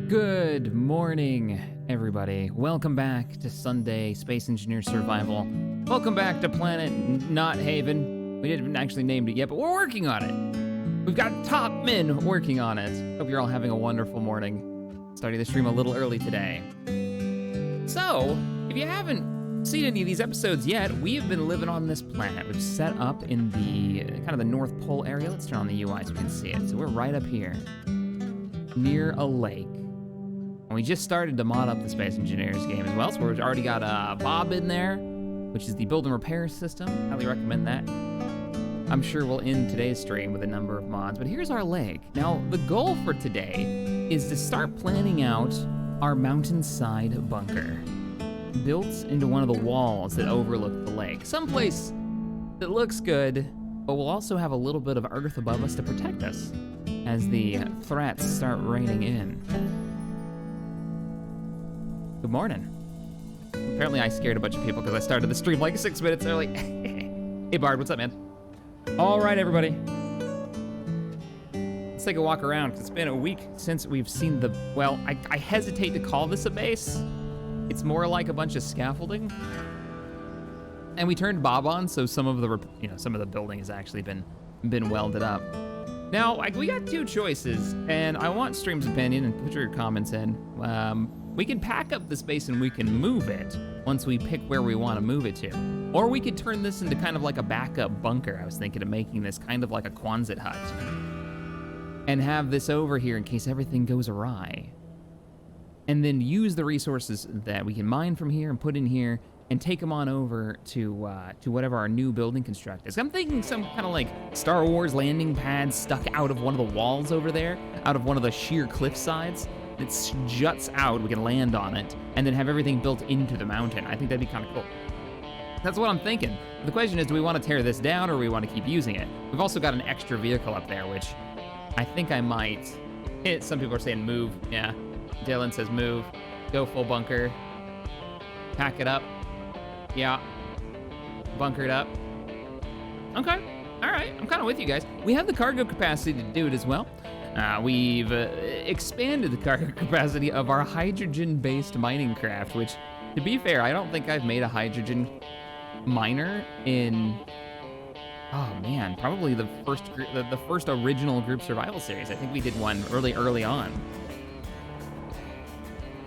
Good morning, everybody. Welcome back to Sunday Space Engineer Survival. Welcome back to Planet Not Haven. We didn't actually name it yet, but we're working on it. We've got top men working on it. Hope you're all having a wonderful morning. Starting the stream a little early today. So, if you haven't seen any of these episodes yet, we have been living on this planet. We've set up in the kind of the North Pole area. Let's turn on the UI so we can see it. So we're right up here, near a lake. And we just started to mod up the Space Engineers game as well, so we've already got Bob in there, which is the build and repair system. Highly recommend that. I'm sure we'll end today's stream with a number of mods, but here's our lake. Now, the goal for today is to start planning out our mountainside bunker, built into one of the walls that overlook the lake. Someplace that looks good, but will also have a little bit of earth above us to protect us as the threats start raining in. Good morning. Apparently I scared a bunch of people because I started the stream like 6 minutes early. Hey Bard, what's up, man? All right, everybody. Let's take a walk around. It's been a week since we've seen the, well, I hesitate to call this a base. It's more like a bunch of scaffolding. And we turned Bob on, so some of the building has actually been welded up. Now, we got two choices, and I want Stream's opinion, and put your comments in. We can pack up the space and we can move it once we pick where we want to move it to. Or we could turn this into kind of like a backup bunker. I was thinking of making this kind of like a Quonset hut. And have this over here in case everything goes awry. And then use the resources that we can mine from here and put in here and take them on over to whatever our new building construct is. I'm thinking some kind of like Star Wars landing pad stuck out of one of the walls over there, out of one of the sheer cliff sides. It juts out, we can land on it, and then have everything built into the mountain. I think that'd be kind of cool. That's what I'm thinking. The question is, do we want to tear this down or do we want to keep using it? We've also got an extra vehicle up there, which I think I might hit. Some people are saying move. Yeah, Dylan says move. Go full bunker. Pack it up. Yeah. Bunker it up. Okay, all right, I'm kind of with you guys. We have the cargo capacity to do it as well. We've expanded the cargo capacity of our hydrogen-based mining craft, which, to be fair, I don't think I've made a hydrogen miner in, oh man, probably the first original group survival series. I think we did one early on.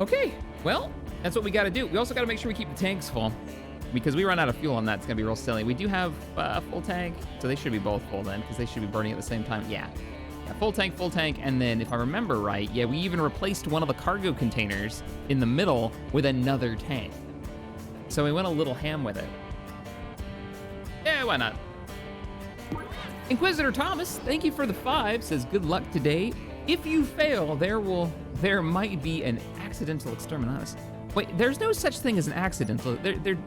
Okay, well, that's what we gotta do. We also gotta make sure we keep the tanks full, because we run out of fuel on that. It's gonna be real silly. We do have a full tank, so they should be both full then, because they should be burning at the same time. Yeah, full tank, and then if I remember right, yeah, we even replaced one of the cargo containers in the middle with another tank. So we went a little ham with it. Yeah, why not? Inquisitor Thomas, thank you for the 5, says good luck today. If you fail, there might be an accidental exterminatus. Wait, there's no such thing as an accidental. There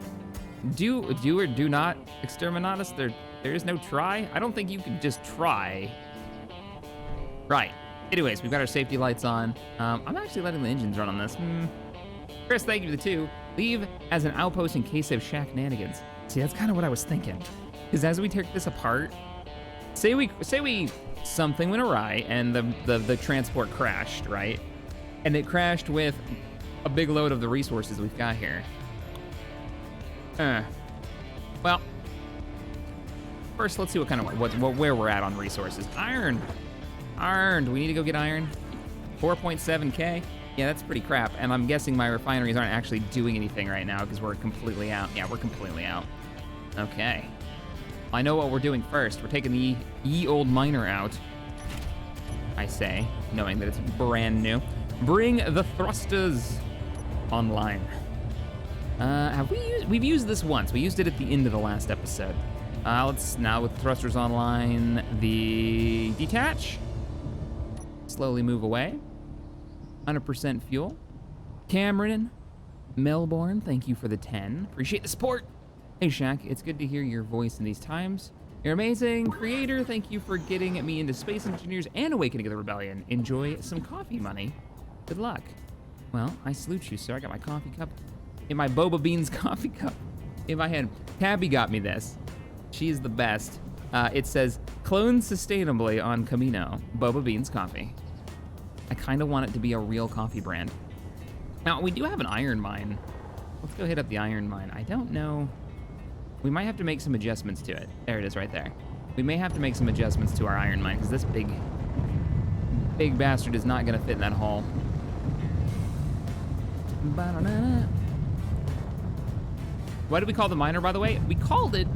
do or do not exterminatus. There is no try. I don't think you can just try. Right. Anyways, we've got our safety lights on. I'm actually letting the engines run on this. Chris, thank you for the 2. Leave as an outpost in case of Shinanigans. See, that's kind of what I was thinking. Because as we take this apart, say we something went awry and the transport crashed, right? And it crashed with a big load of the resources we've got here. Well, first let's see where we're at on resources. Iron. Do we need to go get iron? 4.7K? Yeah, that's pretty crap. And I'm guessing my refineries aren't actually doing anything right now because we're completely out. Yeah, we're completely out. Okay. I know what we're doing first. We're taking the ye old miner out, I say, knowing that it's brand new. Bring the thrusters online. We've used this once. We used it at the end of the last episode. Let's now with thrusters online, the detach. Slowly move away. 100% fuel. Cameron, Melbourne, thank you for the 10. Appreciate the support. Hey Shaq, it's good to hear your voice in these times. You're amazing. Creator, thank you for getting me into Space Engineers and Awakening of the Rebellion. Enjoy some coffee money. Good luck. Well, I salute you, sir. I got my coffee cup in my Boba Beans coffee cup in my hand. Tabby got me this. She's the best. It says, clone sustainably on Camino, Boba Beans coffee. I kind of want it to be a real coffee brand. Now, we do have an iron mine. Let's go hit up the iron mine. I don't know. We might have to make some adjustments to it. There it is right there. We may have to make some adjustments to our iron mine because this big bastard is not going to fit in that hole. What did we call the miner, by the way? We called it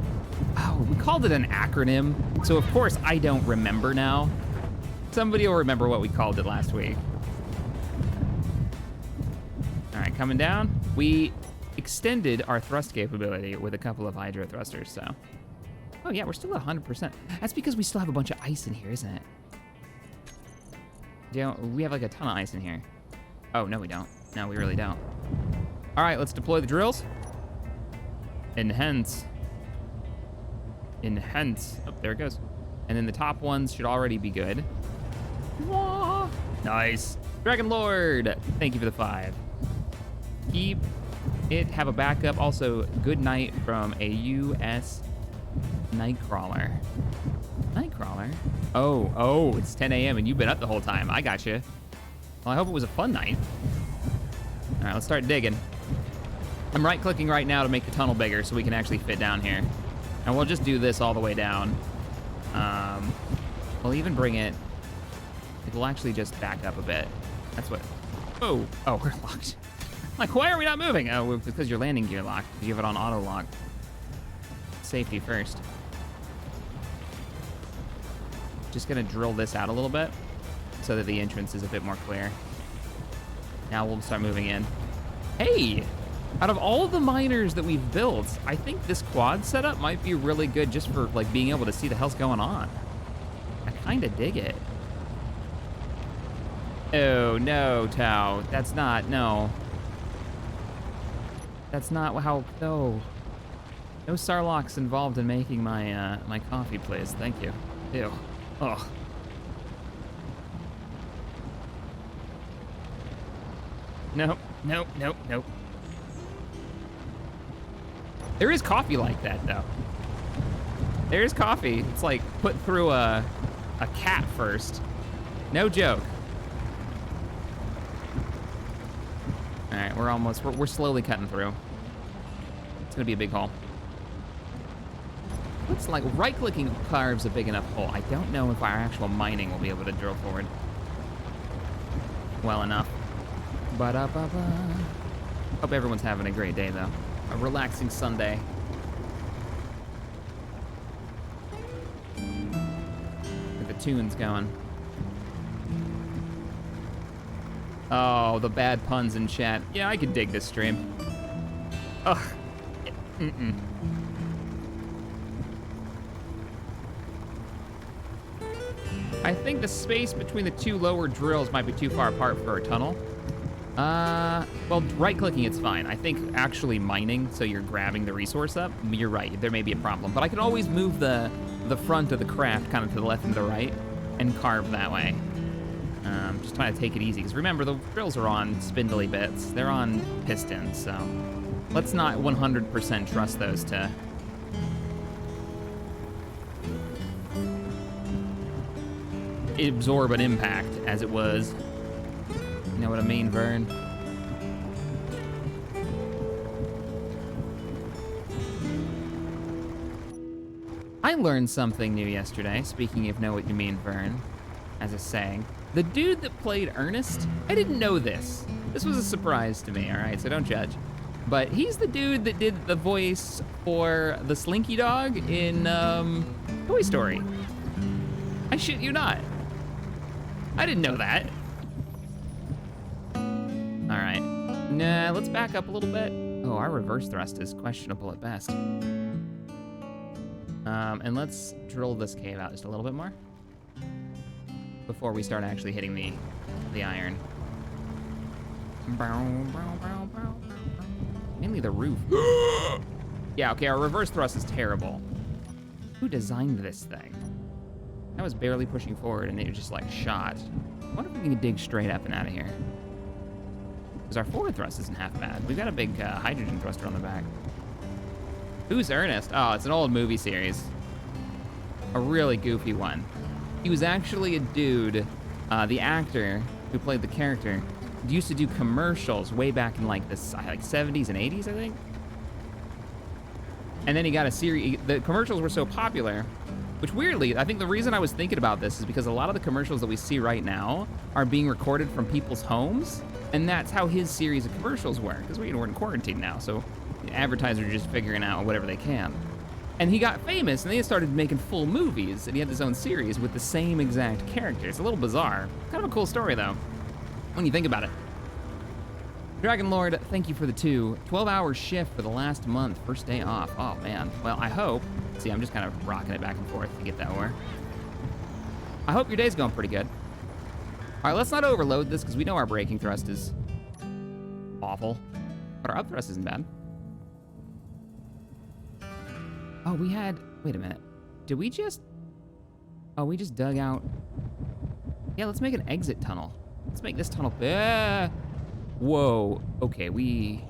an acronym. So, of course, I don't remember now. Somebody will remember what we called it last week. All right, coming down. We extended our thrust capability with a couple of hydro thrusters, so. Oh, yeah, we're still at 100%. That's because we still have a bunch of ice in here, isn't it? We have like a ton of ice in here. Oh, no, we don't. No, we really don't. All right, let's deploy the drills. Enhance. Enhance. Oh, there it goes. And then the top ones should already be good. Wah! Nice. Dragon Lord, thank you for the 5. Keep it, have a backup. Also, good night from a U.S. Nightcrawler. Nightcrawler? Oh, it's 10 a.m. and you've been up the whole time. I got you. Well, I hope it was a fun night. All right, let's start digging. I'm right-clicking right now to make the tunnel bigger so we can actually fit down here. And we'll just do this all the way down. We'll even bring it... We'll actually just back up a bit. That's what... Oh, we're locked. Like, why are we not moving? Oh, it's because your landing gear locked. You have it on auto lock. Safety first. Just gonna drill this out a little bit so that the entrance is a bit more clear. Now we'll start moving in. Hey, out of all of the miners that we've built, I think this quad setup might be really good just for like being able to see the hell's going on. I kind of dig it. Oh, no, Tao. That's not, no. That's not how, no. No Sarlocks involved in making my, my coffee, please. Thank you. Ew. Ugh. Nope, nope, nope, nope. There is coffee like that, though. There is coffee. It's like put through a cat first. No joke. All right, we're slowly cutting through. It's gonna be a big hole. Looks like right-clicking carves a big enough hole. I don't know if our actual mining will be able to drill forward well enough. Ba-da-ba-ba. Hope everyone's having a great day, though. A relaxing Sunday. Get the tunes going. Oh, the bad puns in chat. Yeah, I could dig this stream. Ugh. Mm-mm. I think the space between the two lower drills might be too far apart for a tunnel. Well, right-clicking, it's fine. I think actually mining, so you're grabbing the resource up, you're right, there may be a problem. But I can always move the front of the craft kind of to the left and the right and carve that way. Just trying to take it easy, because remember, the drills are on spindly bits. They're on pistons, so let's not 100% trust those to... absorb an impact as it was. You know what I mean, Vern? I learned something new yesterday, speaking of know what you mean, Vern, as a saying. The dude that played Ernest, I didn't know this. This was a surprise to me, all right, so don't judge. But he's the dude that did the voice for the Slinky Dog in Toy Story. I shit you not. I didn't know that. All right. Nah, let's back up a little bit. Oh, our reverse thrust is questionable at best. And let's drill this cave out just a little bit more before we start actually hitting the iron. Mainly the roof. Yeah, okay, our reverse thrust is terrible. Who designed this thing? I was barely pushing forward and it just like shot. I wonder if we can dig straight up and out of here. Because our forward thrust isn't half bad. We've got a big hydrogen thruster on the back. Who's Ernest? Oh, it's an old movie series. A really goofy one. He was actually a dude, the actor who played the character, used to do commercials way back in like the 70s and 80s, I think. And then he got a series. The commercials were so popular, which weirdly, I think the reason I was thinking about this is because a lot of the commercials that we see right now are being recorded from people's homes, and that's how his series of commercials work. Because we're in quarantine now, so advertisers are just figuring out whatever they can. And he got famous, and they started making full movies, and he had his own series with the same exact character. It's a little bizarre. Kind of a cool story, though, when you think about it. Dragon Lord, thank you for the 12-hour shift for the last month, first day off. Oh, man. Well, I hope. See, I'm just kind of rocking it back and forth to get that where. I hope your day's going pretty good. All right, let's not overload this, because we know our braking thrust is awful. But our up thrust isn't bad. Oh, we had... Wait a minute. Did we just... Oh, we just dug out... Yeah, let's make an exit tunnel. Let's make this tunnel... Whoa. Okay, we...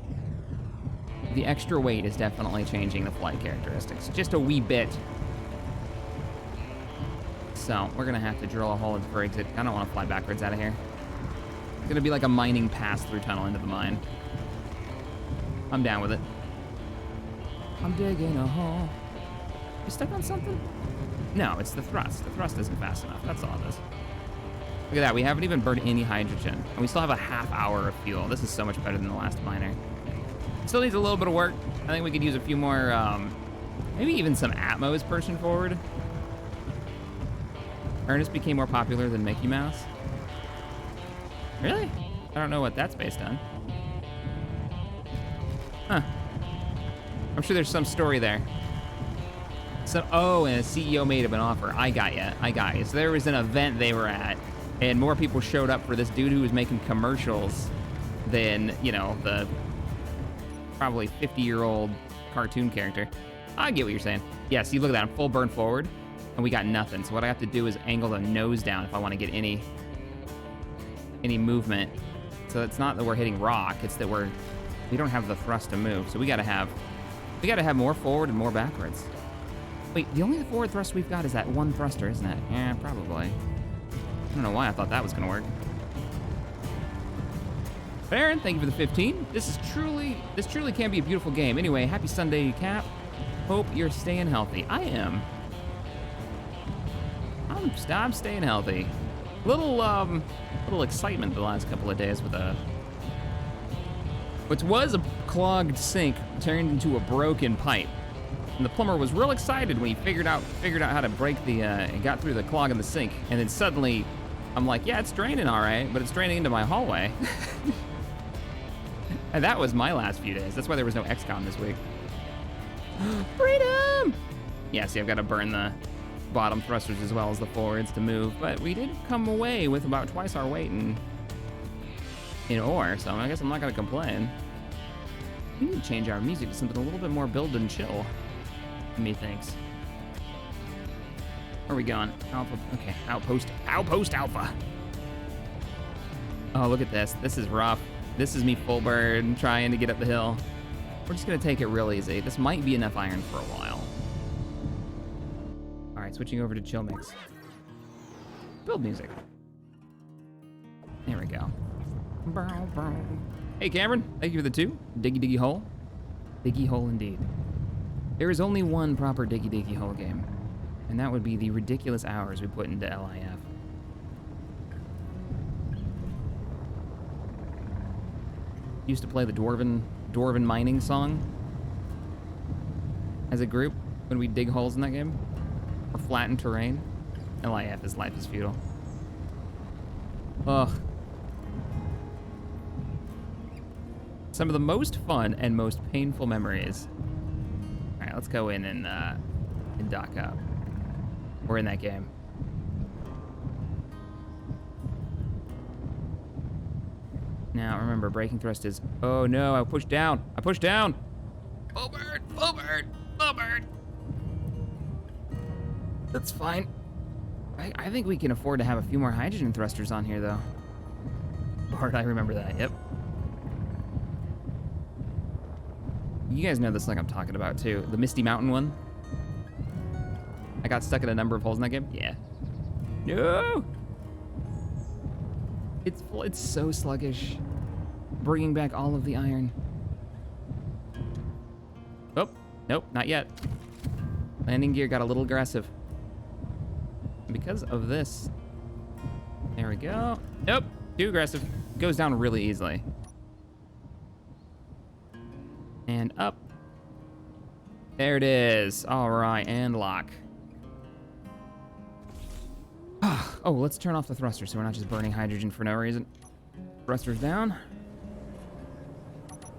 The extra weight is definitely changing the flight characteristics. Just a wee bit. So, we're gonna have to drill a hole for exit. I don't want to fly backwards out of here. It's gonna be like a mining pass-through tunnel into the mine. I'm down with it. I'm digging a hole. You stuck on something? No, it's the thrust. The thrust isn't fast enough. That's all it is. Look at that. We haven't even burned any hydrogen. And we still have a half hour of fuel. This is so much better than the last miner. Still needs a little bit of work. I think we could use a few more, maybe even some Atmos pushing forward. Ernest became more popular than Mickey Mouse. Really? I don't know what that's based on. Huh. I'm sure there's some story there. So, oh, and a CEO made him an offer. I got you. So there was an event they were at, and more people showed up for this dude who was making commercials than, you know, the probably 50-year-old cartoon character. I get what you're saying. Yeah, see, look at that. I'm full burn forward, and we got nothing. So what I have to do is angle the nose down if I want to get any movement. So it's not that we're hitting rock. It's that we don't have the thrust to move. So we gotta have more forward and more backwards. Wait, the only forward thrust we've got is that one thruster, isn't it? Yeah, probably. I don't know why I thought that was gonna work. Baron, thank you for the 15. This truly can be a beautiful game. Anyway, happy Sunday, Cap. Hope you're staying healthy. I am. I'm staying healthy. Little excitement the last couple of days with what was a clogged sink turned into a broken pipe. And the plumber was real excited when he figured out how to break and got through the clog in the sink. And then suddenly, I'm like, yeah, it's draining all right, but it's draining into my hallway. And that was my last few days. That's why there was no XCOM this week. Freedom! Yeah, see, I've got to burn the bottom thrusters as well as the forwards to move. But we did come away with about twice our weight in ore, so I guess I'm not going to complain. We need to change our music to something a little bit more build and chill. Methinks. Where are we going? Alpha. Okay, outpost Alpha. Oh, look at this. This is rough. This is me full bird trying to get up the hill. We're just gonna take it real easy. This might be enough iron for a while. All right, switching over to chill mix. Build music. There we go. Hey, Cameron. Thank you for the 2. Diggy hole. Diggy hole indeed. There is only one proper Diggy Hole game, and that would be the ridiculous hours we put into LIF. Used to play the Dwarven mining song as a group when we dig holes in that game, or flatten terrain. LIF is life is futile. Ugh. Some of the most fun and most painful memories. All right, let's go in and dock up. We're in that game. Now, remember, braking thrust is... Oh, no, I pushed down. Full bird. That's fine. I think we can afford to have a few more hydrogen thrusters on here, though. Bart, I remember that, yep. You guys know this like I'm talking about, too. The Misty Mountain one. I got stuck in a number of holes in that game. Yeah. No! It's so sluggish. Bringing back all of the iron. Oh, nope, not yet. Landing gear got a little aggressive. Because of this. There we go. Nope, too aggressive. Goes down really easily. And up. There it is. All right, and lock. Oh, let's turn off the thruster so we're not just burning hydrogen for no reason. Thrusters down.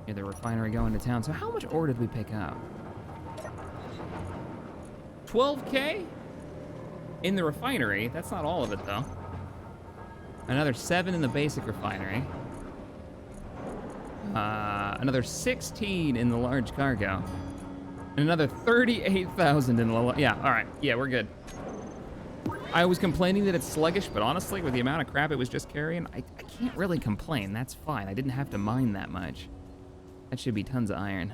Near the refinery going to town. So how much ore did we pick up? 12K? In the refinery. That's not all of it, though. Another 7 in the basic refinery. Another 16 in the large cargo. And another 38,000 in the... Yeah, all right. Yeah, we're good. I was complaining that it's sluggish, but honestly, with the amount of crap it was just carrying, I can't really complain. That's fine. I didn't have to mine that much. That should be tons of iron.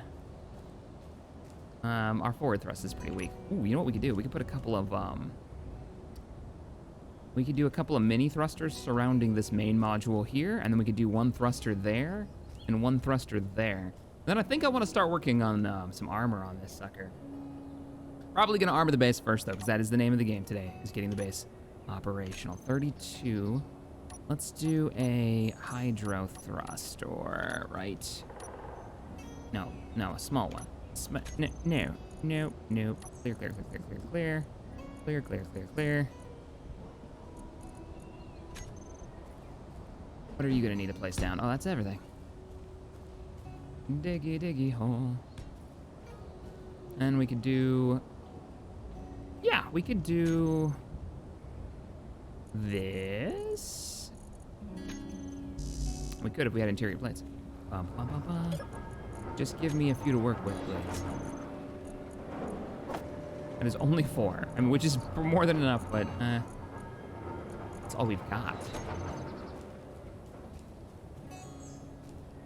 Our forward thrust is pretty weak. Ooh, you know what we could do? We could put a couple of... We could do a couple of mini thrusters surrounding this main module here, and then we could do one thruster there and one thruster there. Then I think I want to start working on some armor on this sucker. Probably going to armor the base first, though, because that is the name of the game today, is getting the base operational. 32. Let's do a hydro thruster, right? No, a small one. No. Clear. Clear. What are you going to need to place down? Oh, that's everything. Diggy hole. And we could do... Yeah, we could do... this? We could if we had interior plates. Just give me a few to work with, please. That is only 4. I mean, which is more than enough, but that's all we've got.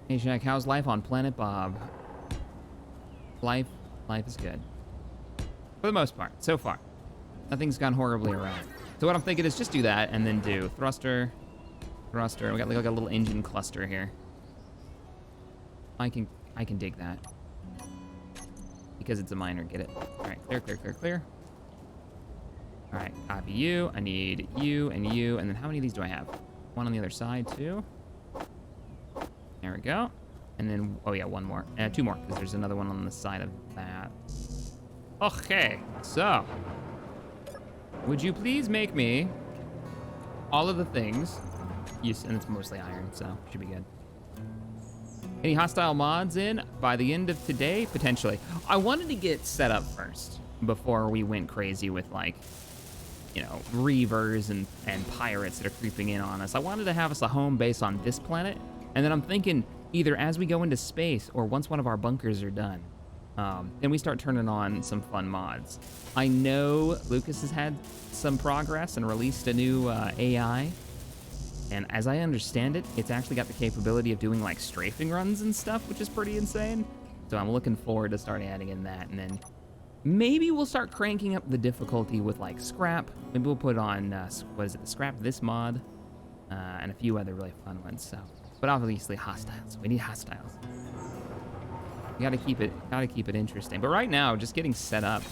Hey, Shack, how's life on Planet Bob? Life is good. For the most part, so far. Nothing's gone horribly awry. So what I'm thinking is just do that and then do thruster. We got like a little engine cluster here. I can dig that. Because it's a miner, get it? All right, clear. All right, copy you. I need you, and then how many of these do I have? One on the other side, too. There we go. And then, oh yeah, one more. 2 more, because there's another one on the side of that. Okay, so. Would you please make me all of the things? Yes, and it's mostly iron, so should be good. Any hostile mods in by the end of today? Potentially. I wanted to get set up first before we went crazy with, like, you know, reavers and pirates that are creeping in on us. I wanted to have us a home base on this planet, and then I'm thinking either as we go into space or once one of our bunkers are done, then we start turning on some fun mods. I know Lucas has had some progress and released a new AI. And as I understand it, it's actually got the capability of doing like strafing runs and stuff, which is pretty insane. So I'm looking forward to start adding in that. And then maybe we'll start cranking up the difficulty with like scrap. Maybe we'll put on, what is it, scrap this mod, and a few other really fun ones. So, but obviously hostiles. We need hostiles. You gotta keep it interesting. But right now, just getting set up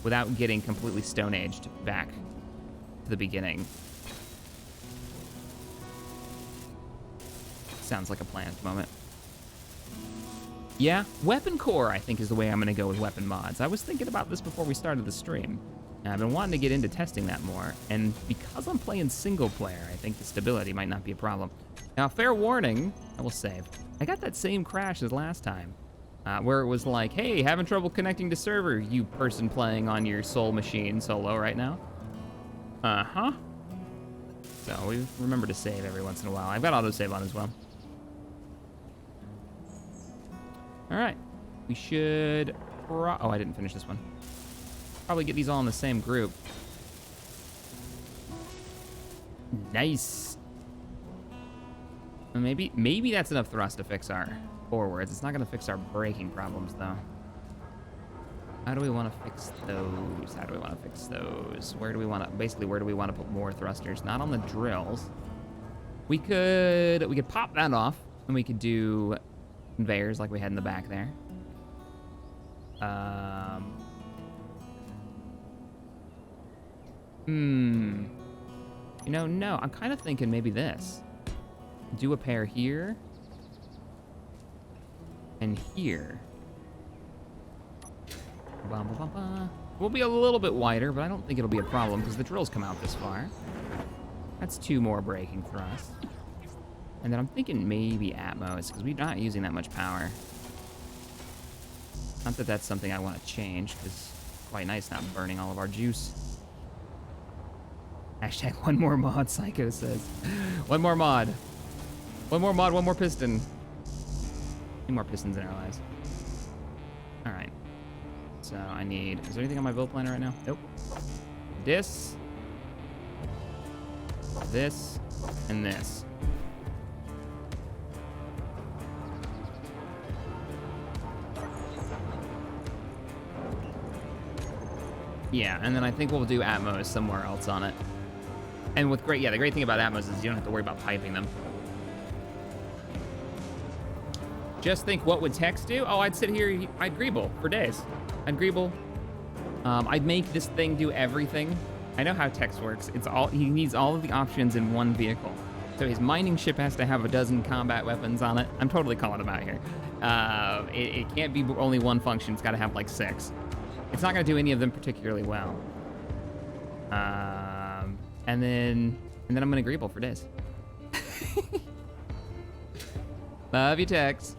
without getting completely stone aged back to the beginning. Sounds like a plan at the moment. Yeah, weapon core, I think, is the way I'm gonna go with weapon mods. I was thinking about this before we started the stream. And I've been wanting to get into testing that more. And because I'm playing single player, I think the stability might not be a problem. Now, fair warning, I will save. I got that same crash as last time, where it was like, hey, having trouble connecting to server, you person playing on your soul machine solo right now. Uh-huh. So we remember to save every once in a while. I've got autosave on as well. All right, we should, oh, I didn't finish this one. Probably get these all in the same group. Nice. Maybe that's enough thrust to fix our forwards. It's not gonna fix our braking problems though. How do we want to fix those? Where do we want to, basically where do we want to put more thrusters? Not on the drills. We could pop that off, and we could do conveyors like we had in the back there. You know, no, I'm kind of thinking maybe this. Do a pair here and here. We'll be a little bit wider, but I don't think it'll be a problem because the drills come out this far. That's 2 more braking thrusts. And then I'm thinking maybe Atmos because we're not using that much power. Not that that's something I want to change because it's quite nice not burning all of our juice. Hashtag one more mod, Psycho says. One more mod. One more mod, one more piston. 2 more pistons in our lives. All right. So I need, is there anything on my build planner right now? Nope. This, and this. Yeah, and then I think we'll do Atmos somewhere else on it. And with the great thing about Atmos is you don't have to worry about piping them. Just think, what would Tex do? Oh, I'd sit here, I'd greeble for days. I'd greeble. I'd make this thing do everything. I know how Tex works. He needs all of the options in one vehicle. So his mining ship has to have a dozen combat weapons on it. I'm totally calling him out here. It can't be only one function. It's got to have like 6. It's not going to do any of them particularly well. And then I'm going to greeble for days. Love you, Tex.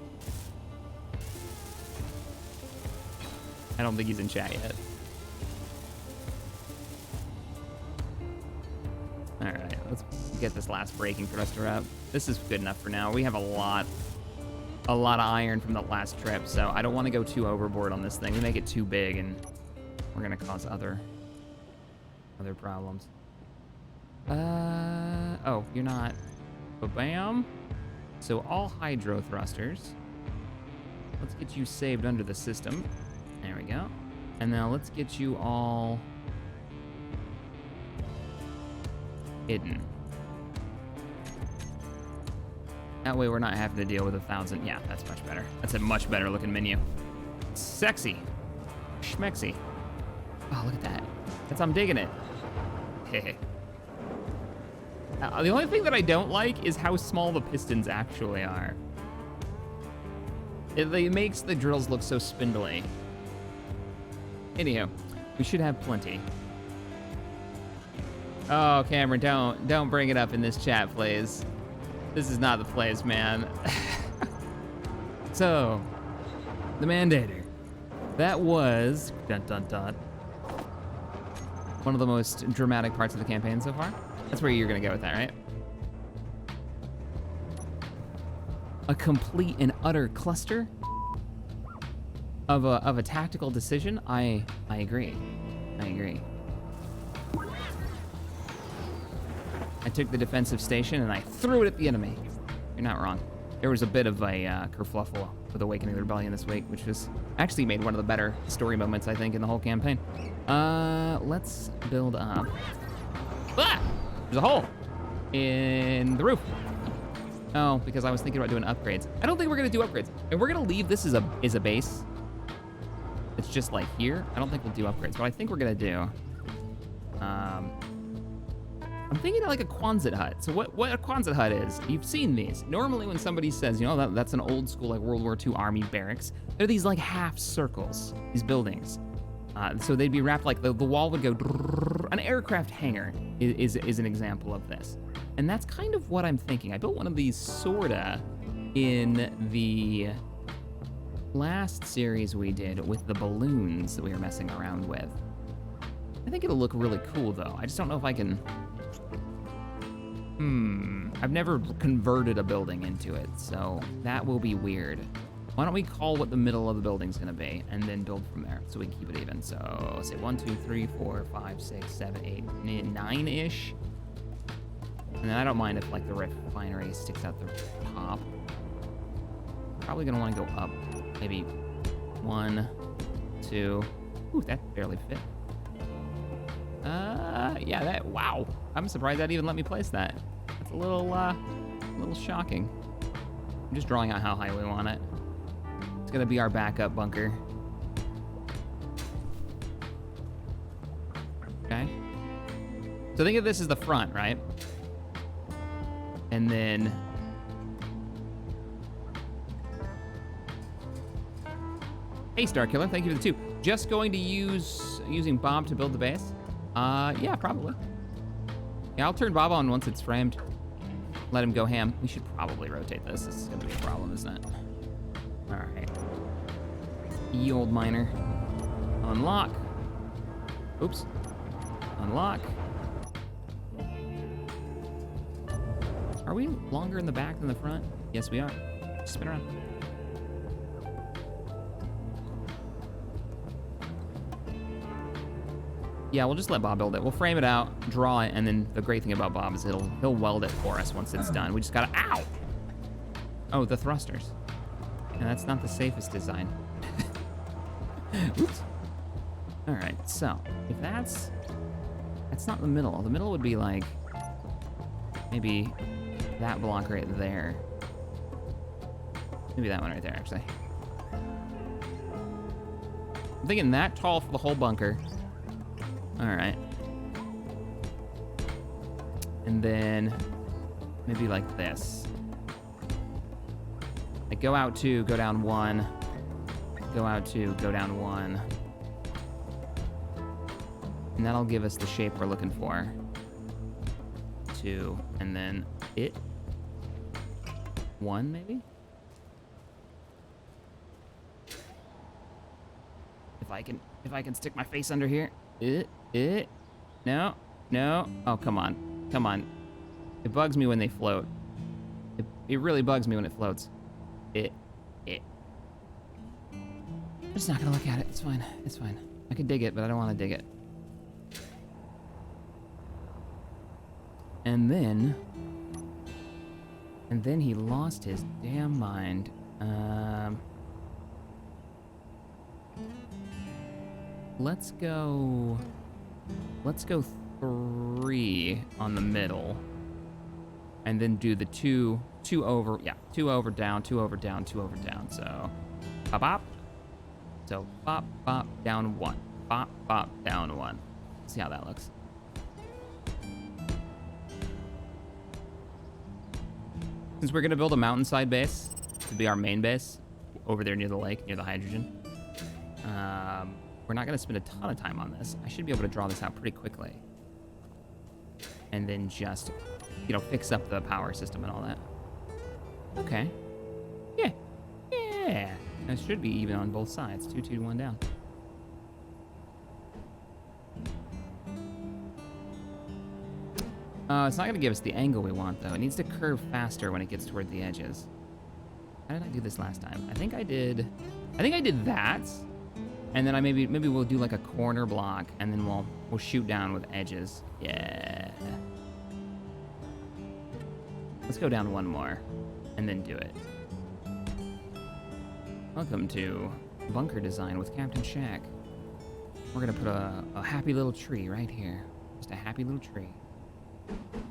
I don't think he's in chat yet. All right, let's get this last braking thruster up. This is good enough for now. We have a lot of iron from the last trip, so I don't want to go too overboard on this thing. We make it too big, and we're gonna cause other problems. Oh, you're not. Ba-bam. So all hydro thrusters. Let's get you saved under the system. There we go. And now let's get you all hidden. That way we're not having to deal with 1,000. Yeah, that's much better. That's a much better looking menu. Sexy. Schmexy. Oh, look at that. I'm digging it. The only thing that I don't like is how small the pistons actually are. It makes the drills look so spindly. Anyhow, we should have plenty. Oh, Cameron, don't bring it up in this chat, please. This is not the place, man. So, the Mandator. That was one of the most dramatic parts of the campaign so far. That's where you're gonna go with that, right? A complete and utter cluster of a tactical decision. I agree. I took the defensive station and I threw it at the enemy. You're not wrong. There was a bit of a kerfluffle with Awakening the Rebellion this week, which was actually made one of the better story moments, I think, in the whole campaign. Let's build up. Ah! There's a hole in the roof. Oh, because I was thinking about doing upgrades. I don't think we're gonna do upgrades. And we're gonna leave this as a base. It's just like here. I don't think we'll do upgrades. What I think we're gonna do, I'm thinking of like a Quonset hut. So what a Quonset hut is, you've seen these. Normally when somebody says, you know, that's an old school like World War II Army barracks, they're these like half circles, these buildings. So they'd be wrapped like the wall would go, an aircraft hangar is an example of this. And that's kind of what I'm thinking. I built one of these sorta in the last series we did with the balloons that we were messing around with. I think it'll look really cool though. I just don't know if I can, I've never converted a building into it, so that will be weird. Why don't we call what the middle of the building's gonna be and then build from there so we can keep it even. So say 1, 2, 3, 4, 5, 6, 7, 8, 9-ish. And then I don't mind if like the refinery sticks out the top. Probably gonna wanna go up. Maybe 1, 2. Ooh, that barely fit. Yeah, wow. I'm surprised that even let me place that. That's a little shocking. I'm just drawing out how high we want it. It's gonna be our backup bunker. Okay. So think of this as the front, right? And then hey, Starkiller, thank you for the 2. Just going to using Bob to build the base? Yeah, probably. Yeah, I'll turn Bob on once it's framed. Let him go ham. We should probably rotate this. This is gonna be a problem, isn't it? All right. Ye old miner. Unlock. Oops. Unlock. Are we longer in the back than the front? Yes, we are. Spin around. Yeah, we'll just let Bob build it. We'll frame it out, draw it, and then the great thing about Bob is he'll weld it for us once it's done. We just gotta, ow! Oh, the thrusters. And that's not the safest design. Oops. All right, so if that's not the middle. The middle would be like maybe that block right there. Maybe that one right there, actually. I'm thinking that tall for the whole bunker. All right. And then maybe like this. Like go out 2, go down 1. Go out 2, go down 1. And that'll give us the shape we're looking for. 2, and then it. 1 maybe? If I can stick my face under here. No. Oh, come on. It bugs me when they float. It really bugs me when it floats. I'm just not gonna look at it. It's fine. I could dig it, but I don't want to dig it. And then he lost his damn mind. Let's go 3 on the middle, and then do the 2 over, yeah, 2 over down, 2 over down, 2 over down. So, bop. So bop down 1, bop down 1. See how that looks. Since we're gonna build a mountainside base to be our main base over there near the lake, near the hydrogen. We're not gonna spend a ton of time on this. I should be able to draw this out pretty quickly. And then just, fix up the power system and all that. Okay. Yeah. It should be even on both sides. 2, 2, 1 down. It's not gonna give us the angle we want though. It needs to curve faster when it gets toward the edges. How did I do this last time? I think I did that. And then maybe we'll do like a corner block, and then we'll shoot down with edges. Yeah. Let's go down 1 more, and then do it. Welcome to bunker design with CaptainShack. We're gonna put a happy little tree right here. Just a happy little tree.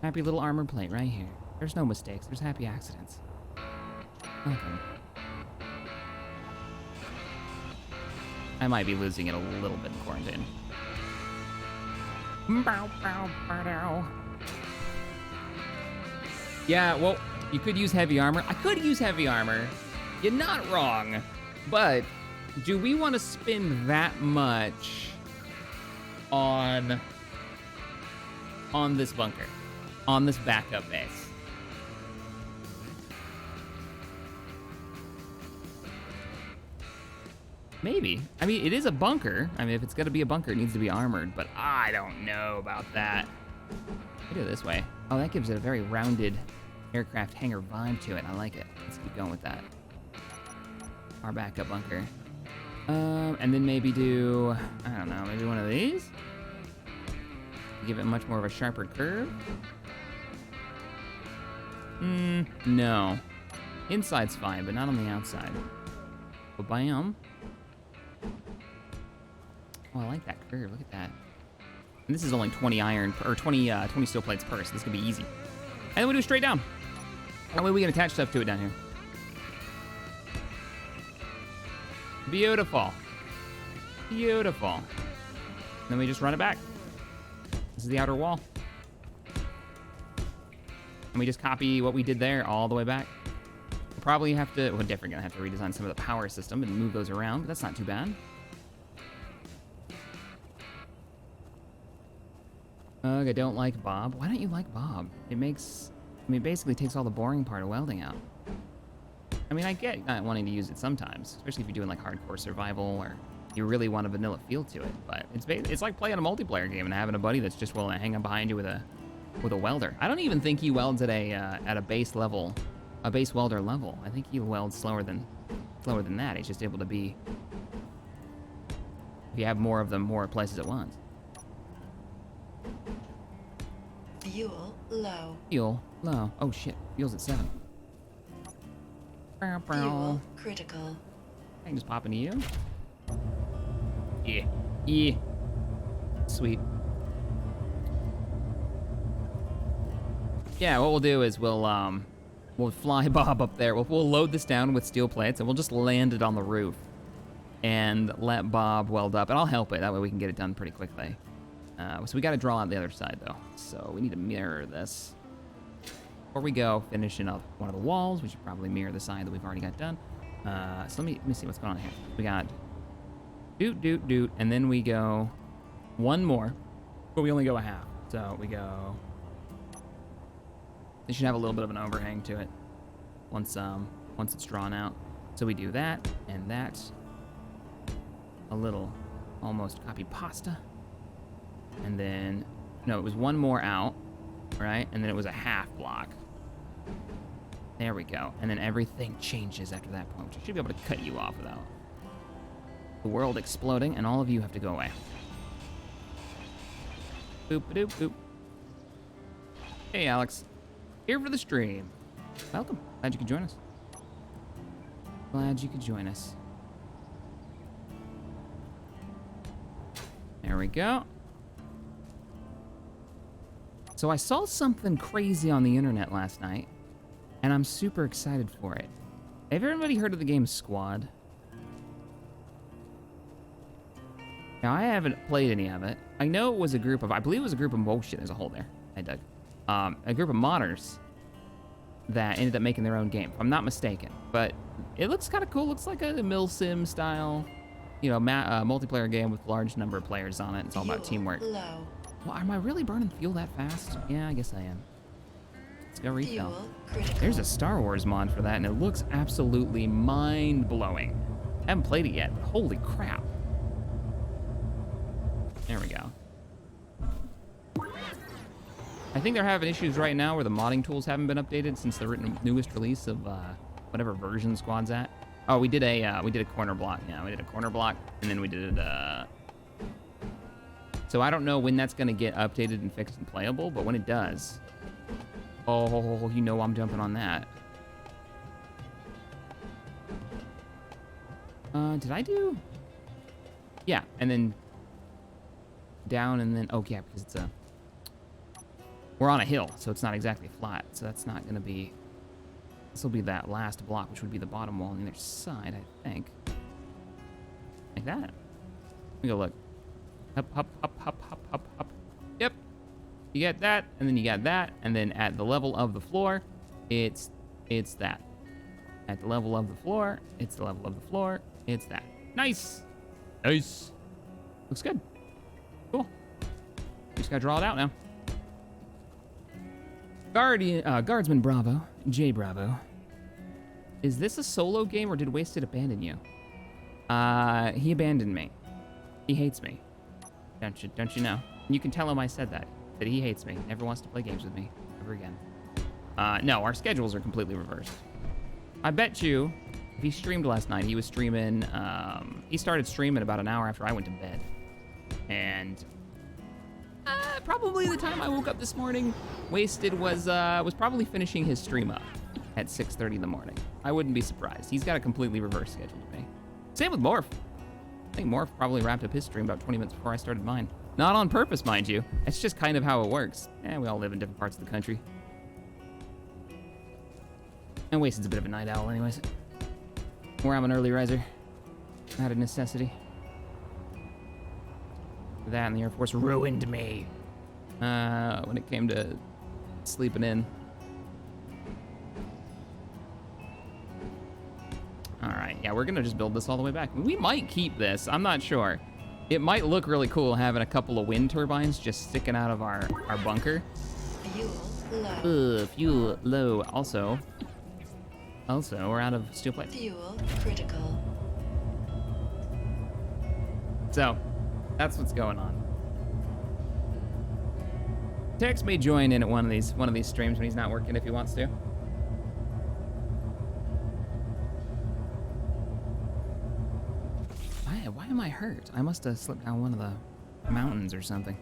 Happy little armor plate right here. There's no mistakes. There's happy accidents. Welcome. I might be losing it a little bit in quarantine. Yeah, well, you could use heavy armor. I could use heavy armor. You're not wrong. But do we want to spend that much on this bunker? On this backup base? Maybe. I mean, it is a bunker. I mean, if it's gonna be a bunker, it needs to be armored, but I don't know about that. Look at it this way. Oh, that gives it a very rounded aircraft hangar vibe to it. I like it. Let's keep going with that. Our backup bunker. And then maybe do, I don't know, maybe one of these? Give it much more of a sharper curve? No. Inside's fine, but not on the outside. But bam. Oh, I like that curve. Look at that. And this is only 20 iron, or 20 steel plates per, so this could be easy. And then we do straight down. That way we can attach stuff to it down here. Beautiful. Beautiful. Then we just run it back. This is the outer wall. And we just copy what we did there all the way back. We'll probably have to, we're definitely gonna have to redesign some of the power system and move those around, but that's not too bad. Ugh, I don't like Bob. Why don't you like Bob? It makes, I mean, it basically takes all the boring part of welding out. I mean, I get not wanting to use it sometimes, especially if you're doing like hardcore survival or you really want a vanilla feel to it. But it's like playing a multiplayer game and having a buddy that's just willing to hang up behind you with a welder. I don't even think he welds at a base level, a base welder level. I think he welds slower than that. He's just able to be, if you have more of them, more places at once. Fuel low. Fuel low. Oh shit, fuel's at 7. Fuel critical. I can just pop into you. Yeah. Yeah. Sweet. Yeah, what we'll do is we'll fly Bob up there. We'll load this down with steel plates and we'll just land it on the roof and let Bob weld up, and I'll help it. That way we can get it done pretty quickly. So we got to draw out the other side though. So we need to mirror this. Before we go finishing up one of the walls, we should probably mirror the side that we've already got done. So let me see what's going on here. We got doot, and then we go one more, but we only go a half. So we go. They should have a little bit of an overhang to it once it's drawn out. So we do that and that. A little almost copy pasta. And then, no, it was one more out, right? And then it was a half block. There we go. And then everything changes after that point, which I should be able to cut you off without the world exploding, and all of you have to go away. Boop-a-doop, boop. Hey, Alex. Here for the stream. Welcome. Glad you could join us. Glad you could join us. There we go. So I saw something crazy on the internet last night, and I'm super excited for it. Have everybody heard of the game Squad? Now, I haven't played any of it. I know it was a group of, I believe it was a group of, oh shit, there's a hole there. I dug. A group of modders that ended up making their own game, if I'm not mistaken. But it looks kind of cool. Looks like a Milsim style, you know, multiplayer game with a large number of players on it. It's all about teamwork. Low. Well, am I really burning fuel that fast? Yeah, I guess I am. Let's go refill. Fuel critical. There's a Star Wars mod for that, and it looks absolutely mind-blowing. I haven't played it yet, but holy crap. There we go. I think they're having issues right now where the modding tools haven't been updated since the newest release of whatever version Squad's at. Oh, we did a corner block. Yeah, we did a corner block, and then we did so I don't know when that's gonna get updated and fixed and playable, but when it does, oh, you know I'm jumping on that. Did I do? Yeah, and then down, and then, oh yeah, because it's we're on a hill, so it's not exactly flat, so that's not gonna be, this will be that last block, which would be the bottom wall on the other side, I think. Like that. Let me go look. Up, up, up, up, up, up, up. Yep. You get that, and then you got that, and then at the level of the floor, it's that. At the level of the floor, it's the level of the floor, it's that. Nice. Nice. Looks good. Cool. Just gotta draw it out now. Guardsman Bravo, J Bravo. Is this a solo game or did Wasted abandon you? He abandoned me. He hates me. Don't you know? And you can tell him I said that he hates me, never wants to play games with me ever again. No, our schedules are completely reversed. I bet you, if he streamed last night, he was streaming, he started streaming about an hour after I went to bed. And probably the time I woke up this morning, Wasted was probably finishing his stream up at 6:30 in the morning. I wouldn't be surprised. He's got a completely reversed schedule to me. Same with Morph. I think Morph probably wrapped up his stream about 20 minutes before I started mine. Not on purpose, mind you. It's just kind of how it works. We all live in different parts of the country. And Wasted's a bit of a night owl anyways. Or I'm an early riser. Out of necessity. That and the Air Force ruined me. When it came to sleeping in. Alright, yeah, we're gonna just build this all the way back. We might keep this, I'm not sure. It might look really cool having a couple of wind turbines just sticking out of our bunker. Fuel low. Fuel low. Also, we're out of steel plates. Fuel critical. So, that's what's going on. Tex may join in at one of these streams when he's not working if he wants to. Why am I hurt? I must have slipped down one of the mountains or something.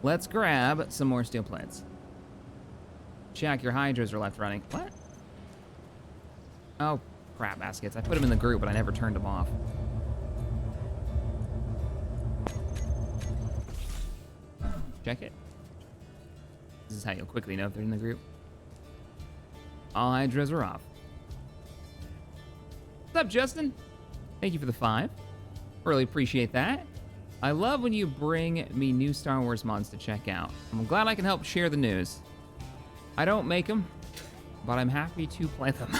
Let's grab some more steel plates. Shack, your hydras are left running. What? Oh, crap baskets. I put them in the group, but I never turned them off. Check it. This is how you'll quickly know if they're in the group. All hydras are off. What's up, Justin? Thank you for the 5. Really appreciate that. I love when you bring me new Star Wars mods to check out. I'm glad I can help share the news. I don't make them, but I'm happy to play them.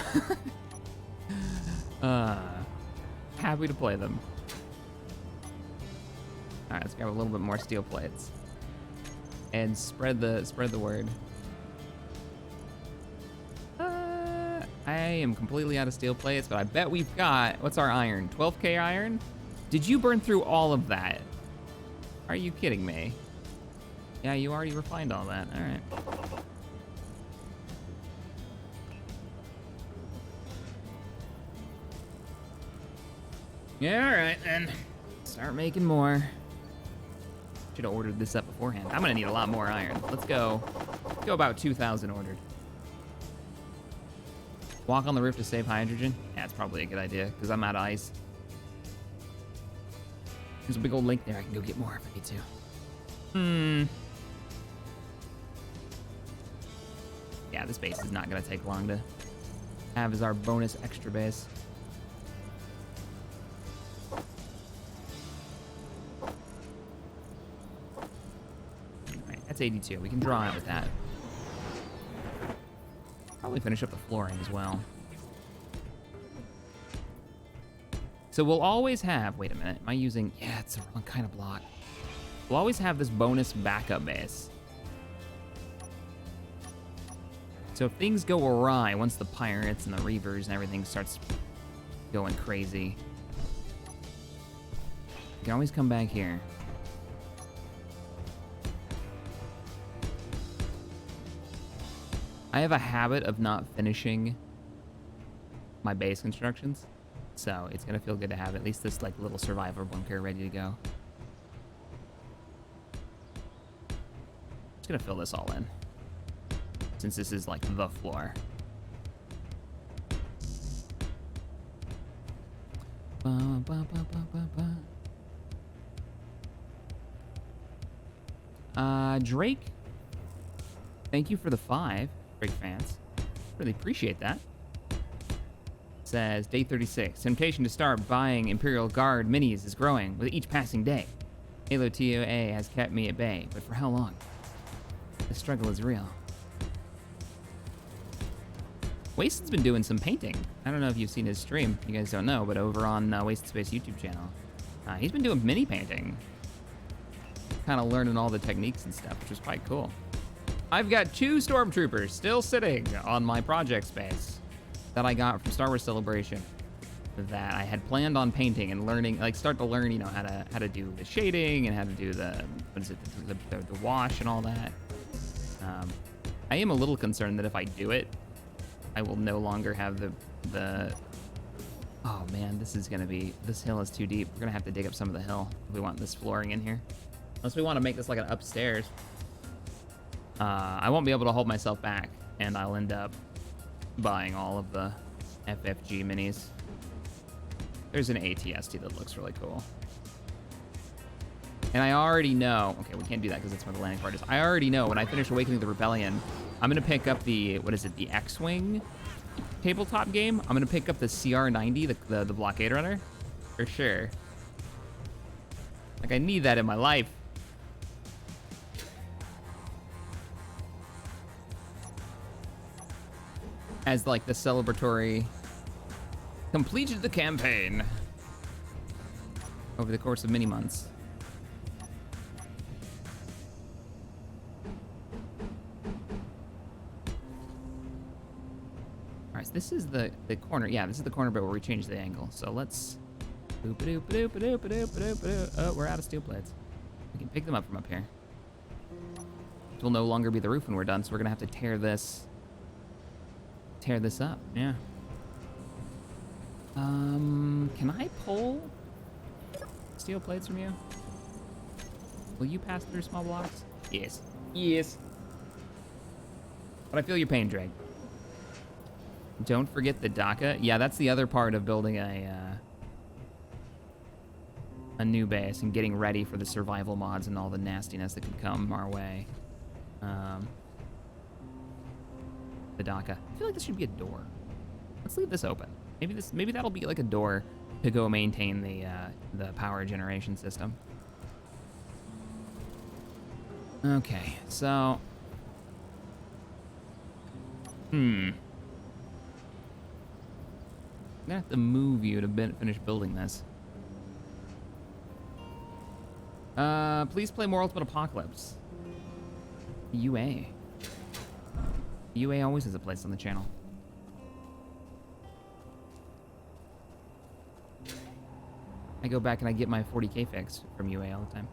Happy to play them. All right, let's grab a little bit more steel plates and spread the word. I am completely out of steel plates, but I bet we've got, what's our iron? 12K iron? Did you burn through all of that? Are you kidding me? Yeah, you already refined all that. All right. Yeah, all right then. Start making more. Should have ordered this up beforehand. I'm gonna need a lot more iron. Let's go. Let's go about 2,000 ordered. Walk on the roof to save hydrogen? Yeah, it's probably a good idea because I'm out of ice. There's a big old lake there. I can go get more if I need to. Yeah, this base is not gonna take long to have as our bonus extra base. Alright, that's 82. We can draw out with that. Probably finish up the flooring as well. So we'll always have, wait a minute, am I using, yeah, it's the wrong kind of block. We'll always have this bonus backup base. So if things go awry, once the pirates and the reavers and everything starts going crazy, you can always come back here. I have a habit of not finishing my base constructions, so it's gonna feel good to have at least this like little survivor bunker ready to go. Just gonna fill this all in, since this is like the floor. Drake, thank you for the 5. Drake fans, really appreciate that. Says day 36. Temptation to start buying Imperial Guard minis is growing with each passing day. Halo TOA has kept me at bay, but for how long? The struggle is real. Wasted's been doing some painting. I don't know if you've seen his stream. You guys don't know, but over on Wasted Space YouTube channel, he's been doing mini painting. Kind of learning all the techniques and stuff, which is quite cool. I've got 2 stormtroopers still sitting on my project space that I got from Star Wars Celebration that I had planned on painting and learning, like start to learn, you know, how to do the shading and how to do the, what is it, the wash and all that. I am a little concerned that if I do it, I will no longer have the, oh man, this hill is too deep. We're gonna have to dig up some of the hill if we want this flooring in here. Unless we want to make this like an upstairs. I won't be able to hold myself back, and I'll end up buying all of the FFG minis. There's an ATST that looks really cool. And I already know, okay, we can't do that because that's where the landing part is. I already know when I finish Awakening the Rebellion, I'm gonna pick up the, what is it, the X-Wing tabletop game, I'm gonna pick up the CR90, the blockade runner, for sure. Like, I need that in my life. As like the celebratory completed the campaign over the course of many months. All right, so this is the corner. Yeah, this is the corner bit where we change the angle. So let's. Oh, we're out of steel plates. We can pick them up from up here. It will no longer be the roof when we're done, so we're gonna have to tear this up. Yeah. Can I pull steel plates from you? Will you pass through small blocks? Yes. Yes. But I feel your pain, Drake. Don't forget the DACA. Yeah, that's the other part of building a new base and getting ready for the survival mods and all the nastiness that could come our way. The DACA. I feel like this should be a door. Let's leave this open. Maybe that'll be like a door to go maintain the power generation system. Okay, so I'm gonna have to move you to finish building this. Please play more Ultimate Apocalypse. UA. UA always has a place on the channel. I go back and I get my 40K fix from UA all the time.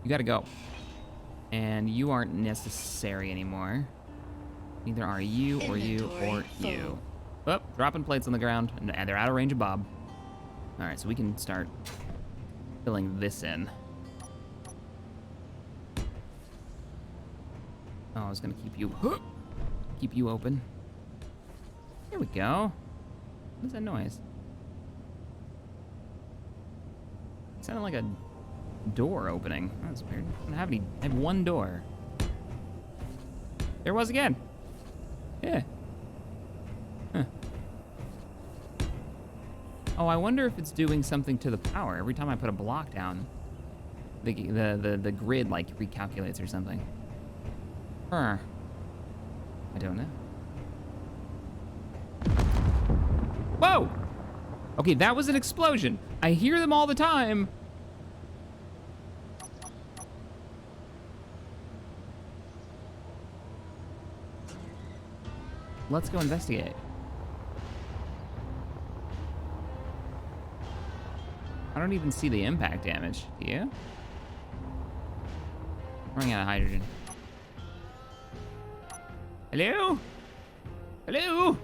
You gotta go. And you aren't necessary anymore. Neither are you or you or you. Oh, dropping plates on the ground, and they're out of range of Bob. All right, so we can start filling this in. Oh, I was gonna keep you open. There we go. What is that noise? It sounded like a door opening. Oh, that's weird. I don't have any. I have one door. There it was again. Yeah. Huh. Oh, I wonder if it's doing something to the power. Every time I put a block down, the grid like recalculates or something. Huh. I don't know. Whoa! Okay, that was an explosion. I hear them all the time. Let's go investigate. I don't even see the impact damage. Do you? Running out of hydrogen. Hello? Hello?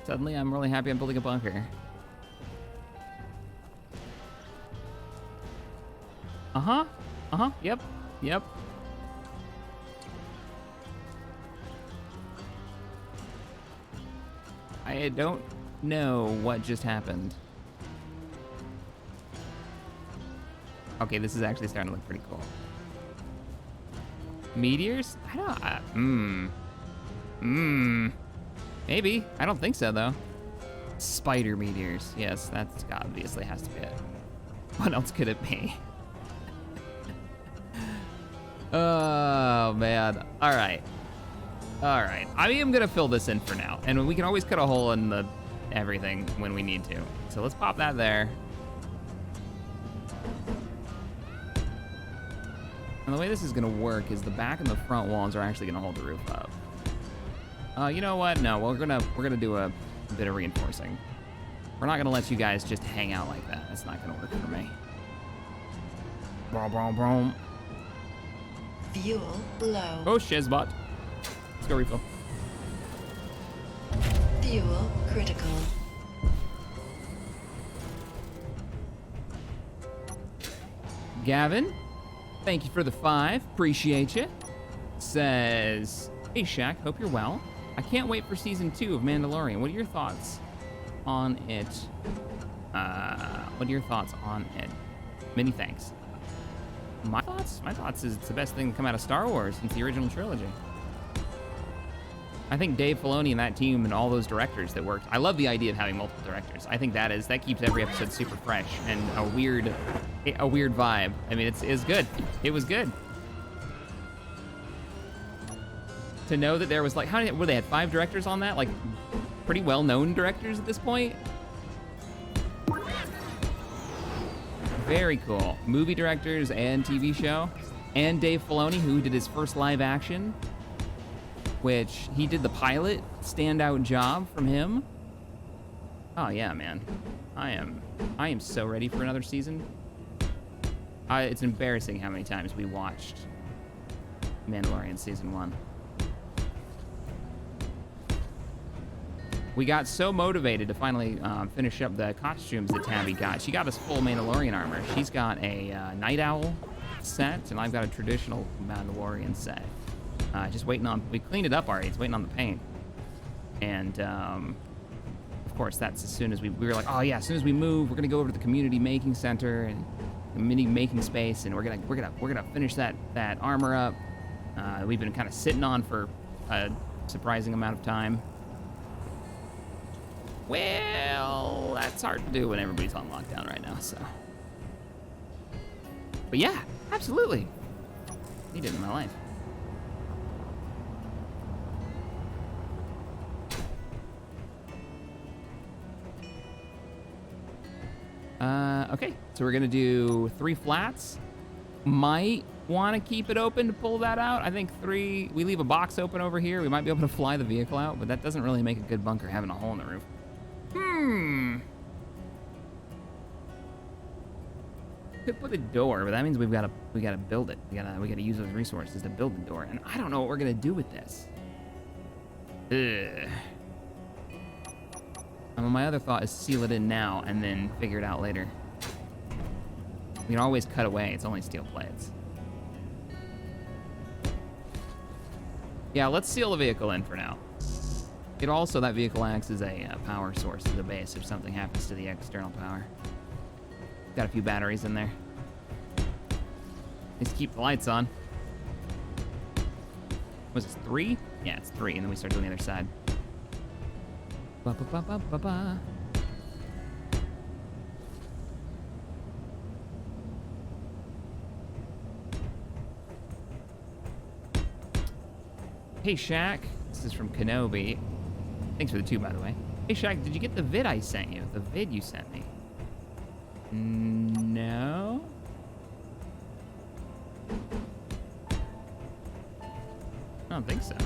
Suddenly, I'm really happy I'm building a bunker. Uh-huh. Uh-huh. Yep. Yep. I don't know what just happened. Okay, this is actually starting to look pretty cool. Meteors? I don't... Maybe. I don't think so, though. Spider meteors. Yes, that's obviously has to be it. What else could it be? Oh, man. All right. All right. I am going to fill this in for now. And we can always cut a hole in the everything when we need to. So let's pop that there. And the way this is going to work is the back and the front walls are actually going to hold the roof up. You know what? No, we're gonna do a bit of reinforcing. We're not gonna let you guys just hang out like that. That's not gonna work for me. Brom, brom, brom. Fuel low. Oh, shizbot. Let's go refill. Fuel critical. Gavin, thank you for the 5. Appreciate you. Says, hey Shaq, hope you're well. I can't wait for season 2 of Mandalorian. What are your thoughts on it? Many thanks. My thoughts is it's the best thing to come out of Star Wars since the original trilogy. I think Dave Filoni and that team and all those directors that worked. I love the idea of having multiple directors. I think that keeps every episode super fresh and a weird vibe. I mean, it's good. It was good. To know that there was like, they had 5 directors on that? Like, pretty well-known directors at this point. Very cool. Movie directors and TV show. And Dave Filoni, who did his first live action, which he did the pilot. Standout job from him. Oh yeah, man. I am so ready for another season. It's embarrassing how many times we watched Mandalorian season 1. We got so motivated to finally finish up the costumes that Tabby got. She got us full Mandalorian armor. She's got a Night Owl set, and I've got a traditional Mandalorian set. Just waiting on, we cleaned it up already. It's waiting on the paint. And of course, that's as soon as we were like, oh yeah, as soon as we move, we're gonna go over to the community making center and the mini making space, and we're gonna finish that armor up. We've been kind of sitting on for a surprising amount of time. Well, that's hard to do when everybody's on lockdown right now, so. But yeah, absolutely. Need it in my life. Okay, so we're gonna do 3 flats. Might want to keep it open to pull that out. I think 3, we leave a box open over here. We might be able to fly the vehicle out, but that doesn't really make a good bunker having a hole in the roof. Could put a door, but that means we gotta build it. We gotta use those resources to build the door, and I don't know what we're gonna do with this. Ugh. My other thought is seal it in now and then figure it out later. We can always cut away. It's only steel plates. Yeah, let's seal the vehicle in for now. That vehicle acts as a power source to the base if something happens to the external power. Got a few batteries in there. Let's keep the lights on. Was it 3? Yeah, it's 3, and then we start doing the other side. Ba ba ba ba ba ba. Hey Shaq, this is from Kenobi. Thanks for the 2, by the way. Hey Shaq, did you get the vid I sent you? The vid you sent me? No? I don't think so.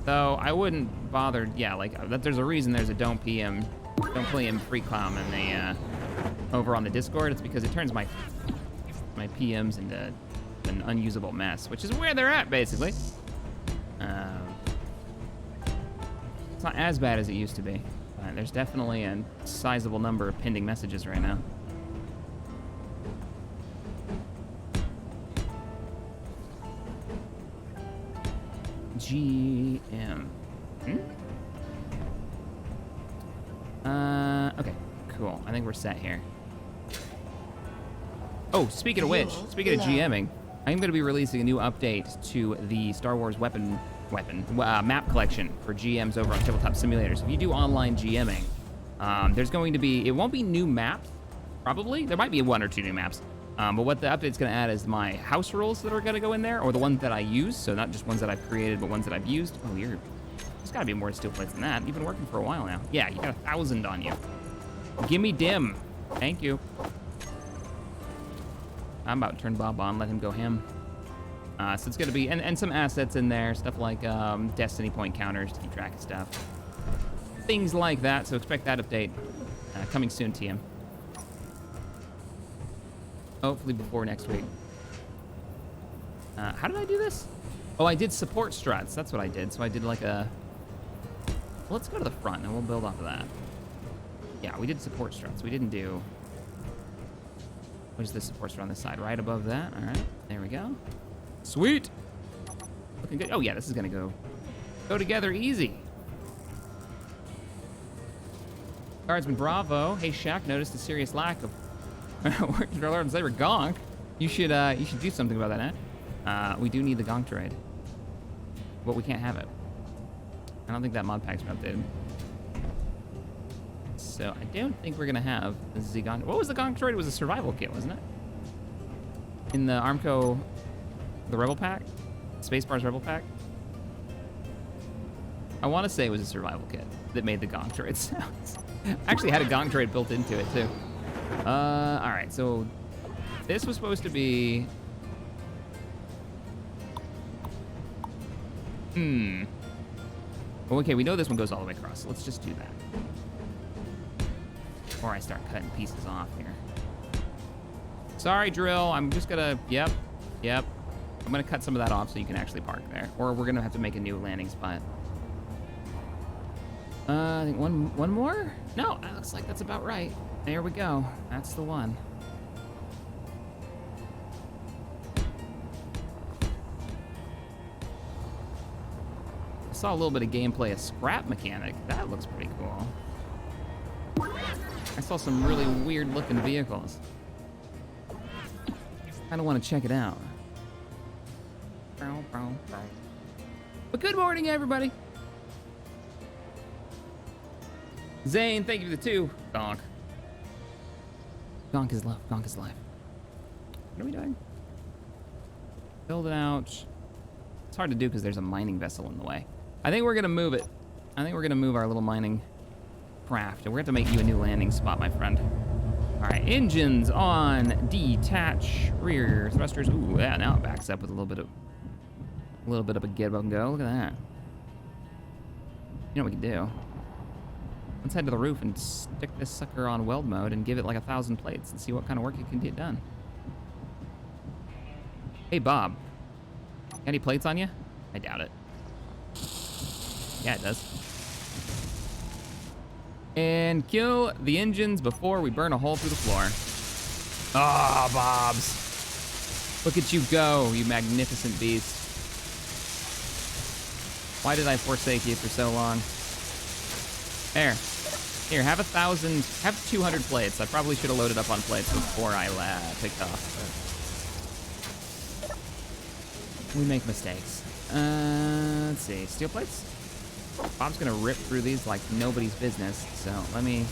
Though I wouldn't bother, yeah, like that. There's a reason there's a don't PM free com in the over on the Discord. It's because it turns my PMs into an unusable mess, which is where they're at basically. It's not as bad as it used to be. There's definitely a sizable number of pending messages right now. GM. Okay, cool. I think we're set here. Oh, speaking of which, speaking of GMing, I'm going to be releasing a new update to the Star Wars map collection for GMs over on Tabletop Simulator. So if you do online GMing, there's going to be, it won't be new maps, probably. There might be 1 or 2 new maps. But what the update's going to add is my house rules that are going to go in there, or the ones that I use. So not just ones that I've created, but ones that I've used. Oh, there's got to be more steel plates than that. You've been working for a while now. Yeah, you got 1,000 on you. Gimme dim. Thank you. I'm about to turn Bob on, let him go ham. So it's going to be, and some assets in there, stuff like Destiny point counters to keep track of stuff. Things like that, so expect that update coming soon, TM. Hopefully before next week. How did I do this? Oh, I did support struts. That's what I did. So I did like a... Well, let's go to the front and we'll build off of that. Yeah, we did support struts. We didn't do... What is this support strut on this side? Right above that. All right, there we go. Sweet. Looking good. Oh yeah, this is gonna go together easy. Guardsman Bravo. Hey Shaq, noticed a serious lack of Our Lord and Savior Gonk. You should do something about that, eh? We do need the Gonk droid, but we can't have it. I don't think that mod pack's been updated. So I don't think we're gonna have the Gonk. What was the Gonk droid? It was a survival kit, wasn't it? In the Armco, the Rebel Pack, Spacebar's Rebel Pack. I want to say it was a survival kit that made the Gonk droid sounds. Actually had a Gonk droid built into it too. All right, so this was supposed to be. Well, okay, we know this one goes all the way across, so let's just do that. Before I start cutting pieces off here. Sorry, drill. I'm just gonna. Yep. I'm gonna cut some of that off so you can actually park there, or we're gonna have to make a new landing spot. I think one more? No, that looks like that's about right. There we go. That's the one. I saw a little bit of gameplay of Scrap Mechanic. That looks pretty cool. I saw some really weird looking vehicles. Kind of want to check it out. But good morning, everybody. Zane, thank you for the 2. Gonk. Gonk is love. Gonk is life. What are we doing? Build it out. It's hard to do because there's a mining vessel in the way. I think we're gonna move it. I think we're gonna move our little mining craft, and we're gonna have to make you a new landing spot, my friend. All right, engines on. Detach rear thrusters. Ooh, yeah. Now it backs up with a little bit of a get up and go. Look at that. You know what we can do? Let's head to the roof and stick this sucker on weld mode and give it like 1,000 plates and see what kind of work it can get done. Hey, Bob. Got any plates on you? I doubt it. Yeah, it does. And kill the engines before we burn a hole through the floor. Ah, Bobs. Look at you go, you magnificent beast. Why did I forsake you for so long? There. Here, have 1,000, have 200 plates. I probably should have loaded up on plates before I picked off. But we make mistakes. Let's see, steel plates? Bob's gonna rip through these like nobody's business, so let me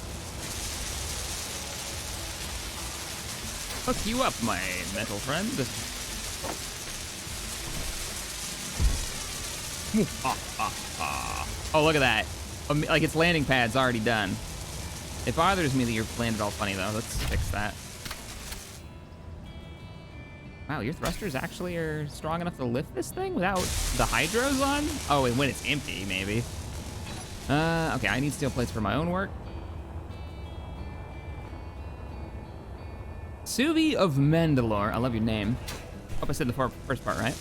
hook you up, my metal friend. Oh, look at that. Like its landing pad's already done. It bothers me that you're landed all funny though. Let's fix that. Wow, your thrusters actually are strong enough to lift this thing without the hydros on? Oh, and when it's empty, maybe. Okay, I need steel plates for my own work. Suvi of Mandalore. I love your name. Hope I said the first part right.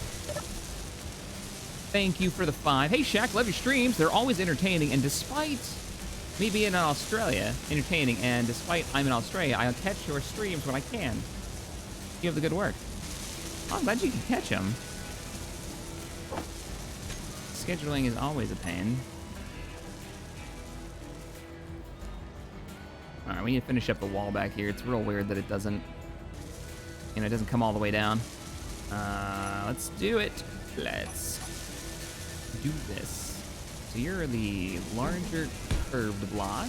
Thank you for the 5. Hey, Shaq, love your streams. They're always entertaining, and despite me being in Australia, entertaining, and despite I'm in Australia, I'll catch your streams when I can. You have the good work. Oh, I'm glad you can catch them. Scheduling is always a pain. All right, we need to finish up the wall back here. It's real weird that it doesn't, it doesn't come all the way down. Let's do it. Let's do this. So you're the larger curved block.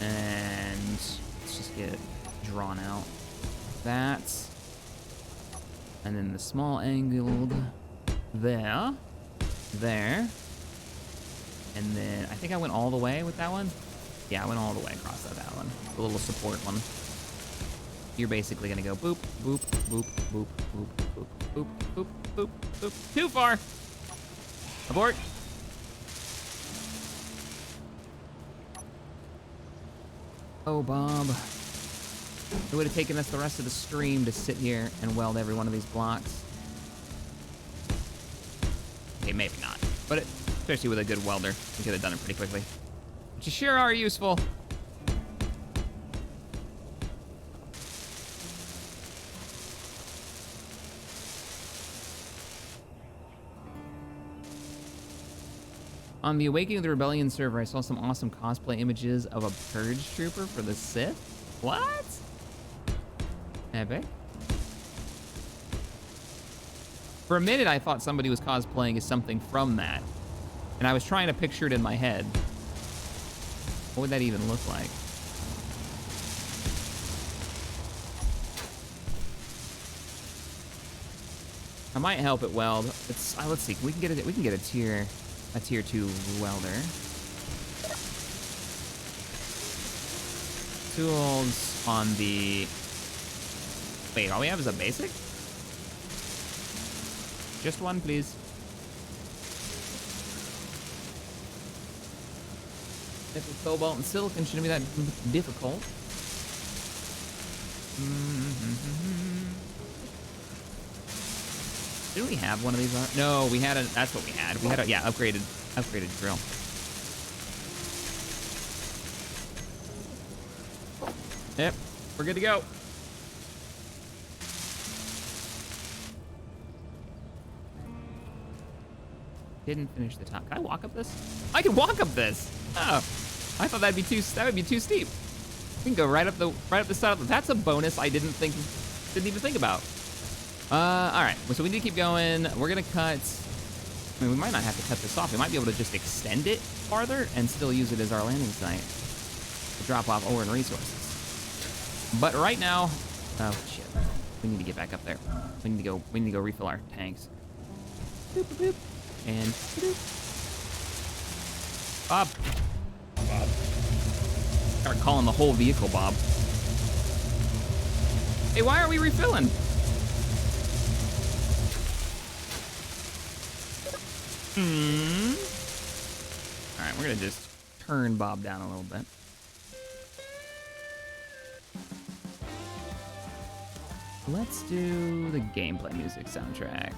And let's just get it drawn out. That. And then the small angled there. There. And then I think I went all the way with that one. Yeah, I went all the way across that one. The little support one. You're basically gonna go boop, boop, boop, boop, boop, boop, boop, boop, boop, boop. Too far. Abort. Oh, Bob. It would have taken us the rest of the stream to sit here and weld every one of these blocks. Okay, maybe not. But especially with a good welder, we could have done it pretty quickly. But you sure are useful. On the Awakening of the Rebellion server, I saw some awesome cosplay images of a Purge Trooper for the Sith. What? Epic. For a minute, I thought somebody was cosplaying as something from that. And I was trying to picture it in my head. What would that even look like? I might help it weld. It's let's see. We can get a tier 2 welder. Tools on the. Wait, all we have is a basic? Just one, please. If it's cobalt and silicon, shouldn't be that difficult. Did we have one of these? No, we had a. That's what we had. We had a upgraded drill. Yep, we're good to go. Didn't finish the top. Can I walk up this? I can walk up this. Oh, I thought that would be too steep. We can go right up the side of the. That's a bonus I didn't even think about. All right, so we need to keep going. We're gonna cut. I mean, we might not have to cut this off. We might be able to just extend it farther and still use it as our landing site to drop off ore and resources. But right now, oh shit, we need to get back up there. We need to go refill our tanks. Boop, boop, boop. And boop. Bob. Start calling the whole vehicle Bob. Hey, why are we refilling? All right, we're gonna just turn Bob down a little bit. Let's do the gameplay music soundtrack.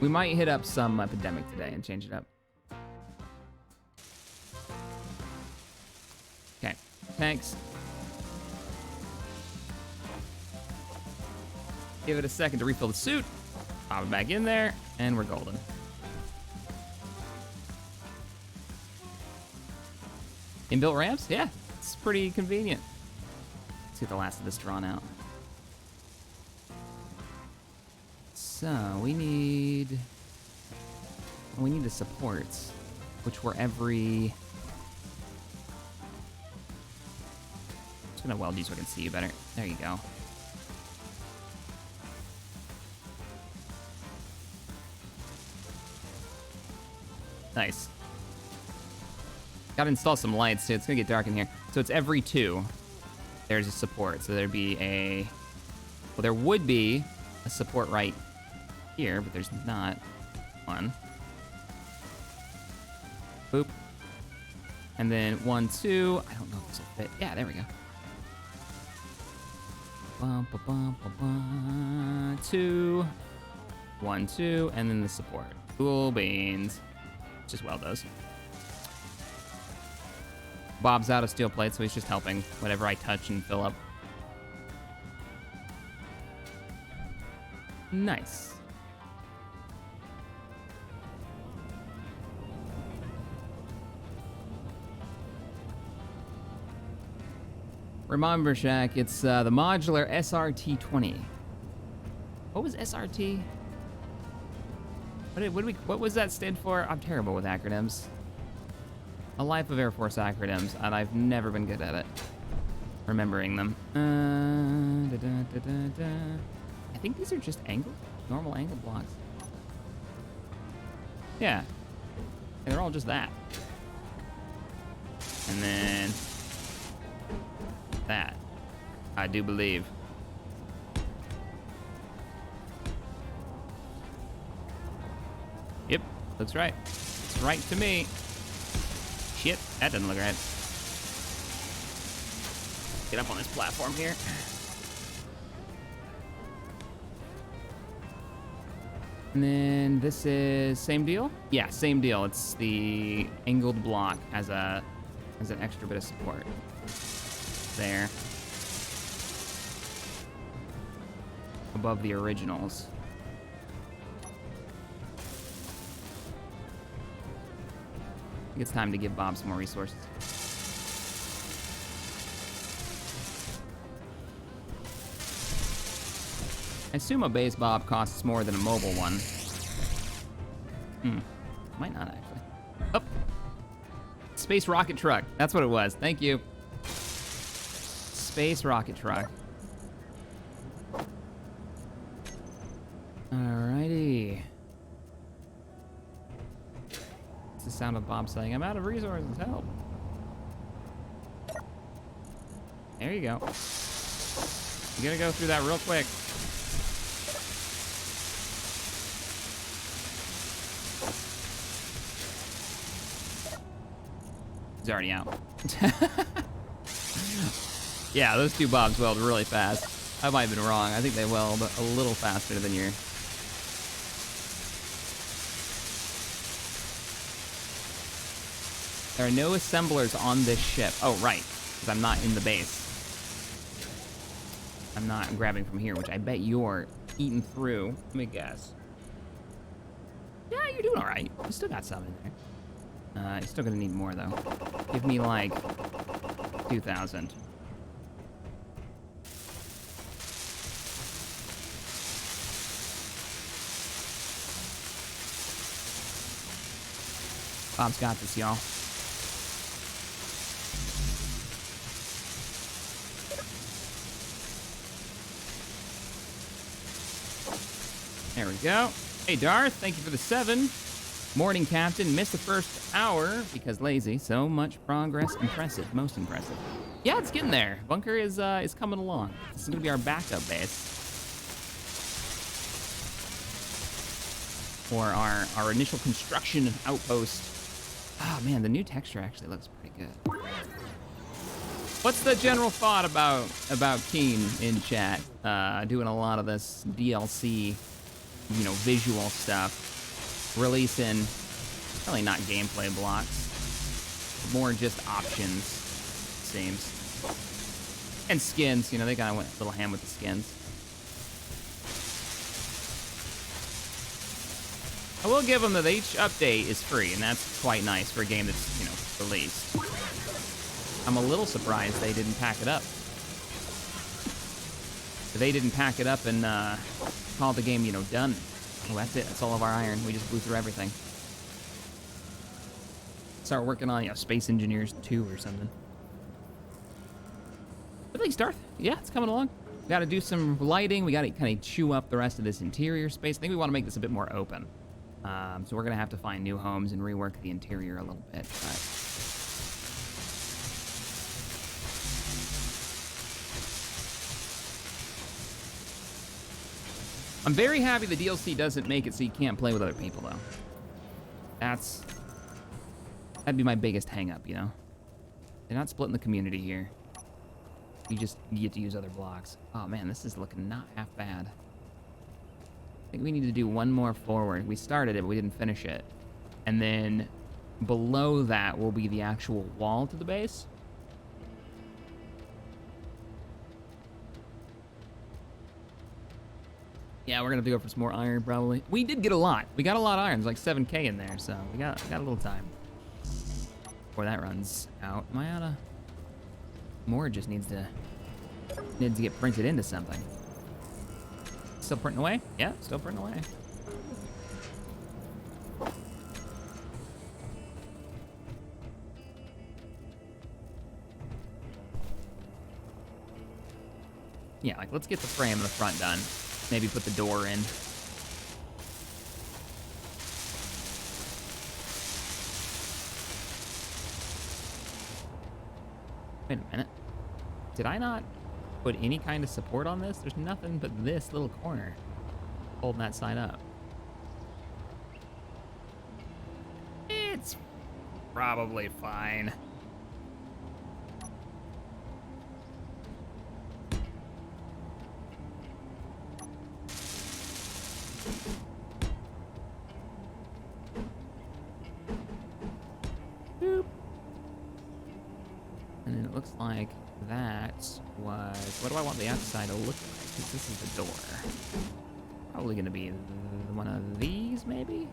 We might hit up some Epidemic today and change it up. Okay, thanks. Give it a second to refill the suit. Pop it back in there, and we're golden. Inbuilt ramps? Yeah, it's pretty convenient. Let's get the last of this drawn out. So we need the supports, which were every. I'm just gonna weld you so I can see you better. There you go. Nice. Gotta install some lights too. It's gonna get dark in here. So it's every 2. There's a support. So there'd be a. Well, there would be a support right here, but there's not one. Boop. And then 1, 2. I don't know if this will fit. Yeah, there we go. 2. 1, 2, and then the support. Cool beans. Just weld those. Bob's out of steel plates, so he's just helping whatever I touch and fill up. Nice. Remember, Shack, it's the modular SRT-20. What was SRT? What was that stand for? I'm terrible with acronyms. A life of Air Force acronyms, and I've never been good at it. Remembering them. I think these are just normal angle blocks. Yeah. They're all just that. And then that, I do believe. Yep, looks right. It's right to me. Shit, that doesn't look right. Get up on this platform here. And then this is same deal? Yeah, same deal. It's the angled block as an extra bit of support. There. Above the originals. I think it's time to give Bob some more resources. I assume a base bob costs more than a mobile one. Might not actually. Oh. Space rocket truck. That's what it was. Thank you. Space rocket truck. Alrighty. It's the sound of Bob saying, I'm out of resources, help. There you go. You gotta go through that real quick. He's already out. Yeah, those two Bobs weld really fast. I might have been wrong. I think they weld a little faster than your... There are no assemblers on this ship. Oh, right, because I'm not in the base. I'm not grabbing from here, which I bet you're eating through. Let me guess. Yeah, you're doing all right. You still got some in there. You're still gonna need more, though. Give me, like, 2,000. Bob's got this, y'all. There we go. Hey, Darth, thank you for the 7. Morning, Captain. Missed the first hour because lazy. So much progress. Impressive. Most impressive. Yeah, it's getting there. Bunker is coming along. This is going to be our backup base. Or our initial construction outpost. Oh, man, the new texture actually looks pretty good. What's the general thought about Keen in chat? Doing a lot of this DLC, you know, visual stuff. Releasing, really not gameplay blocks, more just options, seems. And skins, you know, they kind of went a little ham with the skins. I will give them that each update is free, and that's quite nice for a game that's, you know, released. I'm a little surprised they didn't pack it up. They didn't pack it up and call the game, you know, done. Oh, that's it. That's all of our iron. We just blew through everything. Start working on, you know, Space Engineers 2 or something. But thanks, Darth. Yeah, it's coming along. We got to do some lighting. We got to kind of chew up the rest of this interior space. I think we want to make this a bit more open. So we're going to have to find new homes and rework the interior a little bit. But I'm very happy the DLC doesn't make it so you can't play with other people, though. That'd be my biggest hang-up, you know? They're not splitting the community here. You get to use other blocks. Oh, man, this is looking not half bad. I think we need to do one more forward. We started it, but we didn't finish it. And then below that will be the actual wall to the base. Yeah, we're gonna have to go for some more iron, probably. We did get a lot. We got a lot of iron. There's like 7K in there, so we got a little time before that runs out. Am I out of... More just needs to get printed into something. Still printing away? Yeah, still printing away. Yeah, like let's get the frame in the front done. Maybe put the door in. Wait a minute. Did I not put any kind of support on this? There's nothing but this little corner holding that side up. It's probably fine. Boop. And then it looks like that was... What do I want the outside to look like? Because this is the door. Probably going to be one of these, maybe?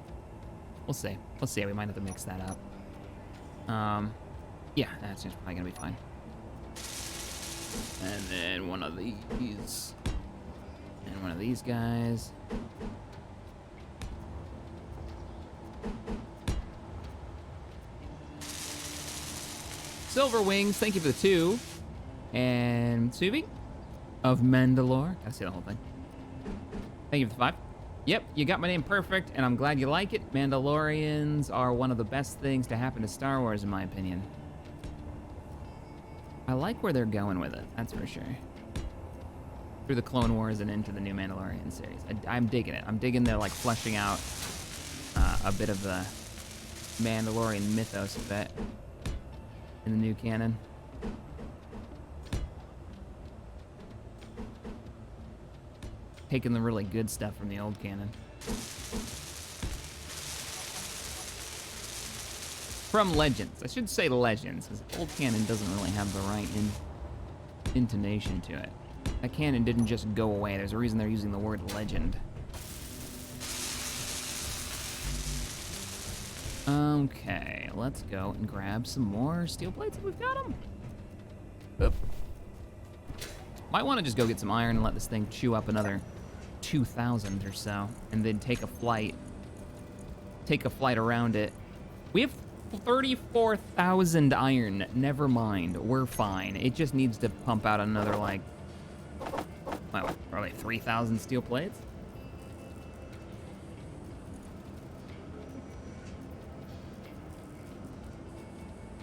We'll see. We'll see. We might have to mix that up. Yeah, that's just probably going to be fine. And then one of these. And one of these guys. Silver Wings, thank you for the 2. And Subi of Mandalore. Gotta see the whole thing. Thank you for the 5. Yep, you got my name perfect, and I'm glad you like it. Mandalorians are one of the best things to happen to Star Wars, in my opinion. I like where they're going with it, that's for sure. Through the Clone Wars and into the new Mandalorian series. I'm digging it. I'm digging the, like, fleshing out a bit of the Mandalorian mythos a bit in the new canon. Taking the really good stuff from the old canon. From Legends. I should say Legends, because old canon doesn't really have the right intonation to it. That canon didn't just go away. There's a reason they're using the word legend. Okay, let's go and grab some more steel plates if we've got them. Oop. Might want to just go get some iron and let this thing chew up another 2,000 or so, and then take a flight around it. We have 34,000 iron. Never mind, we're fine. It just needs to pump out another, like, well, probably 3,000 steel plates.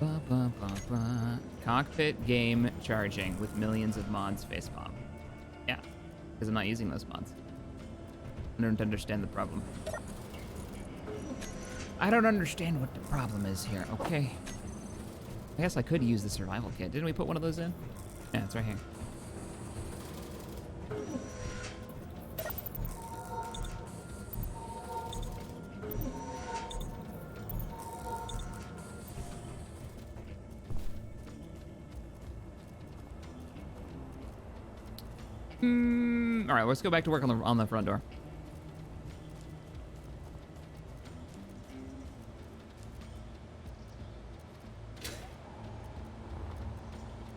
Ba, ba, ba, ba. Cockpit game charging with millions of mods facepalm. Yeah, because I'm not using those mods. I don't understand the problem. I don't understand what the problem is here, okay? I guess I could use the survival kit. Didn't we put one of those in? Yeah, it's right here. All right, let's go back to work on the front door.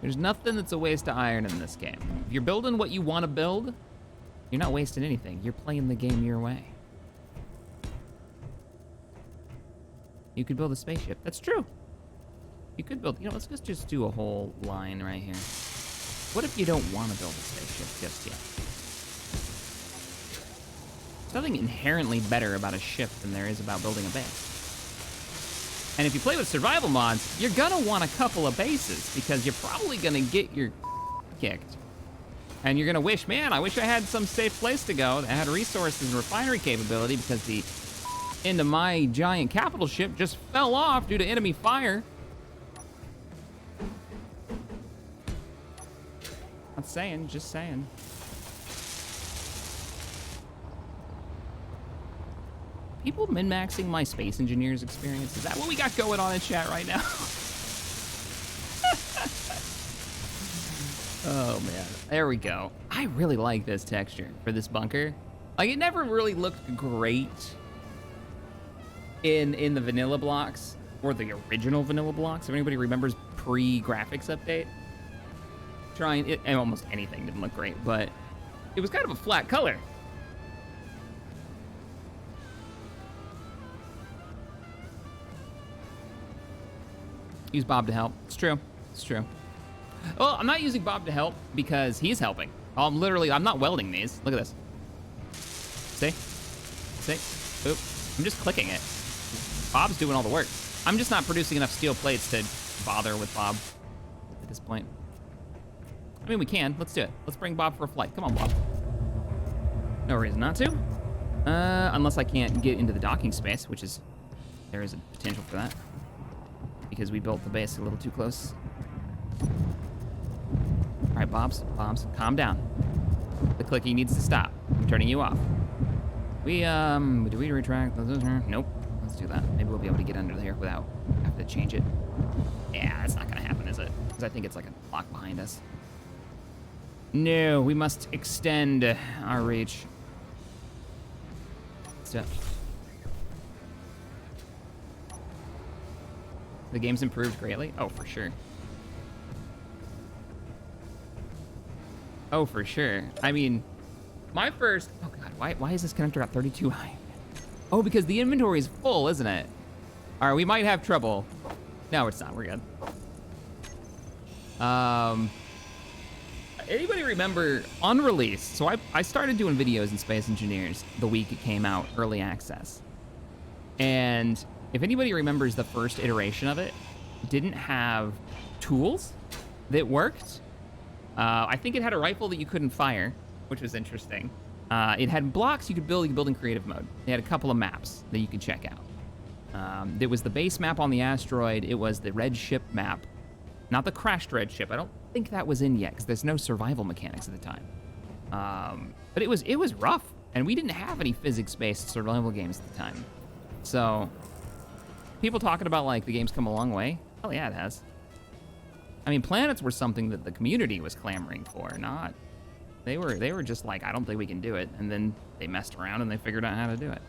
There's nothing that's a waste of iron in this game. If you're building what you want to build, you're not wasting anything. You're playing the game your way. You could build a spaceship. That's true. You could build, you know, let's just do a whole line right here. What if you don't want to build a spaceship just yet? There's nothing inherently better about a ship than there is about building a base. And if you play with survival mods, you're gonna want a couple of bases because you're probably gonna get your kicked. And you're gonna wish, man, I wish I had some safe place to go that had resources and refinery capability because the end of my giant capital ship just fell off due to enemy fire. Not saying, just saying. People min-maxing my space engineers experience? Is that what we got going on in chat right now? Oh man, there we go. I really like this texture for this bunker. Like, it never really looked great in the vanilla blocks, or the original vanilla blocks. If anybody remembers pre-graphics update, and almost anything didn't look great, but it was kind of a flat color. Use Bob to help. It's true. It's true. Well, I'm not using Bob to help because he's helping. I'm not welding these. Look at this. See? See? Oop. I'm just clicking it. Bob's doing all the work. I'm just not producing enough steel plates to bother with Bob at this point. I mean, we can. Let's do it. Let's bring Bob for a flight. Come on, Bob. No reason not to. Unless I can't get into the docking space, which is... there is a potential for that. Because we built the base a little too close. All right, Bobs, calm down. The clicking needs to stop. I'm turning you off. Do we retract? Nope. Let's do that. Maybe we'll be able to get under here without having to change it. Yeah, that's not gonna happen, is it? Because I think it's like a block behind us. No, we must extend our reach. Step. The game's improved greatly? Oh, for sure. Oh, for sure. I mean, My first, oh God, why is this connector at 32 iron? Oh, because the inventory is full, isn't it? All right, we might have trouble. No, it's not, we're good. Anybody remember on release? So I started doing videos in Space Engineers the week it came out, early access. And if anybody remembers the first iteration of it, didn't have tools that worked. I think it had a rifle that you couldn't fire, which was interesting. It had blocks you could build in creative mode. It had a couple of maps that you could check out. There was the base map on the asteroid. It was the red ship map, not the crashed red ship. I don't think that was in yet because there's no survival mechanics at the time. But it was rough, and we didn't have any physics-based survival games at the time. So people talking about like the game's come a long way. Oh yeah, it has. I mean, planets were something that the community was clamoring for, not. They were just like, I don't think we can do it, and then they messed around and they figured out how to do it.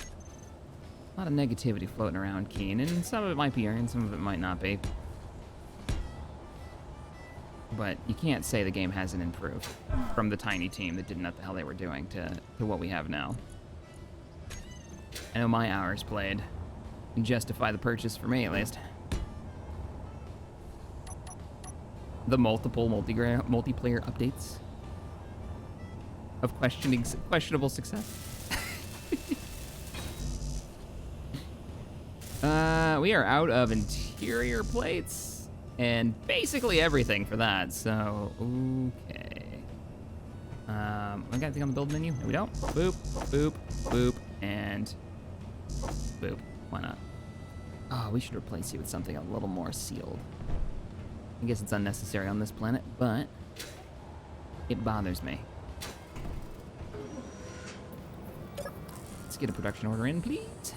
A lot of negativity floating around, Keen, and some of it might be earned, some of it might not be. But you can't say the game hasn't improved from the tiny team that didn't know what the hell they were doing to what we have now. I know my hours played can justify the purchase for me, at least. The multiple multiplayer updates of questionable success. We are out of interior plates and basically everything for that. So okay. We got anything on the build menu? No, we don't. Boop, boop, boop, and boop. Why not? Oh, we should replace you with something a little more sealed. I guess it's unnecessary on this planet, but it bothers me. Let's get a production order in, please.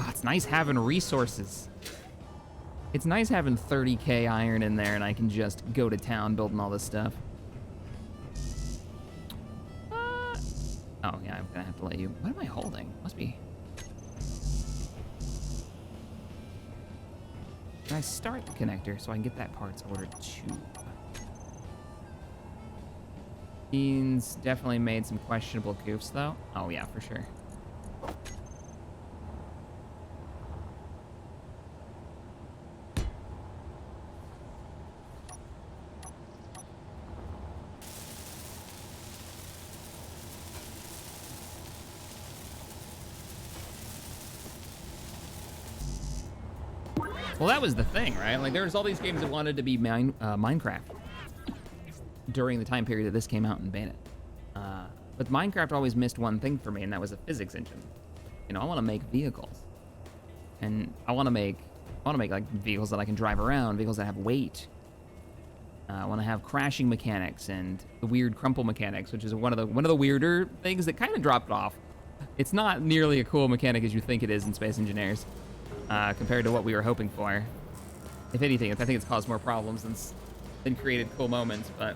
Oh, it's nice having resources. It's nice having 30K iron in there and I can just go to town building all this stuff. Oh, yeah, I'm gonna have to let you. What am I holding? Must be. Can I start the connector so I can get that parts ordered too? Beans definitely made some questionable goofs though. Oh yeah, for sure. Well, that was the thing, right? Like, there was all these games that wanted to be Minecraft during the time period that this came out in beta. But Minecraft always missed one thing for me, and that was a physics engine. You know, I want to make vehicles, and I want to make like vehicles that I can drive around, vehicles that have weight. I want to have crashing mechanics and the weird crumple mechanics, which is one of the weirder things that kind of dropped off. It's not nearly a cool mechanic as you think it is in Space Engineers. Compared to what we were hoping for. If anything, I think it's caused more problems than created cool moments, but...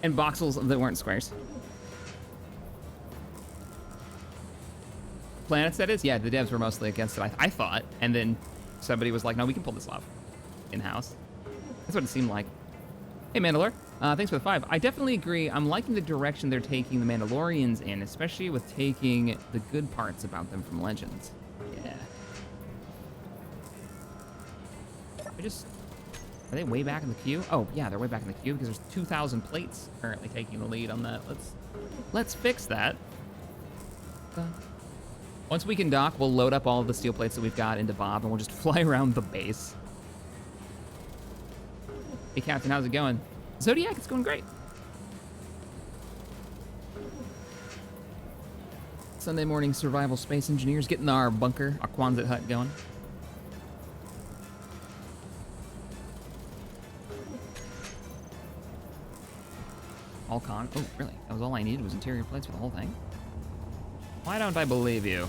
And voxels that weren't squares. Planets, that is? Yeah, the devs were mostly against it, I thought. And then somebody was like, no, we can pull this off in-house. That's what it seemed like. Hey, Mandalore. Thanks for the 5. I definitely agree. I'm liking the direction they're taking the Mandalorians in, especially with taking the good parts about them from Legends. Yeah. Are they way back in the queue? Oh, yeah, they're way back in the queue because there's 2,000 plates currently taking the lead on that. Let's fix that. Once we can dock, we'll load up all of the steel plates that we've got into Bob, and we'll just fly around the base. Hey, Captain, how's it going? Zodiac, it's going great. Sunday morning survival Space Engineers, getting our bunker, our Quonset hut going. Oh, really? That was all I needed was interior plates for the whole thing? Why don't I believe you?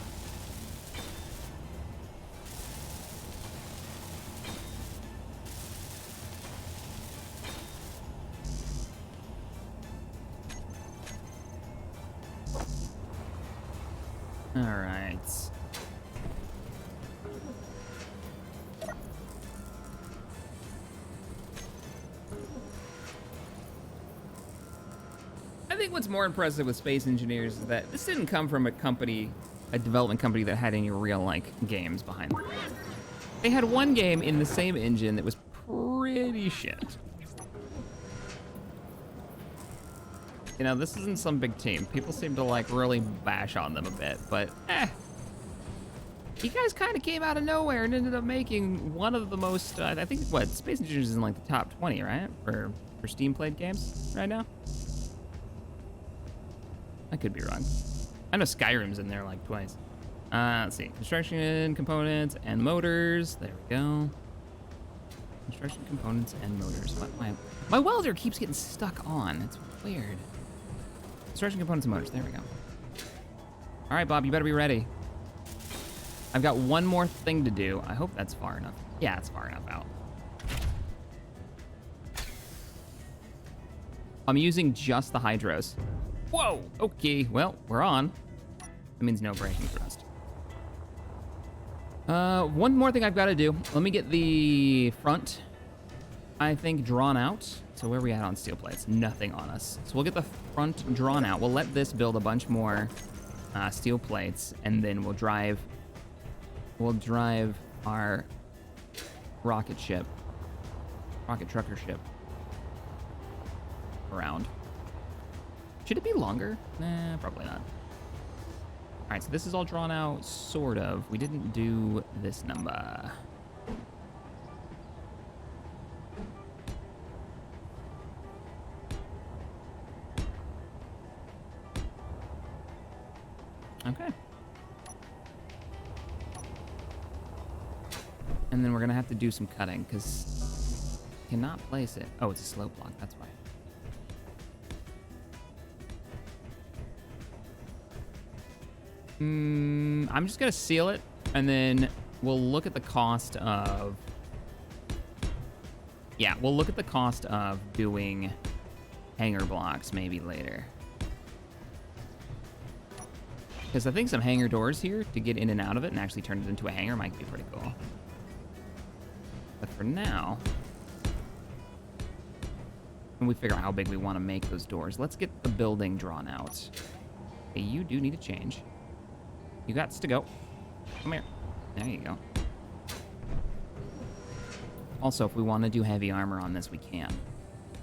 All right. I think what's more impressive with Space Engineers is that this didn't come from a company, a development company that had any real, like, games behind them. They had one game in the same engine that was pretty shit. You know, this isn't some big team. People seem to, like, really bash on them a bit, but, you guys kind of came out of nowhere and ended up making one of the most, I think, what, Space Engineers is in, like, the top 20, right? For Steam played games right now? I could be wrong. I know Skyrim's in there like twice. Let's see. Construction components and motors. There we go. Construction components and motors. My welder keeps getting stuck on. It's weird. Construction components and motors. There we go. All right, Bob, you better be ready. I've got one more thing to do. I hope that's far enough. Yeah, it's far enough out. I'm using just the hydros. Whoa, okay, well, we're on. That means no braking thrust. One more thing I've got to do. Let me get the front, I think, drawn out. So where are we at on steel plates? Nothing on us. So we'll get the front drawn out. We'll let this build a bunch more steel plates, and then we'll drive our rocket trucker ship around. Should it be longer? Nah, probably not. All right, so this is all drawn out, sort of. We didn't do this number. Okay. And then we're gonna have to do some cutting, because cannot place it. Oh, it's a slope block, that's why. I'm just gonna seal it, and then we'll look at the cost of... Yeah, we'll look at the cost of doing hanger blocks maybe later. Because I think some hanger doors here to get in and out of it and actually turn it into a hanger might be pretty cool. But for now, when we figure out how big we want to make those doors, let's get the building drawn out. Okay, you do need a change. You got to go. Come here. There you go. Also, if we want to do heavy armor on this, we can.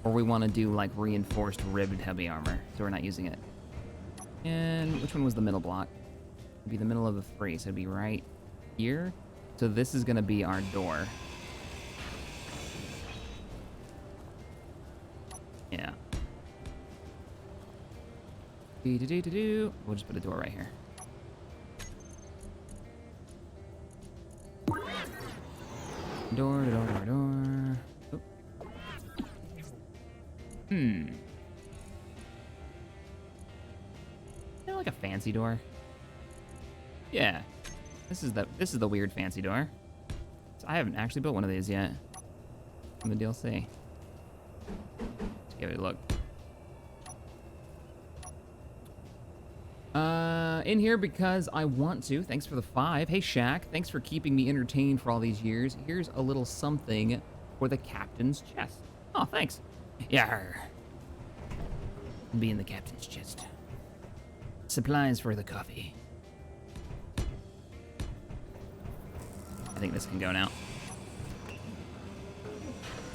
Or we want to do, like, reinforced ribbed heavy armor, so we're not using it. And which one was the middle block? It'd be the middle of the three, so it'd be right here. So this is going to be our door. Yeah. Do-do-do-do-do. We'll just put a door right here. Door, door, door, door. Oh. Like a fancy door. Yeah. This is the weird fancy door. So I haven't actually built one of these yet. From the DLC. Let's give it a look. In here because I want to. Thanks for the 5. Hey, Shaq. Thanks for keeping me entertained for all these years. Here's a little something for the captain's chest. Oh, thanks. Yeah. Be in the captain's chest. Supplies for the coffee. I think this can go now.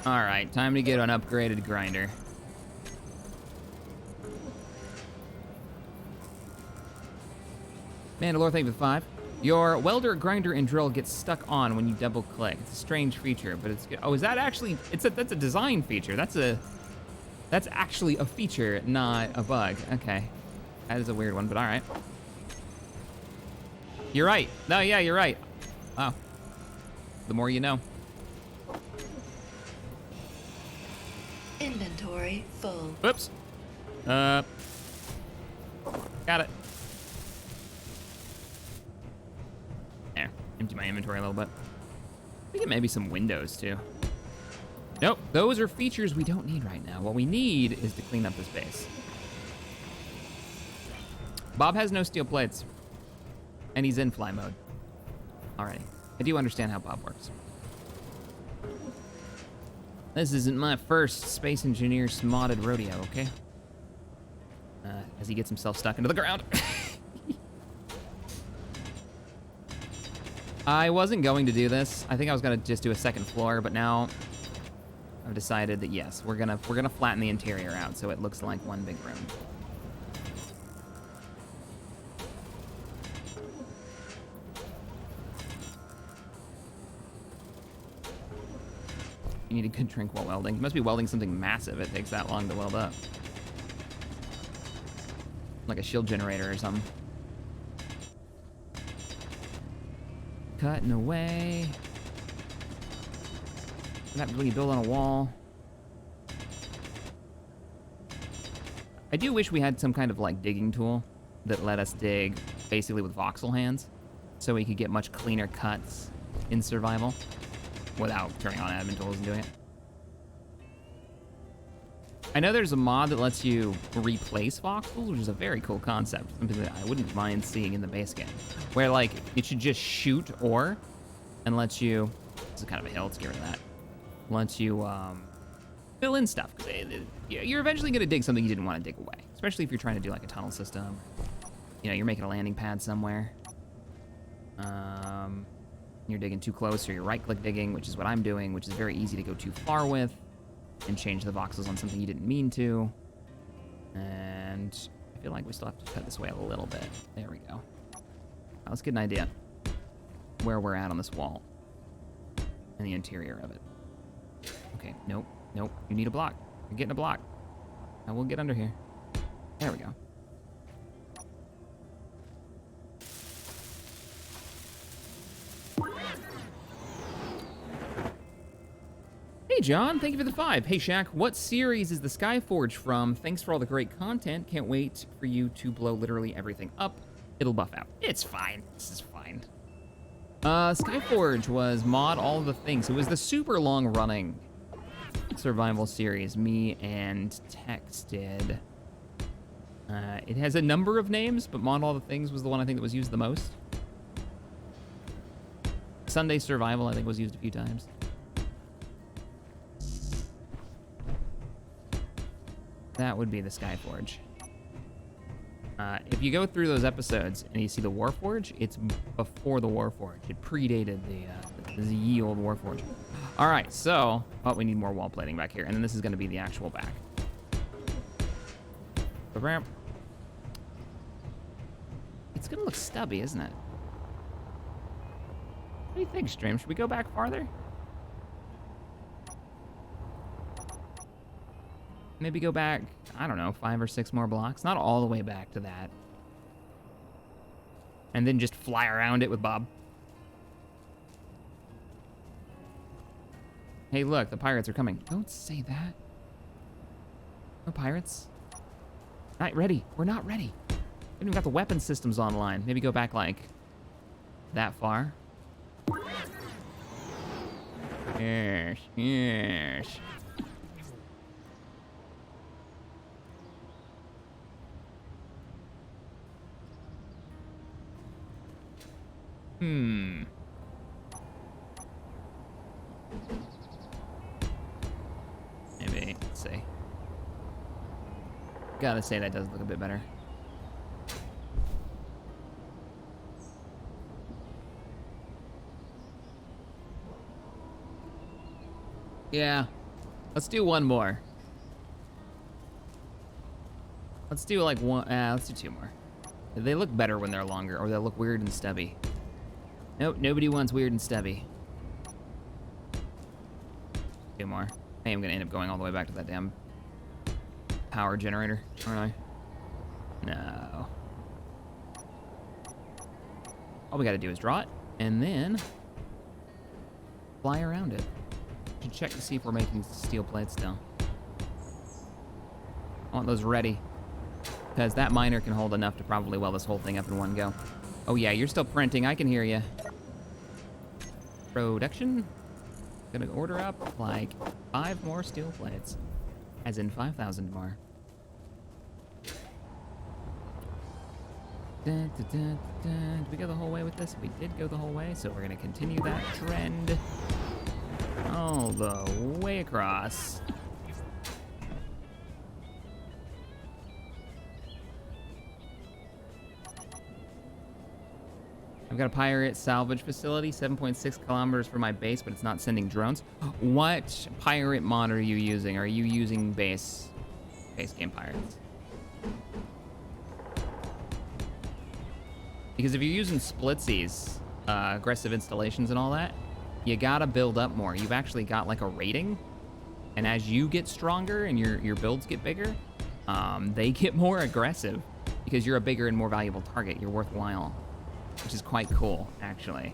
All right, time to get an upgraded grinder. Mandalore, thank you for the 5. Your welder, grinder, and drill gets stuck on when you double click. It's a strange feature, but it's good. Oh, is that actually? That's a design feature. That's actually a feature, not a bug. Okay, that is a weird one, but all right. You're right. No, yeah, you're right. Wow. The more you know. Inventory full. Whoops. Got it. There. Empty my inventory a little bit. We get maybe some windows too. Nope, those are features we don't need right now. What we need is to clean up this base. Bob has no steel plates, and he's in fly mode already. I do understand how Bob works. This isn't my first Space Engineers modded rodeo, okay? as he gets himself stuck into the ground. I wasn't going to do this. I think I was gonna just do a second floor, but now I've decided that yes, we're gonna flatten the interior out so it looks like one big room. You need a good drink while welding. You must be welding something massive. It takes that long to weld up. Like a shield generator or something. Cutting away. Not really build on a wall. I do wish we had some kind of like digging tool that let us dig basically with voxel hands so we could get much cleaner cuts in survival without turning on admin tools and doing it. I know there's a mod that lets you replace voxels, which is a very cool concept. Something that I wouldn't mind seeing in the base game. Where, like, it should just shoot ore and lets you... This is kind of a hill, let's get rid of that. Lets you fill in stuff. Because you're eventually going to dig something you didn't want to dig away. Especially if you're trying to do, like, a tunnel system. You know, you're making a landing pad somewhere. You're digging too close, or you're right-click digging, which is what I'm doing, which is very easy to go too far with. And change the voxels on something you didn't mean to. And I feel like we still have to cut this way a little bit. There we go. Let's get an idea where we're at on this wall and the interior of it. Okay, nope, nope. You need a block. You're getting a block. I will get under here. There we go. Hey John, thank you for the 5. Hey Shaq, what series is the Skyforge from? Thanks for all the great content. Can't wait for you to blow literally everything up. It'll buff out. It's fine. This is fine. Skyforge was mod all of the things. It was the super long running survival series me and Tex did. It has a number of names, but mod all the things was the one I think that was used the most. Sunday Survival I think was used a few times. That would be the Skyforge. If you go through those episodes and you see the Warforge, it's before the Warforge. It predated the ye old Warforge. All right, so we need more wall plating back here, and then this is going to be the actual back. It's going to look stubby, isn't it? What do you think, Stream? Should we go back farther? Maybe go back, I don't know, 5 or 6 more blocks. Not all the way back to that. And then just fly around it with Bob. Hey, look, the pirates are coming. Don't say that. No pirates. Not ready. We're not ready. We haven't even got the weapon systems online. Maybe go back, like, that far. Yes, yes. Maybe, let's see. Gotta say that does look a bit better. Yeah, let's do one more. Let's do like one, let's do 2 more. They look better when they're longer, or they look weird and stubby. Nope, nobody wants weird and stubby. 2 more. I am gonna end up going all the way back to that damn power generator, aren't I? No. All we gotta do is draw it, and then fly around it. Should check to see if we're making steel plates still. I want those ready, because that miner can hold enough to probably weld this whole thing up in one go. Oh yeah, you're still printing, I can hear you. Production. Gonna order up like 5 more steel plates. As in 5,000 more. Dun, dun, dun, dun. Did we go the whole way with this? We did go the whole way, so we're gonna continue that trend all the way across. I've got a pirate salvage facility, 7.6 kilometers from my base, but it's not sending drones. What pirate mod are you using? Are you using base game pirates? Because if you're using splitsies, aggressive installations and all that, you gotta build up more. You've actually got like a rating, and as you get stronger and your builds get bigger, they get more aggressive because you're a bigger and more valuable target. You're worthwhile, which is quite cool, actually.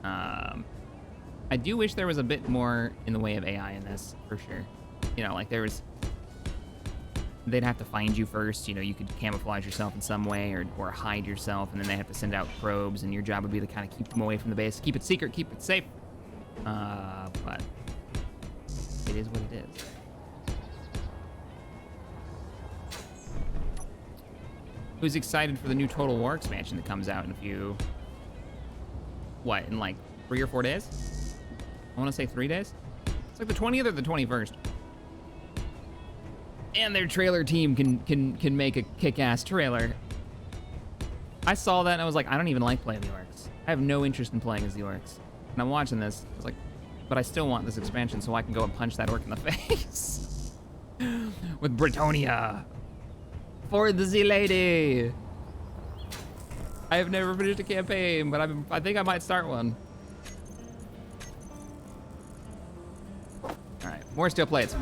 I do wish there was a bit more in the way of AI in this, for sure. You know, like they'd have to find you first. You know, you could camouflage yourself in some way or hide yourself, and then they have to send out probes, and your job would be to kind of keep them away from the base. Keep it secret, keep it safe. But it is what it is. Who's excited for the new Total War expansion that comes out in a few... What, in like 3 or 4 days? I want to say 3 days? It's like the 20th or the 21st. And their trailer team can make a kick-ass trailer. I saw that and I was like, I don't even like playing the orcs. I have no interest in playing as the orcs. And I'm watching this, I was like, but I still want this expansion so I can go and punch that orc in the face. With Britonia. For the Z Lady. I have never finished a campaign, but I think I might start one. All right, more steel plates.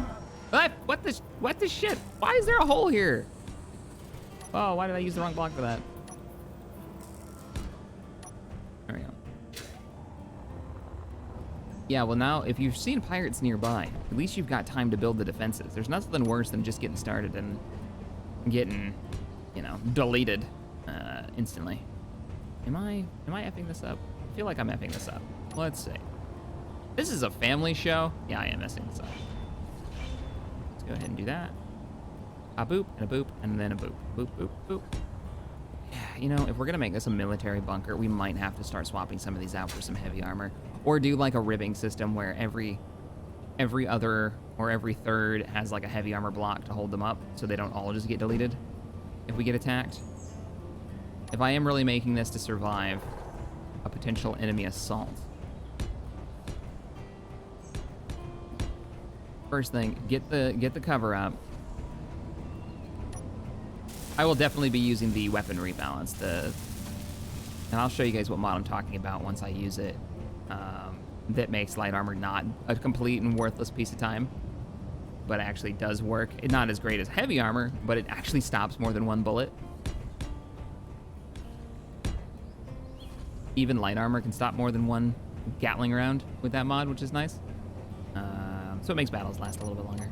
What the shit? Why is there a hole here? Oh, why did I use the wrong block for that? There we go. Yeah, well now, if you've seen pirates nearby, at least you've got time to build the defenses. There's nothing worse than just getting started and getting, you know, deleted instantly. Am I effing this up? I feel like I'm effing this up. Let's see. This is a family show. Yeah, I am messing this up. Let's go ahead and do that. A boop, and a boop, and then a boop. Boop, boop, boop. Yeah, you know, if we're gonna make this a military bunker, we might have to start swapping some of these out for some heavy armor. Or do like a ribbing system where every other or every third has like a heavy armor block to hold them up so they don't all just get deleted if we get attacked. If I am really making this to survive a potential enemy assault. First thing, get the cover up. I will definitely be using the weapon rebalance, and I'll show you guys what mod I'm talking about once I use it. That makes light armor not a complete and worthless piece of time, but actually does work. It's not as great as heavy armor, but it actually stops more than one bullet. Even light armor can stop more than one Gatling round with that mod, which is nice. So it makes battles last a little bit longer.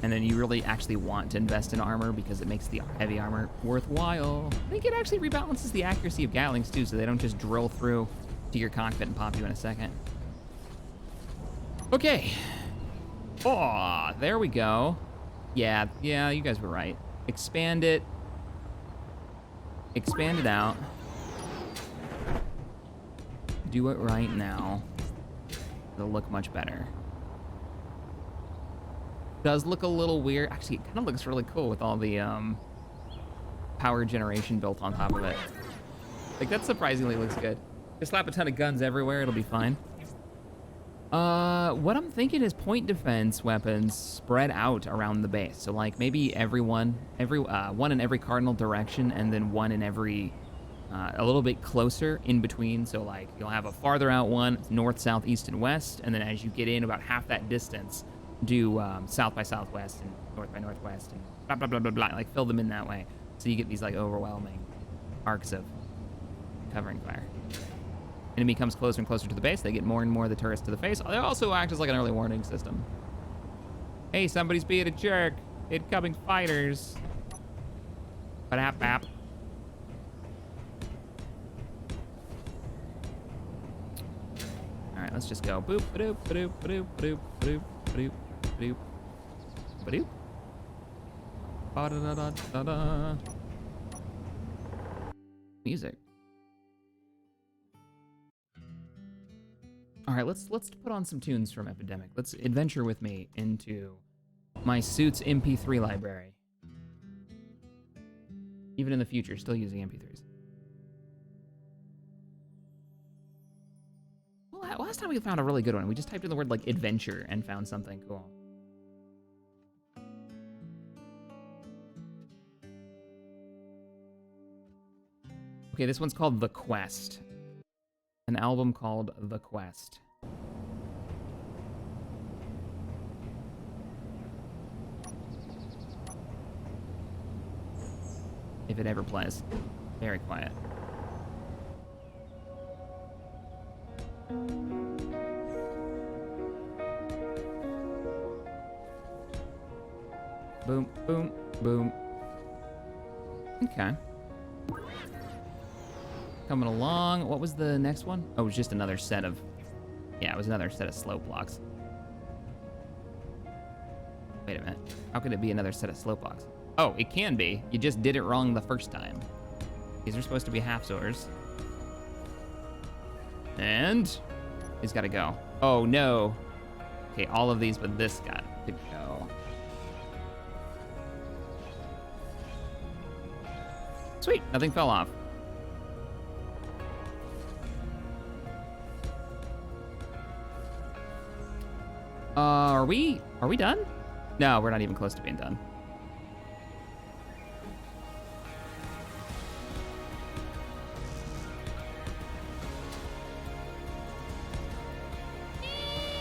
And then you really actually want to invest in armor because it makes the heavy armor worthwhile. I think it actually rebalances the accuracy of Gatlings too, so they don't just drill through to your cockpit and pop you in a second. Okay. Oh, there we go. Yeah, you guys were right. Expand it. Expand it out. Do it right now. It'll look much better. Does look a little weird. Actually, it kind of looks really cool with all the power generation built on top of it. Like, that surprisingly looks good. Just slap a ton of guns everywhere, it'll be fine. What I'm thinking is point defense weapons spread out around the base. So like maybe one in every cardinal direction, and then one in every a little bit closer in between. So like you'll have a farther out one, north, south, east, and west, and then as you get in about half that distance, do south by southwest and north by northwest and blah blah blah blah blah. Like fill them in that way, so you get these like overwhelming arcs of covering fire. Enemy comes closer and closer to the base, they get more and more of the turrets to the face. They also act as like an early warning system. Hey, somebody's being a jerk. Incoming fighters. Ba-dap bap. Alright, let's just go. Boop, ba-doop, ba-doop, ba-doop, ba-doop, ba-doop, ba-doop, ba-doop, ba-doop. Ba-da-da-da-da-da. Music. All right, let's put on some tunes from Epidemic. Let's adventure with me into my Suits MP3 library. Even in the future, still using MP3s. Well, last time we found a really good one. We just typed in the word, like, adventure and found something cool. Okay, this one's called The Quest. An album called The Quest. If it ever plays. Very quiet. Boom, boom, boom. Okay. Coming along. What was the next one? Oh, it was just another set of... Yeah, it was another set of slope blocks. Wait a minute. How could it be another set of slope blocks? Oh, it can be. You just did it wrong the first time. These are supposed to be half doors. And... he's got to go. Oh, no. Okay, all of these, but this got to go. Sweet, nothing fell off. Are we done? No, we're not even close to being done.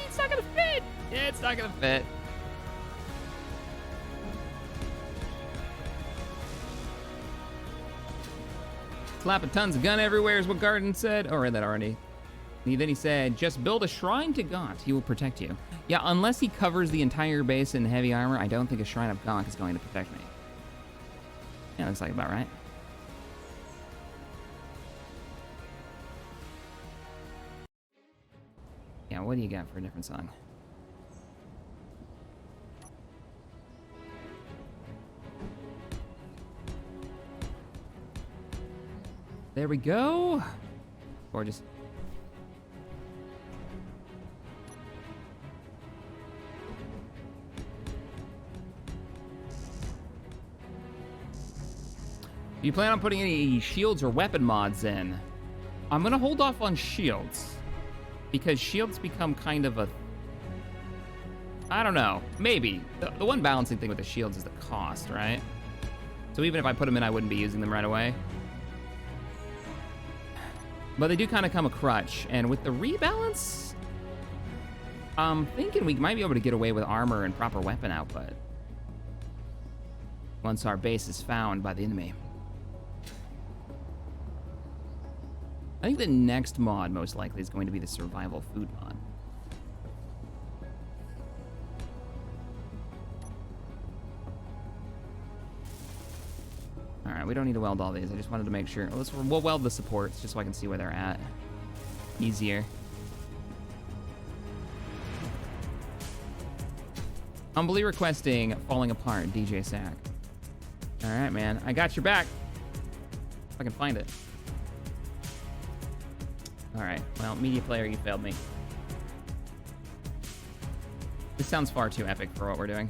It's not gonna fit. It's not gonna fit. Slapping tons of gun everywhere is what Garden said. Oh, I read that already. Then he said, just build a shrine to Gaunt. He will protect you. Yeah, unless he covers the entire base in heavy armor, I don't think a shrine of Gaunt is going to protect me. Yeah, looks like about right. Yeah, what do you got for a different song? There we go. Gorgeous. Do you plan on putting any shields or weapon mods in? I'm gonna hold off on shields because shields become kind of a, I don't know, maybe. The one balancing thing with the shields is the cost, right? So even if I put them in, I wouldn't be using them right away. But they do kind of come a crutch, and with the rebalance, I'm thinking we might be able to get away with armor and proper weapon output once our base is found by the enemy. I think the next mod, most likely, is going to be the survival food mod. All right, we don't need to weld all these. I just wanted to make sure. We'll weld the supports just so I can see where they're at. Easier. Humbly requesting Falling Apart, DJ Sack. All right, man. I got your back. If I can find it. All right. Well, media player, you failed me. This sounds far too epic for what we're doing.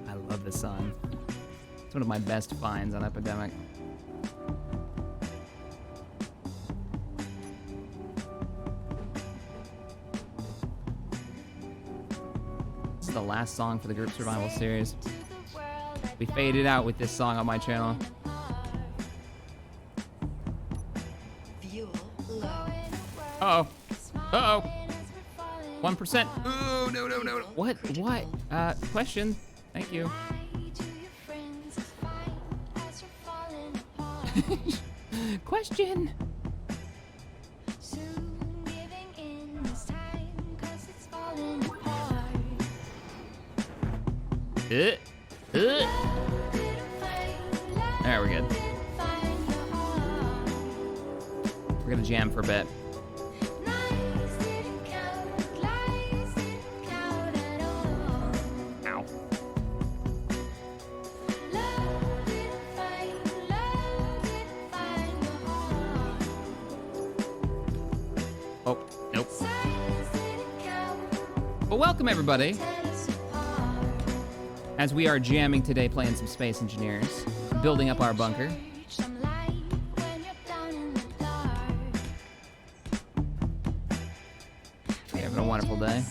I love this song. It's one of my best finds on Epidemic. This is the last song for the group survival series. We faded out with this song on my channel. Uh-oh. Uh-oh. 1%. Oh, no, no, no. What? What? Question. Thank you. Question. Alright, we're good. We're gonna jam for a bit. Ow. Oh, nope. Well, welcome everybody. As we are jamming today, playing some Space Engineers, building up our bunker. You're having a wonderful day.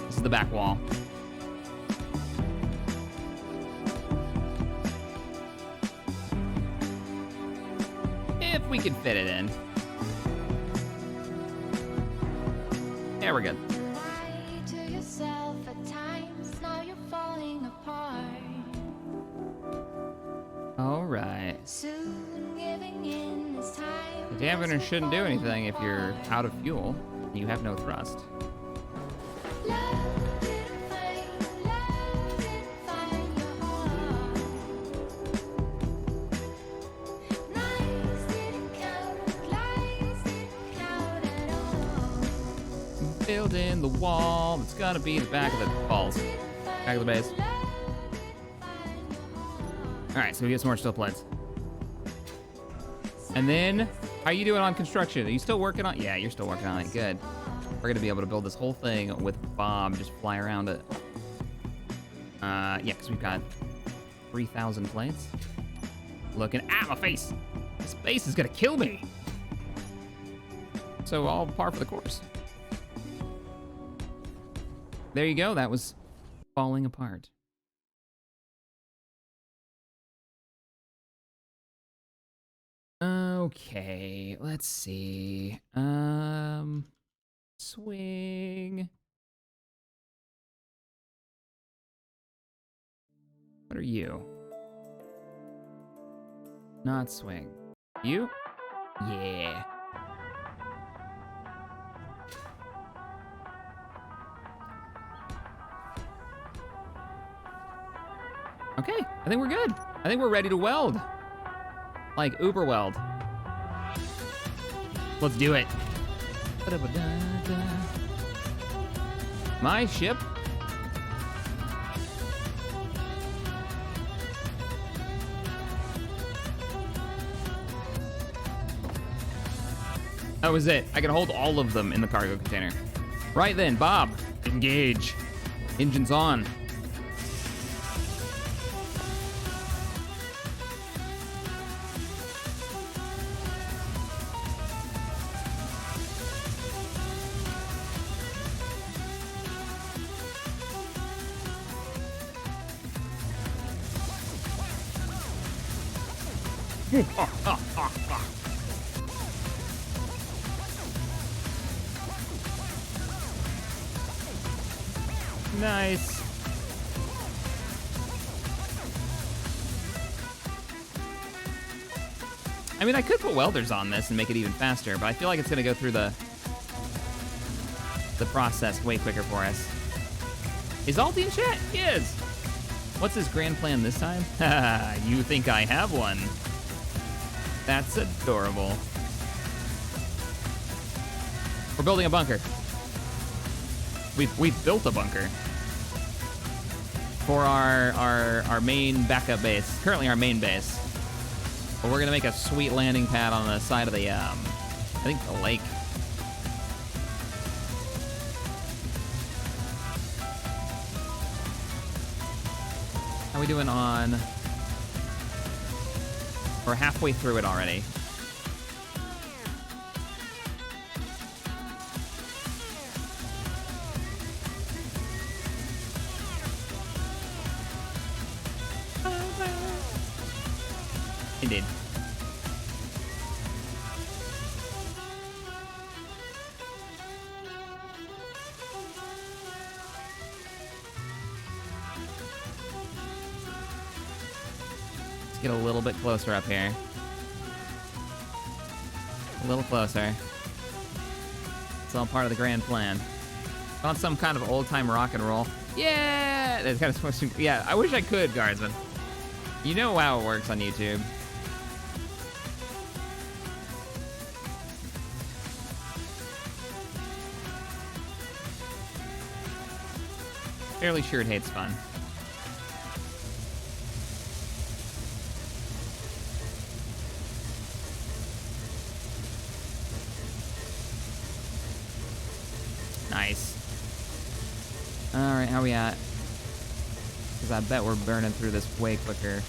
This is the back wall. If we can fit it in. Yeah, we're good. All right. The dampener shouldn't do anything if you're out of fuel and you have no thrust. Building the wall. It's gonna be the back of the balls. Back of the base. Alright, so we get some more steel plates. And then, how you doing on construction? Are you still working on? Yeah, you're still working on it. Good. We're gonna be able to build this whole thing with Bob just fly around it. Yeah, because we've got 3,000 plates. Looking at my face. This base is gonna kill me. So all par for the course. There you go. That was falling apart. Okay, let's see. Swing. What are you? Not swing. You? Yeah. Okay, I think we're good. I think we're ready to weld. Like uber weld. Let's do it. My ship. That was it. I can hold all of them in the cargo container. Right then, Bob, engage. Engines on. Nice. I mean, I could put welders on this and make it even faster, but I feel like it's gonna go through the process way quicker for us. Is Alti in chat? He is. What's his grand plan this time? Haha, you think I have one? That's adorable. We're building a bunker. We've built a bunker for our main backup base. Currently our main base. But we're gonna make a sweet landing pad on the side of the I think the lake. How are we doing on? We're halfway through it already. Indeed. Let's get a little bit closer up here. A little closer. It's all part of the grand plan. On some kind of old-time rock and roll. Yeah! That's kind of supposed to... Yeah, I wish I could, Guardsman. You know how it works on YouTube. Fairly sure it hates fun. All right, how we at? Because I bet we're burning through this way quicker.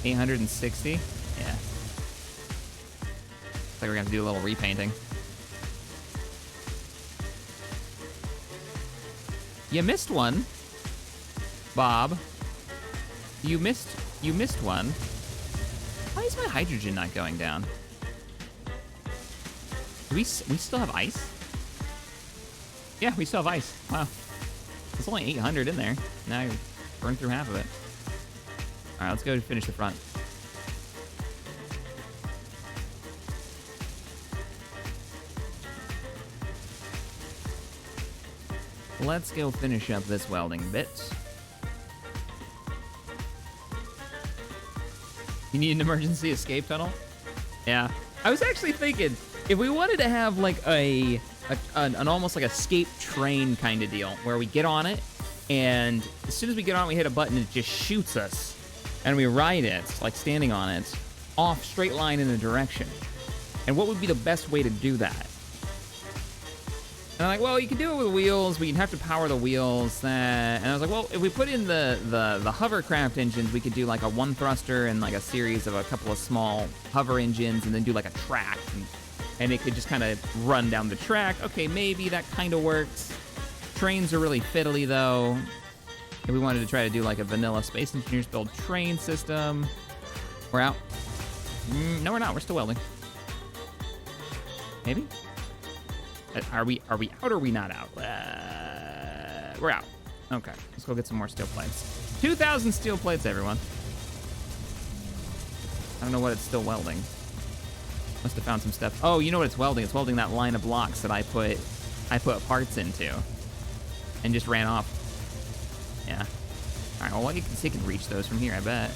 860? Yeah. Looks like we're gonna have to do a little repainting. You missed one, Bob. You missed one. Why is my hydrogen not going down? Do we still have ice? Yeah, we still have ice. Wow. There's only 800 in there. Now you burned through half of it. All right, let's go finish the front. Let's go finish up this welding bit. You need an emergency escape tunnel? Yeah. I was actually thinking, if we wanted to have like an almost like escape train kind of deal, where we get on it, and as soon as we get on it, we hit a button, it just shoots us. And we ride it, like standing on it, off straight line in a direction. And what would be the best way to do that? And I'm like, well, you can do it with wheels, but you'd have to power the wheels. And I was like, well, if we put in the hovercraft engines, we could do like a one thruster and like a series of a couple of small hover engines, and then do like a track. And it could just kind of run down the track. Okay, maybe that kind of works. Trains are really fiddly, though. If we wanted to try to do like a vanilla Space Engineers build train system. We're out. No, we're not. We're still welding. Maybe? Are we out or are we not out? We're out. Okay, let's go get some more steel plates. 2,000 steel plates, everyone. I don't know what it's still welding. Must have found some stuff. Oh, you know what it's welding? It's welding that line of blocks that I put parts into and just ran off. Yeah. All right, well, you can reach those from here, I bet.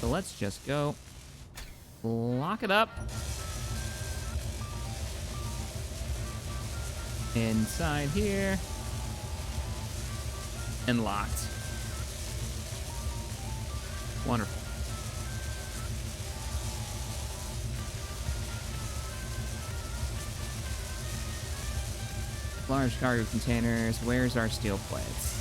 So let's just go lock it up. Inside here. And locked. Wonderful. Large cargo containers. Where's our steel plates?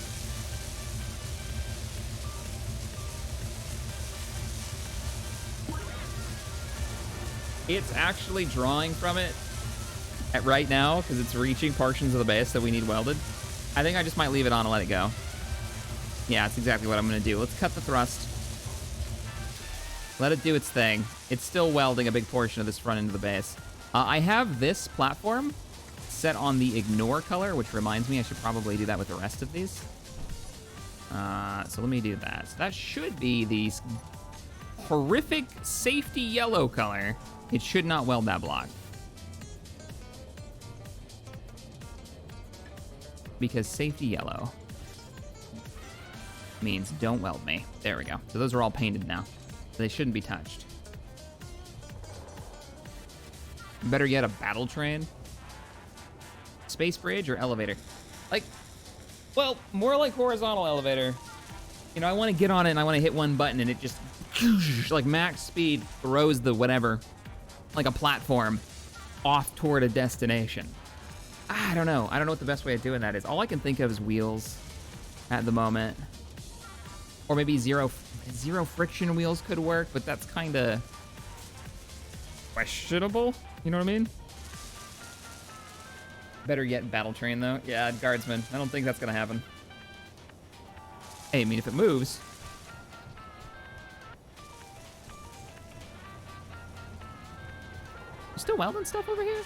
It's actually drawing from it right now because it's reaching portions of the base that we need welded. I think I just might leave it on and let it go. Yeah, that's exactly what I'm going to do. Let's cut the thrust. Let it do its thing. It's still welding a big portion of this front end of the base. I have this platform set on the ignore color, which reminds me I should probably do that with the rest of these. So let me do that. So that should be the horrific safety yellow color. It should not weld that block. Because safety yellow means don't weld me. There we go. So those are all painted now. They shouldn't be touched. Better yet, a battle train. Space bridge or elevator? Like, well, more like horizontal elevator. You know, I want to get on it and I want to hit one button and it just, like max speed, throws the whatever, like a platform, off toward a destination. I don't know. I don't know what the best way of doing that is. All I can think of is wheels at the moment. Or maybe zero friction wheels could work, but that's kind of questionable. You know what I mean? Better yet, battle train, though. Yeah, guardsman. I don't think that's going to happen. Hey, I mean, if it moves. You still welding stuff over here?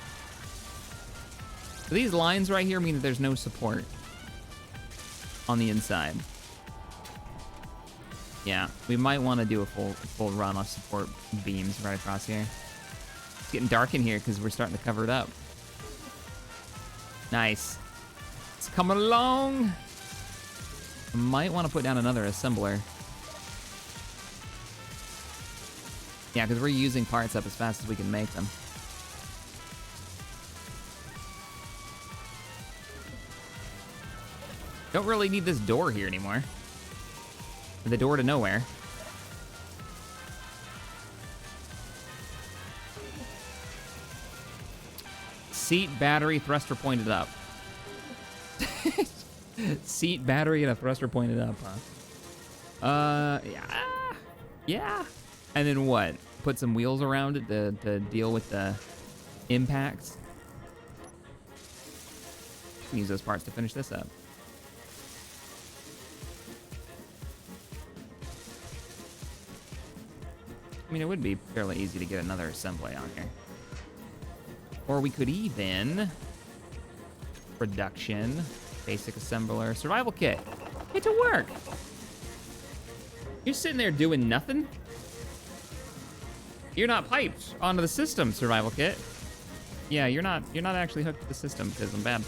So these lines right here mean that there's no support on the inside. Yeah, we might want to do a full run of support beams right across here. It's getting dark in here because we're starting to cover it up. Nice. It's coming along. Might want to put down another assembler. Yeah, because we're using parts up as fast as we can make them. Don't really need this door here anymore. The door to nowhere. Seat, battery, thruster pointed up. Seat, battery, and a thruster pointed up, huh? Yeah. Yeah. And then what? Put some wheels around it to deal with the impacts. Use those parts to finish this up. I mean, it would be fairly easy to get another assembly on here. Or we could even... Production, basic assembler, survival kit. Get to work. You're sitting there doing nothing? You're not piped onto the system, survival kit. Yeah, you're not actually hooked to the system because I'm bad.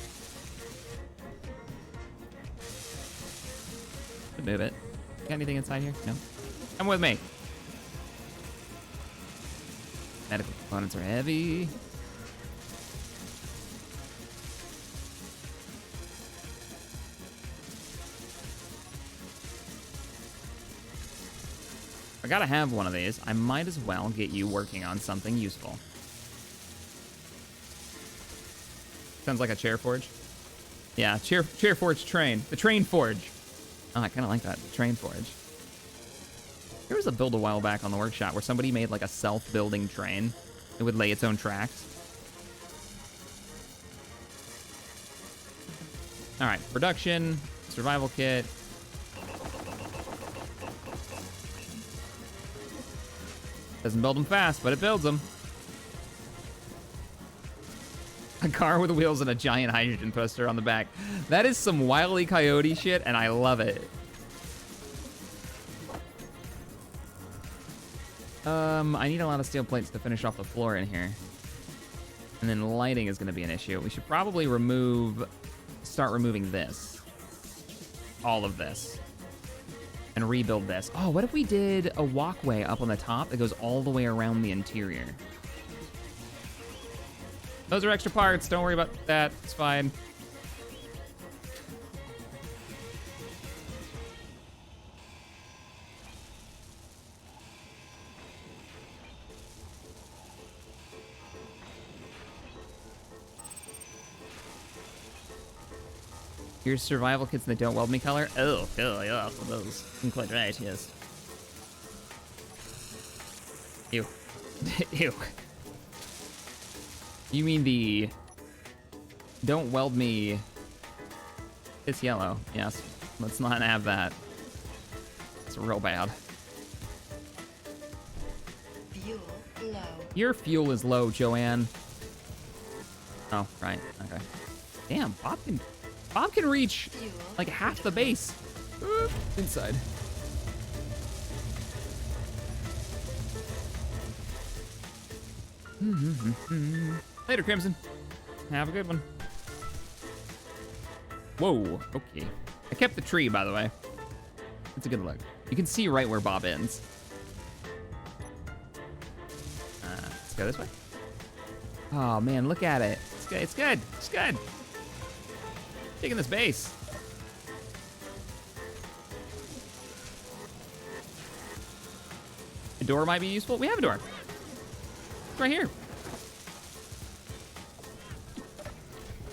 Could move it. Got anything inside here? No. Come with me. Medical components are heavy. I gotta have one of these. I might as well get you working on something useful. Sounds like a chair forge. Yeah, chair forge train. The train forge. Oh, I kind of like that. The train forge. There was a build a while back on the workshop where somebody made like a self-building train. It would lay its own tracks. All right, production, survival kit. Doesn't build them fast, but it builds them. A car with wheels and a giant hydrogen poster on the back. That is some Wile E. Coyote shit, and I love it. I need a lot of steel plates to finish off the floor in here. And then lighting is gonna be an issue. We should probably start removing this. All of this. And rebuild this. Oh, what if we did a walkway up on the top that goes all the way around the interior? Those are extra parts. Don't worry about that. It's fine. Your survival kits that don't weld me color? Oh, yeah, those. I'm quite right, yes. Ew. Ew. You mean the... Don't weld me... It's yellow, yes. Let's not have that. It's real bad. Fuel low. Your fuel is low, Joanne. Oh, right, okay. Damn, Bob can reach like half the base. Inside. Later, Crimson. Have a good one. Whoa, okay. I kept the tree, by the way. It's a good look. You can see right where Bob ends. Let's go this way. Oh man, look at it. It's good, it's good, it's good. Taking this base. A door might be useful. We have a door. It's right here.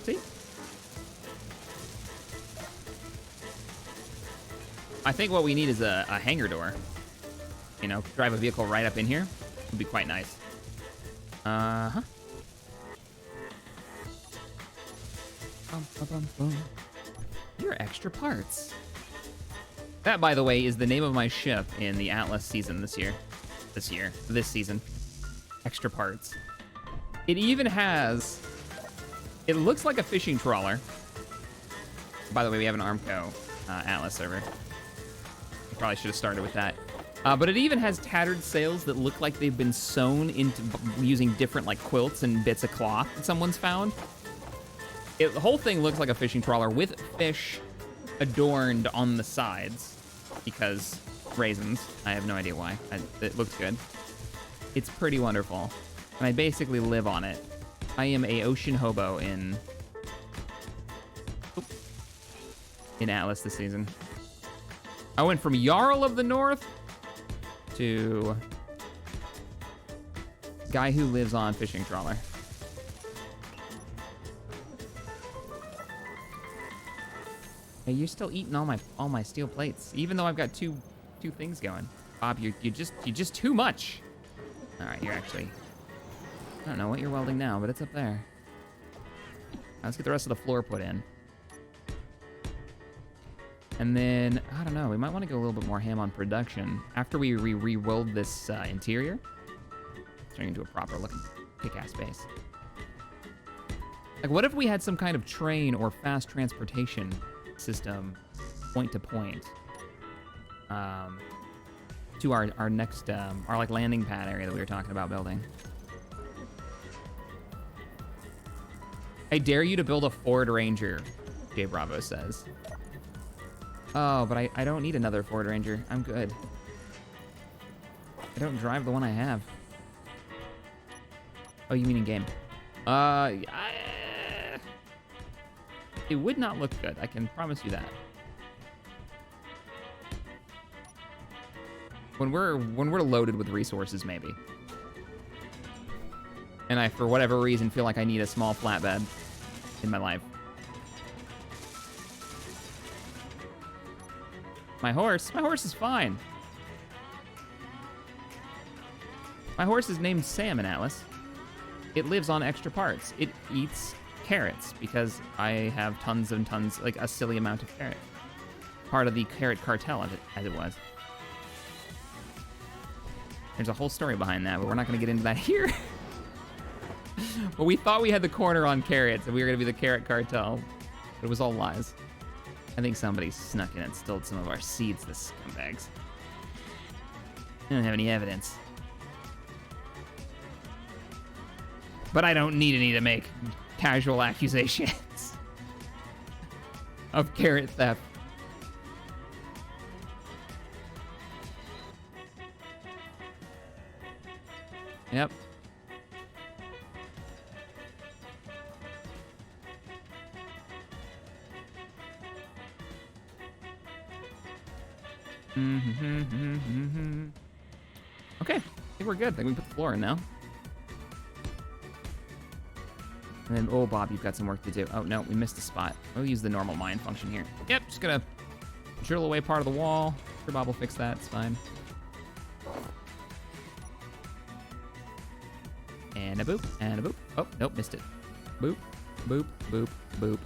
See? I think what we need is a hangar door. You know, drive a vehicle right up in here. Would be quite nice. Uh-huh. Your extra parts. That, by the way, is the name of my ship in the Atlas season this season. Extra parts. It even has... It looks like a fishing trawler. By the way, we have an Armco Atlas server. I probably should have started with that. But it even has tattered sails that look like they've been sewn into using different like quilts and bits of cloth that someone's found. The whole thing looks like a fishing trawler with fish adorned on the sides because raisins. I have no idea why. It looks good. It's pretty wonderful. And I basically live on it. I am a ocean hobo in Atlas this season. I went from Jarl of the North to guy who lives on fishing trawler. Hey, you're still eating all my steel plates, even though I've got two things going. Bob, you're just too much. All right, you're actually. I don't know what you're welding now, but it's up there. Let's get the rest of the floor put in. And then, I don't know, we might want to go a little bit more ham on production. After we re-weld this interior, turning into a proper looking kick-ass base. Like, what if we had some kind of train or fast transportation system, point to point, to our next, our like landing pad area that we were talking about building. I dare you to build a Ford Ranger, J Bravo says. Oh, but I don't need another Ford Ranger. I'm good. I don't drive the one I have. Oh, you mean in game? It would not look good. I can promise you that. When we're loaded with resources, maybe. And I, for whatever reason, feel like I need a small flatbed in my life. My horse is fine. My horse is named Salmon, Atlas. It lives on extra parts. It eats carrots because I have tons and tons, like a silly amount of carrot. Part of the carrot cartel, as it was. There's a whole story behind that, but we're not going to get into that here. But we thought we had the corner on carrots and we were going to be the carrot cartel. But it was all lies. I think somebody snuck in and stole some of our seeds, the scumbags. I don't have any evidence. But I don't need any to make casual accusations of carrot theft. Yep. Okay, I think we're good. I think we put the floor in now. And then, oh, Bob, you've got some work to do. Oh, no, we missed a spot. We'll use the normal mine function here. Yep, just gonna drill away part of the wall. Sure, Bob will fix that. It's fine. And a boop, and a boop. Oh, nope, missed it. Boop, boop, boop, boop.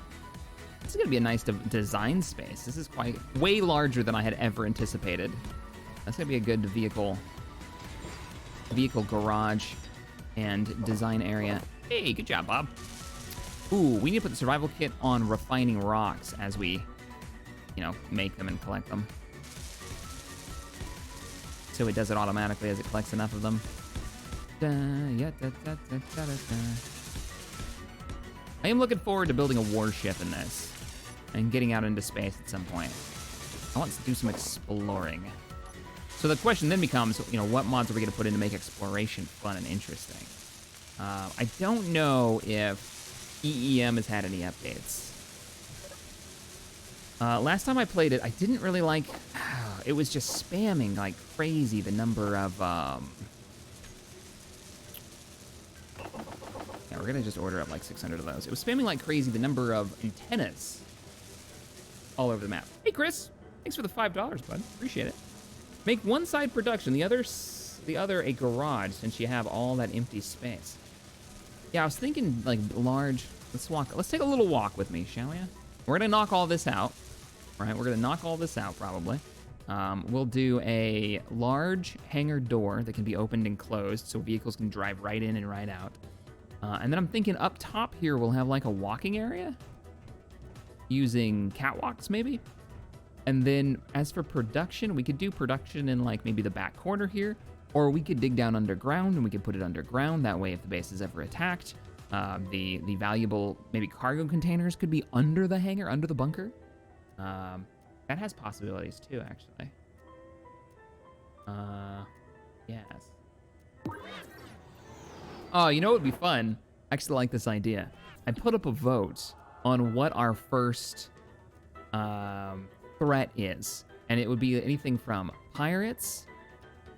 This is gonna be a nice design space. This is quite way larger than I had ever anticipated. That's gonna be a good vehicle garage and design area. Hey, good job, Bob. Ooh, we need to put the survival kit on refining rocks as we, make them and collect them. So it does it automatically as it collects enough of them. I am looking forward to building a warship in this and getting out into space at some point. I want to do some exploring. So the question then becomes, what mods are we going to put in to make exploration fun and interesting? I don't know if EEM has had any updates. Last time I played it, I didn't really like... it was just spamming like crazy the number of... Yeah, we're going to just order up like 600 of those. It was spamming like crazy the number of antennas all over the map. Hey, Chris. Thanks for the $5, bud. Appreciate it. Make one side production, the other a garage, since you have all that empty space. Yeah, I was thinking like large. Let's take a little walk with me, shall we? We're gonna knock all this out. Right, we're gonna knock all this out probably. We'll do a large hangar door that can be opened and closed so vehicles can drive right in and right out. And then I'm thinking up top here we'll have like a walking area using catwalks maybe. And then as for production, we could do production in like maybe the back corner here, or we could dig down underground and we could put it underground. That way, if the base is ever attacked, the valuable maybe cargo containers could be under the hangar, under the bunker. That has possibilities too, actually. Yes. Oh, you know what would be fun? I actually like this idea. I put up a vote on what our first threat is, and it would be anything from pirates,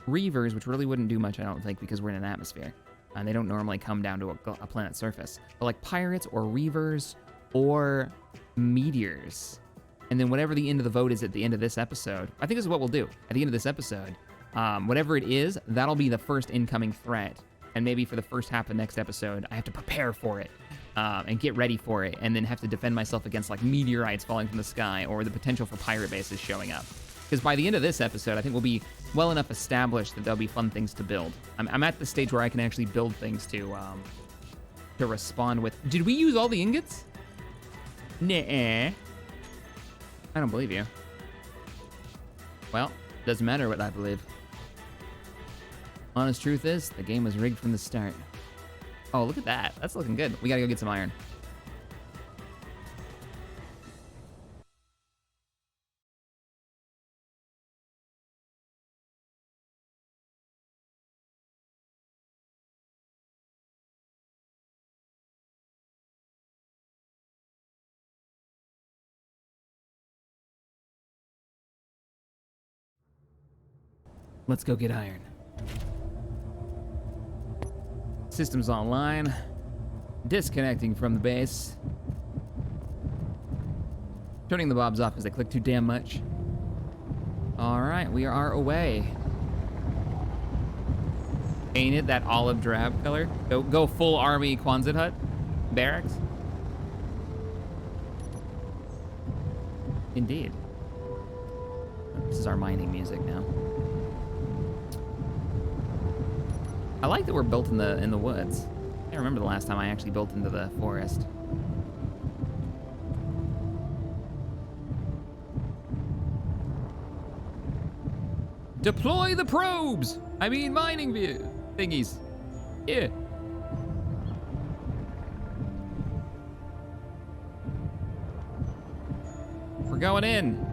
reavers, which really wouldn't do much, I don't think, because we're in an atmosphere, and they don't normally come down to a planet's surface. But like pirates or reavers or meteors. And then whatever the end of the vote is at the end of this episode, I think this is what we'll do. At the end of this episode, whatever it is, that'll be the first incoming threat. And maybe for the first half of next episode, I have to prepare for it and get ready for it, and then have to defend myself against like meteorites falling from the sky or the potential for pirate bases showing up. Because by the end of this episode, I think we'll be well enough established that there'll be fun things to build. I'm at the stage where I can actually build things to respond with. Did we use all the ingots? Nah. I don't believe you. Well, doesn't matter what I believe. Honest truth is, the game was rigged from the start. Oh, look at that. That's looking good. We gotta go get some iron. Let's go get iron. Systems online. Disconnecting from the base. Turning the bobs off because they click too damn much. All right, we are away. Ain't it that olive drab color? Go full army Quonset hut barracks. Indeed. This is our mining music now. I like that we're built in the woods. I can't remember the last time I actually built into the forest. Deploy the probes! I mean mining thingies. Yeah. We're going in.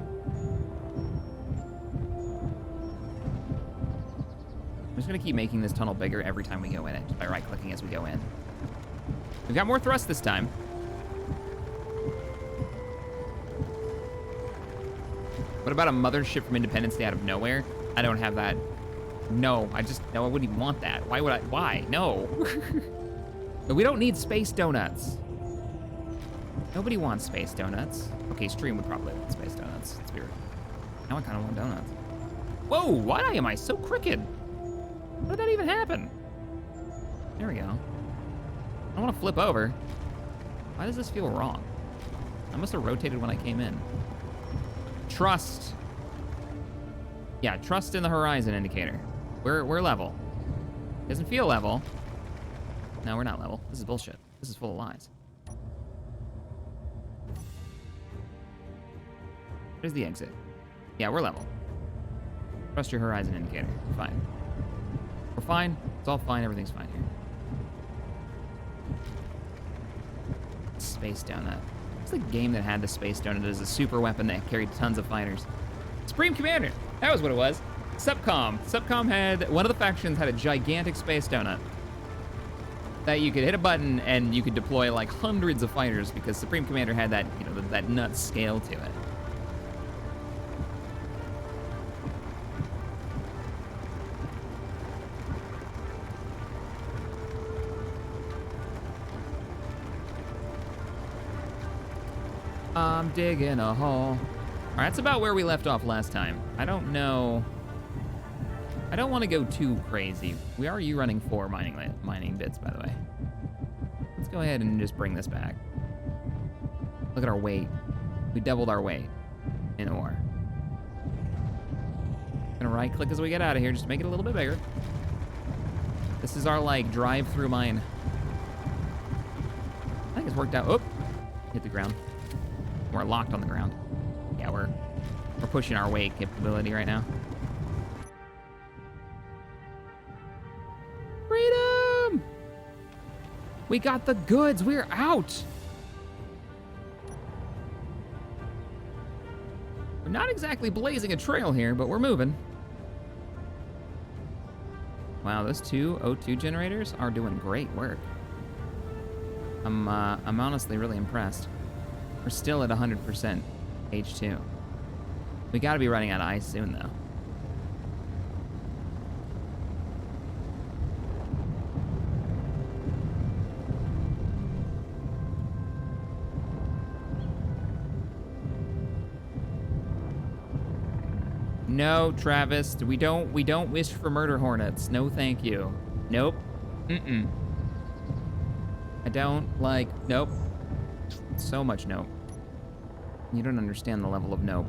I'm just gonna keep making this tunnel bigger every time we go in it, just by right-clicking as we go in. We've got more thrust this time. What about a mothership from Independence Day out of nowhere? I don't have that. No, I wouldn't even want that. Why? No. But we don't need space donuts. Nobody wants space donuts. Okay, Stream would probably want space donuts. It's weird. Now I kind of want donuts. Whoa, why am I so crooked? How did that even happen? There we go. I don't want to flip over. Why does this feel wrong? I must have rotated when I came in. Trust. Yeah, trust in the horizon indicator. We're level. Doesn't feel level. No, we're not level. This is bullshit. This is full of lies. There's the exit. Yeah, we're level. Trust your horizon indicator. Fine. We're fine. It's all fine. Everything's fine here. Space donut. It's the game that had the space donut as a super weapon that carried tons of fighters. Supreme Commander. That was what it was. Subcom. Subcom had, one of the factions had a gigantic space donut that you could hit a button and you could deploy like hundreds of fighters because Supreme Commander had that, you know, that nuts scale to it. I'm digging a hole. All right, that's about where we left off last time. I don't know. I don't want to go too crazy. We are running 4 mining bits, by the way. Let's go ahead and just bring this back. Look at our weight. We doubled our weight in ore. Gonna right-click as we get out of here, just to make it a little bit bigger. This is our like drive-through mine. I think it's worked out. Oh, hit the ground. We're locked on the ground. Yeah, we're pushing our weight capability right now. Freedom! We got the goods. We're out. We're not exactly blazing a trail here, but we're moving. Wow, those 2 O2 generators are doing great work. I'm honestly really impressed. We're still at 100% H2. We gotta be running out of ice soon, though. No, Travis, we don't wish for murder hornets. No, thank you. Nope. Mm-mm. I don't like, nope. So much nope. You don't understand the level of nope.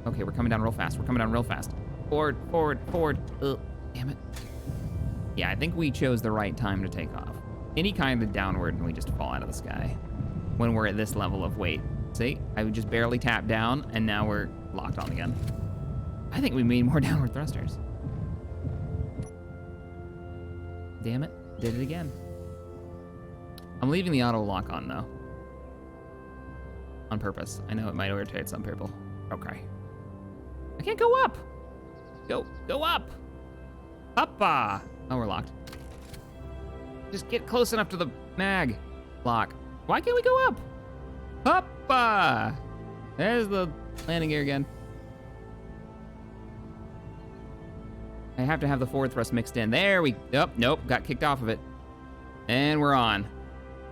Okay, we're coming down real fast. We're coming down real fast. Forward, forward, forward. Ugh, damn it. Yeah, I think we chose the right time to take off. Any kind of downward and we just fall out of the sky when we're at this level of weight. See, I would just barely tap down and now we're locked on again. I think we need more downward thrusters. Damn it, did it again. I'm leaving the auto lock on though. On purpose. I know it might irritate some people. Okay. I can't go up. Go up. Uppa. Oh, we're locked. Just get close enough to the mag lock. Why can't we go up? Uppa. There's the landing gear again. I have to have the forward thrust mixed in. There we, nope, got kicked off of it. And we're on.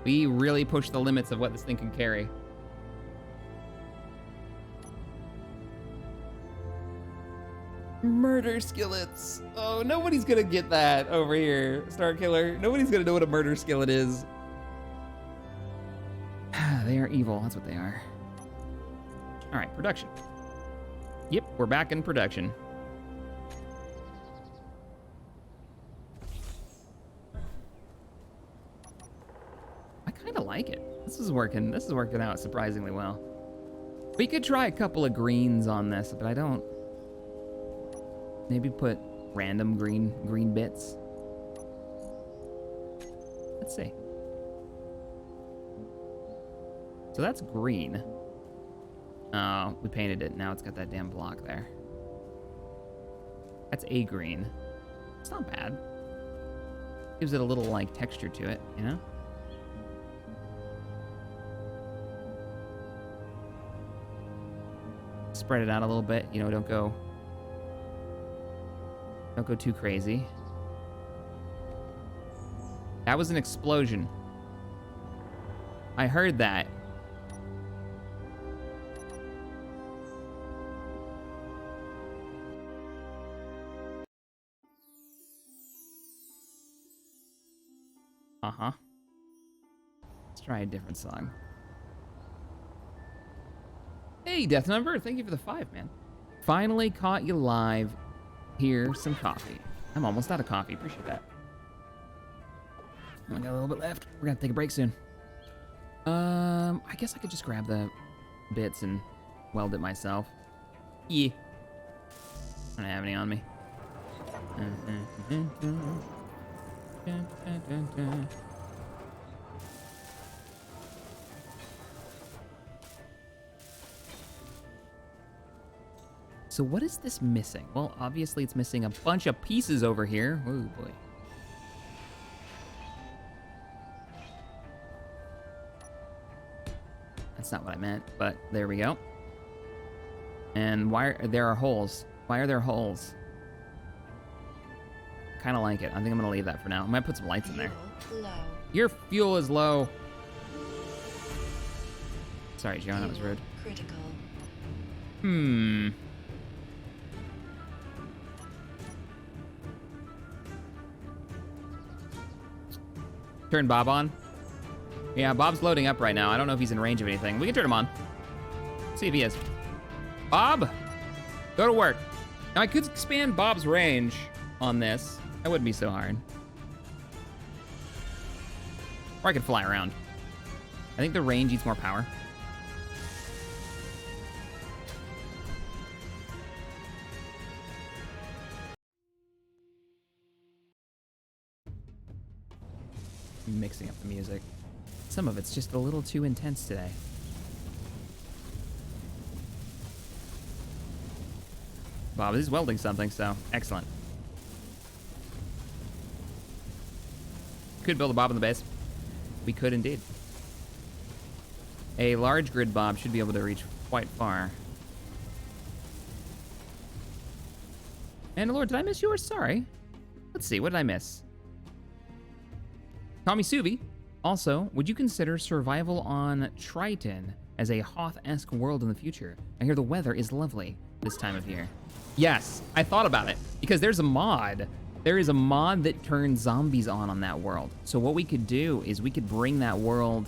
We really pushed the limits of what this thing can carry. Murder skillets. Oh, nobody's gonna get that over here, Star Killer. Nobody's gonna know what a murder skillet is. They are evil, that's what they are. All right, production. Yep, we're back in production. I kind of like it. This is working out surprisingly well. We could try a couple of greens on this, but I don't. Maybe put random green bits. Let's see. So that's green. Oh, we painted it. Now it's got that damn block there. That's a green. It's not bad. Gives it a little, like, texture to it, you know? Spread it out a little bit, you know, don't go too crazy. That was an explosion. I heard that. Uh-huh. Let's try a different song. Hey, Death Number, thank you for the 5, man. Finally caught you live. Here's some coffee. I'm almost out of coffee, appreciate that. I got a little bit left. We're gonna take a break soon. I guess I could just grab the bits and weld it myself. Yeah. I don't have any on me. So what is this missing? Well, obviously it's missing a bunch of pieces over here. Oh boy. That's not what I meant, but there we go. And there are holes. Why are there holes? Kind of like it. I think I'm gonna leave that for now. I might put some lights in there. Low. Your fuel is low. Sorry, Gion, that was rude. Critical. Turn Bob on. Yeah, Bob's loading up right now. I don't know if he's in range of anything. We can turn him on. See if he is. Bob, go to work. Now I could expand Bob's range on this. That wouldn't be so hard. Or I could fly around. I think the range needs more power. Mixing up the music. Some of it's just a little too intense today. Bob is welding something, so excellent. Could build a Bob in the base. We could indeed. A large grid Bob should be able to reach quite far. And Lord, did I miss yours? Sorry. Let's see, what did I miss? Tommy Subi. Also, would you consider survival on Triton as a Hoth-esque world in the future? I hear the weather is lovely this time of year. Yes, I thought about it because there's a mod. There is a mod that turns zombies on that world. So what we could do is we could bring that world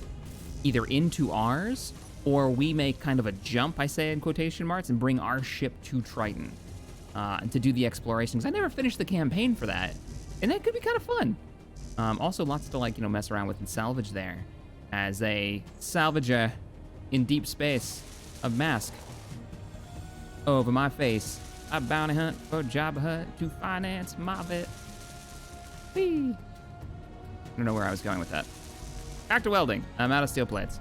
either into ours, or we make kind of a jump, I say in quotation marks, and bring our ship to Triton to do the exploration. Because I never finished the campaign for that, and that could be kind of fun. Also, lots to like, mess around with and salvage there, as a salvager in deep space of mask over my face. I bounty hunt for Jabba Hutt to finance my vet. Whee! I don't know where I was going with that. Back to welding. I'm out of steel plates.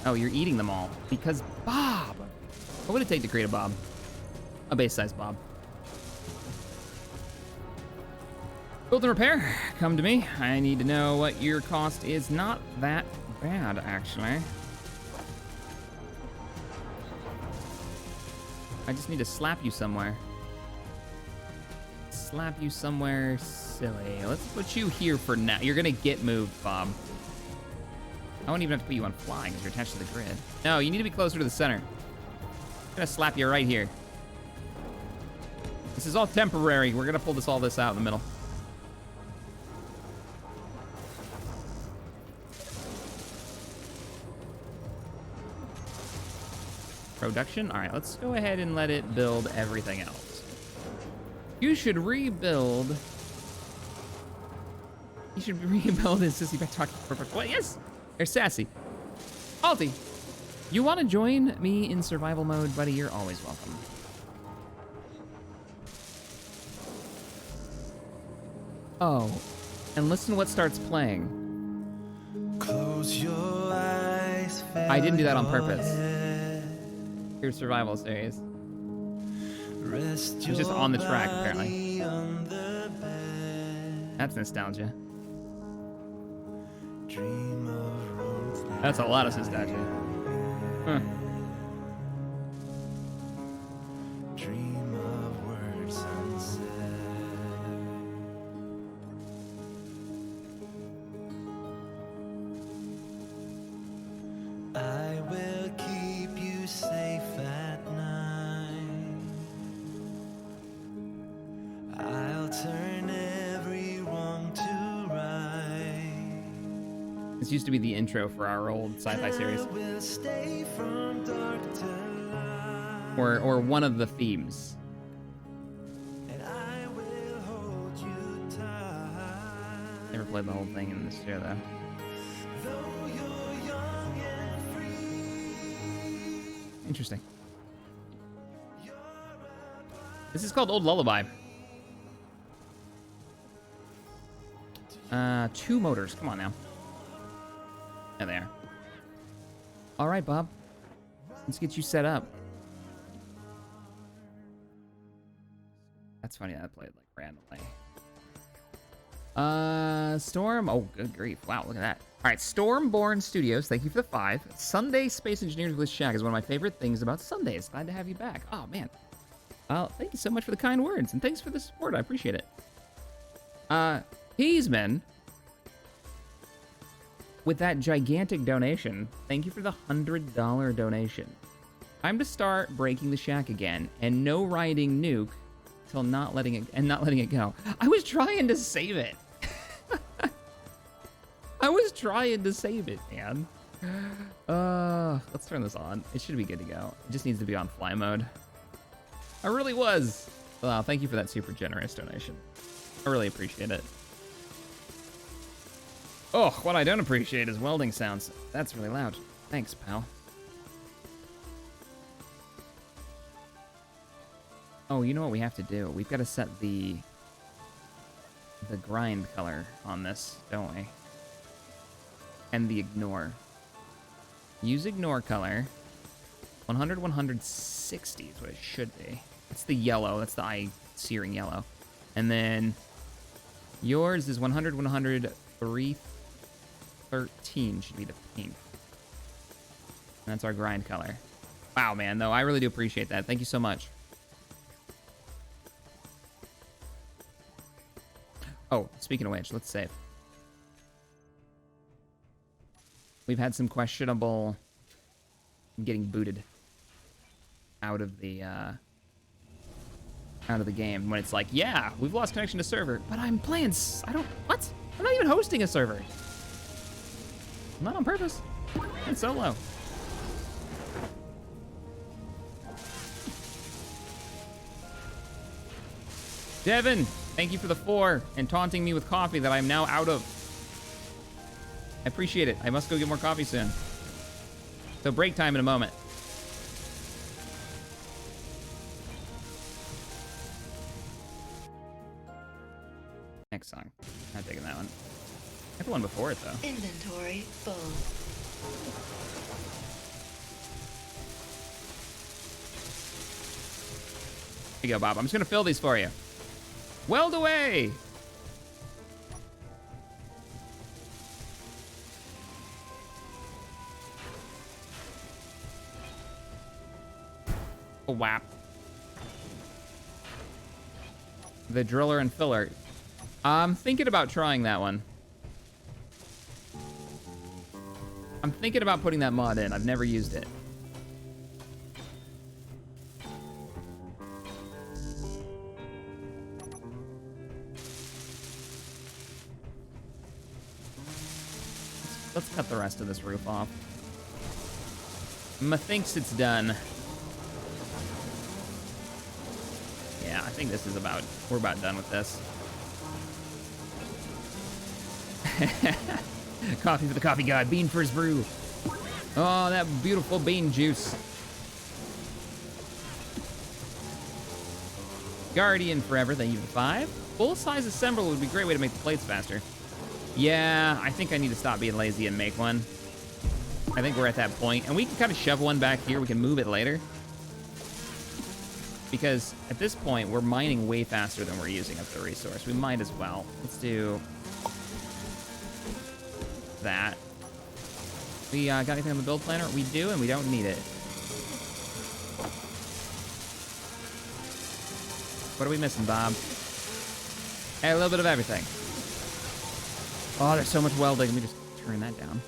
Oh, you're eating them all because Bob. What would it take to create a Bob? A base-sized Bob. Build and repair, come to me. I need to know what your cost is. Not that bad, actually. I just need to slap you somewhere. Slap you somewhere silly. Let's put you here for now. You're gonna get moved, Bob. I won't even have to put you on flying because you're attached to the grid. No, you need to be closer to the center. I'm gonna slap you right here. This is all temporary. We're gonna pull all this out in the middle. Production? All right, let's go ahead and let it build everything else. You should rebuild. You should rebuild his sissy back talking perfect. What? Yes! There's Sassy. Alti, you want to join me in survival mode, buddy? You're always welcome. Oh, and listen to what starts playing. Close your eyes. I didn't do that on purpose. Your survival series. It's just on the track, apparently. That's nostalgia. That's a lot of nostalgia. Huh. Dream of words unsaid. I will keep you safe at night. I'll turn every wrong to right. This used to be the intro for our old sci-fi series. We'll stay from dark to light. Or one of the themes. And I will hold you tight. Never played the whole thing in this show, though. Though you're young and free. Interesting. This is called Old Lullaby. 2 motors. Come on now. There they are. All right, Bob. Let's get you set up. That's funny that I played like randomly. Storm. Oh, good grief. Wow, look at that. All right, Stormborn Studios. Thank you for the 5. Sunday Space Engineers with Shack is one of my favorite things about Sundays. Glad to have you back. Oh, man. Thank you so much for the kind words, and thanks for the support. I appreciate it. Heisman, with that gigantic donation, thank you for the $100 donation. Time to start breaking the shack again, and no riding nuke till not letting it go. I was trying to save it. I was trying to save it, man. Let's turn this on. It should be good to go. It just needs to be on fly mode. I really was. Wow, thank you for that super generous donation. I really appreciate it. Oh, what I don't appreciate is welding sounds. That's really loud. Thanks, pal. Oh, you know what we have to do? We've got to set the grind color on this, don't we? And the ignore. Use ignore color. 100, 160 is what it should be. That's the yellow. That's the eye searing yellow. And then yours is 100, 100, 313 should be the pink. And that's our grind color. Wow, man, though, I really do appreciate that. Thank you so much. Oh, speaking of which, let's save. We've had some questionable getting booted out of the game when it's like, yeah, we've lost connection to server, but I'm playing. What? I'm not even hosting a server. Not on purpose. I'm solo. Devin, thank you for the 4 and taunting me with coffee that I'm now out of. I appreciate it. I must go get more coffee soon. So break time in a moment. Next song. Not taking that one. I have the one before it, though. Inventory full. Here you go, Bob. I'm just going to fill these for you. Weld away! Oh, wow. The driller and filler. I'm thinking about trying that one. I'm thinking about putting that mod in. I've never used it. Let's cut the rest of this roof off. Methinks it's done. Yeah, I think this is we're about done with this. Coffee for the coffee god, bean for his brew. Oh, that beautiful bean juice. Guardian forever, thank you for 5. Full-size assembler would be a great way to make the plates faster. Yeah, I think I need to stop being lazy and make one. I think we're at that point, and we can kind of shove one back here. We can move it later. Because at this point, we're mining way faster than we're using up the resource. We might as well. Let's do that. We got anything on the build planner? We do, and we don't need it. What are we missing, Bob? Hey, a little bit of everything. Oh, there's so much welding. Let me just turn that down.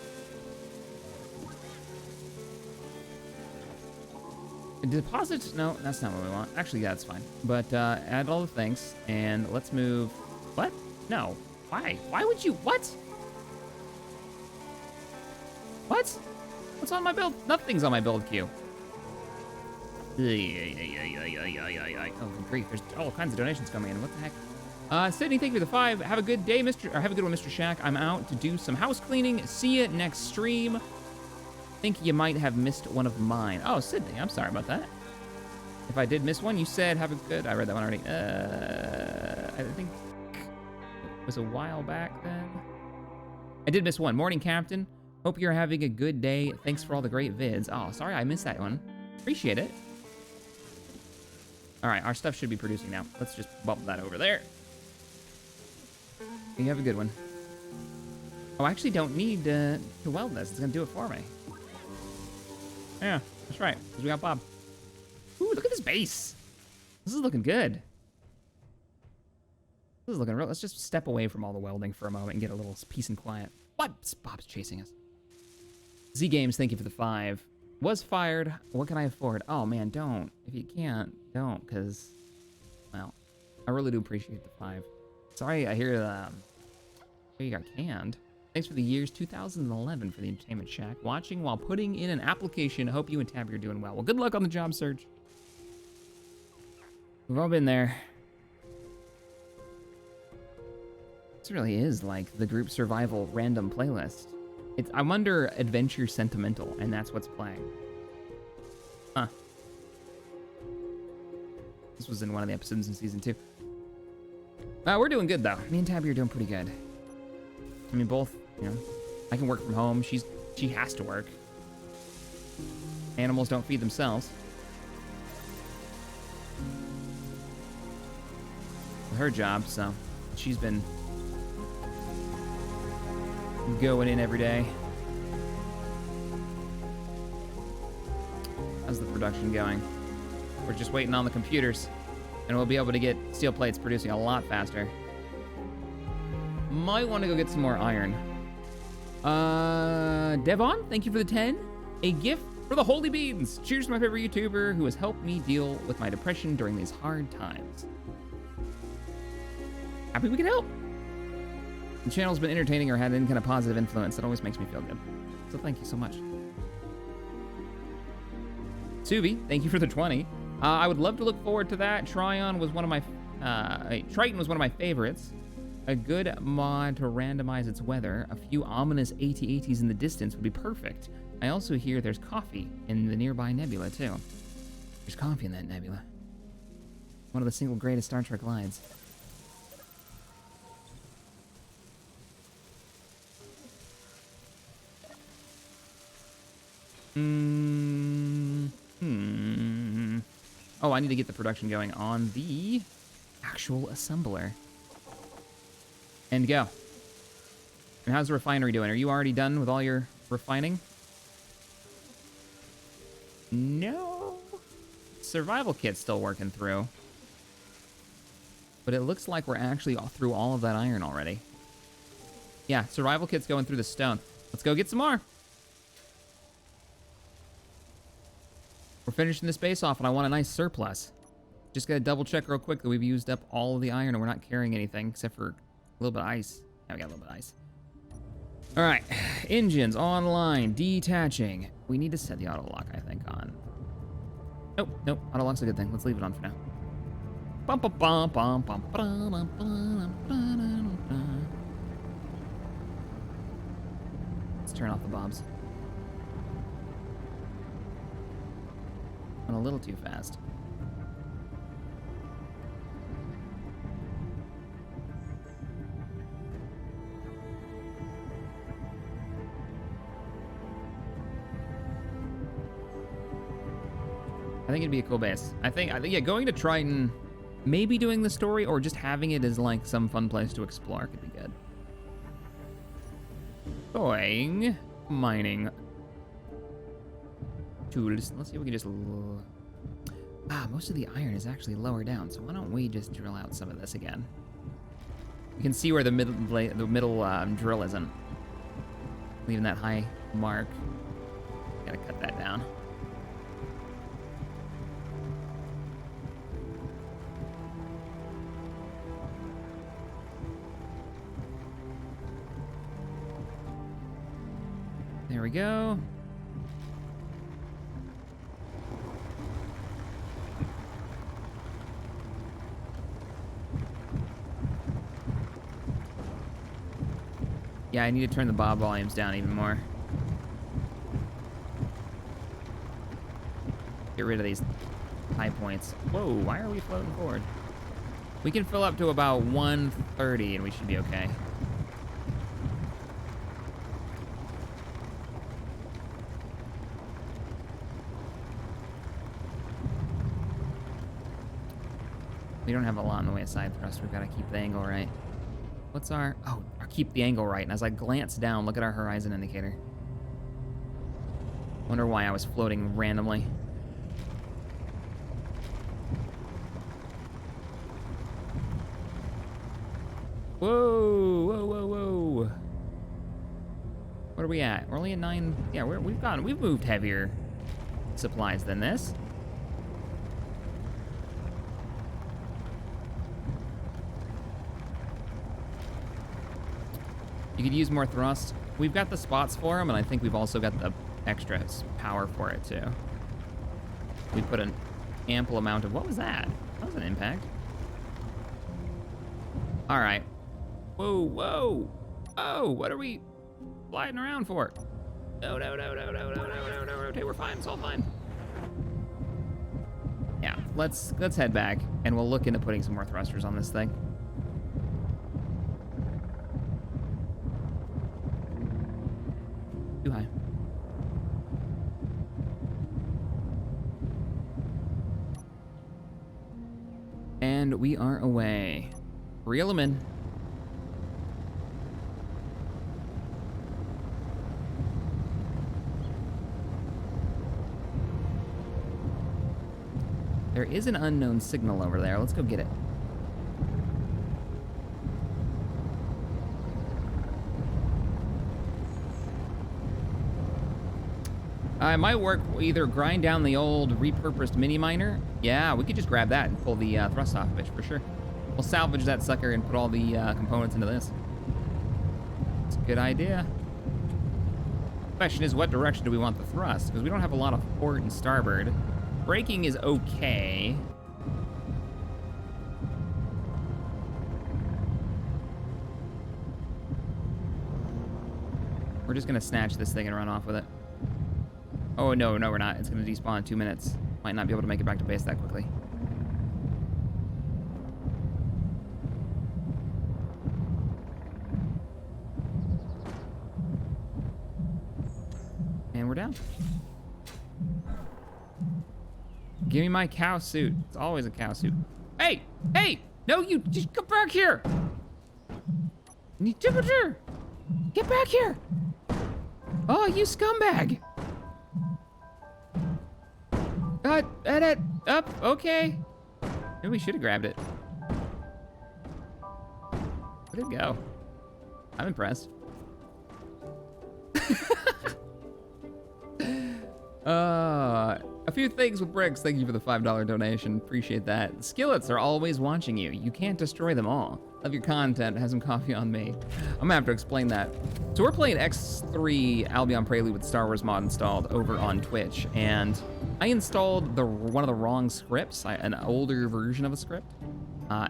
Deposits? No, that's not what we want. Actually, yeah, that's fine. But add all the things, and let's move. What? No. Why? Why would you? What? What? What's on my build? Nothing's on my build queue. Oh, grief. There's all kinds of donations coming in. What the heck? Sydney, thank you for the 5. Have a good day, have a good one, Mr. Shack. I'm out to do some house cleaning. See you next stream. Think you might have missed one of mine. Oh, Sydney, I'm sorry about that. If I did miss one, you said have a good... I read that one already. I think it was a while back then. I did miss one. Morning, Captain. Hope you're having a good day. Thanks for all the great vids. Oh, sorry I missed that one. Appreciate it. All right, our stuff should be producing now. Let's just bump that over there. You have a good one. Oh, I actually don't need to weld this. It's gonna do it for me. Yeah, that's right, because we got Bob. Ooh, look at this base. This is looking good. This is looking real. Let's just step away from all the welding for a moment and get a little peace and quiet. What? Bob's chasing us. Z Games, thank you for the 5. Was fired. What can I afford? Oh, man, don't. If you can't, don't, because, well, I really do appreciate the 5. Sorry, I hear you got canned. Thanks for the years 2011 for the Entertainment Shack. Watching while putting in an application. I hope you and Tabby are doing well. Well, good luck on the job search. We've all been there. This really is like the group survival random playlist. I'm under Adventure Sentimental, and that's what's playing. Huh. This was in one of the episodes in season 2. We're doing good, though. Me and Tabby are doing pretty good. I mean, both, you know, I can work from home. She has to work. Animals don't feed themselves. With her job, so she's been going in every day. How's the production going? We're just waiting on the computers, and we'll be able to get steel plates producing a lot faster. Might want to go get some more iron. Devon, thank you for the 10. A gift for the holy beans. Cheers to my favorite YouTuber who has helped me deal with my depression during these hard times. Happy we can help. The channel's been entertaining or had any kind of positive influence. That always makes me feel good. So thank you so much. Subi, thank you for the 20. I would love to look forward to that. Triton was one of my favorites. A good mod to randomize its weather. A few ominous AT-ATs in the distance would be perfect. I also hear there's coffee in the nearby nebula, too. There's coffee in that nebula. One of the single greatest Star Trek lines. Oh, I need to get the production going on the actual assembler. And go. And how's the refinery doing? Are you already done with all your refining? No. Survival kit's still working through. But it looks like we're actually through all of that iron already. Yeah, survival kit's going through the stone. Let's go get some more. We're finishing this base off, and I want a nice surplus. Just gotta double check real quick that we've used up all of the iron and we're not carrying anything except for a little bit of ice. Yeah, we got a little bit of ice. All right, engines online, detaching. We need to set the auto lock, I think, on. Nope, auto lock's a good thing. Let's leave it on for now. Let's turn off the bombs. Went a little too fast. I think it'd be a cool base. I think yeah, going to Triton, maybe doing the story or just having it as like some fun place to explore could be good. Going mining tools. Let's see if we can just. Most of the iron is actually lower down, so why don't we just drill out some of this again? You can see where the middle drill isn't. Leaving that high mark. Gotta cut that down. There we go. Yeah, I need to turn the bob volumes down even more. Get rid of these high points. Whoa, why are we floating forward? We can fill up to about 130 and we should be okay. We don't have a lot in the way of side thrust. We've got to keep the angle right. What's our... Oh, keep the angle right. And as I glance down, look at our horizon indicator. Wonder why I was floating randomly. Whoa, whoa, whoa, whoa. What are we at? We're only at 9... Yeah, we've moved heavier supplies than this. You could use more thrust. We've got the spots for them, and I think we've also got the extra power for it, too. We put an ample amount of... What was that? That was an impact. All right. Whoa, whoa. Oh, what are we gliding around for? No. Okay, we're fine. It's all fine. Yeah, let's head back, and we'll look into putting some more thrusters on this thing. Too high. And we are away. Reel them in. There is an unknown signal over there. Let's go get it. It might work. Either grind down the old repurposed mini miner. Yeah, we could just grab that and pull the thrust off of it for sure. We'll salvage that sucker and put all the components into this. It's a good idea. Question is, what direction do we want the thrust? Because we don't have a lot of port and starboard. Braking is okay. We're just gonna snatch this thing and run off with it. Oh, no, we're not. It's gonna despawn in 2 minutes. Might not be able to make it back to base that quickly. And we're down. Give me my cow suit. It's always a cow suit. Hey! Hey! No, you just come back here! Get back here! Oh, you scumbag! Edit! Up, okay. Maybe we should have grabbed it. Where'd it go? I'm impressed. A few things with bricks. Thank you for the $5 donation. Appreciate that. Skillets are always watching you. You can't destroy them all. Love your content. Have some coffee on me. I'm gonna have to explain that. So we're playing X3 Albion Prelude with Star Wars mod installed over on Twitch, and I installed one of the wrong scripts, an older version of a script.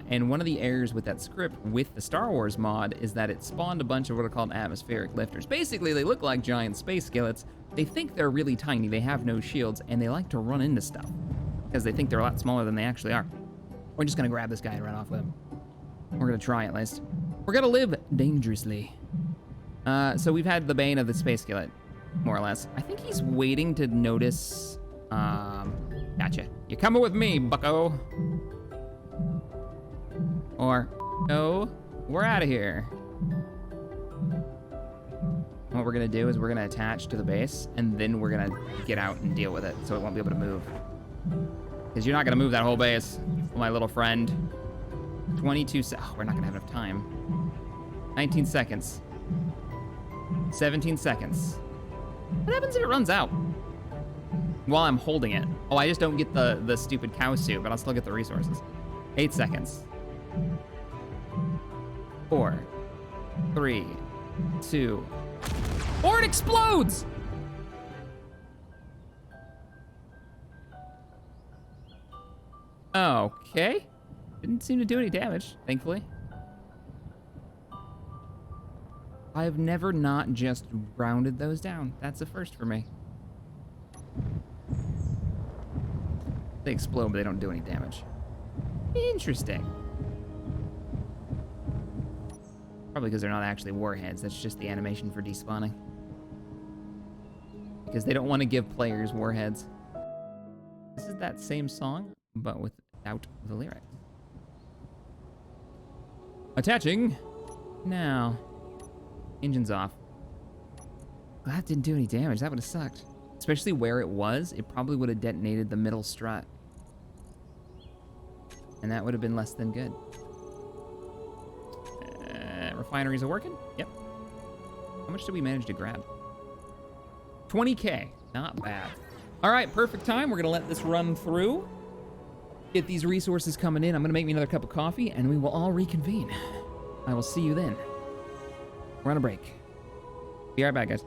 And one of the errors with that script with the Star Wars mod is that it spawned a bunch of what are called atmospheric lifters. Basically, they look like giant space skillets. They think they're really tiny, they have no shields, and they like to run into stuff because they think they're a lot smaller than they actually are. We're just gonna grab this guy and run off with him. We're gonna try at least. We're gonna live dangerously. So we've had the bane of the space skillet, more or less. I think he's waiting to notice. Gotcha. You're coming with me, bucko. Or, no, we're out of here. What we're gonna do is we're gonna attach to the base, and then we're gonna get out and deal with it, so it won't be able to move. Because you're not gonna move that whole base, my little friend. 22 oh, we're not gonna have enough time. 19 seconds. 17 seconds. What happens if it runs out? While I'm holding it. Oh, I just don't get the stupid cow suit, but I'll still get the resources. 8 seconds. 4, 3, 2, or it explodes! Okay. Didn't seem to do any damage, thankfully. I've never not just rounded those down. That's a first for me. They explode, but they don't do any damage. Interesting. Probably because they're not actually warheads. That's just the animation for despawning. Because they don't want to give players warheads. This is that same song, but without the lyrics. Attaching. Now. Engine's off. Well, that didn't do any damage. That would have sucked. Especially where it was, it probably would have detonated the middle strut. And that would have been less than good. Refineries are working? Yep. How much did we manage to grab? 20K. Not bad. All right, perfect time. We're going to let this run through. Get these resources coming in. I'm going to make me another cup of coffee, and we will all reconvene. I will see you then. We're on a break. Be right back, guys.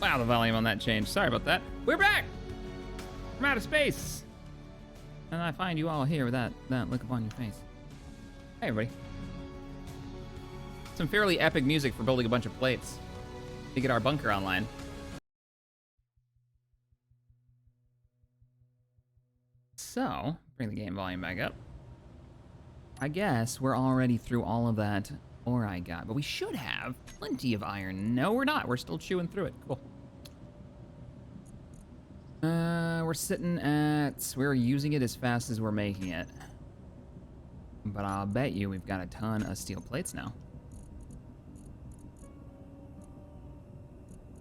Wow, the volume on that changed. Sorry about that. We're back from outer space. And I find you all here with that look upon your face. Hey, everybody. Some fairly epic music for building a bunch of plates to get our bunker online. So, bring the game volume back up. I guess we're already through all of that ore I got, but we should have plenty of iron. No, we're not. We're still chewing through it. Cool. We're sitting at... We're using it as fast as we're making it. But I'll bet you we've got a ton of steel plates now.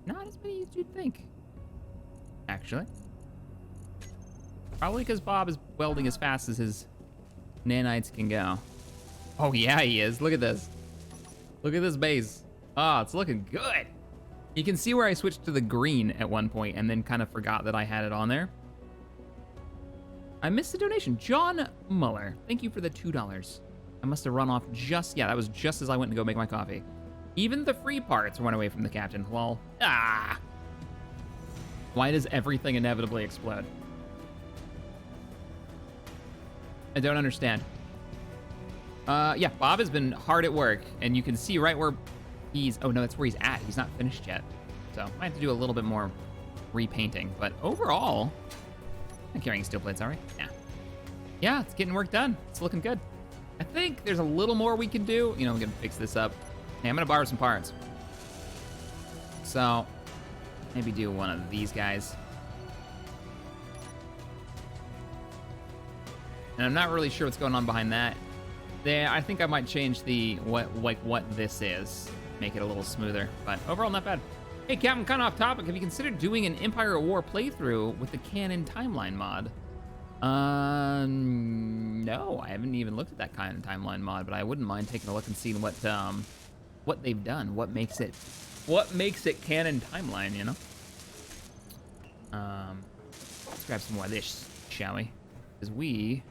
Not as many as you'd think, actually. Probably because Bob is welding as fast as his nanites can go. Oh yeah, he is. Look at this. Look at this base. Oh, it's looking good. You can see where I switched to the green at one point and then kind of forgot that I had it on there. I missed the donation. John Muller, thank you for the $2. I must have run off just, yeah, that was just as I went to go make my coffee. Even the free parts went away from the captain. Well, why does everything inevitably explode? I don't understand. Yeah, Bob has been hard at work, and you can see right where he's... Oh, no, that's where he's at. He's not finished yet. So I have to do a little bit more repainting. But overall... Not carrying steel plates, are we? Yeah. Yeah, it's getting work done. It's looking good. I think there's a little more we can do. You know, I'm going to fix this up. Hey, I'm going to borrow some parts. So, maybe do one of these guys. And I'm not really sure what's going on behind that. There, I think I might change the what this is, make it a little smoother. But overall, not bad. Hey, Captain, kind of off topic. Have you considered doing an Empire at War playthrough with the canon timeline mod? No, I haven't even looked at that kind of timeline mod, but I wouldn't mind taking a look and seeing what they've done, what makes it canon timeline, you know? Let's grab some more of this, shall we? Because we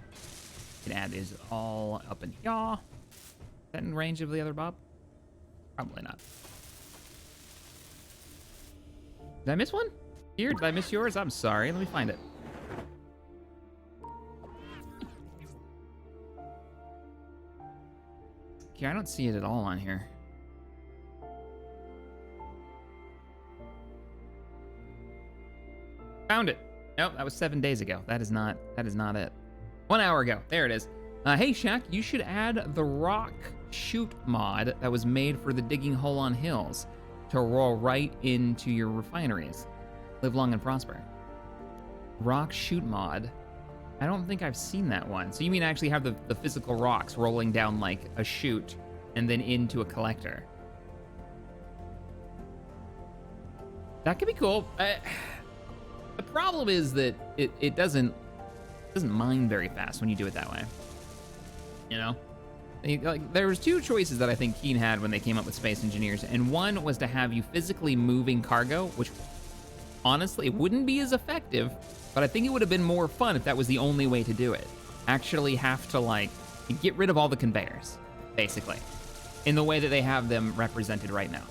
can add these all up in here. Is that in range of the other Bob? Probably not. Did I miss one? Here, did I miss yours? I'm sorry. Let me find it. Okay, I don't see it at all on here. Found it. Nope, that was 7 days ago. That is not it. 1 hour ago. There it is. Hey, Shaq, you should add the rock shoot mod that was made for the digging hole on hills to roll right into your refineries. Live long and prosper. Rock shoot mod. I don't think I've seen that one. So you mean actually have the physical rocks rolling down like a chute and then into a collector? That could be cool. The problem is that it doesn't mine very fast when you do it that way. You know? Like, there was two choices that I think Keen had when they came up with Space Engineers, and one was to have you physically moving cargo, which honestly it wouldn't be as effective, but I think it would have been more fun if that was the only way to do it. Actually have to like get rid of all the conveyors, basically, in the way that they have them represented right now.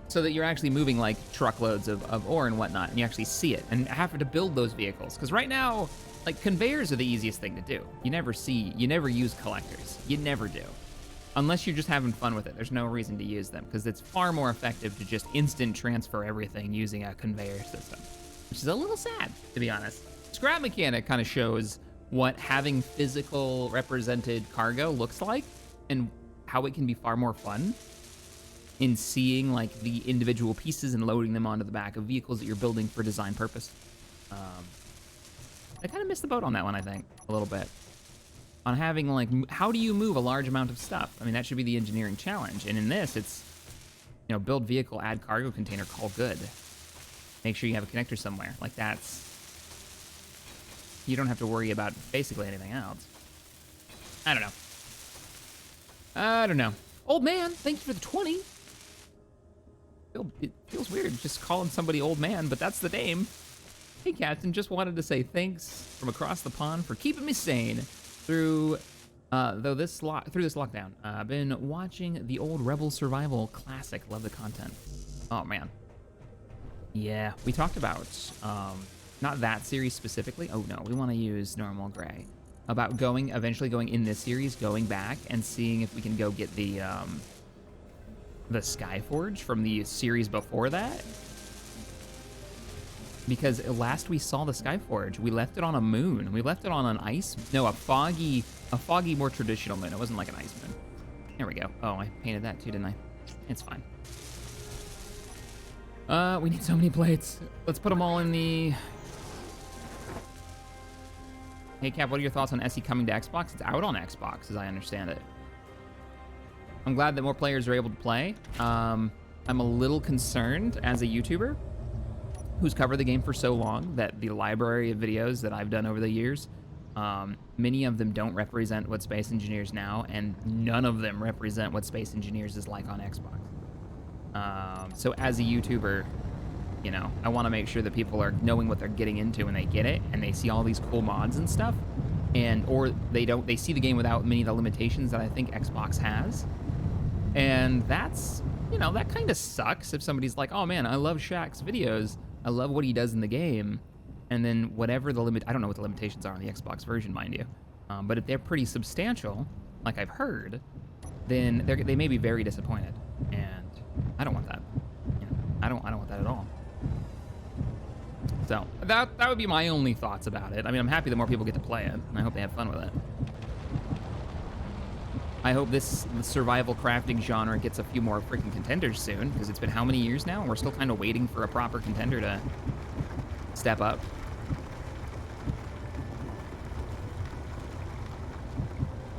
So that you're actually moving like truckloads of ore and whatnot, and you actually see it, and have to build those vehicles. Because right now, like, conveyors are the easiest thing to do. You never use collectors. You never do. Unless you're just having fun with it. There's no reason to use them, because it's far more effective to just instant transfer everything using a conveyor system. Which is a little sad, to be honest. Scrap mechanic kind of shows what having physical represented cargo looks like, and how it can be far more fun in seeing like the individual pieces and loading them onto the back of vehicles that you're building for design purpose. I kind of missed the boat on that one, I think, a little bit. On having like, how do you move a large amount of stuff? I mean, that should be the engineering challenge. And in this, it's, you know, build vehicle, add cargo container, call good. Make sure you have a connector somewhere. Like that's, you don't have to worry about basically anything else. I don't know. Old man, thank you for the 20. It feels weird just calling somebody old man, but that's the name. Hey, Captain, just wanted to say thanks from across the pond for keeping me sane through this lockdown. I've been watching the old Rebel Survival Classic. Love the content. Oh, man. Yeah, we talked about, not that series specifically. Oh no, we want to use normal gray. About eventually going in this series, going back and seeing if we can go get the Skyforge from the series before that. Because last we saw the Skyforge, we left it on a moon. We left it on an a foggy, more traditional moon. It wasn't like an ice moon. There we go. Oh, I painted that too, didn't I? It's fine. We need so many plates. Let's put them all in the... Hey, Cap, what are your thoughts on SE coming to Xbox? It's out on Xbox, as I understand it. I'm glad that more players are able to play. I'm a little concerned as a YouTuber who's covered the game for so long that the library of videos that I've done over the years, many of them don't represent what Space Engineers now, and none of them represent what Space Engineers is like on Xbox. So as a YouTuber, you know, I want to make sure that people are knowing what they're getting into when they get it, and they see all these cool mods and stuff, or they see the game without many of the limitations that I think Xbox has. And that's, you know, that kind of sucks if somebody's like, oh man, I love Shack's videos, I love what he does in the game, and then whatever I don't know what the limitations are on the Xbox version, mind you, but if they're pretty substantial, like I've heard, then they may be very disappointed, and I don't want that. You know, I don't want that at all. So that would be my only thoughts about it. I mean, I'm happy that more people get to play it, and I hope they have fun with it. I hope this survival crafting genre gets a few more freaking contenders soon, because it's been how many years now, and we're still kind of waiting for a proper contender to step up.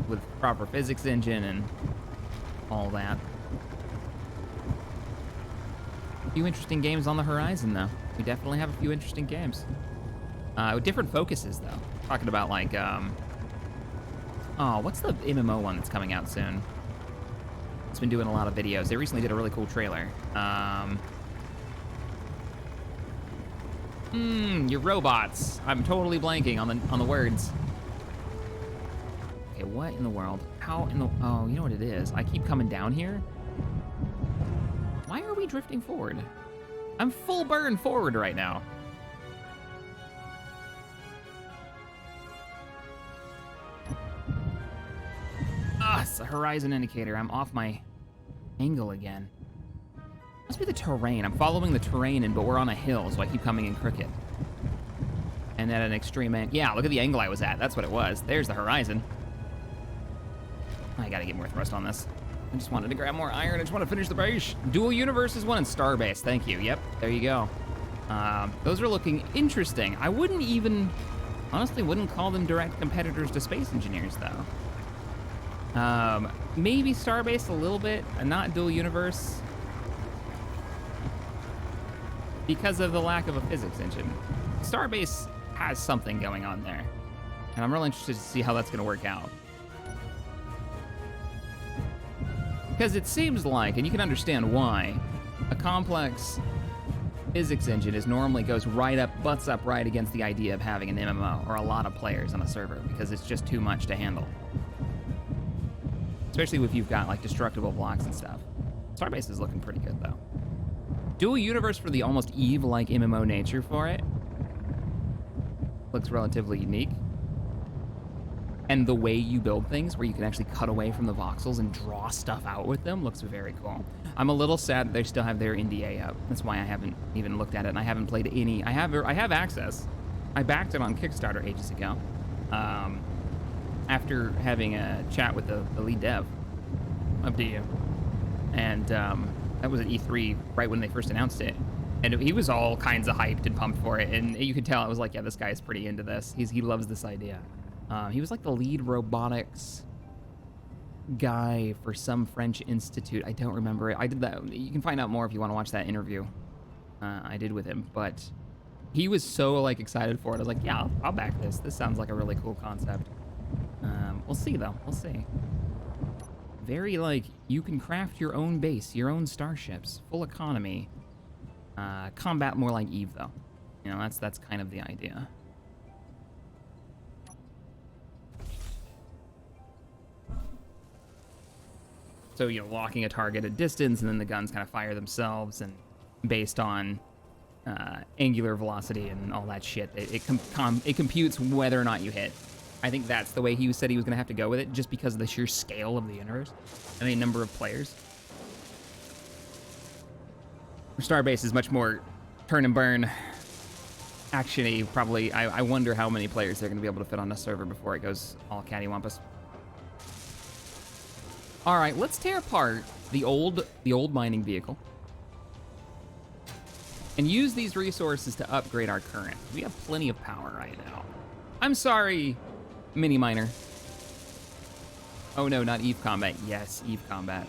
With proper physics engine and all that. A few interesting games on the horizon, though. We definitely have a few interesting games. With different focuses, though. Talking about, like, oh, what's the MMO one that's coming out soon? It's been doing a lot of videos. They recently did a really cool trailer. Your robots. I'm totally blanking on the words. Okay, what in the world? How in the... Oh, you know what it is? I keep coming down here. Why are we drifting forward? I'm full burn forward right now. It's a horizon indicator. I'm off my angle again. Must be the terrain. I'm following the terrain, but we're on a hill, so I keep coming in crooked. And at an extreme angle. Yeah, look at the angle I was at. That's what it was. There's the horizon. I gotta get more thrust on this. I just wanted to grab more iron. I just want to finish the base. Dual Universes 1 and Starbase. Thank you. Yep, there you go. Those are looking interesting. I honestly wouldn't call them direct competitors to Space Engineers, though. Maybe Starbase a little bit, and not Dual Universe, because of the lack of a physics engine. Starbase has something going on there, and I'm really interested to see how that's going to work out. Because it seems like, and you can understand why, a complex physics engine butts up right against the idea of having an MMO or a lot of players on a server, because it's just too much to handle. Especially if you've got like destructible blocks and stuff. Starbase is looking pretty good though. Dual Universe, for the almost Eve-like MMO nature for it, looks relatively unique. And the way you build things, where you can actually cut away from the voxels and draw stuff out with them, looks very cool. I'm a little sad that they still have their NDA up. That's why I haven't even looked at it, and I haven't played any. I have access. I backed it on Kickstarter ages ago. After having a chat with the lead dev of DU. And that was at E3 right when they first announced it. And he was all kinds of hyped and pumped for it. And you could tell it was like, yeah, this guy is pretty into this. He loves this idea. He was like the lead robotics guy for some French institute. I don't remember it. I did that. You can find out more if you want to watch that interview I did with him. But he was so like excited for it. I was like, yeah, I'll back this. This sounds like a really cool concept. We'll see though. We'll see. Very like, you can craft your own base, your own starships, full economy. Combat more like Eve though. You know, that's kind of the idea. So, you know, locking a target at distance, and then the guns kind of fire themselves, and based on angular velocity and all that shit. It computes whether or not you hit. I think that's the way he said he was gonna have to go with it, just because of the sheer scale of the universe and the number of players. Starbase is much more turn and burn, action-y, probably. I wonder how many players they're gonna be able to fit on a server before it goes all cattywampus. All right, let's tear apart the old mining vehicle and use these resources to upgrade our current. We have plenty of power right now. I'm sorry, mini miner. Oh no, not Eve Combat. Yes, Eve Combat.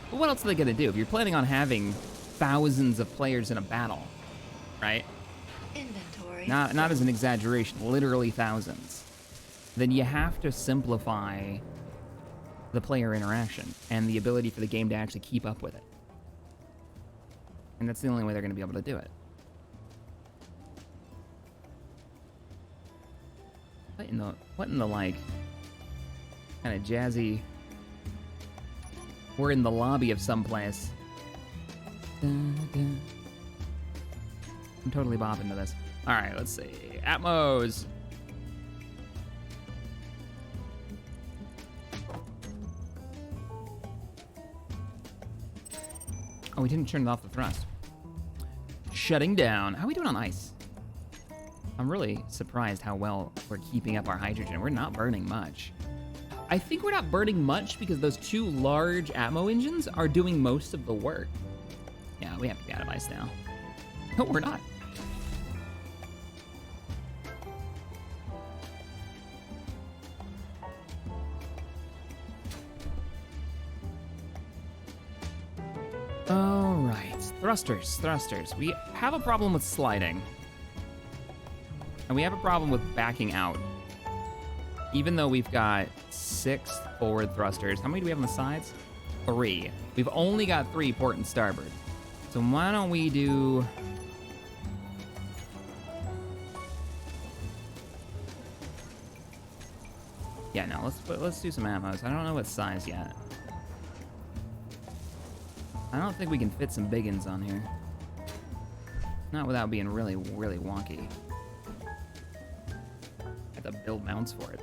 But what else are they gonna do? If you're planning on having thousands of players in a battle, right? Inventory. Not as an exaggeration, literally thousands. Then you have to simplify the player interaction and the ability for the game to actually keep up with it. And that's the only way they're gonna be able to do it. What in the like kind of jazzy, we're in the lobby of some place. Dun, dun. I'm totally bopping to this. All right, let's see. Atmos. Oh, we didn't turn it off the thrust. Shutting down. How are we doing on ice? I'm really surprised how well we're keeping up our hydrogen. We're not burning much. I think we're not burning much because those two large Atmo engines are doing most of the work. Yeah, we have to be out of ice now. No, we're not. All right, thrusters. We have a problem with sliding. And we have a problem with backing out. Even though we've got 6 forward thrusters. How many do we have on the sides? 3. We've only got 3 port and starboard. So why don't we do... Yeah, no, let's do some ammos. I don't know what size yet. I don't think we can fit some big uns on here. Not without being really, really wonky. I have to build mounts for it.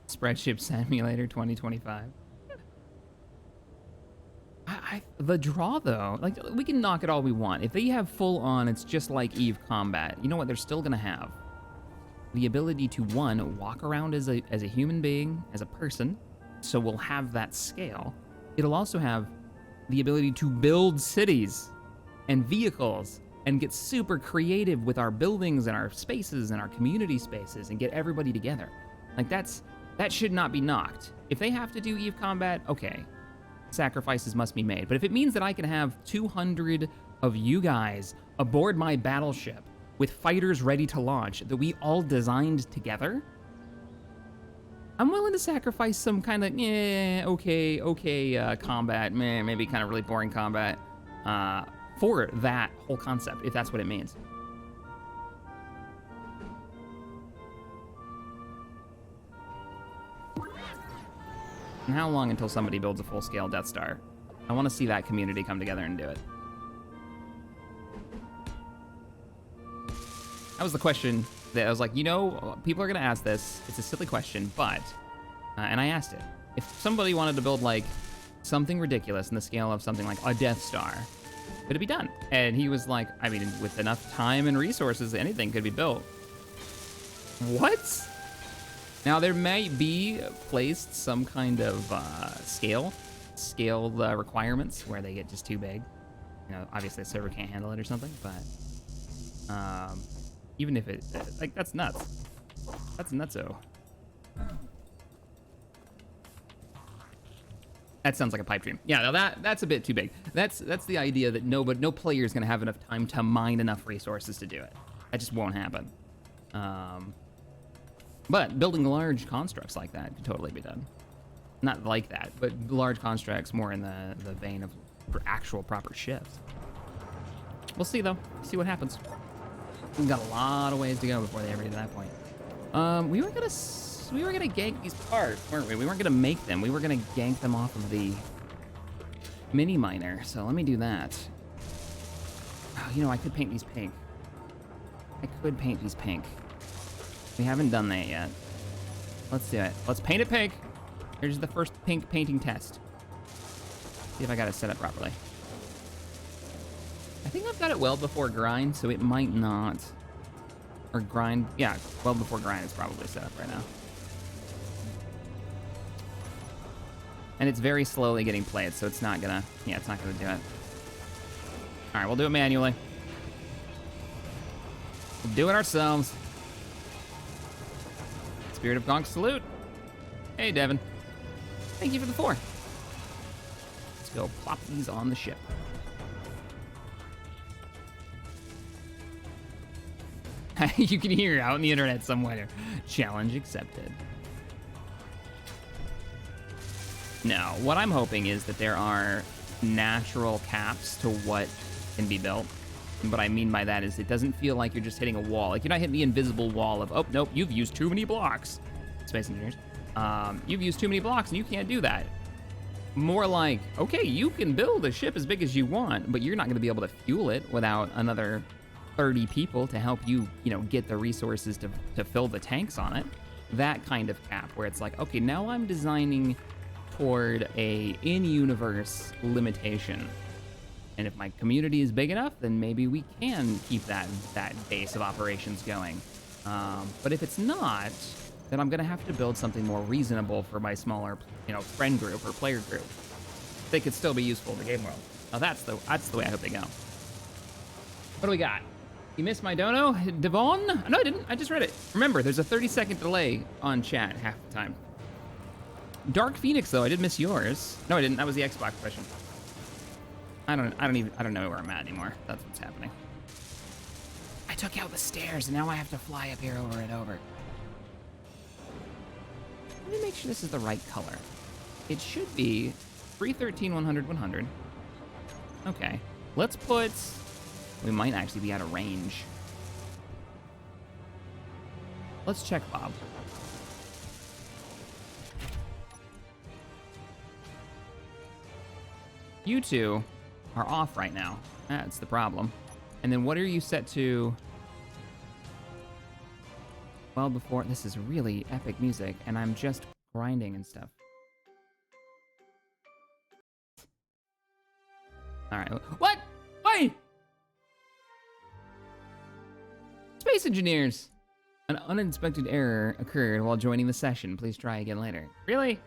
Spreadsheet Simulator 2025. The draw, though, like, we can knock it all we want. If they have full on, it's just like Eve Combat. You know what? They're still gonna have the ability to, one, walk around as a human being, as a person, so we'll have that scale. It'll also have the ability to build cities and vehicles and get super creative with our buildings and our spaces and our community spaces and get everybody together. Like, that should not be knocked. If they have to do Eve Combat, okay, sacrifices must be made. But if it means that I can have 200 of you guys aboard my battleship with fighters ready to launch that we all designed together, I'm willing to sacrifice some kind of, okay, combat, maybe kind of really boring combat, for that whole concept, if that's what it means. And how long until somebody builds a full-scale Death Star? I want to see that community come together and do it. That was the question that I was like, you know, people are going to ask this. It's a silly question, but... and I asked it. If somebody wanted to build, like, something ridiculous in the scale of something like a Death Star, could it be done? And he was like, I mean, with enough time and resources, anything could be built. What? Now, there may be placed some kind of scale requirements where they get just too big. You know, obviously the server can't handle it or something, but even if it, like, that's nuts. That's nutso. That sounds like a pipe dream. Yeah, now that's a bit too big. That's the idea that no player is gonna have enough time to mine enough resources to do it. That just won't happen. But building large constructs like that could totally be done. Not like that, but large constructs more in the vein of actual proper ships. We'll see, though. See what happens. We've got a lot of ways to go before they ever get to that point. We were gonna... We were gonna gank these parts, weren't we? We weren't gonna make them. We were gonna gank them off of the mini miner. So let me do that. Oh, you know, I could paint these pink. I could paint these pink. We haven't done that yet. Let's do it. Let's paint it pink. Here's the first pink painting test. See if I got it set up properly. I think I've got it well before grind, so it might not. Or grind, yeah, well before grind is probably set up right now. And it's very slowly getting played, so it's not gonna, yeah, it's not gonna do it. All right, we'll do it manually. We'll do it ourselves. Spirit of Gonk salute. Hey, Devin. Thank you for the 4. Let's go plop these on the ship. You can hear out on the internet somewhere. Challenge accepted. No, what I'm hoping is that there are natural caps to what can be built. And what I mean by that is it doesn't feel like you're just hitting a wall. Like, you're not hitting the invisible wall of, oh, nope, you've used too many blocks. Space Engineers. You've used too many blocks and you can't do that. More like, okay, you can build a ship as big as you want, but you're not going to be able to fuel it without another 30 people to help you, you know, get the resources to fill the tanks on it. That kind of cap where it's like, okay, now I'm designing toward a in-universe limitation. And if my community is big enough, then maybe we can keep that base of operations going. But if it's not, then I'm gonna have to build something more reasonable for my smaller, you know, friend group or player group. They could still be useful in the game world. Now that's the way I hope they go. What do we got? You missed my dono, Devon? No, I didn't. I just read it. Remember, there's a 30-second delay on chat half the time. Dark Phoenix, though, I did miss yours. No, I didn't. That was the Xbox question. I don't know where I'm at anymore. That's what's happening. I took out the stairs, and now I have to fly up here over and over. Let me make sure this is the right color. It should be 313, 100, 100. Okay. Let's put... We might actually be out of range. Let's check Bob. You two are off right now. That's the problem. And then what are you set to? Well, before, this is really epic music, and I'm just grinding and stuff. All right. What? Wait! Space Engineers! An unexpected error occurred while joining the session. Please try again later. Really?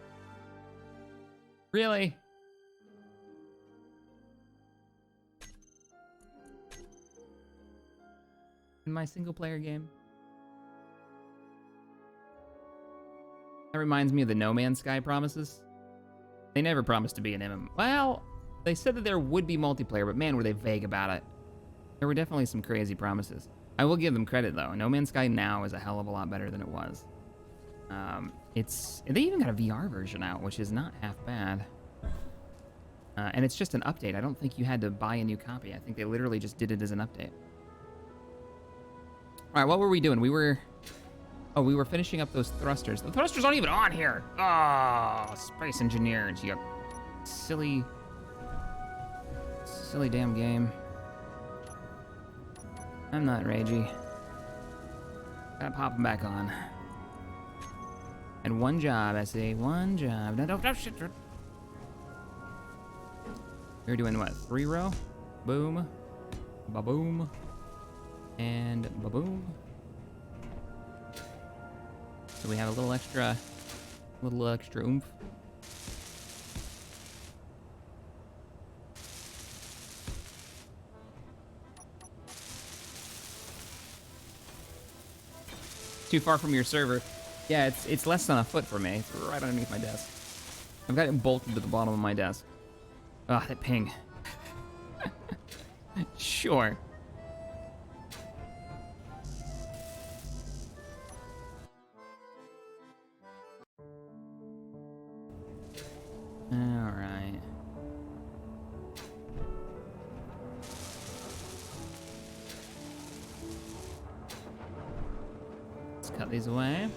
Really? In my single-player game? That reminds me of the No Man's Sky promises. They never promised to be an MMO. Well, they said that there would be multiplayer, but man, were they vague about it. There were definitely some crazy promises. I will give them credit, though. No Man's Sky now is a hell of a lot better than it was. They even got a VR version out, which is not half bad. And it's just an update. I don't think you had to buy a new copy. I think they literally just did it as an update. All right, what were we doing? We were finishing up those thrusters. The thrusters aren't even on here. Oh, Space Engineers, you silly damn game. I'm not ragey. Gotta pop them back on. And one job, I say, one job. No, shit. We're doing what? 3 row? Boom. Ba-boom. And ba-boom. So we have a little extra oomph. Too far from your server. Yeah, it's less than a foot from me. It's right underneath my desk. I've got it bolted to the bottom of my desk. Ah, that ping. Sure. All right. Let's cut these away.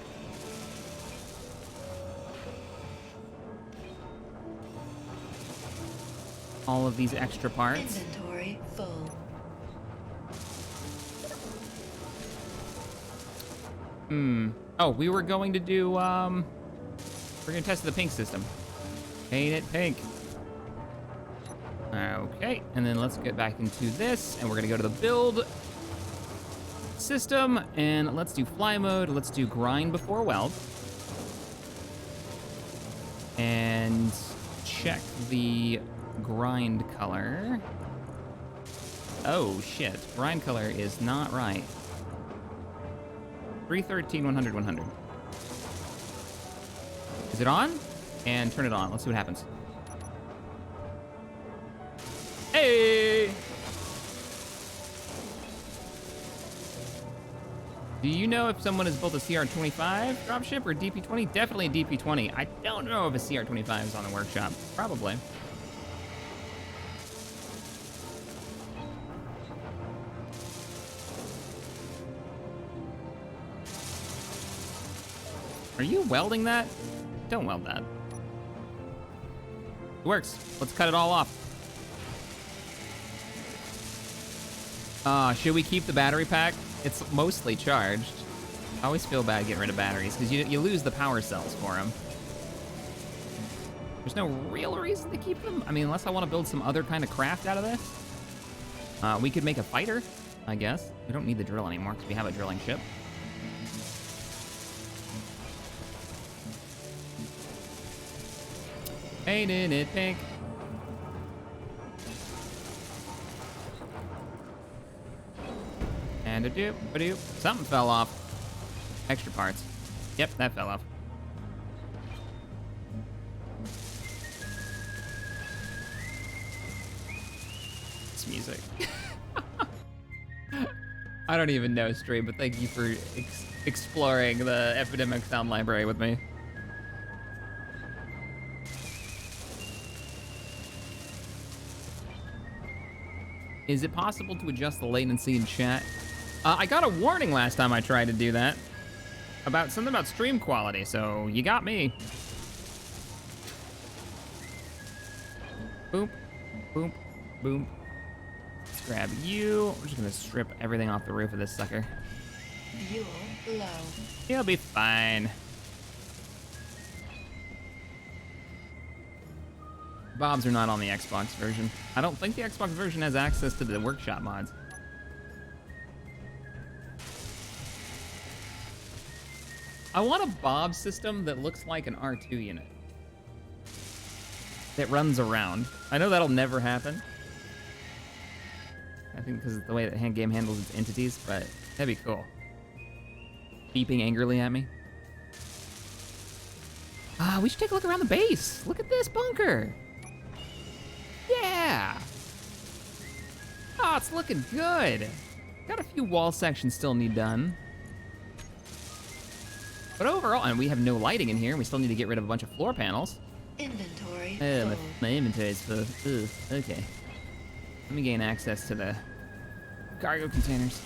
all of these extra parts. Inventory full. Oh, we were going to do, we're gonna test the pink system. Paint it pink. Okay, and then let's get back into this, and we're gonna go to the build system, and let's do fly mode. Let's do grind before weld. And check the grind color. Oh shit, grind color is not right. 313, 100, 100. Is it on? And turn it on. Let's see what happens. Hey! Do you know if someone has built a CR25 dropship or DP20? Definitely a DP20. I don't know if a CR25 is on the workshop. Probably. Are you welding that? Don't weld that. It works. Let's cut it all off. Should we keep the battery pack? It's mostly charged. I always feel bad getting rid of batteries because you lose the power cells for them. There's no real reason to keep them. I mean, unless I want to build some other kind of craft out of this. We could make a fighter, I guess. We don't need the drill anymore because we have a drilling ship. Painted it pink. And a doop, a doop. Something fell off. Extra parts. Yep, that fell off. It's music. I don't even know, Stream, but thank you for exploring the Epidemic Sound Library with me. Is it possible to adjust the latency in chat? I got a warning last time I tried to do that. About something about stream quality, so you got me. Boop, boop, boop. Let's grab you. We're just gonna strip everything off the roof of this sucker. Fuel low. He'll be fine. Bobs are not on the Xbox version. I don't think the Xbox version has access to the workshop mods. I want a Bob system that looks like an R2 unit. That runs around. I know that'll never happen. I think because of the way that hand game handles its entities, but that'd be cool. Beeping angrily at me. We should take a look around the base. Look at this bunker. Yeah! Oh, it's looking good. Got a few wall sections still need done. But overall, and we have no lighting in here. We still need to get rid of a bunch of floor panels. Inventory Oh, full. my inventory is full. Ugh, okay. Let me gain access to the cargo containers.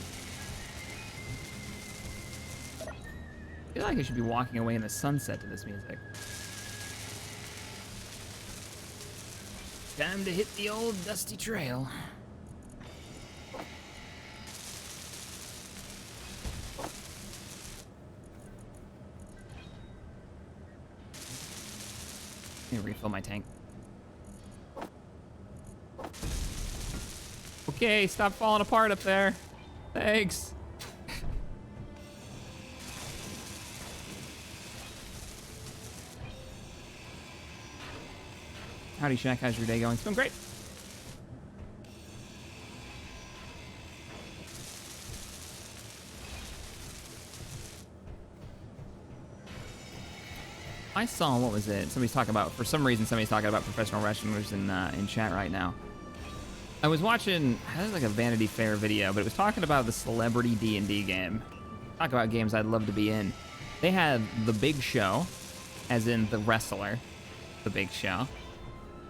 I feel like I should be walking away in the sunset to this music. Time to hit the old dusty trail. Let me refill my tank. Okay, stop falling apart up there. Thanks. Howdy, Shack. How's your day going? It's going great. I saw, what was it? Somebody's talking about, for some reason, somebody's talking about professional wrestlers in chat right now. I was watching, it was like a Vanity Fair video, but it was talking about the celebrity D&D game. Talk about games I'd love to be in. They had The Big Show, as in the wrestler, The Big Show.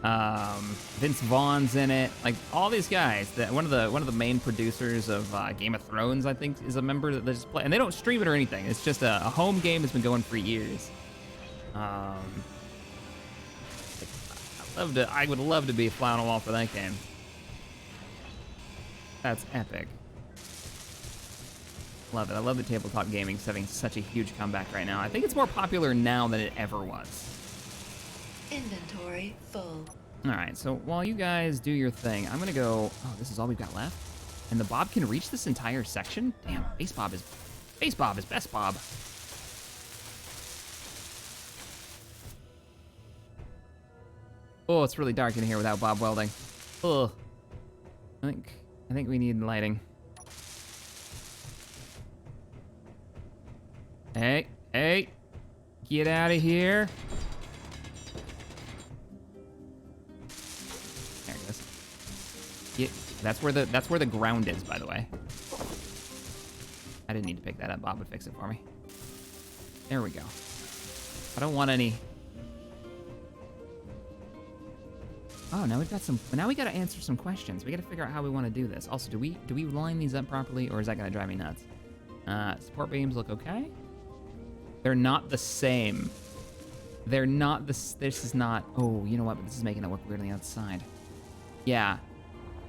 Vince Vaughn's in it. Like all these guys. One of the main producers of Game of Thrones, I think, is a member that they just play, and they don't stream it or anything. It's just a home game that's been going for years. I would love to be a fly on a wall for that game. That's epic. Love it. I love the tabletop gaming having such a huge comeback right now. I think it's more popular now than it ever was. Inventory full. All right, so while you guys do your thing, I'm gonna go. Oh, this is all we've got left, and the Bob can reach this entire section. Damn, base Bob is best Bob. Oh, it's really dark in here without Bob welding. Ugh. I think we need lighting. Hey, get out of here. There it goes. That's where the ground is, by the way. I didn't need to pick that up. Bob would fix it for me. There we go. I don't want any. Oh, now we've got some. Now we got to answer some questions. We got to figure out how we want to do this. Also, do we line these up properly, or is that gonna drive me nuts? Support beams look okay. They're not the same. They're not this is not. Oh, you know what? But this is making it look weird on the outside. Yeah.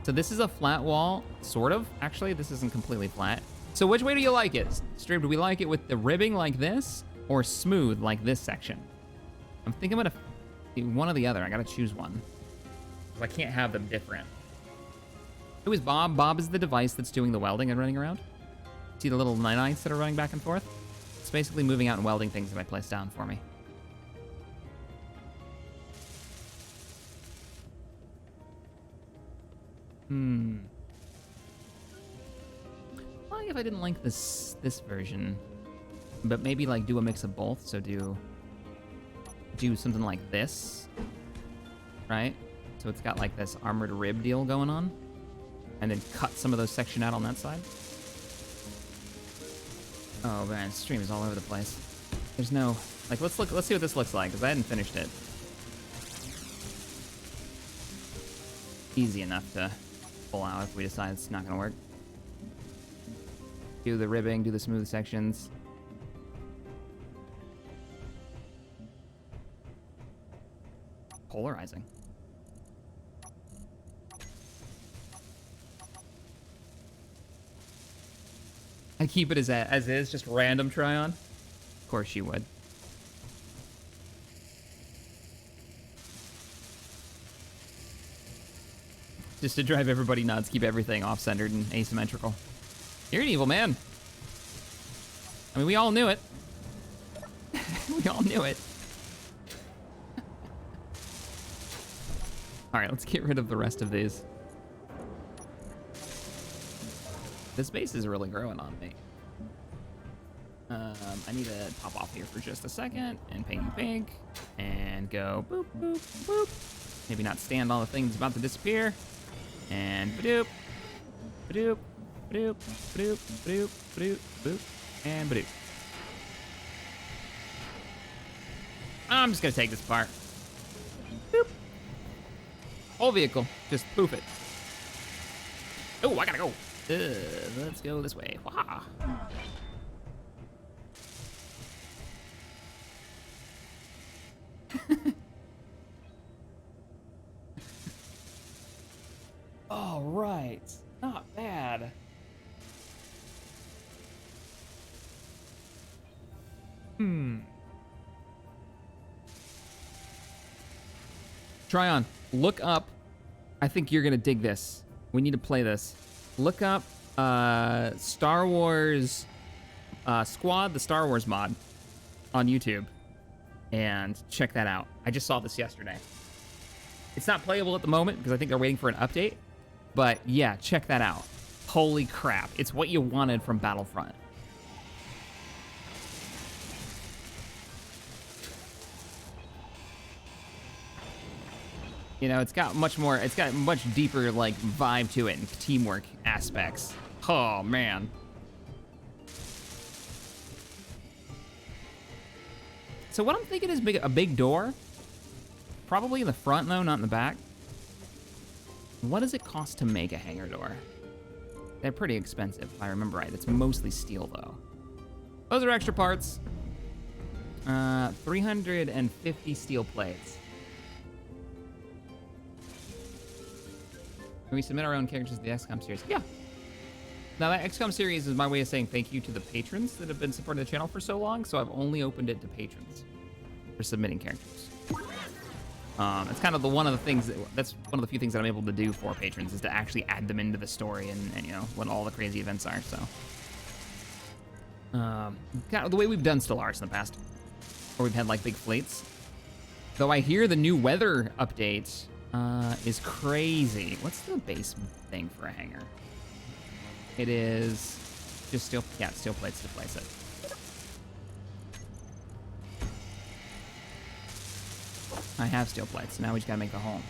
So this is a flat wall, sort of. Actually, this isn't completely flat. So which way do you like it? Stream, do we like it with the ribbing like this, or smooth like this section? I'm thinking I'm gonna do one or the other. I gotta choose one. I can't have them different. Who is Bob? Bob is the device that's doing the welding and running around. See the little nanites that are running back and forth? It's basically moving out and welding things that I place down for me. Why if I didn't like this version, but maybe like do a mix of both. So do something like this, right? So it's got like this armored rib deal going on, and then cut some of those section out on that side. Oh man, stream is all over the place. There's no, like, let's see what this looks like, because I hadn't finished it. Easy enough to pull out if we decide it's not gonna work. Do the ribbing, do the smooth sections. Polarizing. I keep it as is, just random try on. Of course you would. Just to drive everybody nuts, keep everything off-centered and asymmetrical. You're an evil man. I mean, we all knew it. We all knew it. All right, let's get rid of the rest of these. This base is really growing on me. I need to pop off here for just a second and paint pink and go boop, boop, boop. Maybe not stand on the thing that's about to disappear. And badoop, badoop, badoop, badoop, badoop, badoop, boop, and badoop. I'm just gonna take this apart. Boop. Whole vehicle, just poof it. Oh, I gotta go. Let's go this way. Wah. All right, not bad. Try on. Look up. I think you're gonna dig this. We need to play this. Look up Star Wars Squad, the Star Wars mod on YouTube, and check that out. I just saw this yesterday. It's not playable at the moment because I think they're waiting for an update, but yeah, check that out. Holy crap, it's what you wanted from Battlefront. You know, it's got much deeper, like, vibe to it and teamwork aspects. Oh, man. So what I'm thinking is a big door. Probably in the front, though, not in the back. What does it cost to make a hangar door? They're pretty expensive, if I remember right. It's mostly steel, though. Those are extra parts. 350 steel plates. Can we submit our own characters to the XCOM series? Yeah. Now, that XCOM series is my way of saying thank you to the patrons that have been supporting the channel for so long, so I've only opened it to patrons for submitting characters. It's kind of one of the things that's one of the few things that I'm able to do for patrons is to actually add them into the story and you know, what all the crazy events are, so. Kind of the way we've done Stellaris in the past, where we've had like big fleets. Though I hear the new weather update is crazy. What's the base thing for a hangar? It is just steel plates to place it. I have steel plates, so now we just gotta make the hole.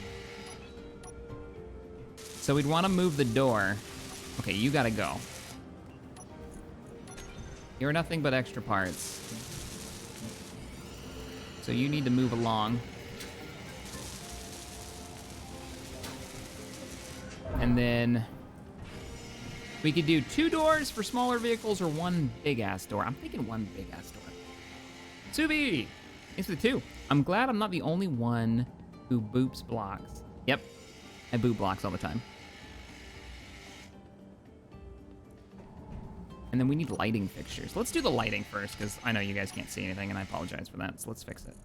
So we'd wanna move the door. Okay, you gotta go. You're nothing but extra parts. So you need to move along. And then we could do 2 doors for smaller vehicles or 1 big ass door. I'm thinking 1 big ass door. Subi! Thanks for the 2. I'm glad I'm not the only one who boops blocks. Yep, I boop blocks all the time. And then we need lighting fixtures. Let's do the lighting first, because I know you guys can't see anything, and I apologize for that, so let's fix it.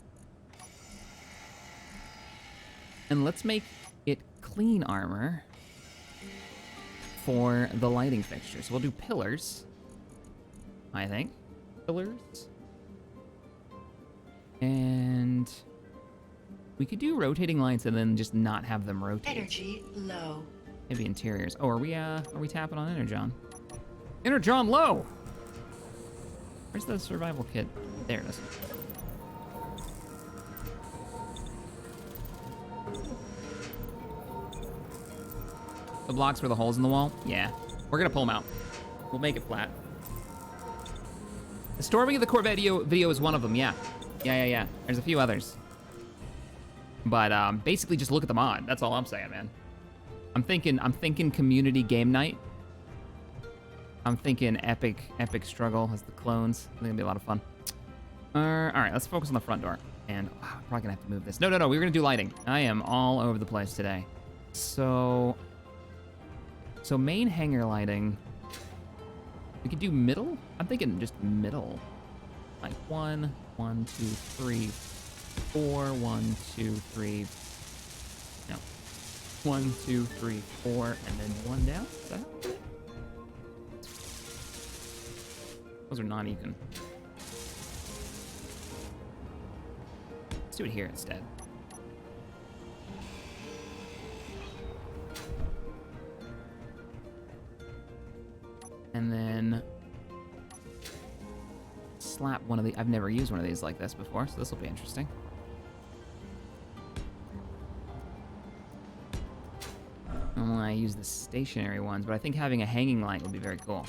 And let's make it clean armor for the lighting fixtures. So we'll do pillars, I think. Pillars. And we could do rotating lights and then just not have them rotate. Energy low. Maybe interiors. Oh, are we tapping on Energon? Energon low! Where's the survival kit? There it is. The blocks were the holes in the wall? Yeah. We're gonna pull them out. We'll make it flat. The storming of the Corvette video is one of them, yeah. Yeah. There's a few others. But basically just look at the mod. That's all I'm saying, man. I'm thinking community game night. I'm thinking epic struggle as the clones. I think it'll be a lot of fun. All right, let's focus on the front door. And I'm probably gonna have to move this. No, we're gonna do lighting. I am all over the place today. So main hangar lighting. We could do middle. I'm thinking just middle. Like 1, 2, 3, 4, 1, 2, 3. No. 1, 2, 3, 4, and then 1 down. Is that how we do it? Those are not even. Let's do it here instead. And then slap one of the. I've never used one of these like this before, so this will be interesting. Normally I use the stationary ones, but I think having a hanging light would be very cool.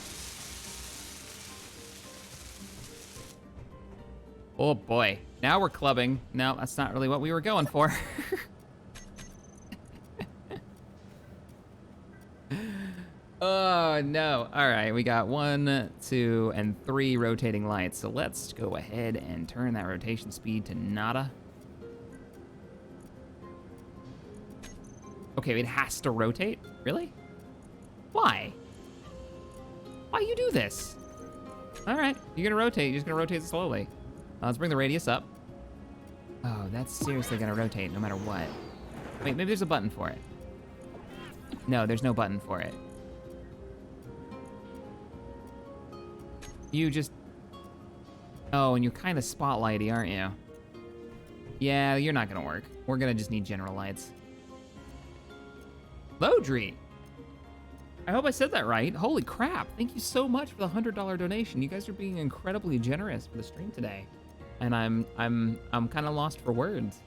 Oh boy, now we're clubbing. No, that's not really what we were going for. Oh no, all right, we got 1, 2, and 3 rotating lights. So let's go ahead and turn that rotation speed to nada. Okay, it has to rotate? Really? Why? Why you do this? All right, you're gonna rotate, you're just gonna rotate slowly. Let's bring the radius up. Oh, that's seriously gonna rotate no matter what. Wait, maybe there's a button for it. No, there's no button for it. You just... Oh, and you're kind of spotlighty, aren't you? Yeah, you're not gonna work. We're gonna just need general lights. Lodri! I hope I said that right. Holy crap, thank you so much for the $100 donation. You guys are being incredibly generous for the stream today. And I'm kind of lost for words.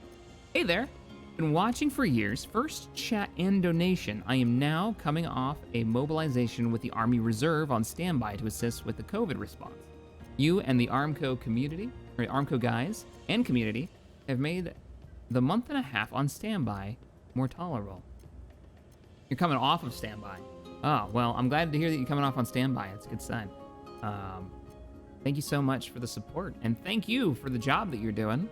Hey there. Been watching for years. First chat and donation. I am now coming off a mobilization with the Army Reserve on standby to assist with the COVID response. You and the Armco community, or Armco guys and community, have made the month and a half on standby more tolerable. You're coming off of standby. Oh, well, I'm glad to hear that you're coming off on standby. That's a good sign. Thank you so much for the support, and thank you for the job that you're doing.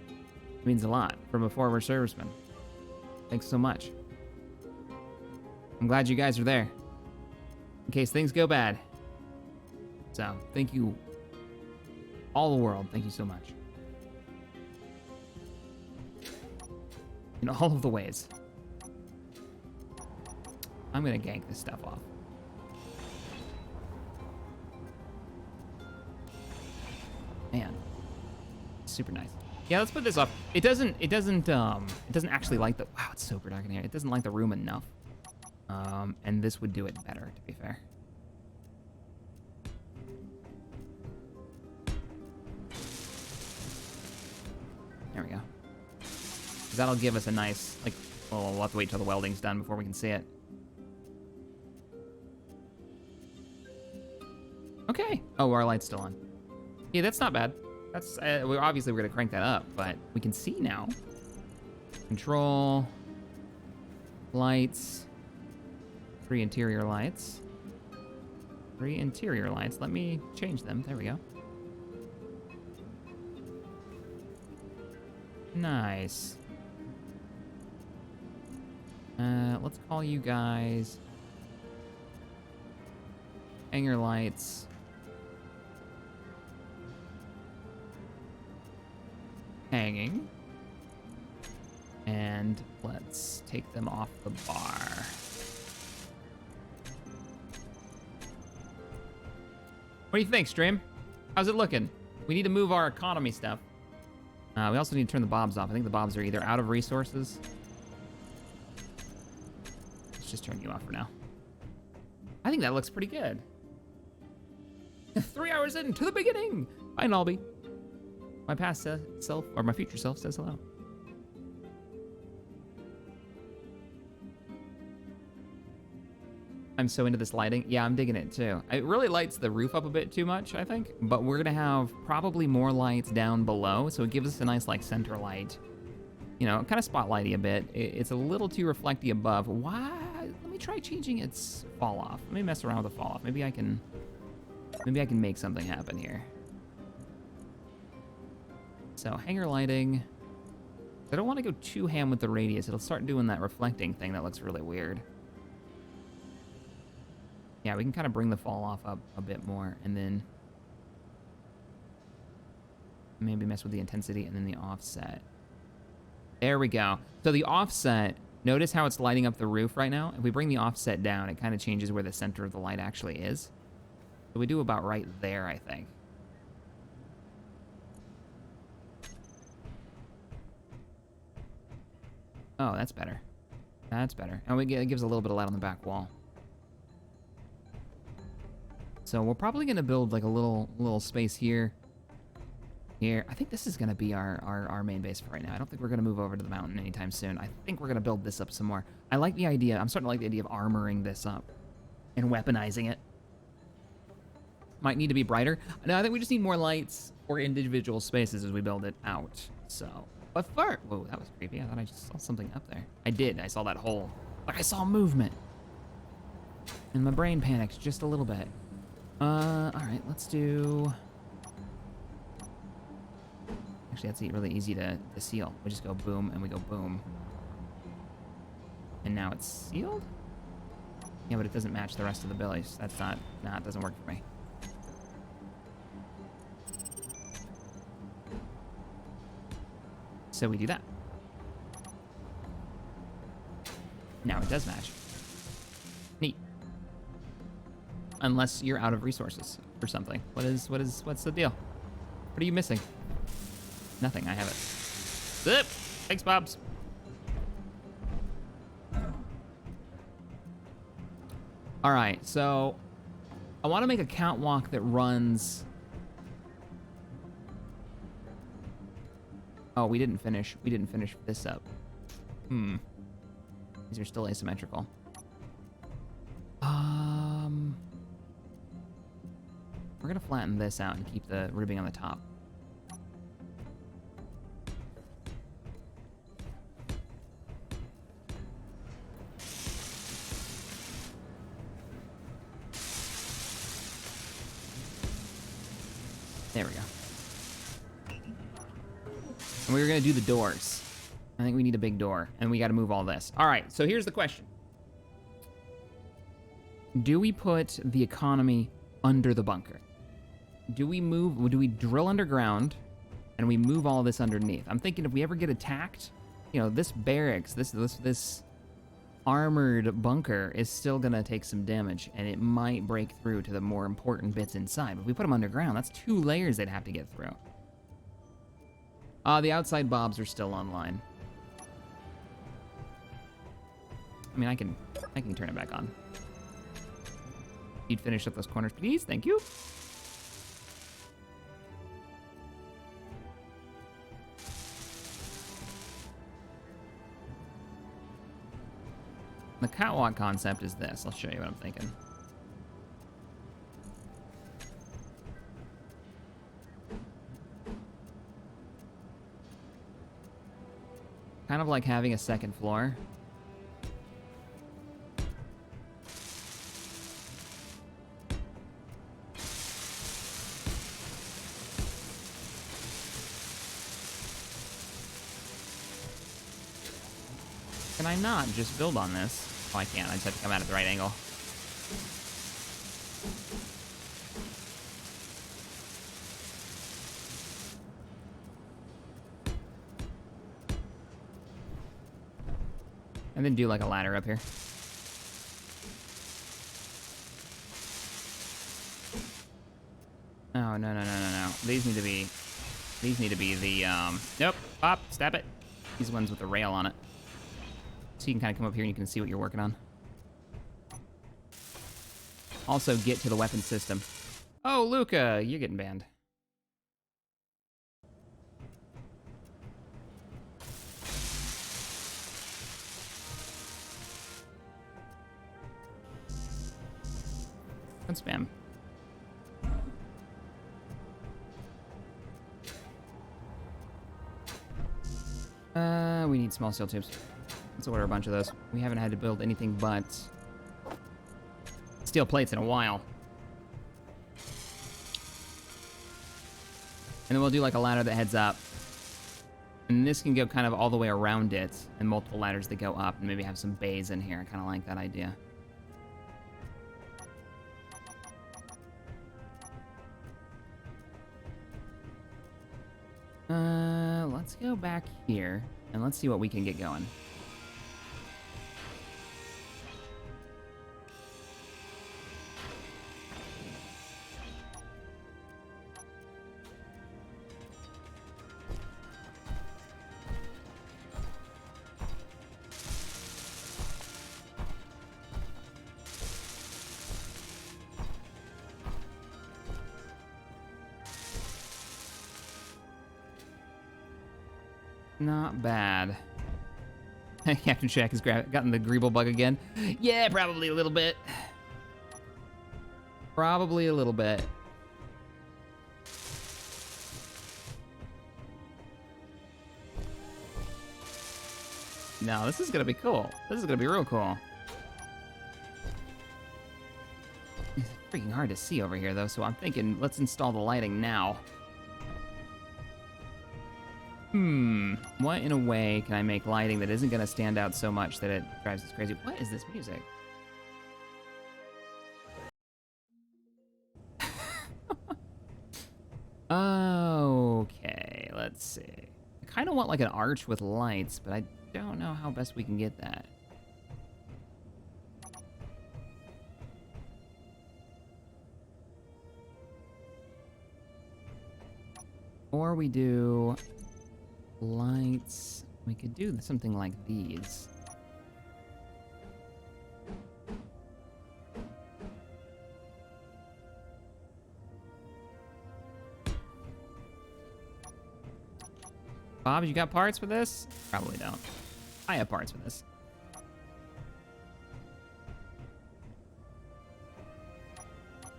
It means a lot from a former serviceman. Thanks so much. I'm glad you guys are there. In case things go bad. So, thank you. All the world, thank you so much. In all of the ways. I'm gonna gank this stuff off. Man. Super nice. Yeah, let's put this off. It doesn't actually like the, wow, it's so dark in here. It doesn't like the room enough. And this would do it better, to be fair. There we go. 'Cause that'll give us a nice, like, well, we'll have to wait till the welding's done before we can see it. Okay. Oh, our light's still on. Yeah, that's not bad. That's, obviously we're gonna crank that up, but we can see now. Control. Lights. 3 interior lights. 3 interior lights. Let me change them. There we go. Nice. Let's call you guys hanger lights. Hanging. And let's take them off the bar. What do you think, stream? How's it looking? We need to move our economy stuff. We also need to turn the bobs off. I think the bobs are either out of resources. Let's just turn you off for now. I think that looks pretty good. 3 hours into the beginning. Bye, Nalby. My past self, or my future self, says hello. I'm so into this lighting. Yeah, I'm digging it too. It really lights the roof up a bit too much, I think. But we're gonna have probably more lights down below, so it gives us a nice like center light. You know, kind of spotlighty a bit. It's a little too reflecty above. Why? Let me try changing its fall off. Let me mess around with the fall off. Maybe I can make something happen here. So hanger lighting. I don't want to go too ham with the radius. It'll start doing that reflecting thing that looks really weird. Yeah, we can kind of bring the fall off up a bit more, and then maybe mess with the intensity and then the offset. There we go. So the offset, notice how it's lighting up the roof right now? If we bring the offset down, it kind of changes where the center of the light actually is. So we do about right there, I think. Oh, that's better. That's better. And it gives a little bit of light on the back wall. So we're probably gonna build like a little space here. Here. I think this is gonna be our main base for right now. I don't think we're gonna move over to the mountain anytime soon. I think we're gonna build this up some more. I like the idea. I'm starting to like the idea of armoring this up and weaponizing it. Might need to be brighter. No, I think we just need more lights for individual spaces as we build it out. So, but first, whoa, that was creepy. I thought I just saw something up there. I did. I saw that hole. Like I saw movement. And my brain panicked just a little bit. All right, let's do... Actually, that's really easy to seal. We just go boom, and we go boom. And now it's sealed? Yeah, but it doesn't match the rest of the billies. That's not... Nah, it doesn't work for me. So we do that. Now it does match. Neat. Unless you're out of resources or something. What's the deal? What are you missing? Nothing, I have it. Zip! Thanks, Bobs. All right, so I want to make a catwalk that runs... Oh, we didn't finish this up. These are still asymmetrical. We're gonna flatten this out and keep the ribbing on the top. There we go. And we were gonna do the doors. I think we need a big door, and we gotta move all this. All right, so here's the question. Do we put the economy under the bunker? Do we drill underground and we move all this underneath? I'm thinking if we ever get attacked, you know, this barracks, this armored bunker is still gonna take some damage, and it might break through to the more important bits inside. But if we put them underground, that's 2 layers they'd have to get through. The outside bobs are still online. I mean, I can turn it back on. You'd finish up those corners, please. Thank you. The catwalk concept is this. I'll show you what I'm thinking. Kind of like having a second floor. Can I not just build on this? Oh, I can't. I just have to come out at the right angle. And then do like a ladder up here. Oh, no. These need to be the, nope, pop, stab it. These ones with the rail on it. So you can kind of come up here and you can see what you're working on. Also, get to the weapon system. Oh, Luca, you're getting banned. Don't spam. We need small steel tubes. Let's order a bunch of those. We haven't had to build anything but steel plates in a while. And then we'll do like a ladder that heads up. And this can go kind of all the way around it, and multiple ladders that go up, and maybe have some bays in here. I kind of like that idea. Let's go back here, and let's see what we can get going. Not bad. CaptainShack has gotten the greeble bug again. Yeah, probably a little bit. Probably a little bit. No, this is gonna be cool. This is gonna be real cool. It's freaking hard to see over here, though, so I'm thinking let's install the lighting now. What in a way can I make lighting that isn't gonna stand out so much that it drives us crazy? What is this music? Okay, let's see. I kind of want like an arch with lights, but I don't know how best we can get that. Or we do lights. We could do something like these. Bob, you got parts for this? Probably don't. I have parts for this.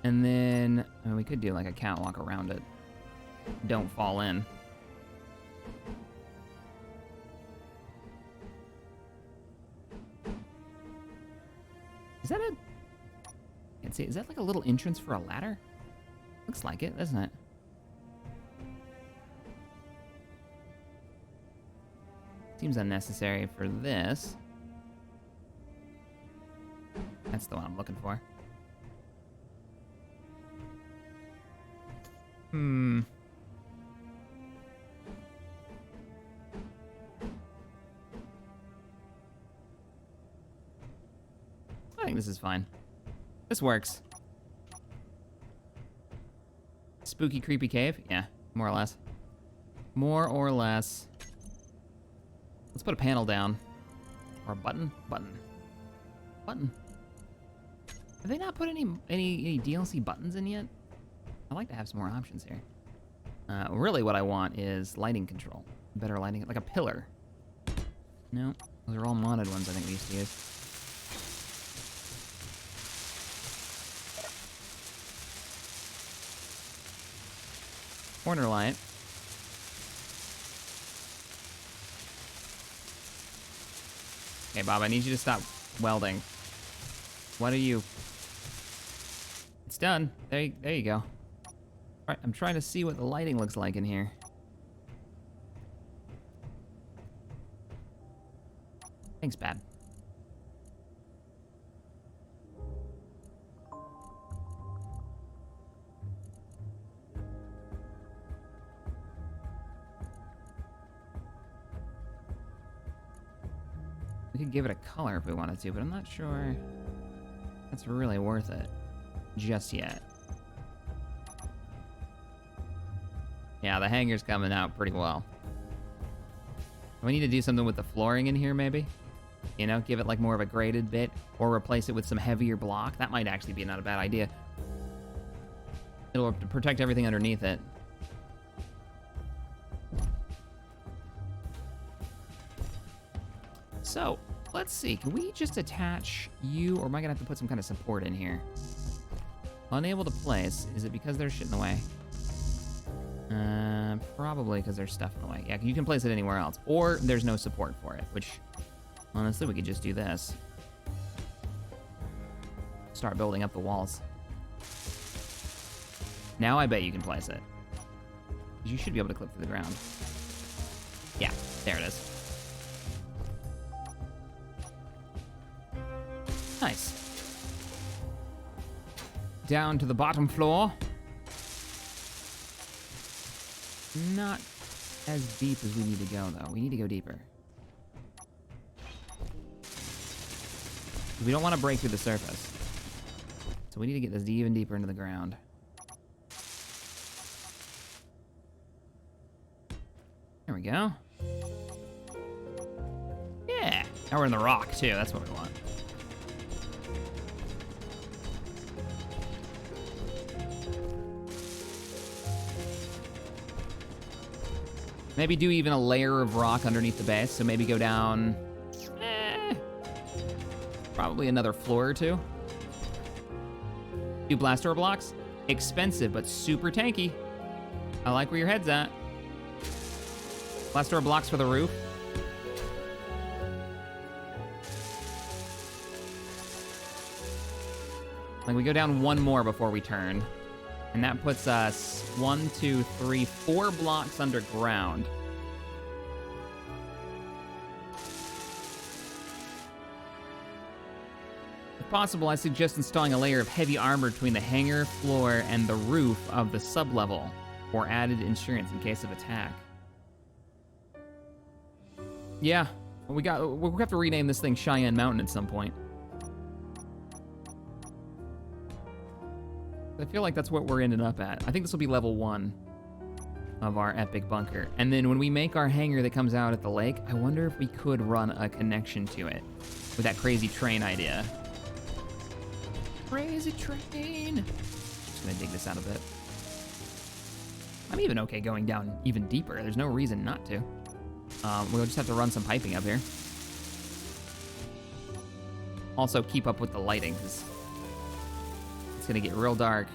And then we could do like a catwalk around it. Don't fall in. Is that a... Can't see. Is that like a little entrance for a ladder? Looks like it, doesn't it? Seems unnecessary for this. That's the one I'm looking for. Hmm. I think this is fine. This works. Spooky, creepy cave? Yeah, more or less. More or less. Let's put a panel down. Or a button? Button. Button. Have they not put any DLC buttons in yet? I'd like to have some more options here. Really what I want is lighting control. Better lighting, like a pillar. No, those are all modded ones I think we used to use. Corner light. Okay, Bob, I need you to stop welding. What are you? It's done. There you go. All right, I'm trying to see what the lighting looks like in here. Thanks, bad. We could give it a color if we wanted to, but I'm not sure that's really worth it just yet. Yeah, the hanger's coming out pretty well. We need to do something with the flooring in here, maybe. You know, give it like more of a graded bit, or replace it with some heavier block. That might actually be not a bad idea. It'll protect everything underneath it. So, let's see. Can we just attach you, or am I gonna have to put some kind of support in here? Unable to place. Is it because there's shit in the way? Probably because there's stuff in the way. Yeah, you can place it anywhere else. Or there's no support for it, which, honestly, we could just do this. Start building up the walls. Now I bet you can place it. You should be able to clip through the ground. Yeah, there it is. Nice. Down to the bottom floor. Not as deep as we need to go, though. We need to go deeper. We don't want to break through the surface. So we need to get this even deeper into the ground. There we go. Yeah. Now we're in the rock, too. That's what we want. Maybe do even a layer of rock underneath the base, so maybe go down, probably another floor or two. Do blast door blocks? Expensive, but super tanky. I like where your head's at. Blast door blocks for the roof. Like, we go down one more before we turn. And that puts us 1, 2, 3, 4 blocks underground. If possible, I suggest installing a layer of heavy armor between the hangar, floor, and the roof of the sublevel for added insurance in case of attack. Yeah, we'll have to rename this thing Cheyenne Mountain at some point. I feel like that's what we're ending up at. I think this will be level 1 of our epic bunker. And then when we make our hangar that comes out at the lake, I wonder if we could run a connection to it with that crazy train idea. Crazy train. Just gonna dig this out a bit. I'm even okay going down even deeper. There's no reason not to. We'll just have to run some piping up here. Also keep up with the lighting, because it's gonna get real dark.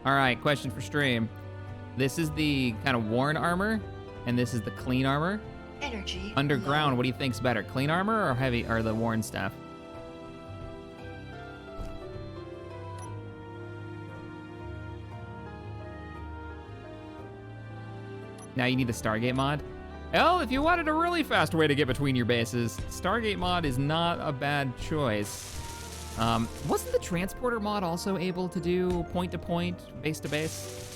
All right, question for stream. This is the kind of worn armor, and this is the clean armor. Energy. Underground, what do you think's better, clean armor or heavy, or the worn stuff? Now you need the Stargate mod. Well, if you wanted a really fast way to get between your bases, Stargate mod is not a bad choice. Wasn't the transporter mod also able to do point-to-point, base-to-base?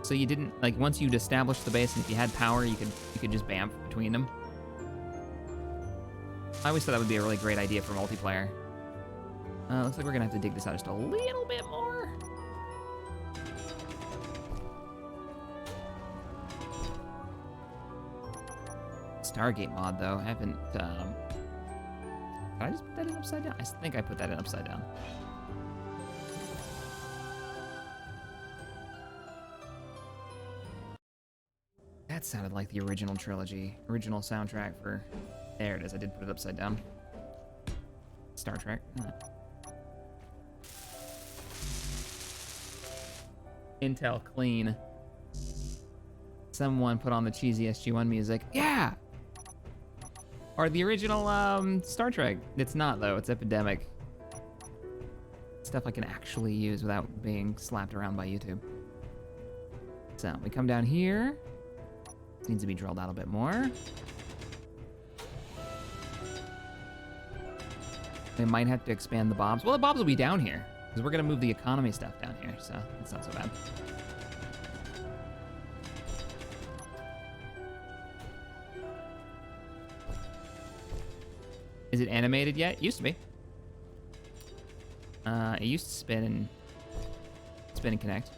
So you didn't, like, once you'd established the base and if you had power, you could just bamf between them. I always thought that would be a really great idea for multiplayer. Looks like we're gonna have to dig this out just a little bit more. Stargate mod, though, I haven't, did I just put that in upside down? I think I put that in upside down. That sounded like the original trilogy, original soundtrack for... There it is, I did put it upside down. Star Trek. Intel clean. Someone put on the cheesy SG-1 music. Yeah! Or the original Star Trek. It's not, though. It's Epidemic. Stuff I can actually use without being slapped around by YouTube. So, we come down here. This needs to be drilled out a bit more. We might have to expand the bobs. Well, the bobs will be down here, because we're going to move the economy stuff down here, so it's not so bad. Is it animated yet? It used to be. It used to spin and connect.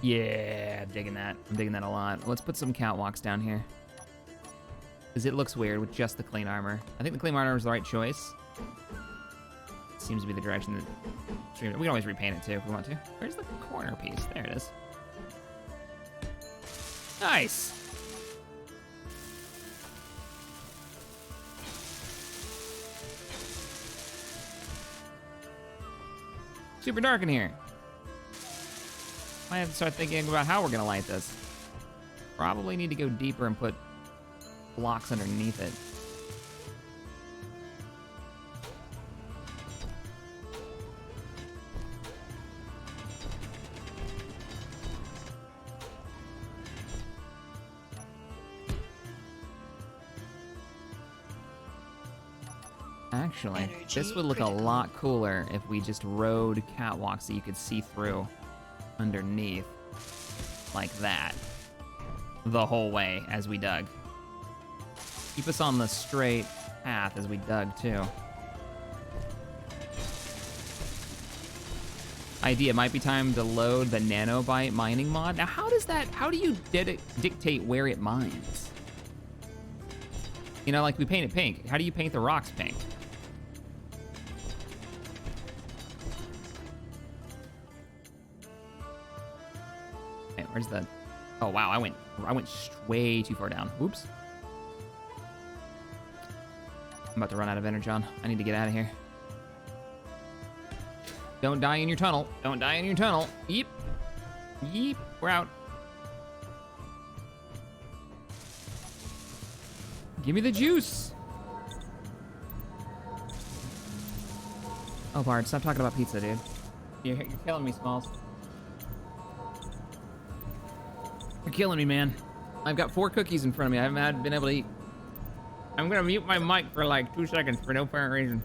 Yeah, I'm digging that. I'm digging that a lot. Let's put some catwalks down here. Because it looks weird with just the clean armor. I think the clean armor is the right choice. Seems to be the direction that... We can always repaint it too if we want to. Where's the corner piece? There it is. Nice! Super dark in here. Might have to start thinking about how we're gonna light this. Probably need to go deeper and put blocks underneath it. Actually, this would look a lot cooler if we just rode catwalks that you could see through underneath like that the whole way as we dug. Keep us on the straight path as we dug too. Idea, might be time to load the nanobyte mining mod. Now how do you dictate where it mines? You know, like we paint it pink. How do you paint the rocks pink? Okay, where's the... Oh wow, I went way too far down. Oops. I'm about to run out of energon. I need to get out of here. Don't die in your tunnel. Don't die in your tunnel. Yeep. Yeep. We're out. Give me the juice. Oh, Bard, stop talking about pizza, dude. You're killing me, Smalls. You're killing me, man. I've got 4 cookies in front of me. I haven't been able to eat. I'm gonna mute my mic for like 2 seconds for no apparent reason.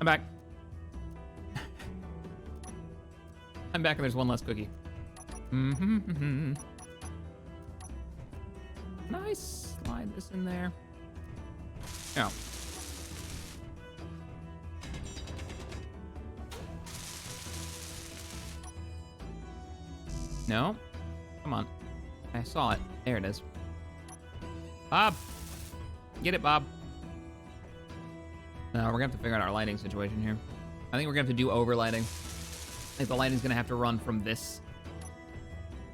I'm back. I'm back and there's 1 less cookie. Nice. Slide this in there. Oh. No? Come on. I saw it. There it is. Bob! Get it, Bob. No, we're gonna have to figure out our lighting situation here. I think we're gonna have to do overlighting. I think the lighting's gonna have to run from this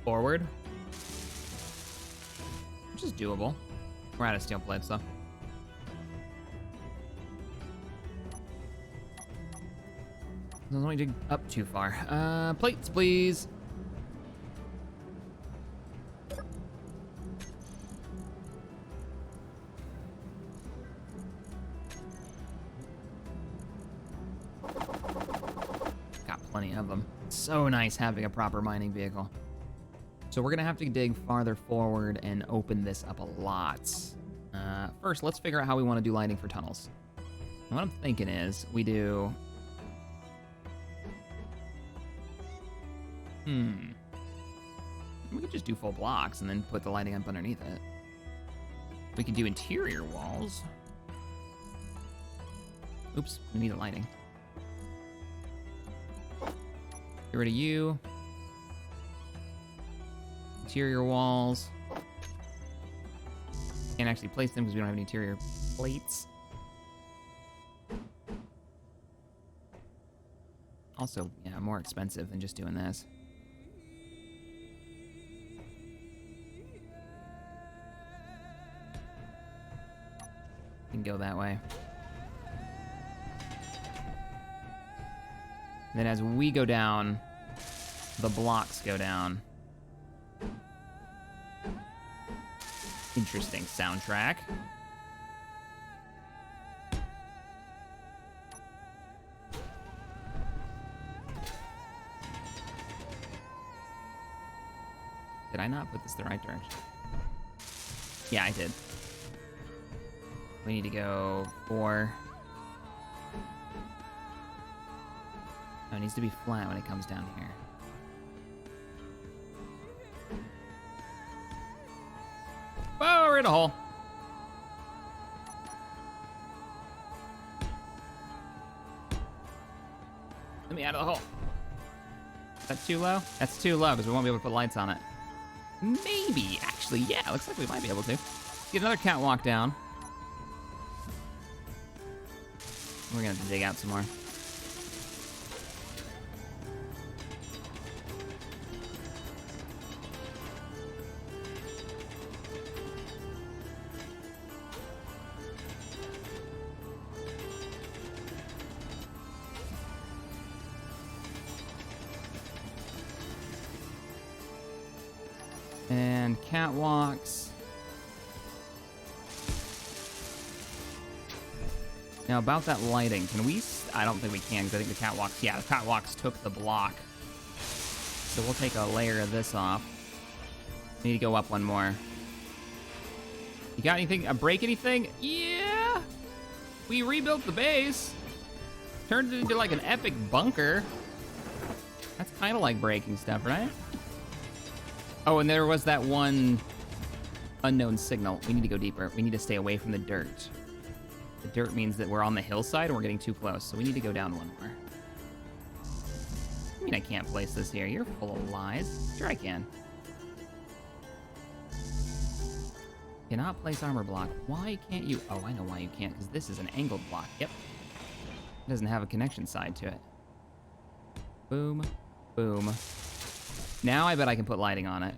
forward. Which is doable. We're out of steel plates, though. Don't let me dig up too far. Plates, please. plenty of them. So nice having a proper mining vehicle. So we're gonna have to dig farther forward and open this up a lot. First, let's figure out how we want to do lighting for tunnels. And what I'm thinking is we do... We could just do full blocks and then put the lighting up underneath it. We could do interior walls. Oops, we need a lighting. Get rid of you. Interior walls. Can't actually place them because we don't have any interior plates. Also, yeah, more expensive than just doing this. Can go that way. Then as we go down, the blocks go down. Interesting soundtrack. Did I not put this the right direction? Yeah, I did. We need to go 4. Oh, it needs to be flat when it comes down here. Oh, we're in a hole. Let me out of the hole. Is that too low? That's too low because we won't be able to put lights on it. Maybe, actually, yeah, looks like we might be able to. Get another catwalk down. We're gonna have to dig out some more. And catwalks. Now about that lighting, can we, I don't think we can because I think the catwalks, yeah, the catwalks took the block. So we'll take a layer of this off. Need to go up one more. You got anything, break anything? Yeah! We rebuilt the base. Turned it into like an epic bunker. That's kind of like breaking stuff, right? Oh, and there was that one unknown signal. We need to go deeper. We need to stay away from the dirt. The dirt means that we're on the hillside and we're getting too close, so we need to go down one more. I mean, I can't place this here. You're full of lies. Sure I can. Cannot place armor block. Why can't you? Oh, I know why you can't, because this is an angled block. Yep. It doesn't have a connection side to it. Boom. Boom. Now I bet I can put lighting on it.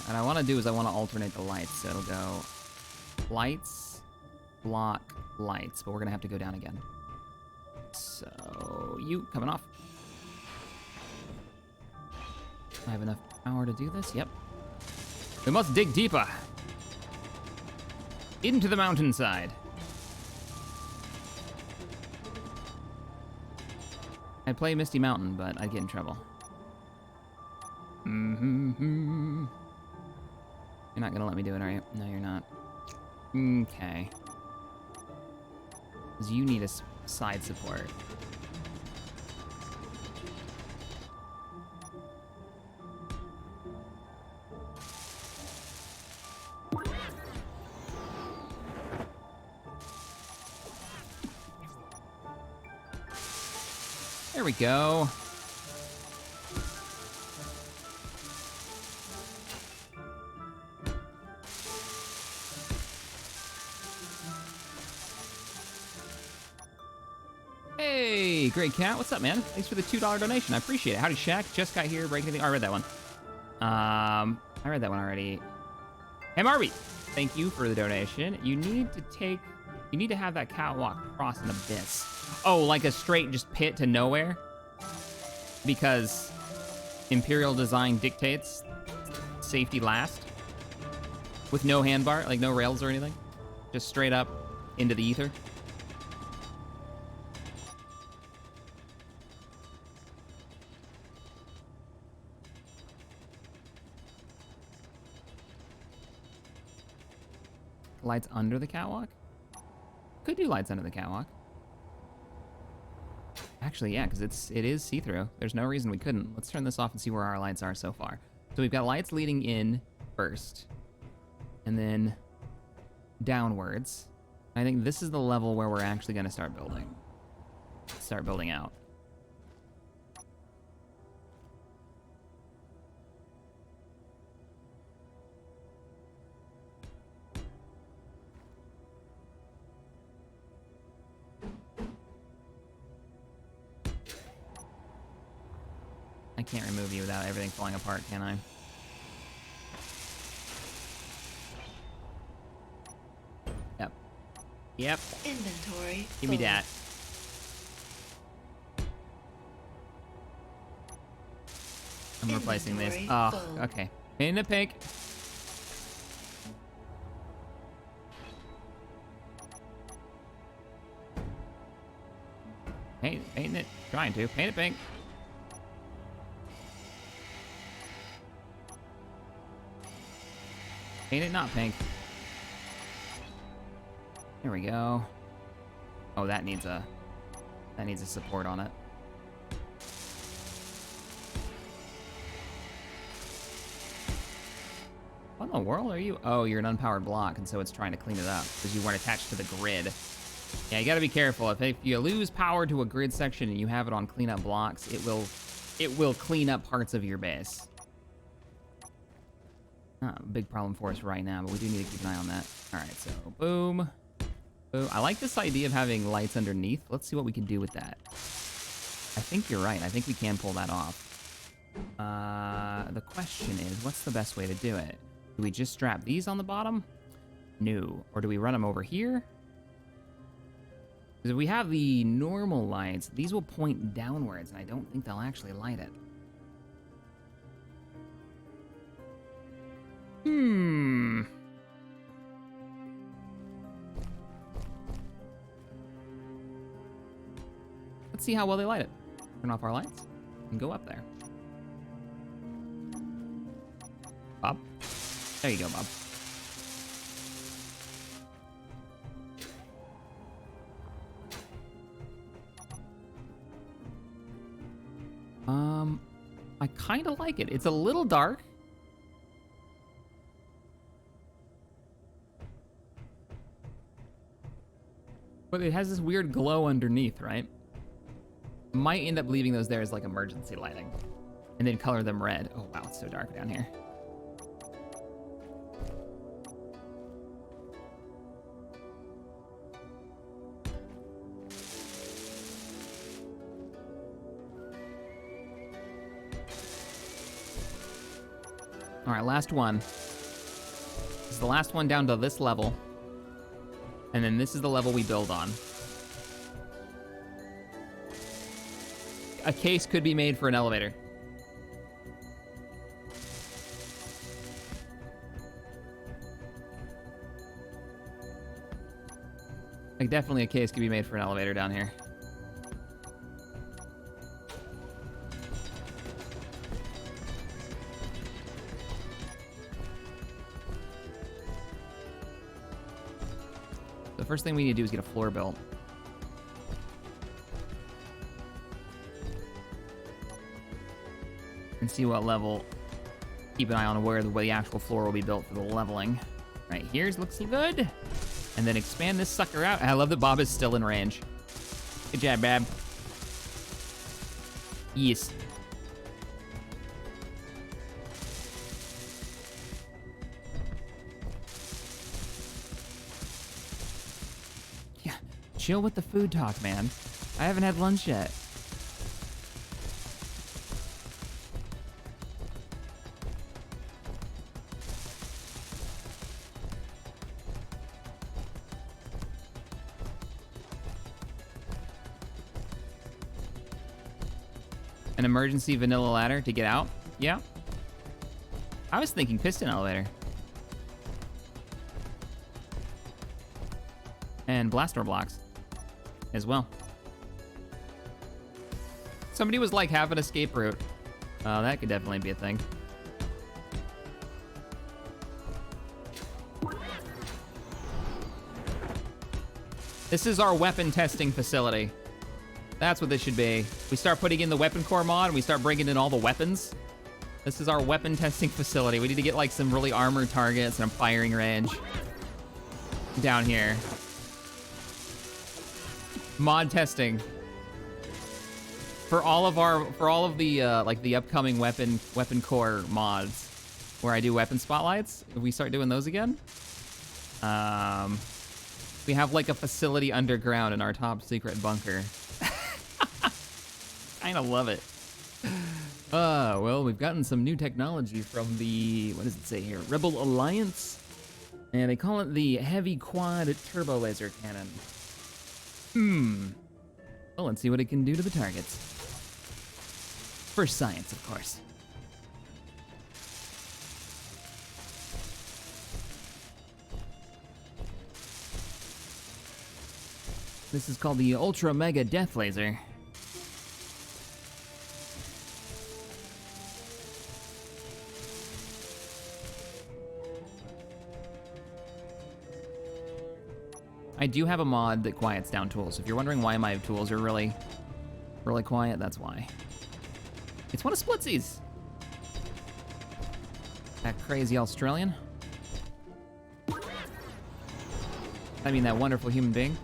What I want to do is I want to alternate the lights. So it'll go lights, block, lights. But we're going to have to go down again. So you coming off. I have enough power to do this? Yep. We must dig deeper. Into the mountainside. I'd play Misty Mountain, but I'd get in trouble. Mm-hmm. You're not gonna let me do it, are you? No, you're not. Okay. Because you need a side support. There we go. Hey, Great Cat, what's up, man? Thanks for the $2 donation. I appreciate it. Howdy, Shack. Just got here. Break anything? Oh, I read that one. I read that one already. Hey, Marby, thank you for the donation. You need to have that catwalk cross an abyss. Oh, like a straight just pit to nowhere? Because Imperial design dictates safety last? With no handbar, like no rails or anything? Just straight up into the ether. Lights under the catwalk? Could do lights under the catwalk. Actually, yeah, because it is see-through. There's no reason we couldn't. Let's turn this off and see where our lights are so far. So we've got lights leading in first, and then downwards. I think this is the level where we're actually going to start building. Start building out. I can't remove you without everything falling apart, can I? Yep. Yep. Inventory. Give me full. that. I'm replacing this. Inventory Oh, full. okay. Paint it pink. Painting it. Trying to. Paint it pink. Paint it not pink. There we go. Oh, that needs a support on it. What in the world are you? Oh, you're an unpowered block, and so it's trying to clean it up because you weren't attached to the grid. Yeah, you gotta be careful. If you lose power to a grid section and you have it on cleanup blocks, it will clean up parts of your base. Not a big problem for us right now, but we do need to keep an eye on that. All right, so boom. Boom. I like this idea of having lights underneath. Let's see what we can do with that. I think you're right. I think we can pull that off. The question is, what's the best way to do it? Do we just strap these on the bottom? No. Or do we run them over here? Because if we have the normal lights, these will point downwards, and I don't think they'll actually light it. Let's see how well they light it. Turn off our lights and go up there. Bob? There you go, Bob. I kind of like it. It's a little dark. But it has this weird glow underneath, right? Might end up leaving those there as like emergency lighting. And then color them red. Oh wow, it's so dark down here. All right, last one. This is the last one down to this level. And then this is the level we build on. A case could be made for an elevator. Like, definitely a case could be made for an elevator down here. The first thing we need to do is get a floor built. And see what level. Keep an eye on where the actual floor will be built for the leveling. Right here's looks good. And then expand this sucker out. I love that Bob is still in range. Good job, Bob. Yes. Yeah, chill with the food talk, man. I haven't had lunch yet. An emergency vanilla ladder to get out? Yeah. I was thinking piston elevator. and blast door blocks as well. Somebody was like, have an escape route. That could definitely be a thing. This is our weapon testing facility. That's what this should be. We start putting in the weapon core mod and we start bringing in all the weapons. This is our weapon testing facility. We need to get like some really armored targets and a firing range down here. Mod testing for all of the like the upcoming weapon core mods where I do weapon spotlights. If we start doing those again, we have like a facility underground in our top secret bunker. Kinda love it. Well, we've gotten some new technology from the, what does it say here? Rebel Alliance? And they call it the Heavy Quad Turbo Laser Cannon. Well, let's see what it can do to the targets. For science, of course. This is called the Ultra Mega Death Laser. I do have a mod that quiets down tools. If you're wondering why my tools are really quiet, that's why. It's one of Splitsies. That crazy Australian. I mean, that wonderful human being.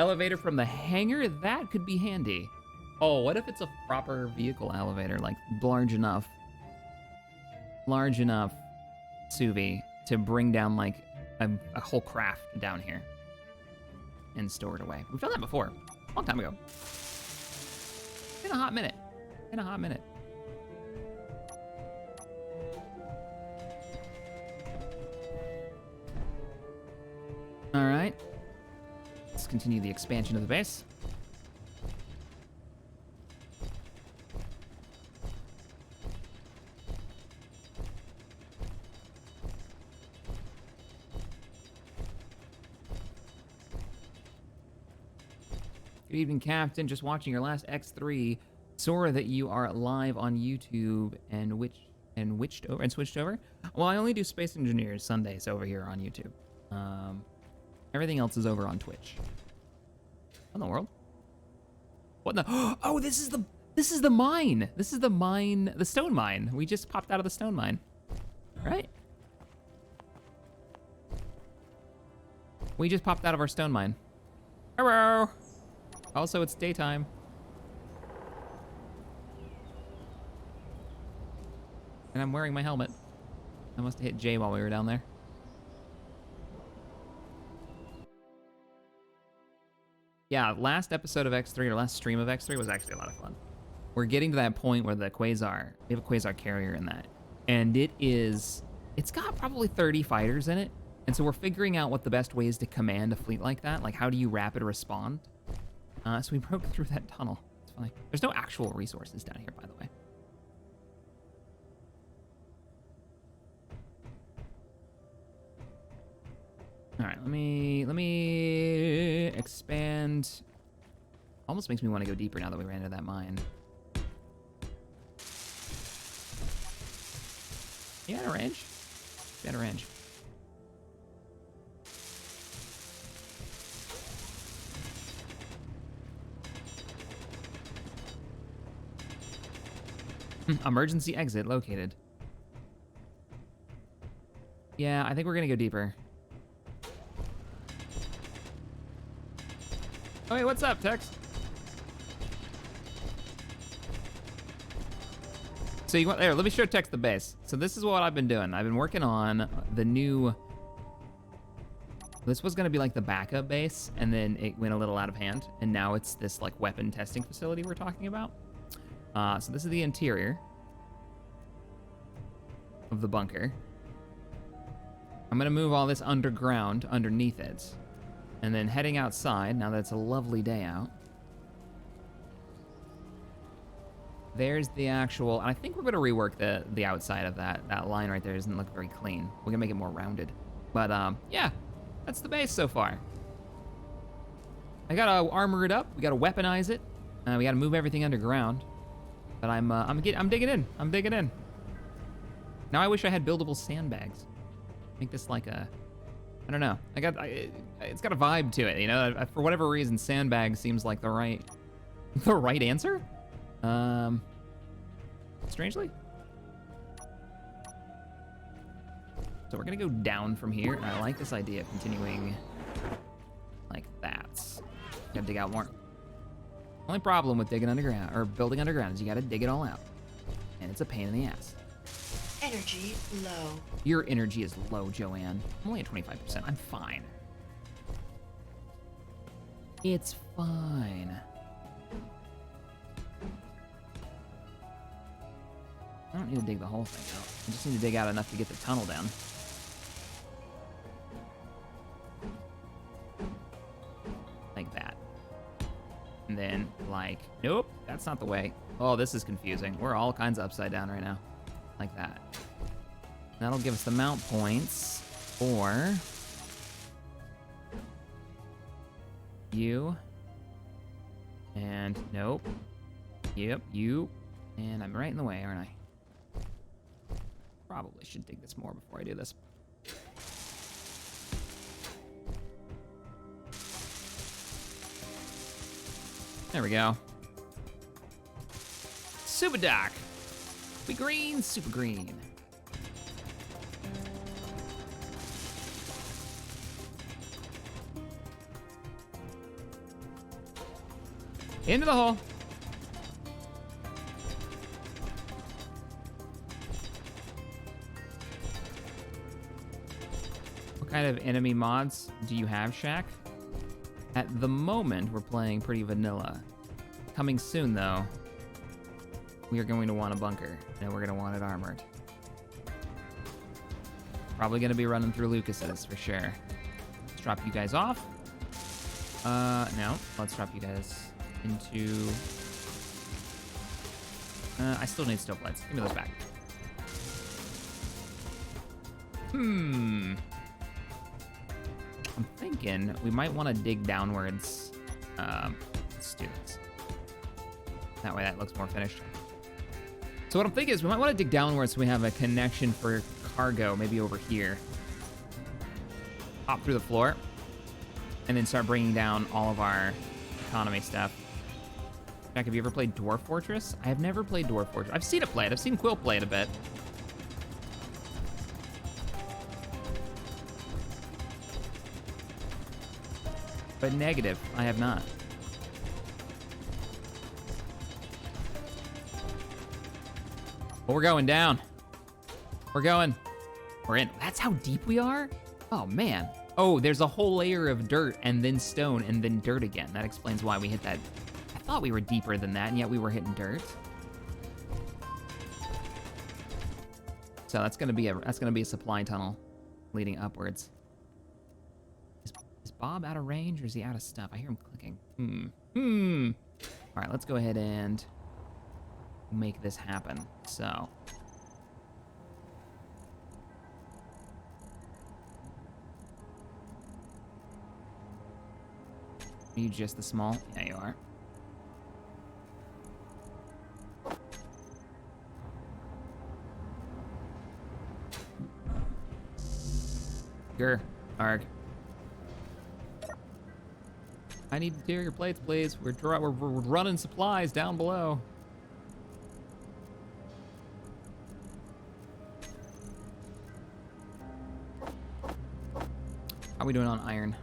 Elevator from the hangar? That could be handy. Oh, what if it's a proper vehicle elevator, like large enough, Suvi, to bring down like a whole craft down here and store it away. We've done that before, a long time ago. In a hot minute. All right, let's continue the expansion of the base. Good evening, Captain. Just watching your last X3. Saw that you are live on YouTube and switched over. Well, I only do Space Engineers Sundays over here on YouTube. Everything else is over on Twitch. What in the world? What in the? Oh, this is the mine. This is the mine, the stone mine. We just popped out of the stone mine, right? We just popped out of our stone mine. Hello. Also, it's daytime. And I'm wearing my helmet. I must have hit J while we were down there. Yeah, last episode of X3, or last stream of X3 was actually a lot of fun. We're getting to that point where the Quasar, we have a Quasar carrier in that. And it's got probably 30 fighters in it. And so we're figuring out what the best way is to command a fleet like that. Like, how do you rapid respond? So we broke through that tunnel. It's funny. There's no actual resources down here, by the way. All right, let me expand. Almost makes me want to go deeper now that we ran into that mine. You out of range? You out of range. Emergency exit located. Yeah, I think we're gonna go deeper. Oh, hey, what's up, Tex? So you want there? Let me show Tex the base. So this is what I've been doing. I've been working on the new. This was gonna be like the backup base, and then it went a little out of hand, and now it's this like weapon testing facility we're talking about. So this is the interior of the bunker. I'm gonna move all this underground underneath it. And then heading outside, now that it's a lovely day out. There's the actual, and I think we're gonna rework the outside of that. That line right there doesn't look very clean. We're gonna make it more rounded. But yeah, that's the base so far. I gotta armor it up. We gotta weaponize it. We gotta move everything underground. But I'm digging in. I'm digging in. Now I wish I had buildable sandbags. Make this like a, I don't know. It's got a vibe to it, you know. For whatever reason, sandbag seems like the right answer. Strangely. So we're gonna go down from here, and I like this idea of continuing like that. Gotta dig out more. Only problem with digging underground, or building underground, is you gotta dig it all out. And it's a pain in the ass. Energy low. Your energy is low, Joanne. I'm only at 25%, I'm fine. It's fine. I don't need to dig the whole thing out. I just need to dig out enough to get the tunnel down. Like that. And then, like, nope, that's not the way. Oh, this is confusing. We're all kinds of upside down right now. Like that. That'll give us the mount points for you. And nope. Yep, you. And I'm right in the way, aren't I? Probably should dig this more before I do this. There we go. Super dark. Be green, super green. Into the hole. What kind of enemy mods do you have, Shaq? At the moment, we're playing pretty vanilla. Coming soon, though, we are going to want a bunker, and we're going to want it armored. Probably going to be running through Lucas's, for sure. Let's drop you guys off. No. Let's drop you guys into... I still need stovelights. Give me those back. I'm thinking we might want to dig downwards. Let's do this. That way that looks more finished. So what I'm thinking is we might want to dig downwards so we have a connection for cargo, maybe over here. Hop through the floor. And then start bringing down all of our economy stuff. Jack, have you ever played Dwarf Fortress? I have never played Dwarf Fortress. I've seen it played. I've seen Quill play it a bit. But negative, I have not. Well, we're going down. We're in. That's how deep we are? Oh, man. Oh, there's a whole layer of dirt and then stone and then dirt again. That explains why we hit that. I thought we were deeper than that, and yet we were hitting dirt. So that's gonna be a supply tunnel leading upwards. Is Bob out of range or is he out of stuff? I hear him clicking. All right, let's go ahead and make this happen. So. Are you just the small? Yeah, you are. Grr. Arg. I need interior plates, please. We're running supplies down below. How are we doing on iron?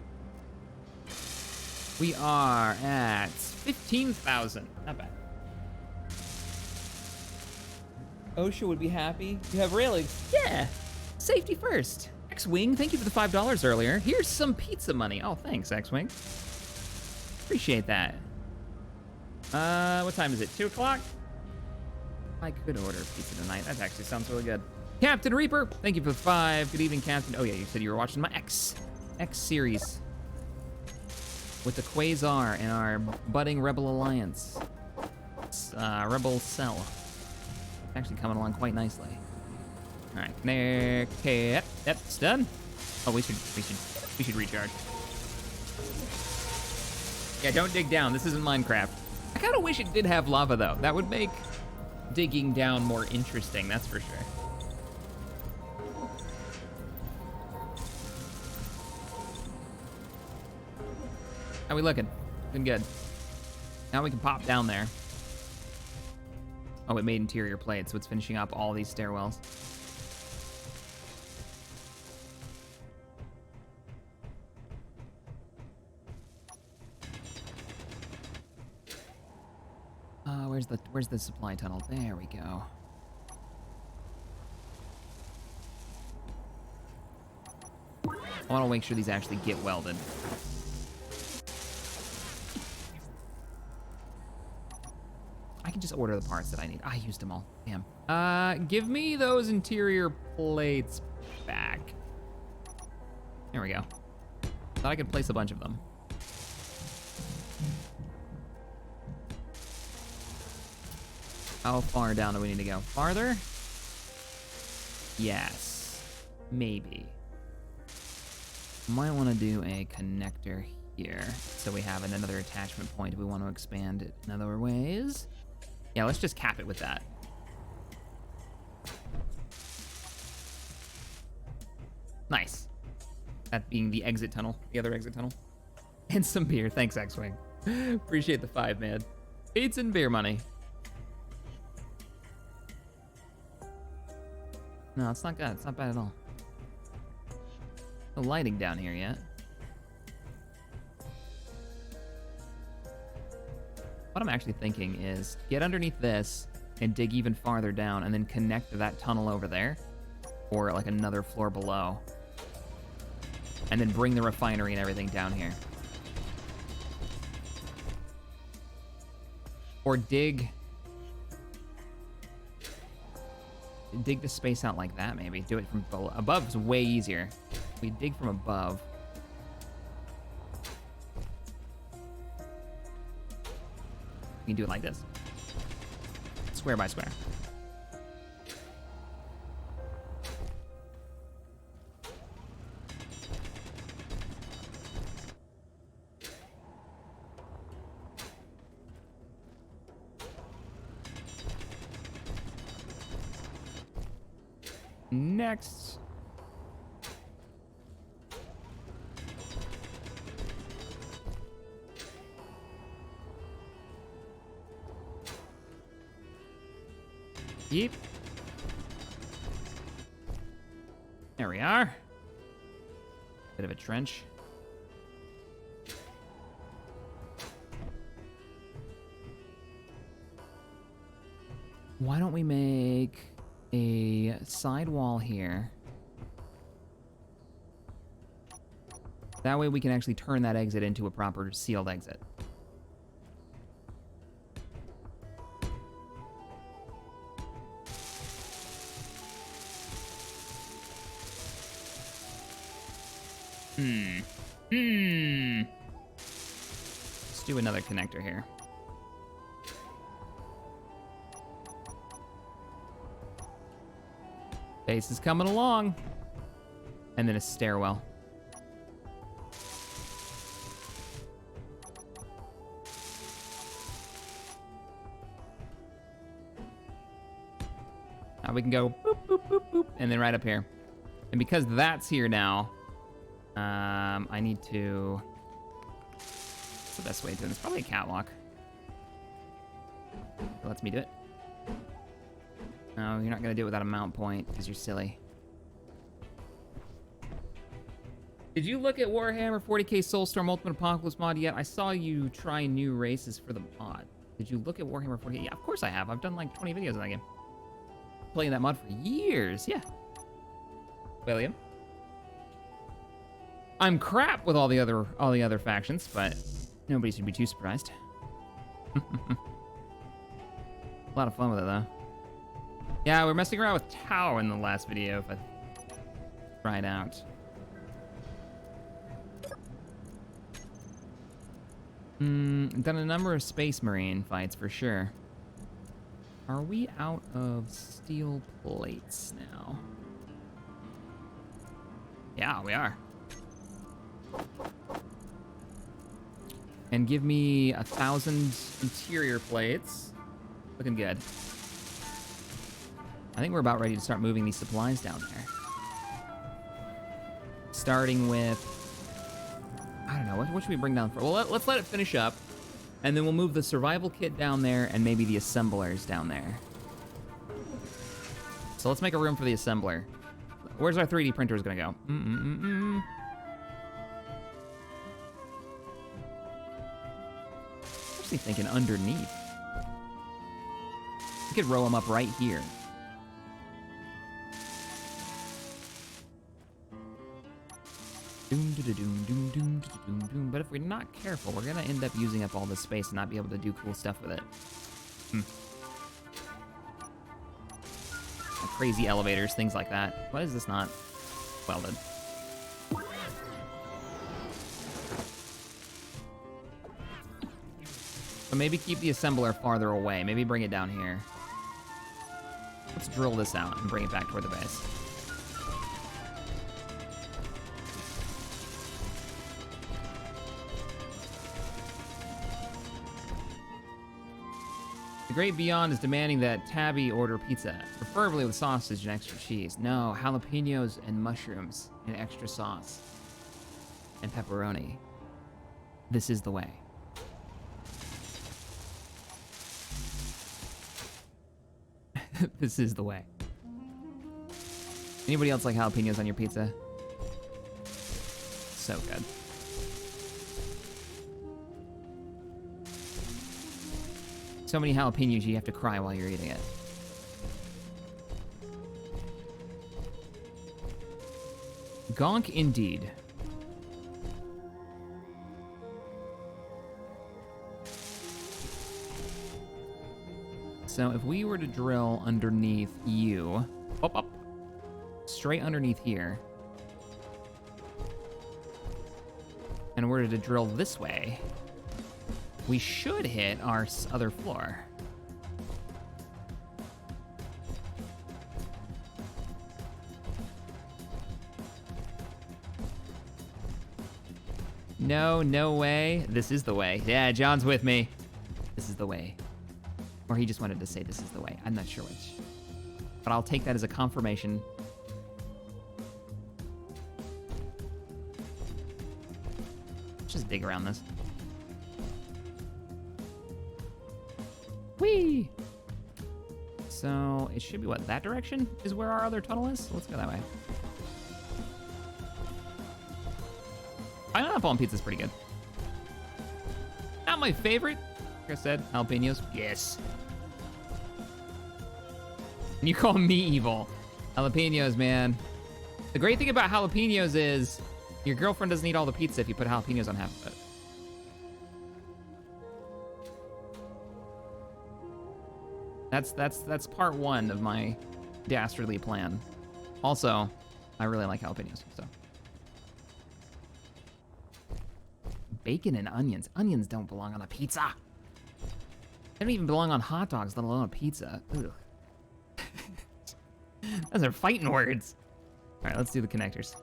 We are at 15,000. Not bad. OSHA would be happy. You have railings. Yeah. Safety first. X-Wing, thank you for the $5 earlier. Here's some pizza money. Oh, thanks, X-Wing. Appreciate that. What time is it? 2 o'clock? I could order pizza tonight. That actually sounds really good. Captain Reaper, thank you for the 5. Good evening, Captain. Oh yeah, you said you were watching my X series with the Quasar and our budding Rebel Alliance. Rebel Cell. Actually coming along quite nicely. All right, okay, yep, it's done. Oh, we should recharge. Yeah, don't dig down. This isn't Minecraft. I kind of wish it did have lava, though. That would make digging down more interesting, that's for sure. How we looking? Looking good. Now we can pop down there. Oh, it made interior plates, so it's finishing up all these stairwells. Where's the supply tunnel? There we go. I want to make sure these actually get welded. I can just order the parts that I need. I used them all. Damn. Give me those interior plates back. There we go. Thought I could place a bunch of them. How far down do we need to go? Farther? Yes. Maybe. Might want to do a connector here, so we have another attachment point if we want to expand it in other ways. Yeah, let's just cap it with that. Nice. That being the exit tunnel, the other exit tunnel. And some beer. Thanks, X-Wing. Appreciate the 5, man. Pizza and beer money. No, it's not good. It's not bad at all. No lighting down here yet. What I'm actually thinking is get underneath this and dig even farther down and then connect to that tunnel over there or like another floor below. And then bring the refinery and everything down here. Or dig the space out like that, maybe. Do it from below. Above is way easier. We dig from above. You can do it like this. Square by square. Next. Yeep. There we are. Bit of a trench. Why don't we make a side wall here? That way we can actually turn that exit into a proper sealed exit. Let's do another connector here. Base is coming along. And then a stairwell. Now we can go boop, boop, boop, boop, and then right up here. And because that's here now, I need to... What's the best way to do this? Probably a catwalk. It lets me do it. No, you're not gonna do it without a mount point, because you're silly. Did you look at Warhammer 40k Soulstorm Ultimate Apocalypse mod yet? I saw you try new races for the mod. Did you look at Warhammer 40k? Yeah, of course I have. I've done like 20 videos on that game. Playing that mod for years, yeah. William. I'm crap with all the other factions, but nobody should be too surprised. A lot of fun with it though. Yeah, we're messing around with Tau in the last video if I try it out. Done a number of Space Marine fights for sure. Are we out of steel plates now? Yeah, we are. And give me 1,000 interior plates. Looking good. I think we're about ready to start moving these supplies down there. Starting with, I don't know, what should we bring down for? Well, let's let it finish up, and then we'll move the survival kit down there and maybe the assemblers down there. So let's make a room for the assembler. Where's our 3D printer gonna go? Actually thinking underneath. We could row them up right here. But if we're not careful, we're gonna end up using up all this space and not be able to do cool stuff with it. Crazy elevators, things like that. Why is this not welded? So maybe keep the assembler farther away. Maybe bring it down here. Let's drill this out and bring it back toward the base. The Great Beyond is demanding that Tabby order pizza, preferably with sausage and extra cheese. No, jalapenos and mushrooms and extra sauce and pepperoni. This is the way. This is the way. Anybody else like jalapenos on your pizza? So good. So many jalapenos you have to cry while you're eating it. Gonk indeed. So if we were to drill underneath you, up, straight underneath here, and were to drill this way, we should hit our other floor. No way. This is the way. Yeah, John's with me. This is the way. Or he just wanted to say this is the way. I'm not sure which. But I'll take that as a confirmation. Let's just dig around this. Whee! So it should be what? That direction is where our other tunnel is? Let's go that way. Pineapple on pizza is pretty good. Not my favorite. Like I said, jalapenos. Yes. And you call me evil. Jalapenos, man. The great thing about jalapenos is your girlfriend doesn't eat all the pizza if you put jalapenos on half of it. That's part one of my dastardly plan. Also, I really like jalapenos, so. Bacon and onions. Onions don't belong on a pizza. They don't even belong on hot dogs, let alone a pizza. Ugh. Those are fighting words. All right, let's do the connectors.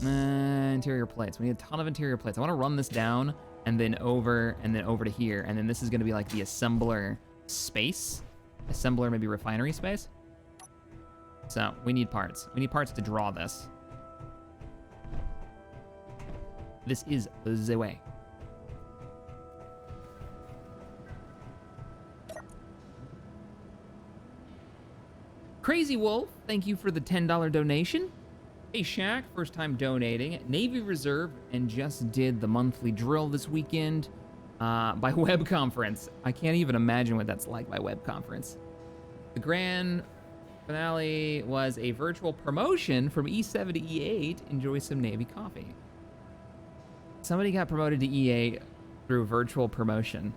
Interior plates. We need a ton of interior plates. I want to run this down and then over to here, and then this is going to be like the assembler space. Assembler, maybe refinery space. So we need parts. We need parts to draw this. This is the way. Crazy Wolf, thank you for the $10 donation. Hey Shaq, first time donating. Navy Reserve and just did the monthly drill this weekend by web conference. I can't even imagine what that's like by web conference. The grand finale was a virtual promotion from E7 to E8. Enjoy some Navy coffee. Somebody got promoted to E8 through virtual promotion.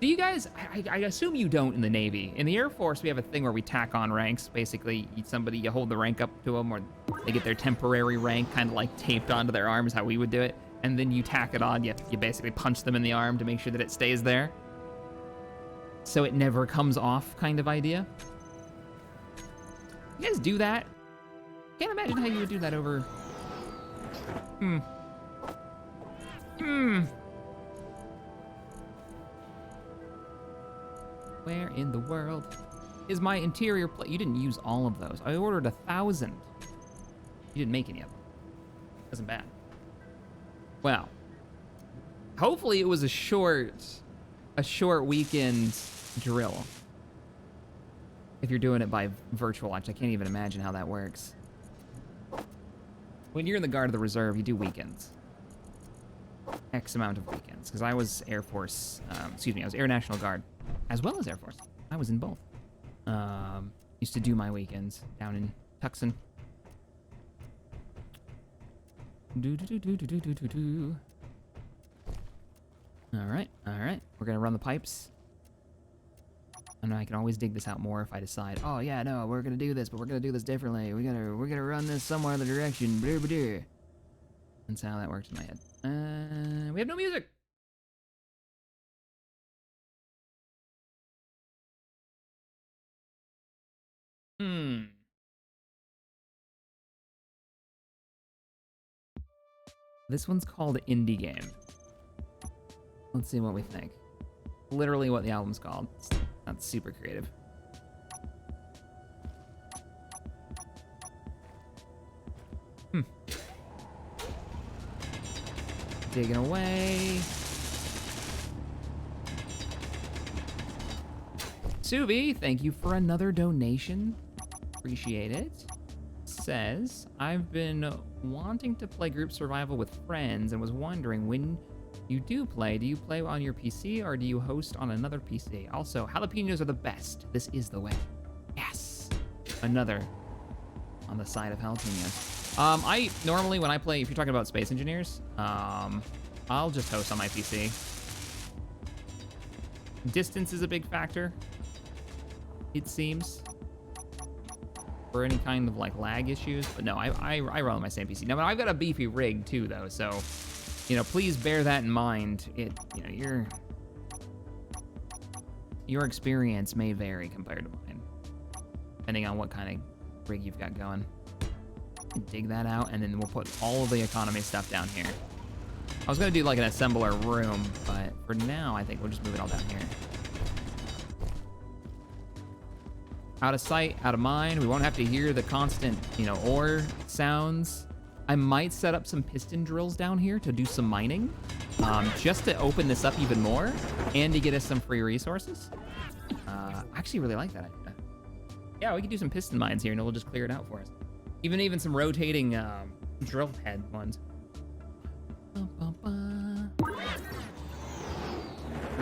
Do you guys, I assume you don't in the Navy. In the Air Force, we have a thing where we tack on ranks. Basically, you hold the rank up to them, or they get their temporary rank kind of like taped onto their arms, how we would do it. And then you tack it on. You basically punch them in the arm to make sure that it stays there. So it never comes off kind of idea. You guys do that? Can't imagine how you would do that over... Where in the world is my interior plate? You didn't use all of those. I ordered 1,000. You didn't make any of them. Wasn't bad. Well, hopefully it was a short weekend drill. If you're doing it by virtual watch, I can't even imagine how that works. When you're in the Guard of the Reserve, you do weekends. X amount of weekends. Because I was Air Force, I was Air National Guard, as well as Air Force. I was in both. Used to do my weekends down in Tucson. All right. We're gonna run the pipes. And I can always dig this out more if I decide, oh yeah, no, we're gonna do this, but we're gonna do this differently. We're gonna run this somewhere in the direction. Blah, blah, blah. That's how that works in my head. We have no music. This one's called Indie Game. Let's see what we think. Literally what the album's called. It's not super creative. Digging away. Suvi, thank you for another donation. Appreciate it. Says, I've been wanting to play group survival with friends and was wondering, when you do you play on your PC or do you host on another PC? Also, jalapenos are the best. This is the way. Yes. Another on the side of jalapenos. I normally, when I play, if you're talking about Space Engineers, I'll just host on my PC. Distance is a big factor, it seems, for any kind of like lag issues. But no, I run on my same PC. Now, I've got a beefy rig too, though, so please bear that in mind. Your experience may vary compared to mine, depending on what kind of rig you've got going. Dig that out, and then we'll put all of the economy stuff down here. I was gonna do like an assembler room, but for now, I think we'll just move it all down here. Out of sight, out of mind. We won't have to hear the constant, ore sounds. I might set up some piston drills down here to do some mining, just to open this up even more and to get us some free resources. I actually really like that idea. Yeah, we could do some piston mines here, and it'll just clear it out for us. Even some rotating drill head ones. Oh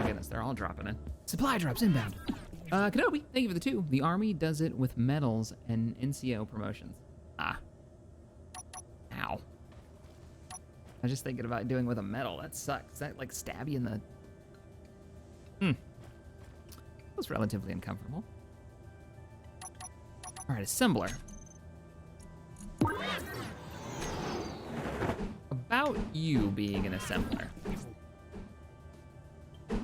goodness, they're all dropping in. Supply drops inbound. Kenobi, thank you for the 2. The Army does it with medals and NCO promotions. Ah. Ow. I was just thinking about doing with a medal. That sucks. Does that like stab you in the... That's relatively uncomfortable. All right, assembler. About you being an assembler. I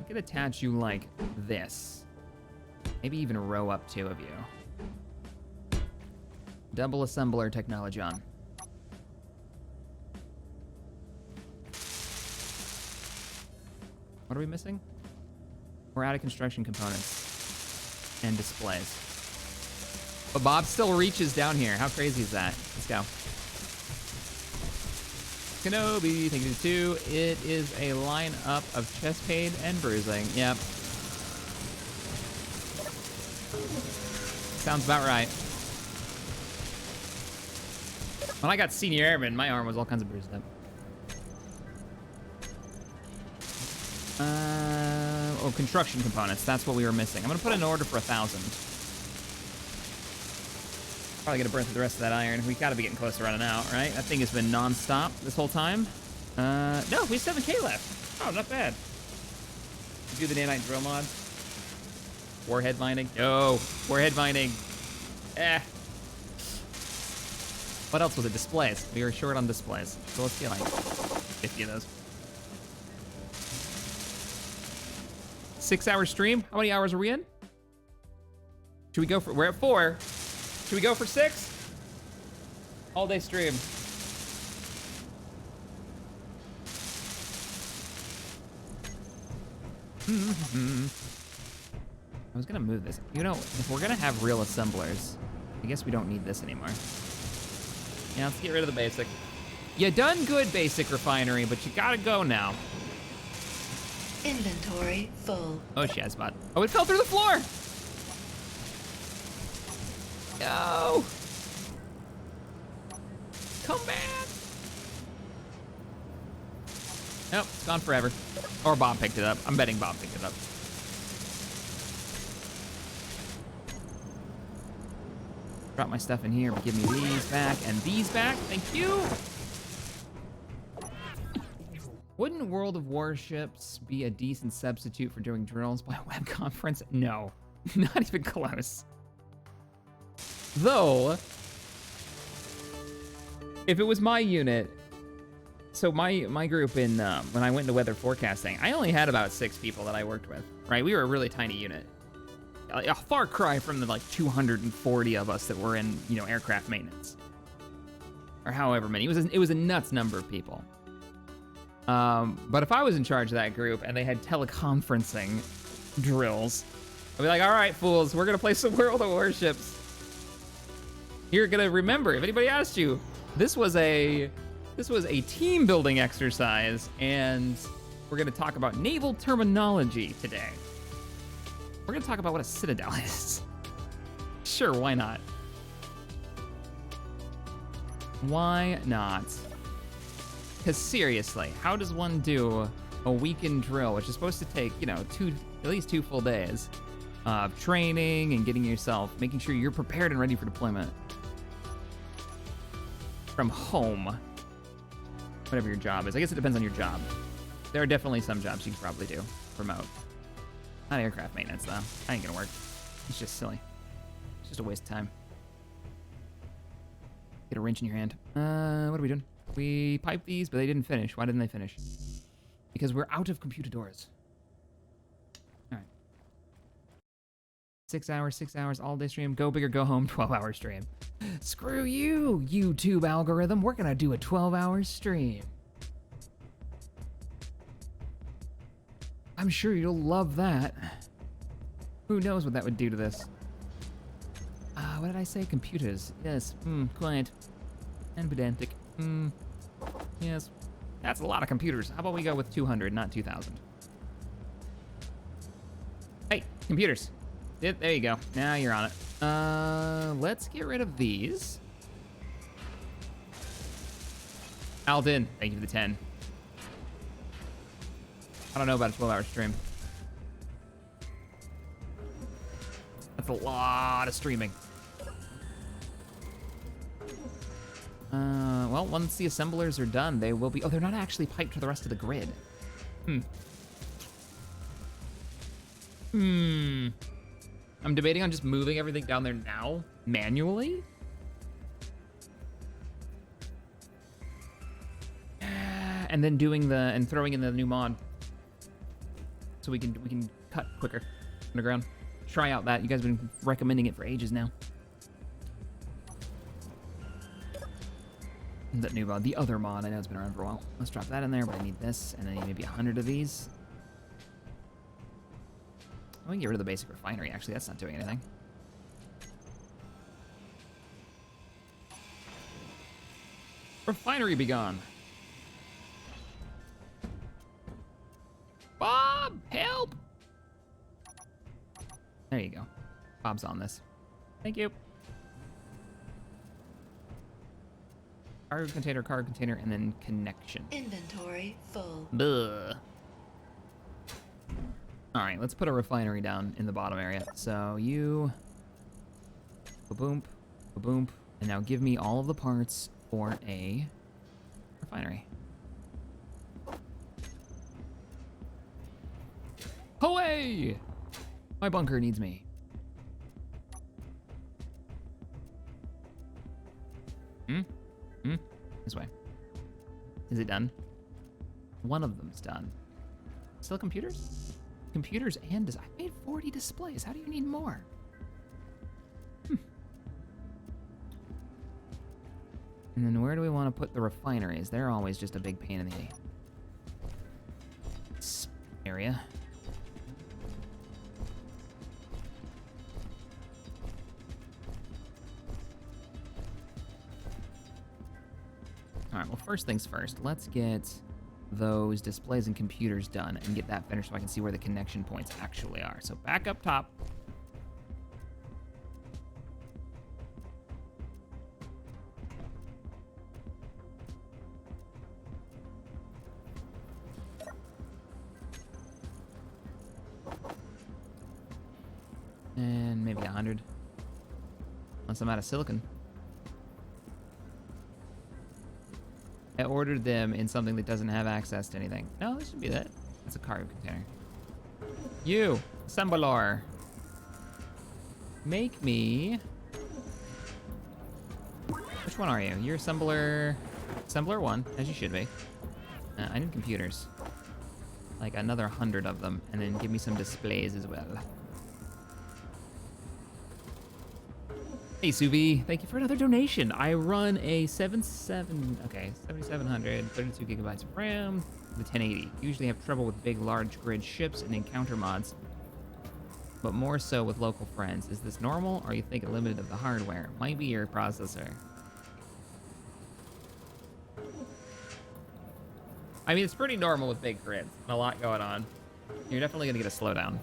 could attach you like this. Maybe even row up 2 of you. Double assembler technology on. What are we missing? We're out of construction components and displays. But Bob still reaches down here. How crazy is that? Let's go. Kenobi, thank you for 2. It is a lineup of chest pain and bruising. Yep. Sounds about right. When I got senior airman, my arm was all kinds of bruised up. Construction components. That's what we were missing. I'm gonna put an order for 1,000. Probably gonna burn through the rest of that iron. We gotta be getting close to running out, right? That thing has been non-stop this whole time. No, we have 7K left. Oh, not bad. Do the nanite drill mod. Warhead mining. No, warhead mining. What else was it? Displays. We were short on displays. So let's get like 50 of those. 6-hour stream. How many hours are we in? Should we go for, we're at 4. Should we go for 6? All day stream. I was gonna move this. You know, if we're gonna have real assemblers, I guess we don't need this anymore. Yeah, let's get rid of the basic. You done good, basic refinery, but you gotta go now. Inventory full. Oh, she has spot. Oh, it fell through the floor. No. Come back. Nope, it's gone forever. Or Bob picked it up. I'm betting Bob picked it up. Drop my stuff in here, but give me these back and these back. Thank you. Wouldn't World of Warships be a decent substitute for doing drills by web conference? No, not even close. Though, if it was my unit, so my group in, when I went into weather forecasting, I only had about 6 people that I worked with, right? We were a really tiny unit. A far cry from the like 240 of us that were in, you know, aircraft maintenance. Or however many. It was a nuts number of people. But if I was in charge of that group and they had teleconferencing drills, I'd be like, all right, fools, we're gonna play some World of Warships. You're gonna remember, if anybody asked you, this was a team building exercise, and we're gonna talk about naval terminology today. We're gonna talk about what a citadel is. Sure, why not? Why not? Because seriously, how does one do a weekend drill, which is supposed to take, you know, at least 2 full days of training and getting yourself, making sure you're prepared and ready for deployment from home, whatever your job is. I guess it depends on your job. There are definitely some jobs you can probably do remote. Not aircraft maintenance, though. That ain't gonna work. It's just silly. It's just a waste of time. Get a wrench in your hand. What are we doing? We piped these, but they didn't finish. Why didn't they finish? Because we're out of computadors. All right. 6 hours, all day stream. Go big or go home, 12-hour stream. Screw you, YouTube algorithm. We're gonna do a 12-hour stream. I'm sure you'll love that. Who knows what that would do to this? What did I say? Computers. Yes. Quiet. And pedantic. Yes. That's a lot of computers. How about we go with 200, not 2,000? Hey, computers. There you go. Now you're on it. Let's get rid of these. Alden, thank you for the 10. I don't know about a 12-hour stream. That's a lot of streaming. Well, once the assemblers are done, they will be... Oh, they're not actually piped to the rest of the grid. I'm debating on just moving everything down there now, manually. And then doing and throwing in the new mod. So we can cut quicker underground. Try out that. You guys have been recommending it for ages now. That new mod, the other mod, I know it's been around for a while. Let's drop that in there, but I need this, and I need maybe 100 of these. I'm gonna get rid of the basic refinery, actually. That's not doing anything. Refinery be gone. Bob, help! There you go. Bob's on this. Thank you. Cargo container, and then connection. Inventory full. Buh. All right, let's put a refinery down in the bottom area. So you, ba-boom, ba-boom, and now give me all of the parts for a refinery. Away! My bunker needs me. This way. Is it done? One of them's done. Still computers? Computers and design. I made 40 displays. How do you need more? And then where do we want to put the refineries? They're always just a big pain in the area. All right, well, first things first. Let's get those displays and computers done and get that finished so I can see where the connection points actually are. So back up top. And maybe 100. Unless I'm out of silicon. I ordered them in something that doesn't have access to anything. No, this should be that. It's a cargo container. You, assembler. Make me... Which one are you? You're assembler... Assembler 1, as you should be. I need computers. Like another 100 of them. And then give me some displays as well. Hey, Suvi, thank you for another donation. I run a 7700, 32 gigabytes of RAM, the 1080. Usually have trouble with big, large grid ships and encounter mods, but more so with local friends. Is this normal, or you think it limited of the hardware? Might be your processor. I mean, it's pretty normal with big grids and a lot going on. You're definitely gonna get a slowdown.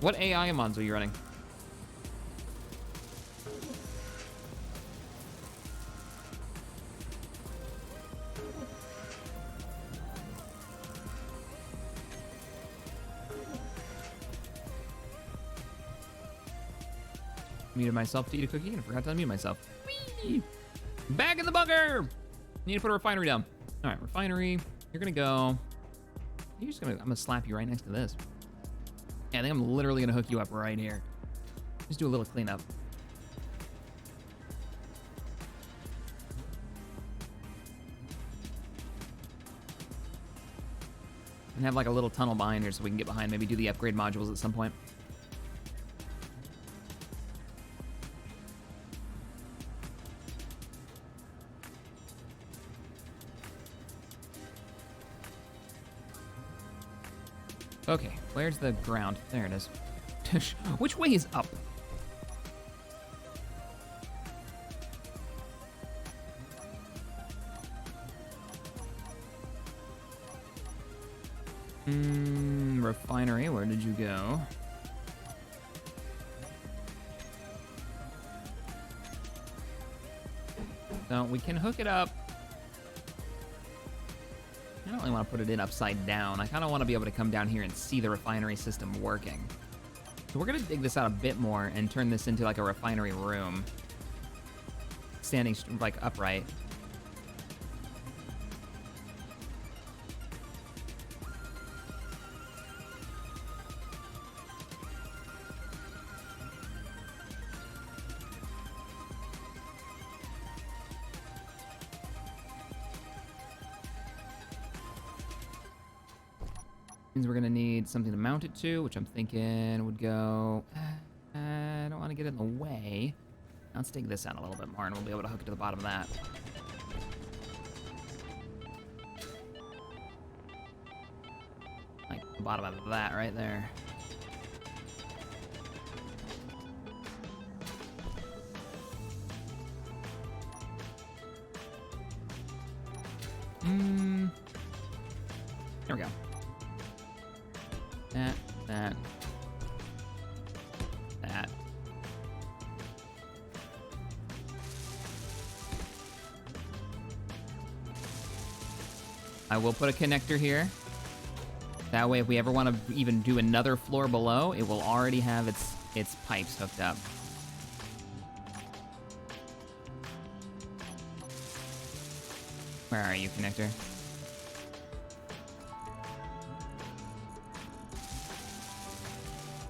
What AI mods are you running? Muted myself to eat a cookie and I forgot to unmute myself. Whee! Back in the bunker! Need to put a refinery down. All right, refinery. You're gonna go. I'm gonna slap you right next to this. Yeah, I think I'm literally gonna hook you up right here. Just do a little cleanup. And have like a little tunnel behind here so we can get behind, maybe do the upgrade modules at some point. Okay, where's the ground? There it is. Which way is up? Refinery, where did you go? So we can hook it up. I don't really want to put it in upside down. I kind of want to be able to come down here and see the refinery system working. So we're going to dig this out a bit more and turn this into like a refinery room. Standing like upright. Means we're gonna need something to mount it to, which I'm thinking would go. I don't want to get in the way. Let's dig this out a little bit more, and we'll be able to hook it to the bottom of that. Like the bottom of that right there. There we go. That. I will put a connector here. That way, if we ever want to even do another floor below, it will already have its pipes hooked up. Where are you, connector?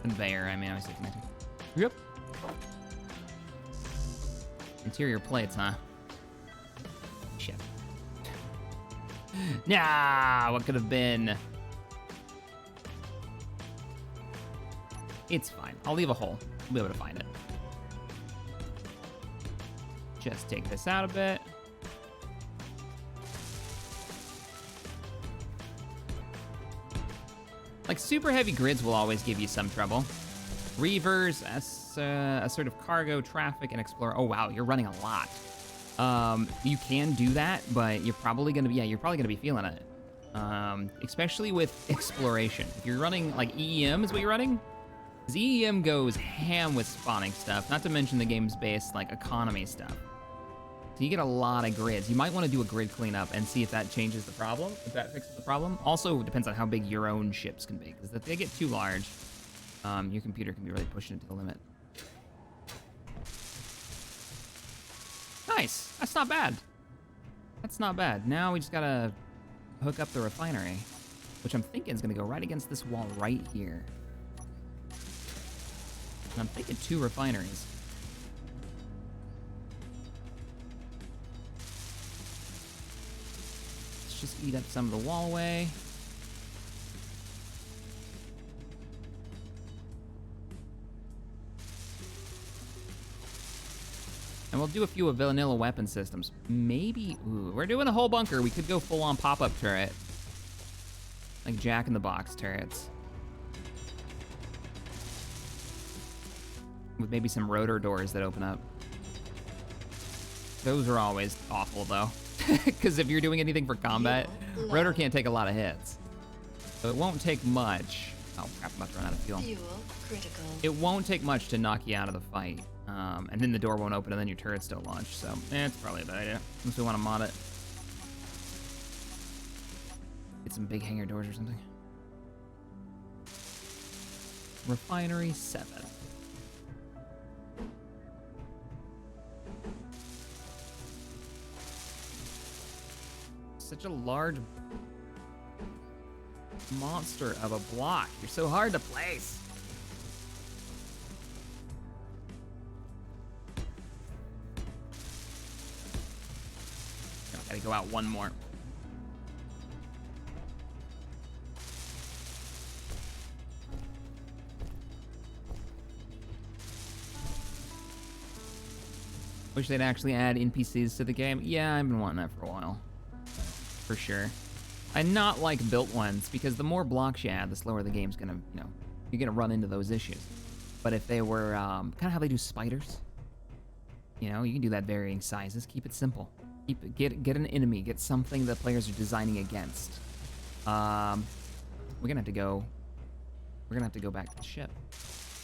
Conveyor, I mean, I was connected. Yep. Interior plates, huh? Shit. Nah, what could have been? It's fine. I'll leave a hole. We'll be able to find it. Just take this out a bit. Like, Like, super heavy grids will always give you some trouble. Reavers, assertive cargo, traffic, and explorer. Oh, wow, you're running a lot. You can do that, but you're probably gonna be, you're probably gonna be feeling it. Especially with exploration. If you're running, like, EEM is what you're running, because EEM goes ham with spawning stuff, not to mention the game's based, like, economy stuff. So you get a lot of grids. You might want to do a grid cleanup and see if that changes the problem, if that fixes the problem. Also, it depends on how big your own ships can be, because if they get too large, your computer can be really pushing it to the limit. Nice. That's not bad. That's not bad. Now we just gotta hook up the refinery, which I'm thinking is gonna go right against this wall right here. And I'm thinking 2 refineries. Let's just eat up some of the wall away. And we'll do a few of vanilla weapon systems. Maybe, ooh, we're doing a whole bunker. We could go full-on pop-up turret. Like Jack-in-the-Box turrets. With maybe some rotor doors that open up. Those are always awful, though. Because if you're doing anything for combat, rotor can't take a lot of hits. So it won't take much. Oh, crap, I'm about to run out of fuel. Fuel critical. It won't take much to knock you out of the fight. And then the door won't open and then your turrets don't launch. So, it's probably a bad idea. Unless we want to mod it. Get some big hangar doors or something. Refinery 7. Such a large monster of a block. You're so hard to place. Gotta go out one more. Wish they'd actually add NPCs to the game. Yeah, I've been wanting that for a while. For sure. And not like built ones, because the more blocks you add, the slower the game's gonna, you're gonna run into those issues. But if they were, kind of how they do spiders, you can do that varying sizes. Keep it simple. Get an enemy, get something that players are designing against. We're gonna have to go back to the ship.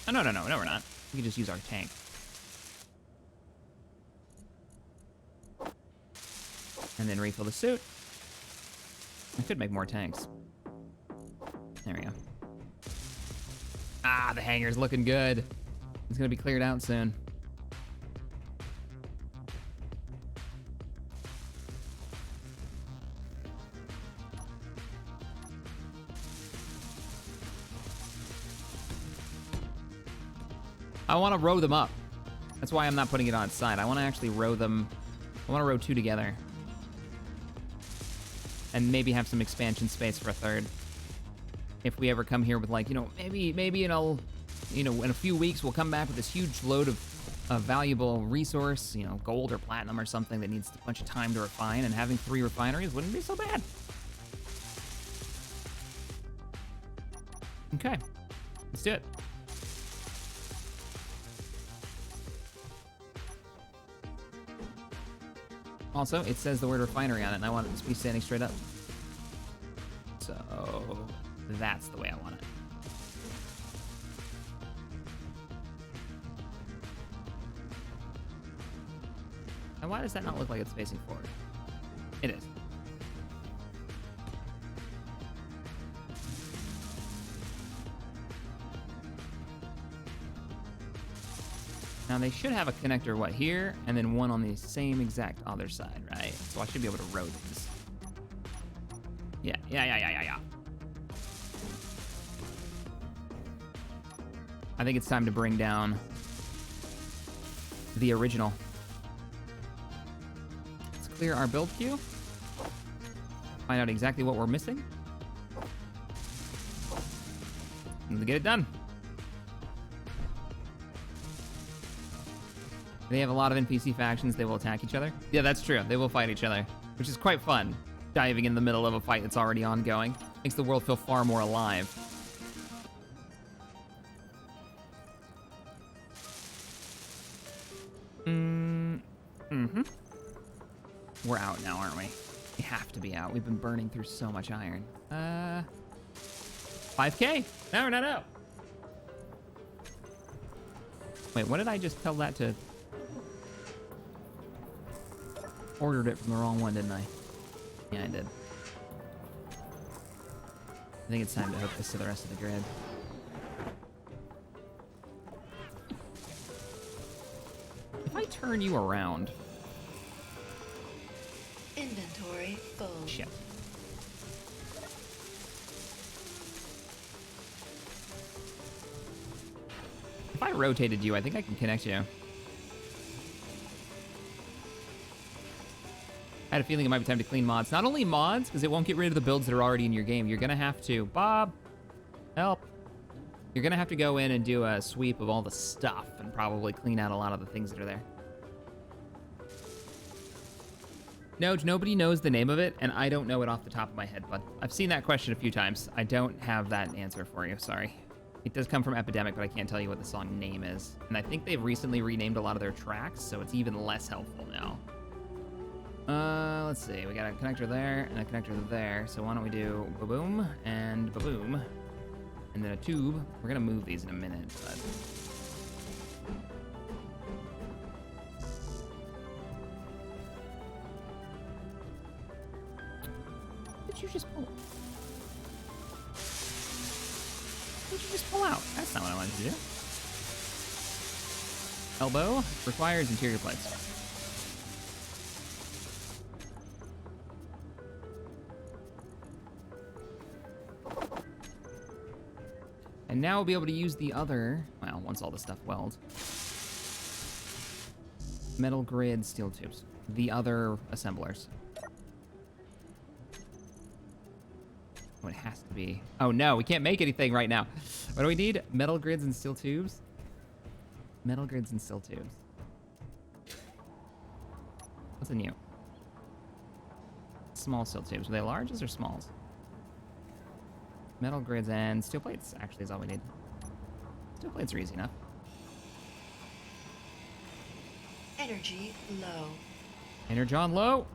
Oh, no, we're not. We can just use our tank. And then refill the suit. I could make more tanks. There we go. Ah, the hangar's looking good. It's gonna be cleared out soon. I want to row them up. That's why I'm not putting it on its side. I want to actually row them. I want to row 2 together. And maybe have some expansion space for a 3rd. If we ever come here with maybe in a few weeks we'll come back with this huge load of valuable resource, gold or platinum or something that needs a bunch of time to refine, and having 3 refineries wouldn't be so bad. Okay, let's do it. Also, it says the word refinery on it, and I want it to be standing straight up. So, that's the way I want it. And why does that not look like it's facing forward? It is. Now they should have a connector, here, and then one on the same exact other side, right? So I should be able to row these. Yeah. I think it's time to bring down the original. Let's clear our build queue. Find out exactly what we're missing. And get it done. They have a lot of NPC factions. They will attack each other. Yeah, that's true. They will fight each other, which is quite fun. Diving in the middle of a fight that's already ongoing. Makes the world feel far more alive. We're out now, aren't we? We have to be out. We've been burning through so much iron. 5K? No, we're not out. Wait, what did I just tell that to? Ordered it from the wrong one, didn't I? Yeah, I did. I think it's time to hook this to the rest of the grid. If I turn you around... Inventory full. Shit. If I rotated you, I think I can connect you. I had a feeling it might be time to clean mods. Not only mods, because it won't get rid of the builds that are already in your game. You're gonna have to, Bob, help. You're gonna have to go in and do a sweep of all the stuff and probably clean out a lot of the things that are there. No, nobody knows the name of it, and I don't know it off the top of my head, but I've seen that question a few times. I don't have that answer for you, sorry. It does come from Epidemic, but I can't tell you what the song name is. And I think they've recently renamed a lot of their tracks, so it's even less helpful now. Let's see. We got a connector there and a connector there. So why don't we do ba-boom and ba-boom. And then a tube. We're gonna move these in a minute, but... What did you just pull? What did you just pull out? That's not what I wanted to do. Elbow requires interior plates. And now we'll be able to use the other, well, once all the stuff welds. Metal grid, steel tubes. The other assemblers. Oh, it has to be. Oh no, we can't make anything right now. What do we need? Metal grids and steel tubes? Metal grids and steel tubes. What's in you? Small steel tubes. Are they larges or smalls? Metal grids and steel plates, actually, is all we need. Steel plates are easy enough. Energy low. Energy on low.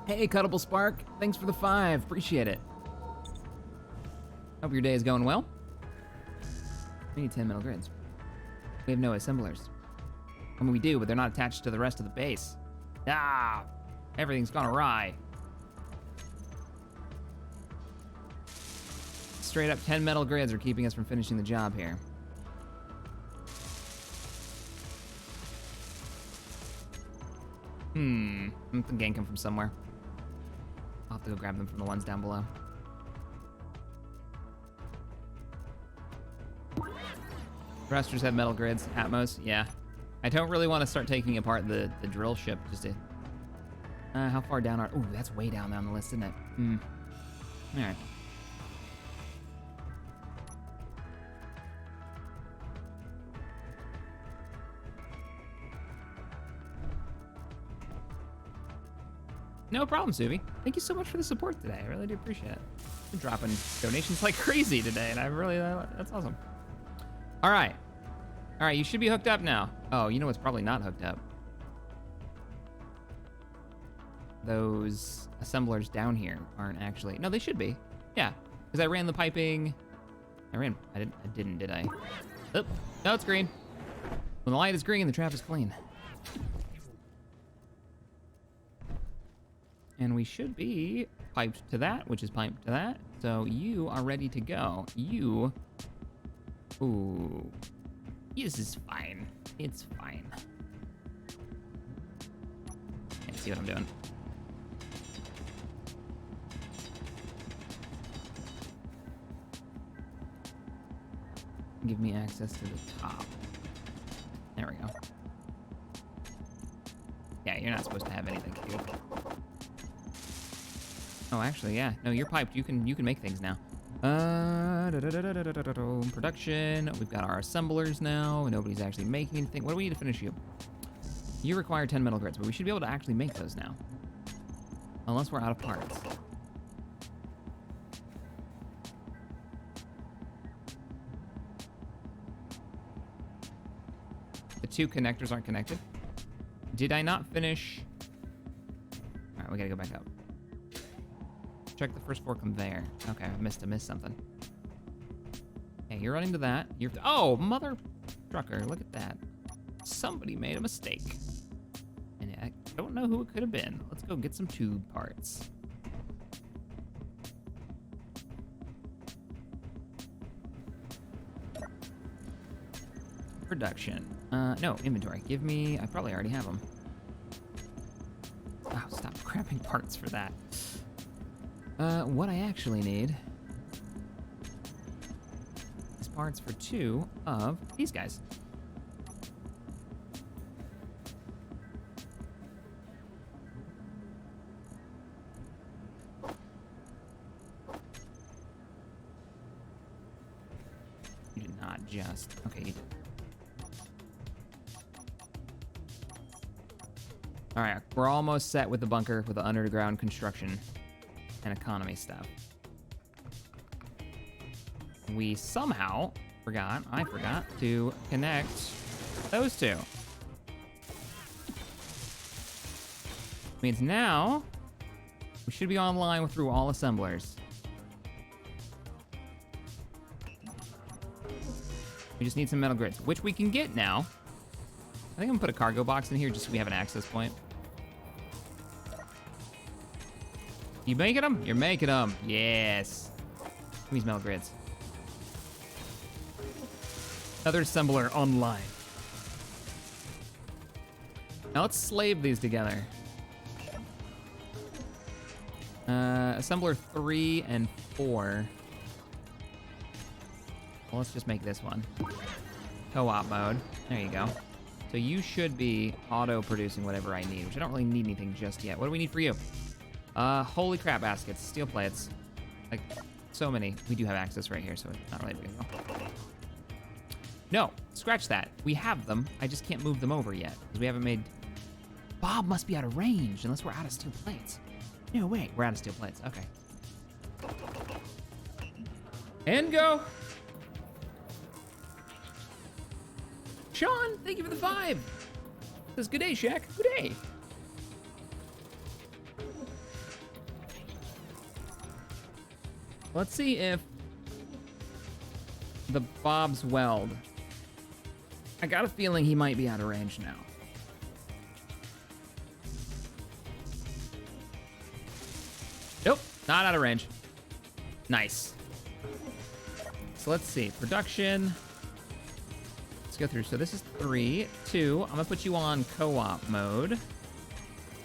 Hey, Cuttable Spark. Thanks for the 5. Appreciate it. Hope your day is going well. We need 10 metal grids. We have no assemblers. I mean, we do, but they're not attached to the rest of the base. Ah! Everything's gone awry. Straight up 10 metal grids are keeping us from finishing the job here. I'm gonna gank them from somewhere. I'll have to go grab them from the ones down below. Thrusters have metal grids. Atmos, yeah. I don't really want to start taking apart the drill ship just to... how far down are... Ooh, that's way down on the list, isn't it? Alright. No problem, Subi. Thank you so much for the support today. I really do appreciate it. You're dropping donations like crazy today, and I really... that's awesome. All right, you should be hooked up now. Oh, you know what's probably not hooked up? Those assemblers down here aren't actually, no, they should be. Yeah, because I ran the piping. I didn't, did I? Oh, no, it's green. When the light is green, the trap is clean. And we should be piped to that, which is piped to that. So you are ready to go. You... Ooh. This is fine. It's fine. Can't see what I'm doing. Give me access to the top. There we go. Yeah, you're not supposed to have anything, dude. Oh, actually, yeah. No, you're piped. You can make things now. Production. We've got our assemblers now. Nobody's actually making anything. What do we need to finish you? You require 10 metal grids, but we should be able to actually make those now. Unless we're out of parts. two connectors aren't connected. Did I not finish? All right, we gotta go back up. Check the first 4 conveyor. Okay, I missed something. Okay, you're running to that. You're oh, mother trucker, look at that. Somebody made a mistake. And I don't know who it could have been. Let's go get some tube parts. Production. No, inventory. Give me, I probably already have them. Oh, stop grabbing parts for that. What I actually need is parts for 2 of these guys. You did not just, okay, you did. All right, we're almost set with the bunker with the underground construction and economy stuff. We somehow I forgot to connect those 2. Means now we should be online through all assemblers. We just need some metal grids, which we can get now. I think I'm gonna put a cargo box in here just so we have an access point. You making them? You're making them. Yes. Give me these metal grids. Another assembler online. Now let's slave these together. Assembler 3 and 4. Well, let's just make this one. Co-op mode. There you go. So you should be auto-producing whatever I need, which I don't really need anything just yet. What do we need for you? Holy crap baskets, steel plates. Like, so many. We do have access right here, so it's not really a big deal. No, scratch that. We have them, I just can't move them over yet, because we haven't made... Bob must be out of range, unless we're out of steel plates. No, wait, we're out of steel plates, okay. And go! Sean, thank you for the 5! Says, good day, Shack, good day. Let's see if the Bob's Weld. I got a feeling he might be out of range now. Nope, not out of range. Nice. So let's see, production. Let's go through. So this is 3, 2. I'm gonna put you on co-op mode.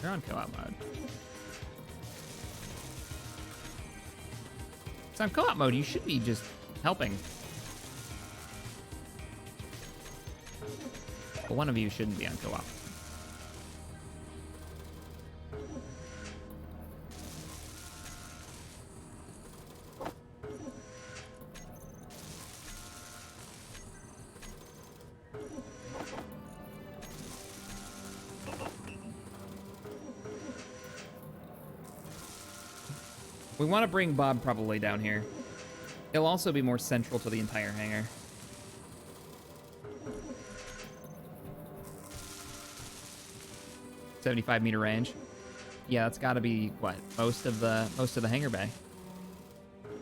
You're on co-op mode. So on co-op mode, you should be just helping. But one of you shouldn't be on co-op. We want to bring Bob probably down here. He'll also be more central to the entire hangar. $75-meter range. Yeah, that's got to be what, most of the hangar bay,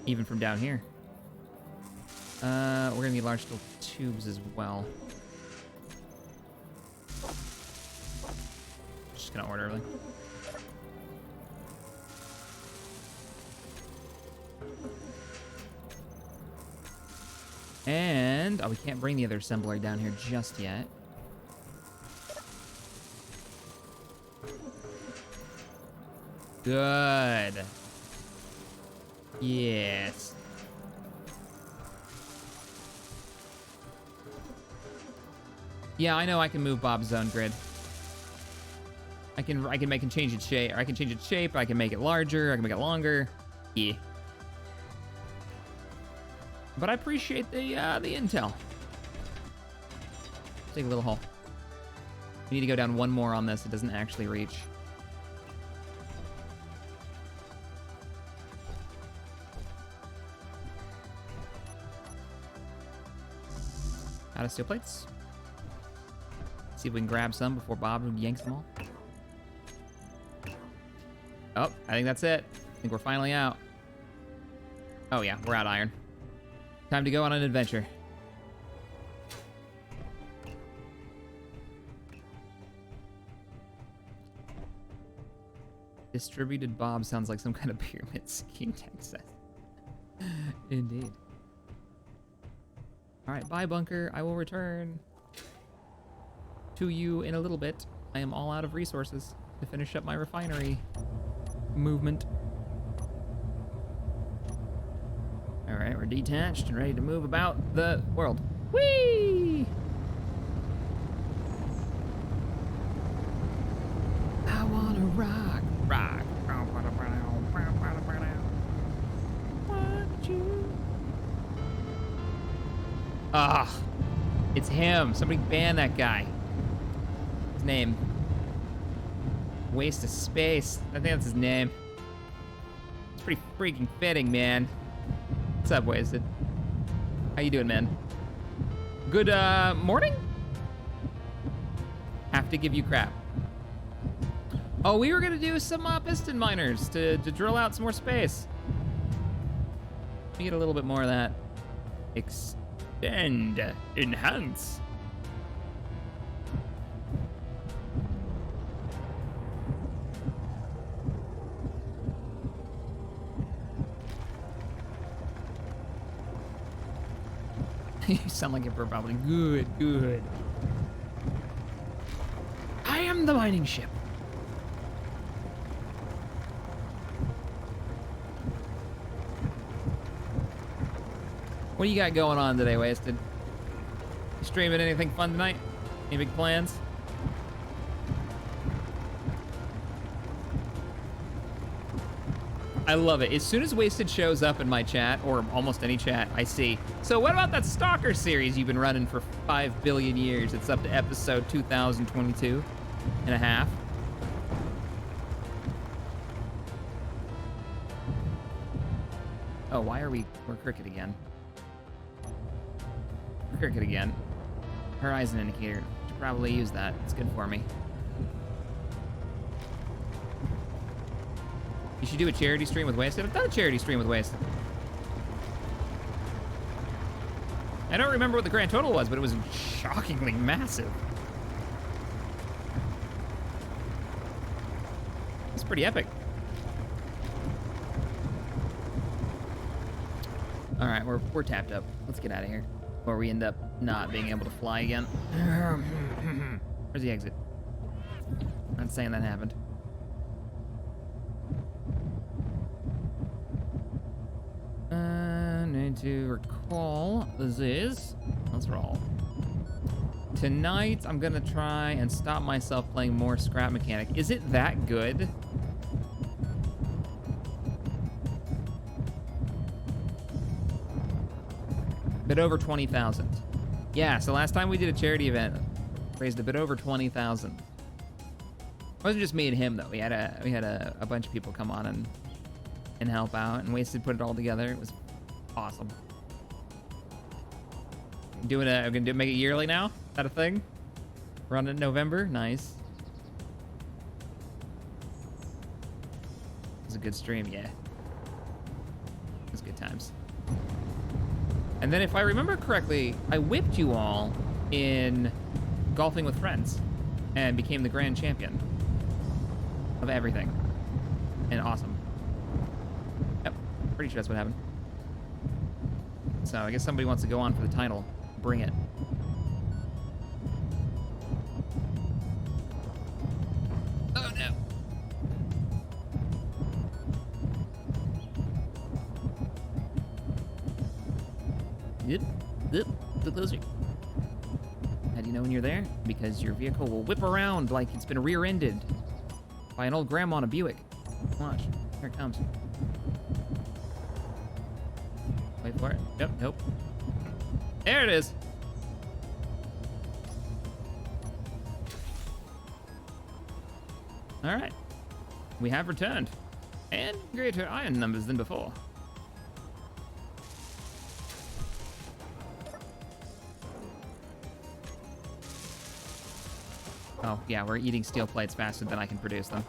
even from down here. We're gonna need large steel tubes as well. Just gonna order everything. And, oh, we can't bring the other assembler down here just yet. Good. Yes. Yeah, I know I can move Bob's zone grid. I can make it change its shape, or I can change its shape, I can make it larger, I can make it longer. Yeah. But I appreciate the intel. Take a little hole. We need to go down one more on this. It doesn't actually reach. Out of steel plates. See if we can grab some before Bob yanks them all. Oh, I think that's it. I think we're finally out. Oh yeah, we're out iron. Time to go on an adventure. Distributed Bob sounds like some kind of pyramid scheme, Texas. Indeed. All right, bye, bunker. I will return to you in a little bit. I am all out of resources to finish up my refinery movement. All right, we're detached and ready to move about the world. Whee! I wanna rock, rock. Want you? Ah, it's him. Somebody ban that guy. His name. Waste of Space. I think that's his name. It's pretty freaking fitting, man. What's up, Wasted? How you doing, man? Good morning? Have to give you crap. Oh, we were gonna do some piston miners to drill out some more space. Let me get a little bit more of that. Extend, enhance. You sound like you're probably good, good. I am the mining ship. What do you got going on today, Wasted? You streaming anything fun tonight? Any big plans? I love it. As soon as Wasted shows up in my chat, or almost any chat, I see. So what about that Stalker series you've been running for 5 billion years? It's up to episode 2022 and a half. Oh, why are we're cricket again? We're cricket again. Horizon indicator. Should probably use that. It's good for me. You should do a charity stream with Wasted. I've done a charity stream with Wasted. I don't remember what the grand total was, but it was shockingly massive. It's pretty epic. All right, we're tapped up. Let's get out of here, or we end up not being able to fly again. Where's the exit? Not saying that happened. Need to recall this. Let's roll. Tonight, I'm gonna try and stop myself playing more Scrap Mechanic. Is it that good? Bit over 20,000. Yeah, so last time we did a charity event, raised a bit over 20,000. It wasn't just me and him though. We had a bunch of people come on and help out, and Wasted put it all together. It was awesome. We're gonna make it yearly now? Is that a thing? Run in November? Nice. It was a good stream, yeah. It was good times. And then if I remember correctly, I whipped you all in Golfing with Friends and became the grand champion of everything. And awesome. Yep, pretty sure that's what happened. So I guess somebody wants to go on for the title. Bring it. Oh no. Yep, so closer. How do you know when you're there? Because your vehicle will whip around like it's been rear-ended by an old grandma in a Buick. Watch, here it comes. Wait for it. Yep, nope. There it is. All right, we have returned, and greater iron numbers than before. Oh, yeah, we're eating steel plates faster than I can produce them.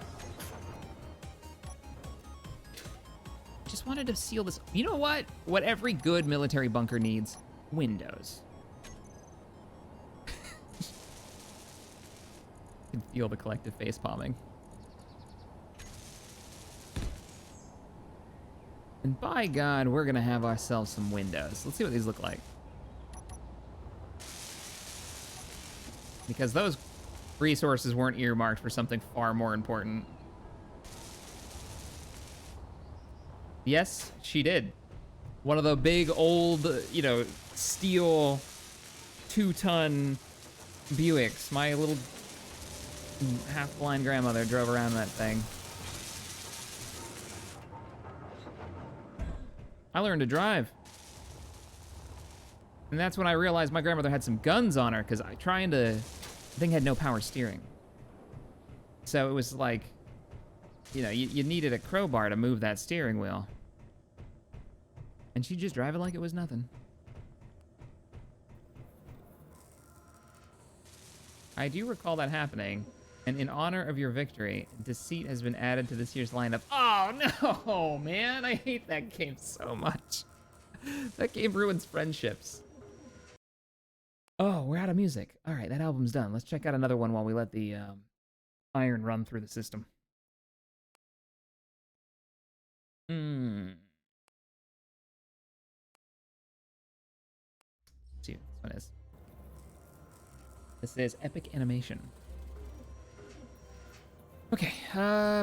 Just wanted to seal this. You know what? What every good military bunker needs? Windows. I can feel the collective face palming. And by God, we're gonna have ourselves some windows. Let's see what these look like. Because those resources weren't earmarked for something far more important. Yes, she did. One of the big old, you know, steel 2-ton Buicks. My little half-blind grandmother drove around that thing. I learned to drive. And that's when I realized my grandmother had some guns on her, because the thing had no power steering. So it was like, you know, you needed a crowbar to move that steering wheel. And she'd just drive it like it was nothing. I do recall that happening. And in honor of your victory, Deceit has been added to this year's lineup. Oh, no, man. I hate that game so much. That game ruins friendships. Oh, we're out of music. All right, that album's done. Let's check out another one while we let the iron run through the system. Let's see what this one is. This is Epic Animation. Okay,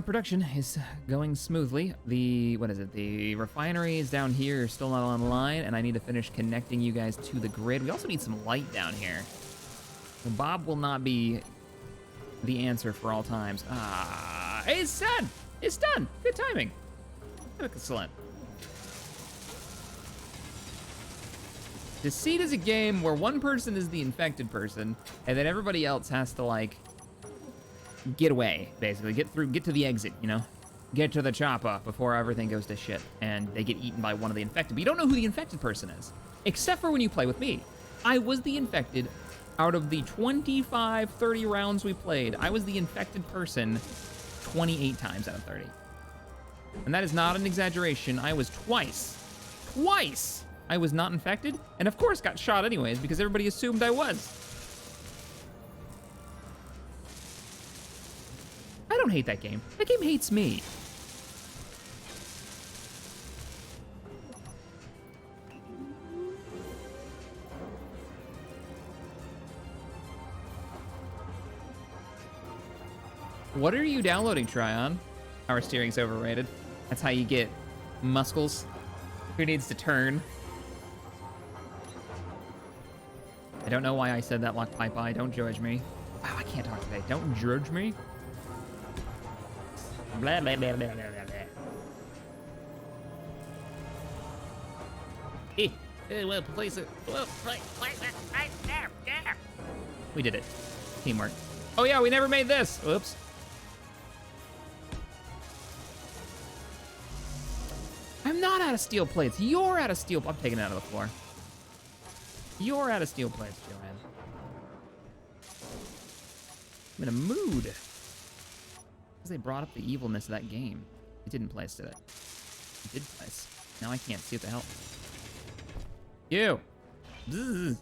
production is going smoothly. The refinery is down here, still not online, and I need to finish connecting you guys to the grid. We also need some light down here. So Bob will not be the answer for all times. It's done! It's done! Good timing. Excellent. Deceit is a game where one person is the infected person, and then everybody else has to, like, get away, basically. Get to the exit, you know? Get to the chopper before everything goes to shit and they get eaten by one of the infected. But you don't know who the infected person is, except for when you play with me. I was the infected. Out of the 25, 30 rounds we played, I was the infected person 28 times out of 30. And that is not an exaggeration. I was twice, I was not infected, and of course got shot anyways because everybody assumed I was. I don't hate that game. That game hates me. What are you downloading, Tryon? Power steering's overrated. That's how you get muscles. Who needs to turn? I don't know why I said that like Popeye. Don't judge me. Wow, I can't talk today. Don't judge me. Blah, blah, blah, blah, blah, blah. Well, place it. We did it. Teamwork. Oh yeah, we never made this. Oops. I'm not out of steel plates. You're out of steel. I'm taking it out of the floor. You're out of steel plates, Joanne. I'm in a mood. Because they brought up the evilness of that game. It didn't place, did it? It did place. Now I can't see what the hell. You. Zzz.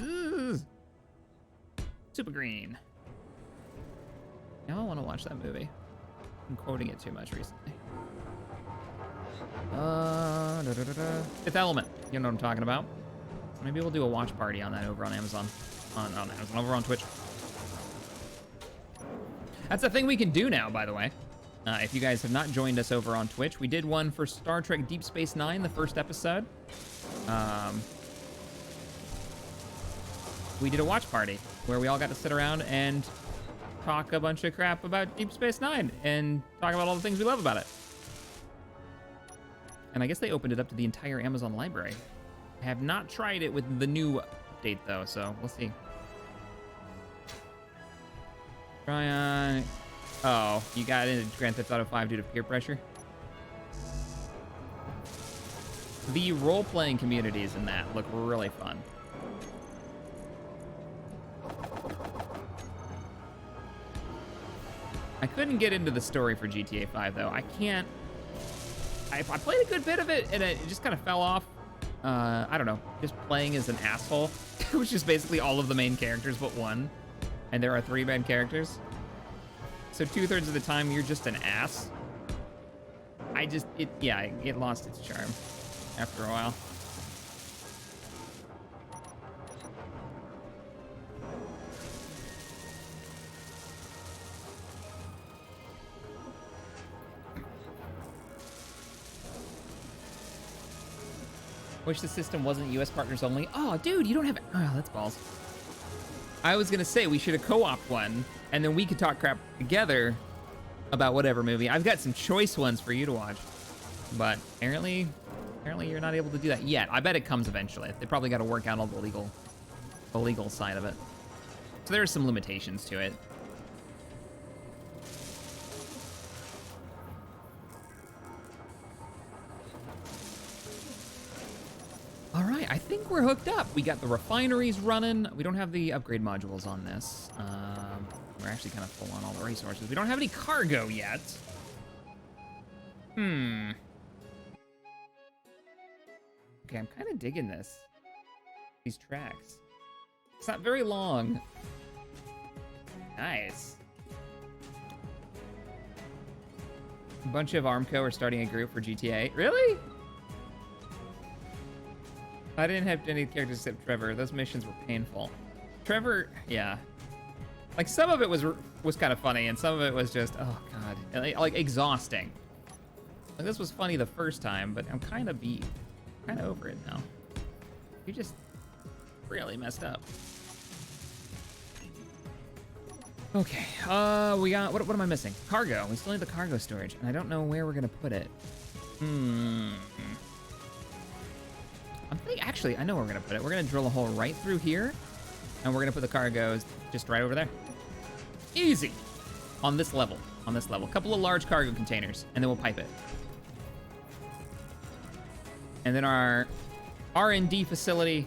Zzz. Super green. Now I want to watch that movie. I'm quoting it too much recently. Fifth Element. You know what I'm talking about. Maybe we'll do a watch party on that over on Amazon. On Amazon, over on Twitch. That's a thing we can do now, by the way. If you guys have not joined us over on Twitch, we did one for Star Trek Deep Space Nine, the first episode. We did a watch party where we all got to sit around and talk a bunch of crap about Deep Space Nine and talk about all the things we love about it. And I guess they opened it up to the entire Amazon library. I have not tried it with the new update though, so we'll see. Try on. Oh, you got into Grand Theft Auto 5 due to peer pressure? The role-playing communities in that look really fun. I couldn't get into the story for GTA 5 though. I can't. I played a good bit of it and it just kind of fell off. I don't know, just playing as an asshole, which is basically all of the main characters but one, and there are 3 main characters. So 2/3 of the time you're just an ass. It lost its charm after a while. Wish the system wasn't US partners only. Oh, dude, you don't have... Oh, that's balls. I was gonna say we should have co-opted one, and then we could talk crap together about whatever movie. I've got some choice ones for you to watch, but apparently you're not able to do that yet. I bet it comes eventually. They probably got to work out all the legal side of it. So there are some limitations to it. All right, I think we're hooked up. We got the refineries running. We don't have the upgrade modules on this. We're actually kind of full on all the resources. We don't have any cargo yet. Okay, I'm kind of digging this. These tracks. It's not very long. Nice. A bunch of Armco are starting a group for GTA. Really? I didn't have any characters except Trevor. Those missions were painful. Trevor, yeah. Like, some of it was kind of funny, and some of it was just, oh god, like exhausting. Like, this was funny the first time, but I'm kind of beat. Kind of over it now. You just really messed up. Okay, we got, what am I missing? Cargo. We still need the cargo storage, and I don't know where we're gonna put it. I'm thinking, actually, I know where we're gonna put it. We're gonna drill a hole right through here, and we're gonna put the cargoes just right over there. Easy. On this level. A couple of large cargo containers, and then we'll pipe it. And then our R&D facility,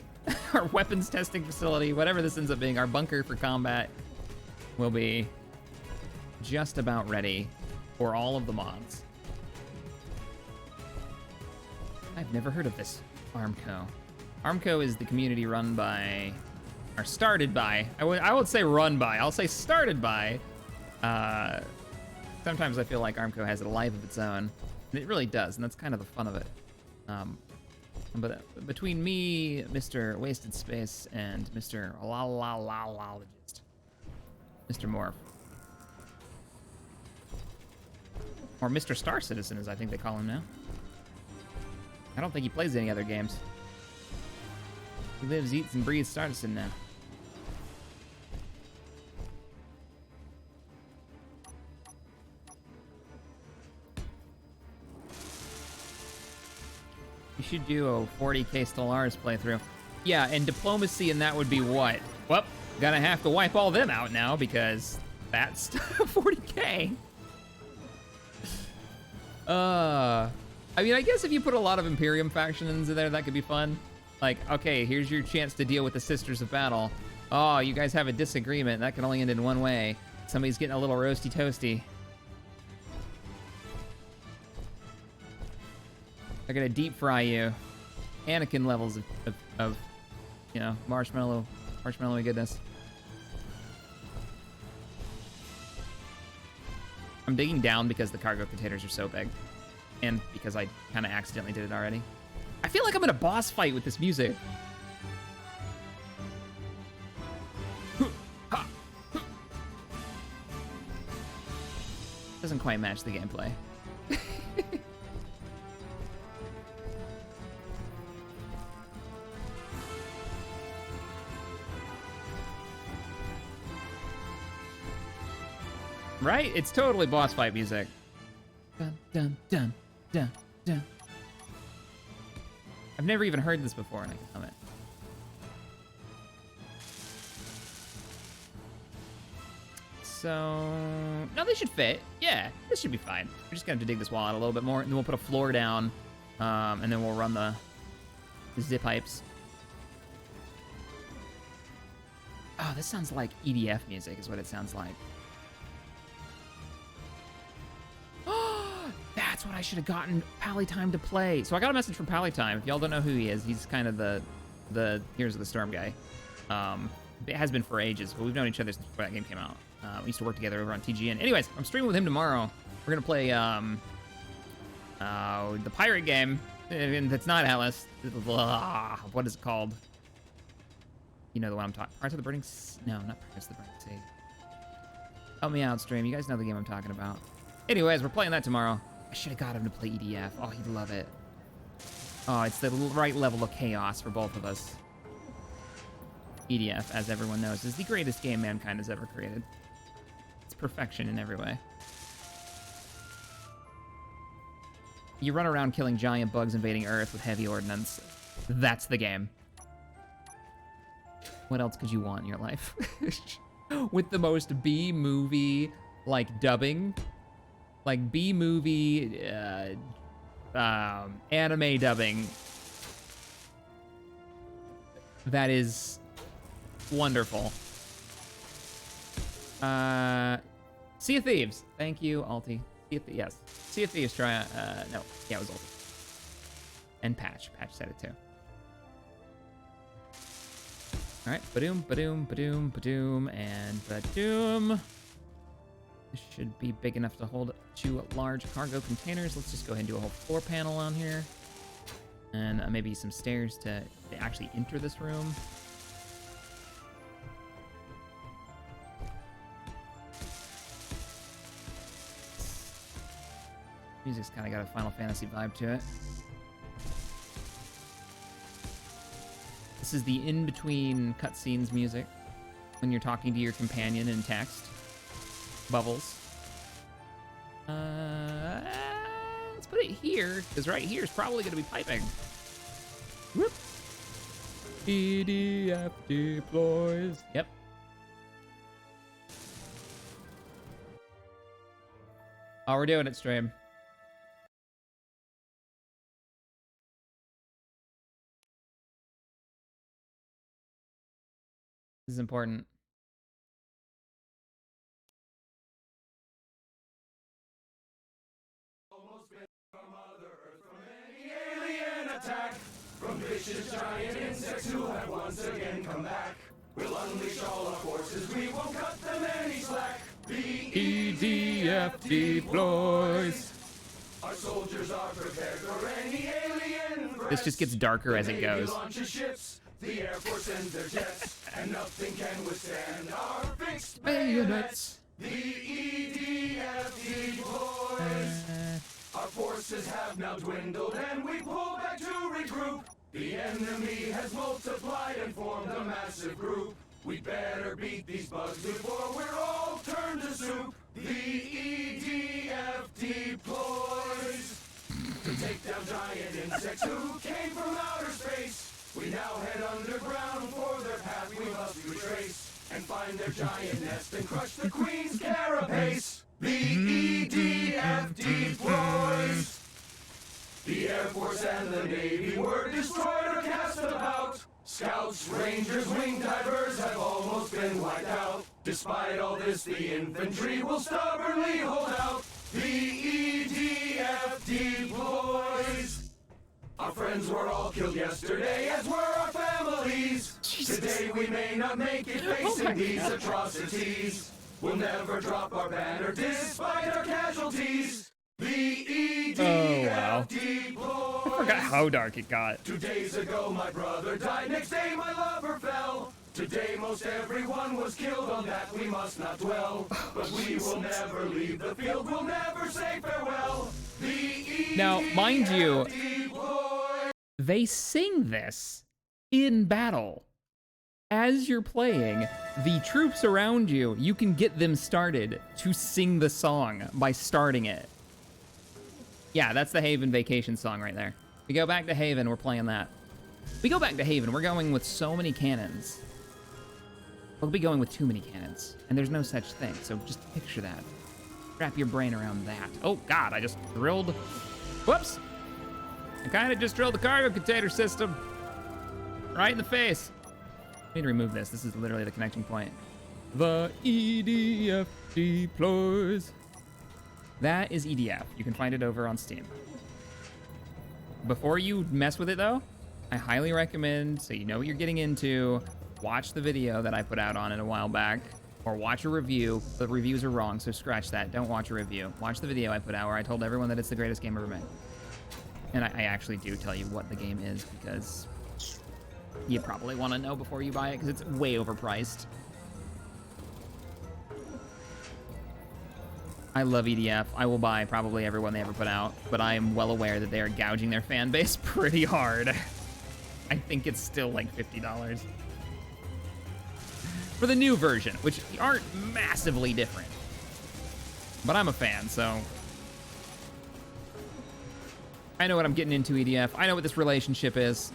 our weapons testing facility, whatever this ends up being, our bunker for combat, will be just about ready for all of the mods. I've never heard of this Armco. Armco is the community run by, or started by, I would say run by, I'll say started by. Sometimes I feel like Armco has a life of its own, and it really does, and that's kind of the fun of it. But between me, Mr. Wasted Space, and Mr. Lologist, Mr. Morph, or Mr. Star Citizen, as I think they call him now. I don't think he plays any other games. He lives, eats, and breathes Star Citizen now. You should do a 40k Stellaris playthrough. Yeah, and diplomacy, and that would be what? Well, gonna have to wipe all them out now because that's 40k. I mean, I guess if you put a lot of Imperium factions in there, that could be fun. Like, okay, here's your chance to deal with the Sisters of Battle. Oh, you guys have a disagreement. That can only end in one way. Somebody's getting a little roasty toasty. They're gonna deep fry you. Anakin levels of you know, marshmallowy goodness. I'm digging down because the cargo containers are so big. And because I kind of accidentally did it already. I feel like I'm in a boss fight with this music. Doesn't quite match the gameplay. Right? It's totally boss fight music. Dun, dun, dun, dun, dun. I've never even heard this before, and I can comment. So, no, they should fit. Yeah, this should be fine. We're just gonna have to dig this wall out a little bit more, and then we'll put a floor down, and then we'll run the zip pipes. Oh, this sounds like EDF music is what it sounds like. That's what I should have gotten Pallytime to play. So I got a message from Pallytime. If y'all don't know who he is, he's kind of the Heroes of the Storm guy. It has been for ages, but we've known each other since before that game came out. We used to work together over on TGN. Anyways, I'm streaming with him tomorrow. We're gonna play the pirate game. And that's not Alice. What is it called? You know the one I'm talking. Pirates of the Burning Sea. No, not Pirates of the Burning Sea. Help me out, stream. You guys know the game I'm talking about. Anyways, we're playing that tomorrow. I should have got him to play EDF. Oh, he'd love it. Oh, it's the right level of chaos for both of us. EDF, as everyone knows, is the greatest game mankind has ever created. It's perfection in every way. You run around killing giant bugs invading Earth with heavy ordnance. That's the game. What else could you want in your life? With the most B-movie, like, dubbing. Like, B-movie, anime dubbing. That is wonderful. Sea of Thieves. Thank you, Alti. Yes. Sea of Thieves, try, no. Yeah, it was Alti. And Patch. Patch said it too. All right, badoom, badoom, badoom, badoom, and badoom. This should be big enough to hold 2 large cargo containers. Let's just go ahead and do a whole floor panel on here. And maybe some stairs to actually enter this room. Music's kind of got a Final Fantasy vibe to it. This is the in-between cutscenes music when you're talking to your companion in text. Bubbles. Let's put it here, because right here is probably going to be piping. Whoop. EDF deploys. Yep. Oh, we're doing it, stream. This is important. Almost been from Mother Earth from any alien attack, from vicious giant insects who have once again come back. We'll unleash all our forces, we won't cut them any slack. The EDF deploys. Our soldiers are prepared for any alien threats. This just gets darker as it goes. Ships, the Air Force sends their jets, and nothing can withstand our fixed Bayonets. The EDF deploys. Our forces have now dwindled and we pull back to regroup. The enemy has multiplied and formed a massive group. We better beat these bugs before we're all turned to soup. The EDF deploys to take down giant insects who came from outer space. We now head underground for their path we must retrace and find their giant nest and crush the Queen's carapace. The EDF deploys. The Air Force and the Navy were destroyed or cast about. Scouts, Rangers, wing divers have almost been wiped out. Despite all this, the infantry will stubbornly hold out. The EDF deploys. Our friends were all killed yesterday, as were our families. Jesus. Today we may not make it facing these atrocities. We'll never drop our banner despite our casualties. The EDF deploys. I forgot how dark it got. 2 days ago my brother died, next day my lover fell. Today most everyone was killed, on that we must not dwell. But we will never leave the field, we'll never say farewell. The EDF Now, mind you, deploys. they sing this in battle. As you're playing, the troops around you, you can get them started to sing the song by starting it. Yeah, that's the Haven vacation song right there. We go back to Haven, we're playing that. We go back to Haven, we're going with so many cannons. We'll be going with too many cannons, and there's no such thing, so just picture that. Wrap your brain around that. Oh God, I just drilled, whoops. I kinda just drilled the cargo container system. Right in the face. I need to remove this, this is literally the connecting point. The EDF deploys. That is EDF. You can find it over on Steam. Before you mess with it, though, I highly recommend, so you know what you're getting into, watch the video that I put out on it a while back, or watch a review. The reviews are wrong, so scratch that. Don't watch a review. Watch the video I put out where I told everyone that it's the greatest game ever made. And I actually do tell you what the game is, because you probably want to know before you buy it, because it's way overpriced. I love EDF. I will buy probably everyone they ever put out, but I am well aware that they are gouging their fan base pretty hard. I think it's still like $50. For the new version, which aren't massively different. But I'm a fan, so I know what I'm getting into, EDF. I know what this relationship is.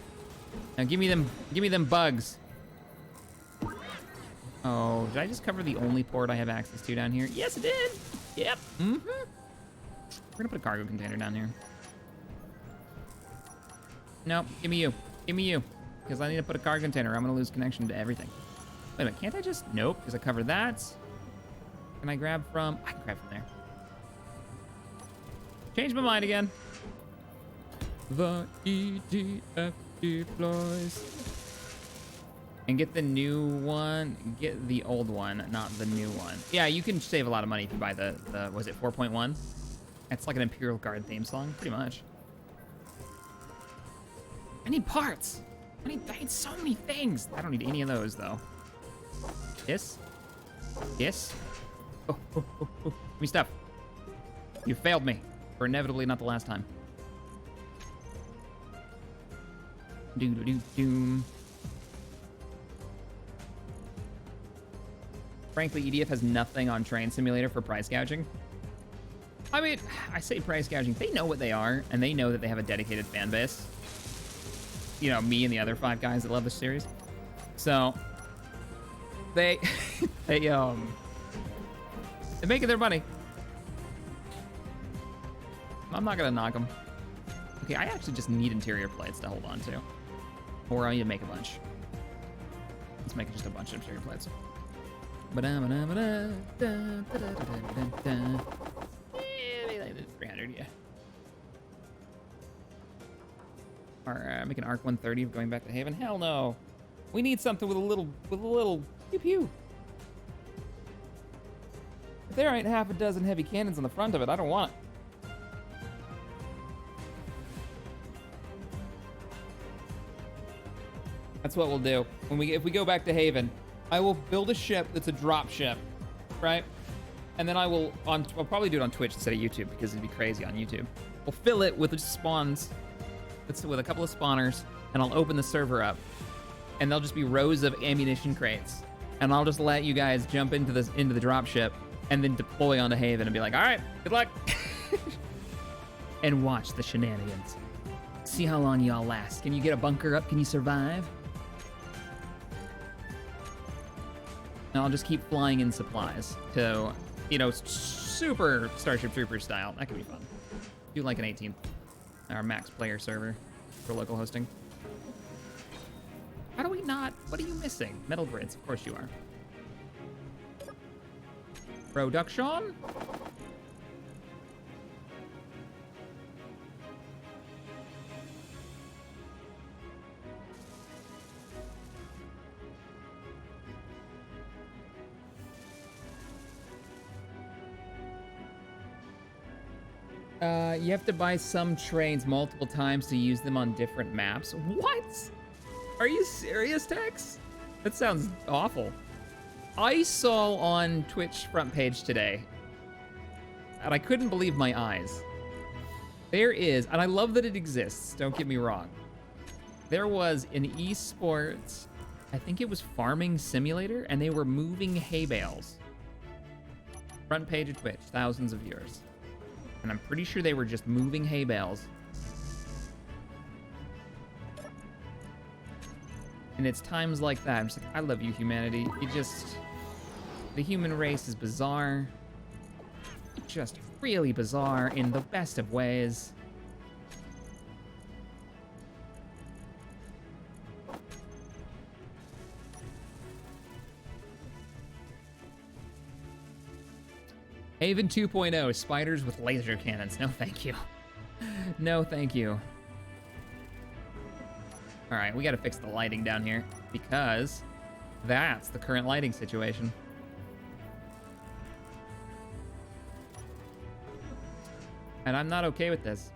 Now give me them bugs. Oh, did I just cover the only port I have access to down here? Yes, it did. Yep. We're gonna put a cargo container down here. Nope, give me you. Give me you. Because I need to put a cargo container. I'm gonna lose connection to everything. Wait a minute, can't I just? Nope, because I covered that. Can I grab from? I can grab from there. Change my mind again. The EDF deploys. And get the new one, get the old one, not the new one. Yeah, you can save a lot of money if you buy the was it 4.1? It's like an Imperial Guard theme song, pretty much. I need parts. I need so many things. I don't need any of those, though. Yes? Yes? Oh. Give me stuff. You failed me. For inevitably not the last time. Doo-doo-doo-doom. Frankly, EDF has nothing on Train Simulator for price gouging. I mean, I say price gouging. They know what they are, and they know that they have a dedicated fan base. You know, me and the other 5 guys that love this series. So, they're making their money. I'm not gonna knock them. Okay, I actually just need interior plates to hold on to. Or I need to make a bunch. Let's make just a bunch of interior plates. 300, yeah. Or make an Arc 130 going back to Haven. Hell no. We need something with a little pew pew. If there ain't half a dozen heavy cannons on the front of it, I don't want it. That's what we'll do. If we go back to Haven, I will build a ship that's a drop ship, right? And then I'll probably do it on Twitch instead of YouTube because it'd be crazy on YouTube. We'll fill it with spawns, with a couple of spawners, and I'll open the server up, and there'll just be rows of ammunition crates, and I'll just let you guys jump into the drop ship and then deploy onto Haven and be like, all right, good luck, and watch the shenanigans. See how long y'all last. Can you get a bunker up? Can you survive? And I'll just keep flying in supplies to, you know, super Starship Troopers style. That could be fun. Do like an 18th, our max player server for local hosting. How do we not? What are you missing? Metal grids, of course you are. Production. You have to buy some trains multiple times to use them on different maps. What? Are you serious, Tex? That sounds awful. I saw on Twitch front page today, and I couldn't believe my eyes. There is, and I love that it exists, don't get me wrong. There was an esports, I think it was farming simulator, and they were moving hay bales. Front page of Twitch, thousands of viewers. And I'm pretty sure they were just moving hay bales. And it's times like that, I'm just like, I love you, humanity. The human race is bizarre. Just really bizarre in the best of ways. Haven 2.0, spiders with laser cannons. No, thank you. No, thank you. All right, we gotta fix the lighting down here because that's the current lighting situation. And I'm not okay with this.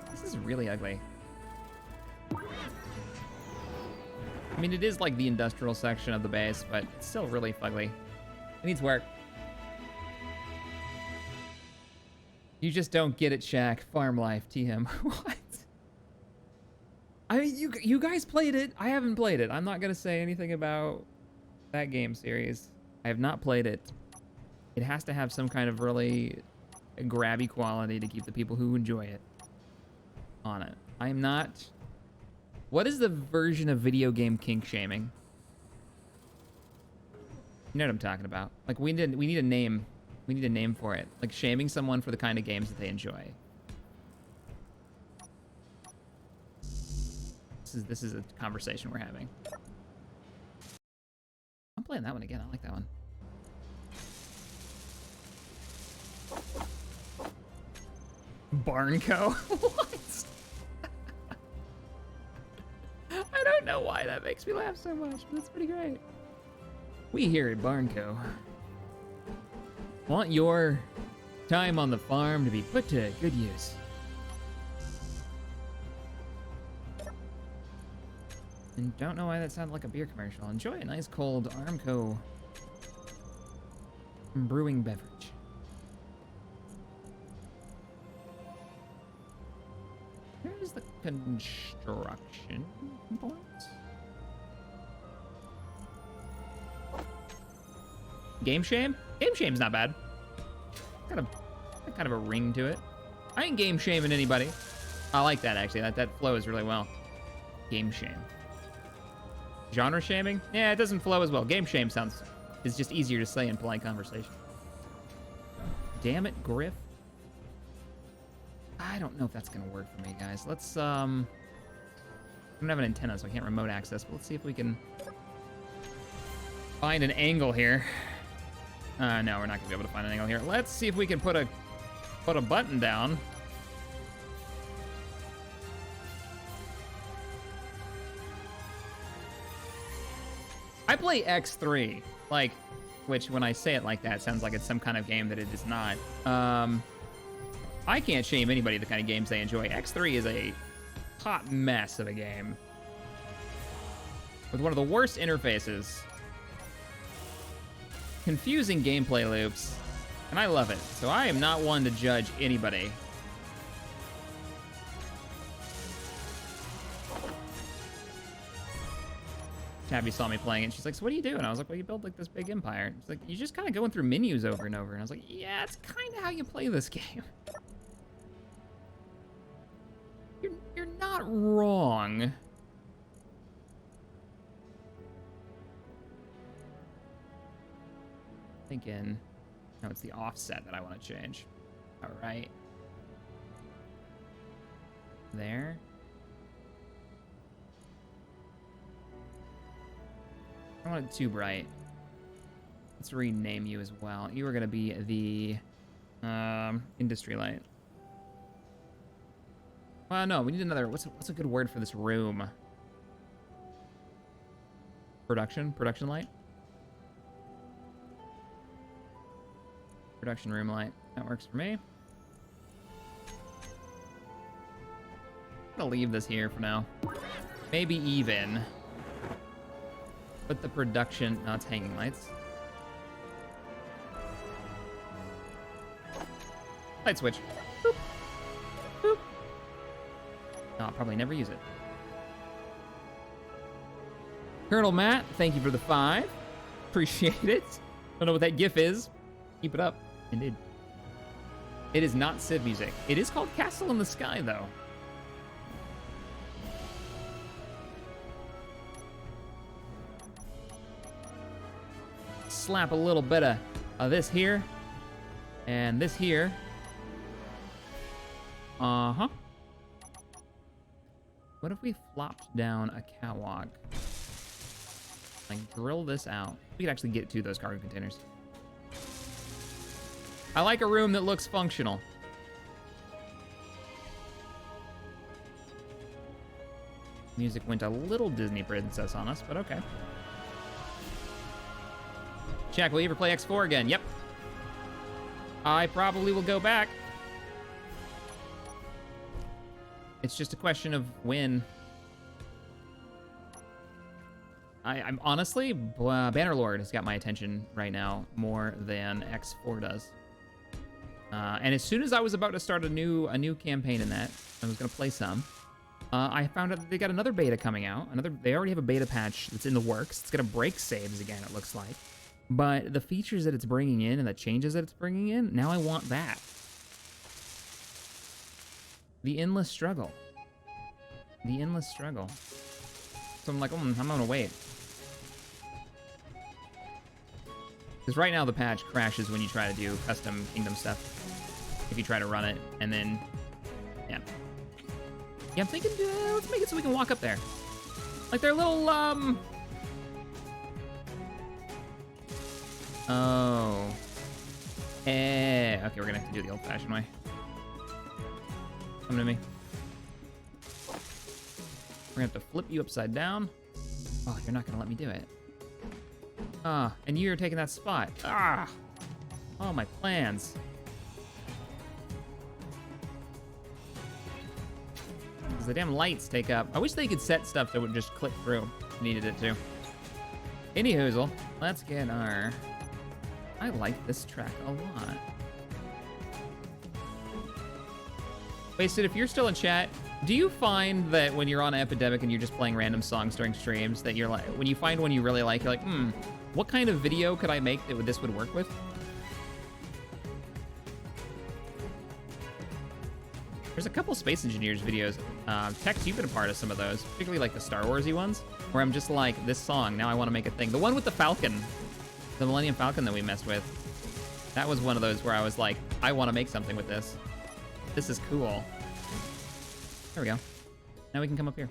This is really ugly. I mean, it is like the industrial section of the base, but it's still really fugly. It needs work. You just don't get it, Shaq. Farm life, TM. What? I mean, you guys played it. I haven't played it. I'm not gonna say anything about that game series. I have not played it. It has to have some kind of really grabby quality to keep the people who enjoy it on it. I'm not... What is the version of video game kink shaming? You know what I'm talking about. Like, we need a name. We need a name for it. Like, shaming someone for the kind of games that they enjoy. This is a conversation we're having. I'm playing that one again. I like that one. Barnco? What? I don't know why that makes me laugh so much, but that's pretty great. We here at Barnco want your time on the farm to be put to good use. And don't know why that sounded like a beer commercial. Enjoy a nice cold Armco brewing beverage. Here's the construction points. Game shame? Game shame's not bad. Got kind of a ring to it. I ain't game shaming anybody. I like that actually. That flows really well. Game shame. Genre shaming? Yeah, it doesn't flow as well. Game shame is just easier to say in polite conversation. Damn it, Griff. I don't know if that's gonna work for me, guys. Let's I don't have an antenna, so I can't remote access, but let's see if we can find an angle here. No, we're not gonna be able to find an angle here. Let's see if we can put a button down. I play X3, like, which when I say it like that, sounds like it's some kind of game that it is not. I can't shame anybody the kind of games they enjoy. X3 is a hot mess of a game with one of the worst interfaces, confusing gameplay loops, and I love it. So I am not one to judge anybody. Tabby saw me playing it. She's like, so what do you do? And I was like, well, you build like this big empire. She's like, you're just kind of going through menus over and over. And I was like, yeah, it's kind of how you play this game. You're not wrong. Thinking, no, it's the offset that I want to change. All right. There. I want it too bright. Let's rename you as well. You are going to be the industry light. Well, no, we need another. What's a good word for this room? Production light. Production room light. That works for me. I'm gonna leave this here for now. Maybe even. Put the production. No, it's hanging lights. Light switch. Boop. Boop. No, I'll probably never use it. Colonel Matt, thank you for the 5. Appreciate it. Don't know what that GIF is. Keep it up. Indeed. It is not Civ music. It is called Castle in the Sky, though. Slap a little bit of this here and this here. Uh-huh. What if we flopped down a catwalk? Like, drill this out. We could actually get to those cargo containers. I like a room that looks functional. Music went a little Disney princess on us, but okay. Jack, will you ever play X4 again? Yep. I probably will go back. It's just a question of when. I'm honestly, Bannerlord has got my attention right now more than X4 does. And as soon as I was about to start a new campaign in that, I was gonna play some. I found out that they got another beta coming out. They already have a beta patch that's in the works. It's gonna break saves again, it looks like. But the features that it's bringing in and the changes that it's bringing in, now I want that. The endless struggle. The endless struggle. So I'm like, I'm gonna wait. Because right now the patch crashes when you try to do custom kingdom stuff. If you try to run it, and then, yeah. Yeah, I'm thinking, let's make it so we can walk up there. Like their little, oh. Okay, we're gonna have to do the old-fashioned way. Come to me. We're gonna have to flip you upside down. Oh, you're not gonna let me do it. Ah, and you're taking that spot. Ah! Oh, my plans. Because the damn lights take up. I wish they could set stuff that would just click through if needed it to. Anyhoozle, let's get our... I like this track a lot. Wasted, if you're still in chat, do you find that when you're on Epidemic and you're just playing random songs during streams, that you're like, when you find one you really like, you're like, what kind of video could I make that this would work with? There's a couple Space Engineers videos. Tex, you've been a part of some of those, particularly like the Star Warsy ones, where I'm just like, this song, now I want to make a thing. The one with the Falcon, the Millennium Falcon that we messed with, that was one of those where I was like, I want to make something with this. This is cool. There we go. Now we can come up here.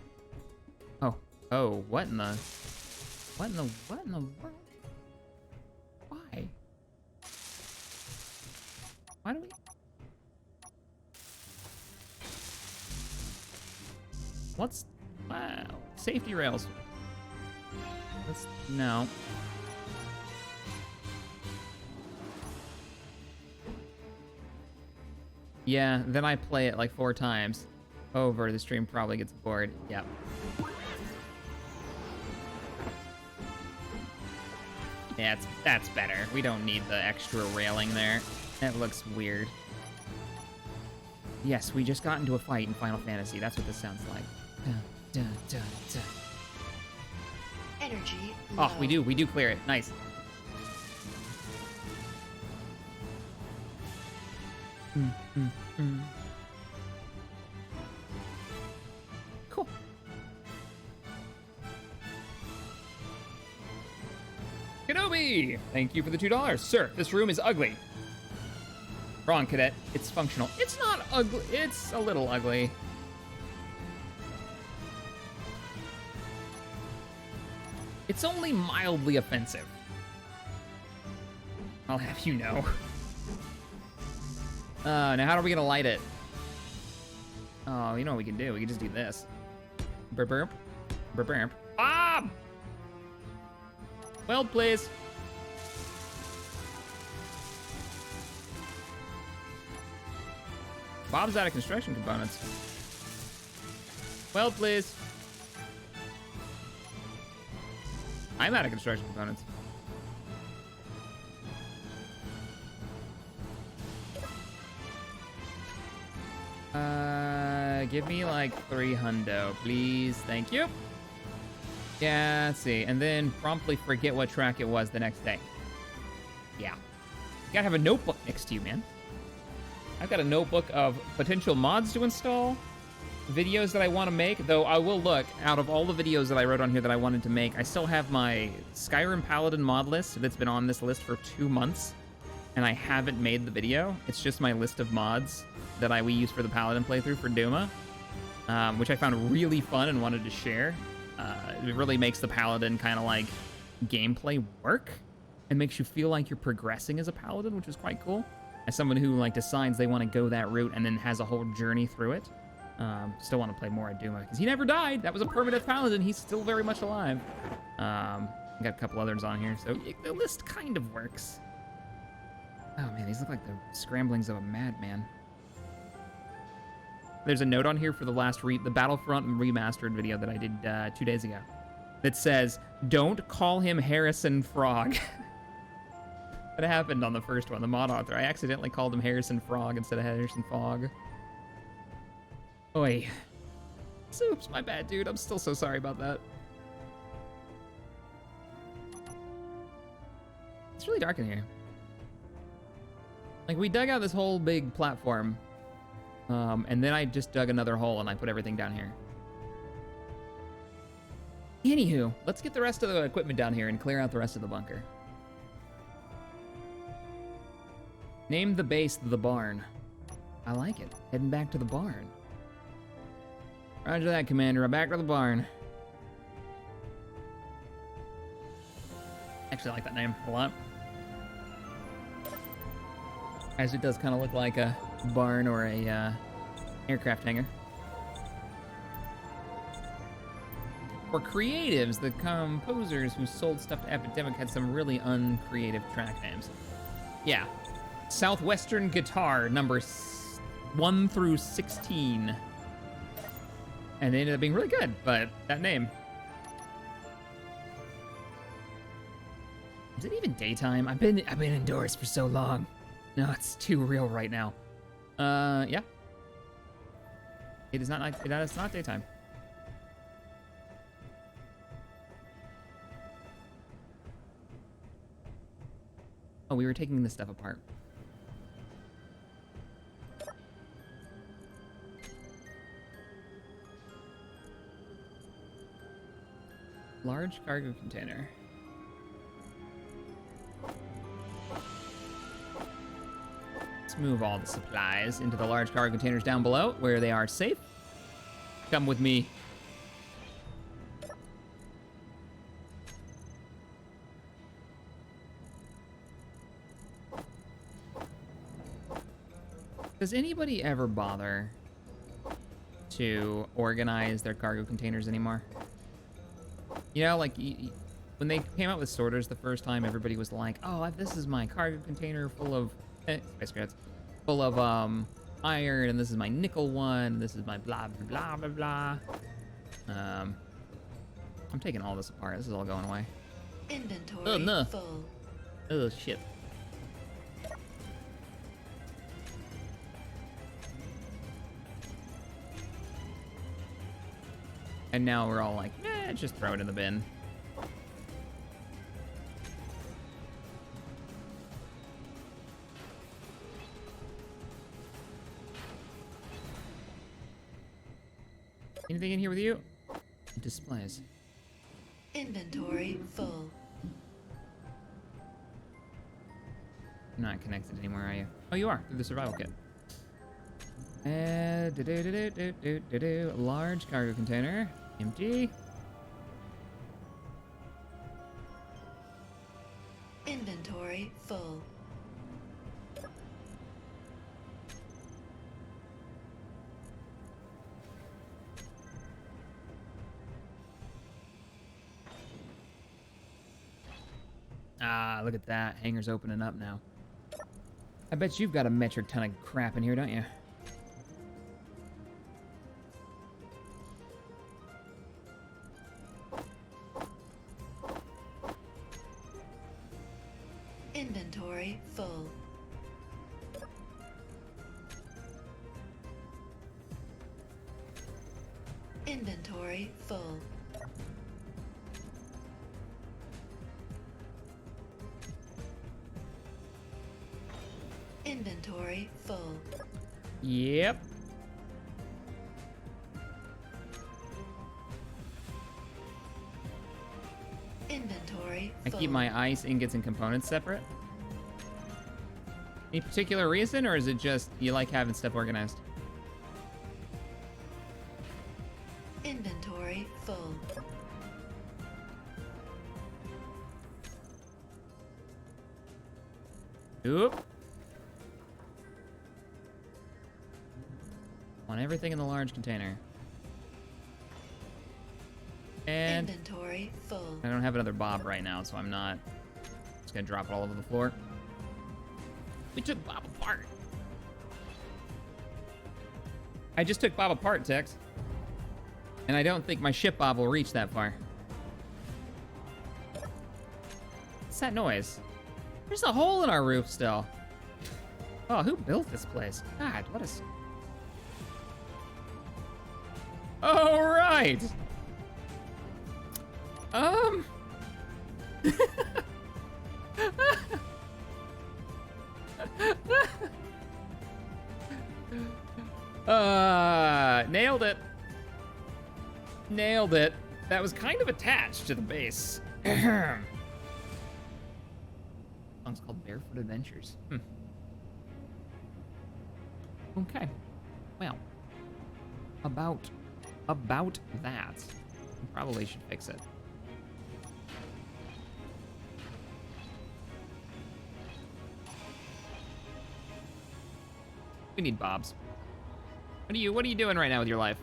Oh, what in the world? Why? Why do we? Wow, safety rails. No. Yeah, then I play it like 4 times over. The stream probably gets bored. Yep. Yeah, that's better. We don't need the extra railing there. That looks weird. Yes, we just got into a fight in Final Fantasy. That's what this sounds like. Dun, dun, dun, dun. Energy Oh, low. we do clear it. Nice. Cool. Kenobi! Thank you for the $2. Sir, this room is ugly. Wrong, cadet. It's functional. It's not ugly. It's a little ugly. It's only mildly offensive. I'll have you know. Now how are we gonna light it? Oh, you know what we can do? We can just do this. Burp, burp. Burp, burp. Ah! Weld, please. Bob's out of construction components. Weld, please. I'm out of construction components. Give me like 3 hundo, please. Thank you. Yeah, let's see. And then promptly forget what track it was the next day. Yeah. You gotta have a notebook next to you, man. I've got a notebook of potential mods to install, videos that I want to make, though I will look, out of all the videos that I wrote on here that I wanted to make, I still have my Skyrim Paladin mod list that's been on this list for 2 months, and I haven't made the video. It's just my list of mods that we use for the Paladin playthrough for Duma, which I found really fun and wanted to share. It really makes the Paladin kind of like gameplay work and makes you feel like you're progressing as a paladin, which is quite cool. As someone who like decides they want to go that route and then has a whole journey through it. Still want to play more Aduma because he never died. That was a permanent paladin. He's still very much alive. Got a couple others on here, so the list kind of works. Oh man, these look like the scramblings of a madman. There's a note on here for the the Battlefront Remastered video that I did 2 days ago that says, "Don't call him Harrison Frog." That happened on the first one, the mod author. I accidentally called him Harrison Frog instead of Harrison Fogg. Oi. Oops, my bad, dude. I'm still so sorry about that. It's really dark in here. Like, we dug out this whole big platform, and then I just dug another hole and I put everything down here. Anywho, let's get the rest of the equipment down here and clear out the rest of the bunker. Name the base the barn. I like it. Heading back to the barn. Roger that, Commander. I'm back to the barn. Actually, I like that name a lot. As it does kind of look like a barn or a aircraft hangar. For creatives, the composers who sold stuff to Epidemic had some really uncreative track names. Yeah. Southwestern Guitar, number 1 through 16. And they ended up being really good, but that name. Is it even daytime? I've been indoors for so long. No, it's too real right now. Yeah. It's not daytime. Oh, we were taking this stuff apart. Large cargo container. Let's move all the supplies into the large cargo containers down below where they are safe. Come with me. Does anybody ever bother to organize their cargo containers anymore? You know, like, when they came out with sorters the first time, everybody was like, oh, this is my cargo container full of, space credits, full of, iron, and this is my nickel one, and this is my blah, blah, blah, blah, blah. I'm taking all this apart. This is all going away. Inventory full. Oh, shit. And now we're all like, just throw it in the bin. Anything in here with you? Displays. Inventory full. You're not connected anymore, are you? Oh, you are, through the survival kit. Large cargo container. Empty. Inventory full. Ah, look at that. Hangar's opening up now. I bet you've got a metric ton of crap in here, don't you? Inventory full. Inventory full. Inventory full. Yep. Inventory I full. keep my ice ingots and components separate. Any particular reason, or is it just you like having stuff organized? Inventory full. Oop. Want everything in the large container. And Inventory full. I don't have another Bob right now, so I'm not just gonna drop it all over the floor. We took Bob apart. I just took Bob apart, Tex. And I don't think my ship Bob will reach that far. What's that noise? There's a hole in our roof still. Oh, who built this place? God, what is... All right. Nailed it. Nailed it. That was kind of attached to the base. Song's called Barefoot Adventures. Okay. Well, about that. We probably should fix it. We need Bobs. What are you doing right now with your life?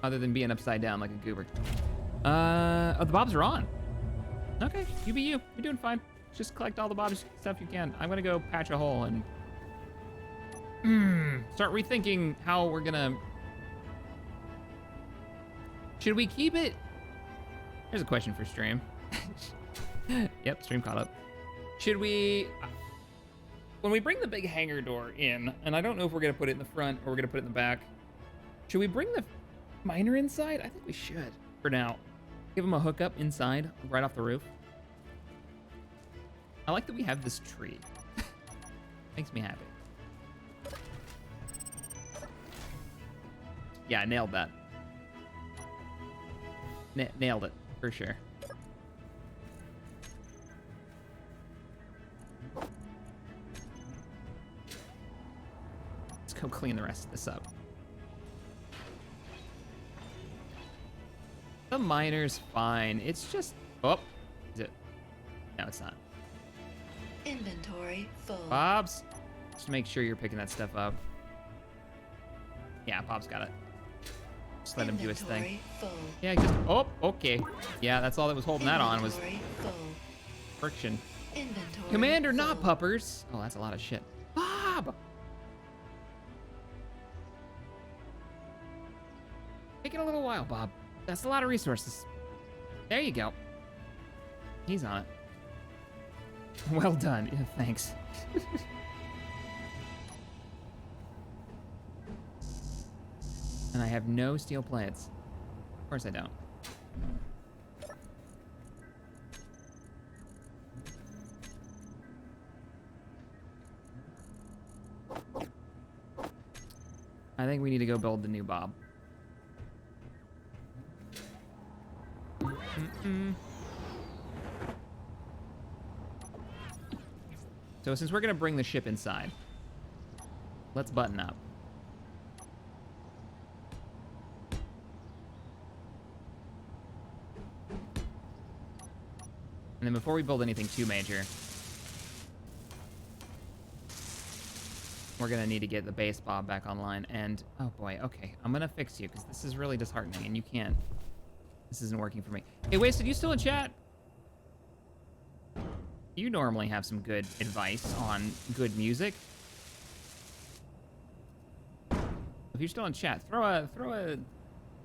Other than being upside down like a goober. Oh, the Bobs are on. Okay, you be you. You're doing fine. Just collect all the Bobs stuff you can. I'm gonna go patch a hole and start rethinking how we're gonna... Should we keep it? Here's a question for stream. Yep, stream caught up. Should we... When we bring the big hangar door in, and I don't know if we're gonna put it in the front or we're gonna put it in the back, should we bring the miner inside? I think we should, for now. Give him a hookup inside, right off the roof. I like that we have this tree. Makes me happy. Yeah, I nailed that. Nailed it, for sure. Let's go clean the rest of this up. The miner's fine. It's just... Oh, is it? No, it's not. Inventory full. Bob's? Just make sure you're picking that stuff up. Yeah, Bob's got it. Just let him do his thing. Inventory full. Yeah, just... Oh, okay. Yeah, that's all that was holding that on was Inventory full. friction. Inventory Commander, full. not puppers. Oh, that's a lot of shit. Bob! Taking a little while, Bob. That's a lot of resources. There you go. He's on it. Well done. Yeah, thanks. And I have no steel plates. Of course I don't. I think we need to go build the new Bob. So since we're gonna bring the ship inside, let's button up. And then before we build anything too major, we're gonna need to get the base Bob back online. And oh boy, okay, I'm gonna fix you because this is really disheartening and you can't. This isn't working for me. Hey, Wasted, you still in chat? You normally have some good advice on good music. If you're still in chat, throw a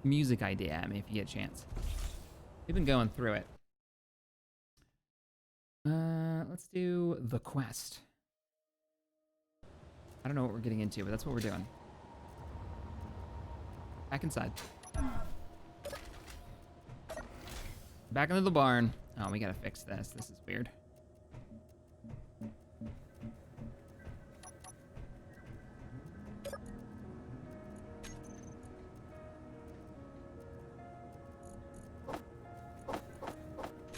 music idea at me if you get a chance. We've been going through it. Let's do The Quest. I don't know what we're getting into, but that's what we're doing. Back inside. Back into the barn. Oh, we gotta fix this. This is weird.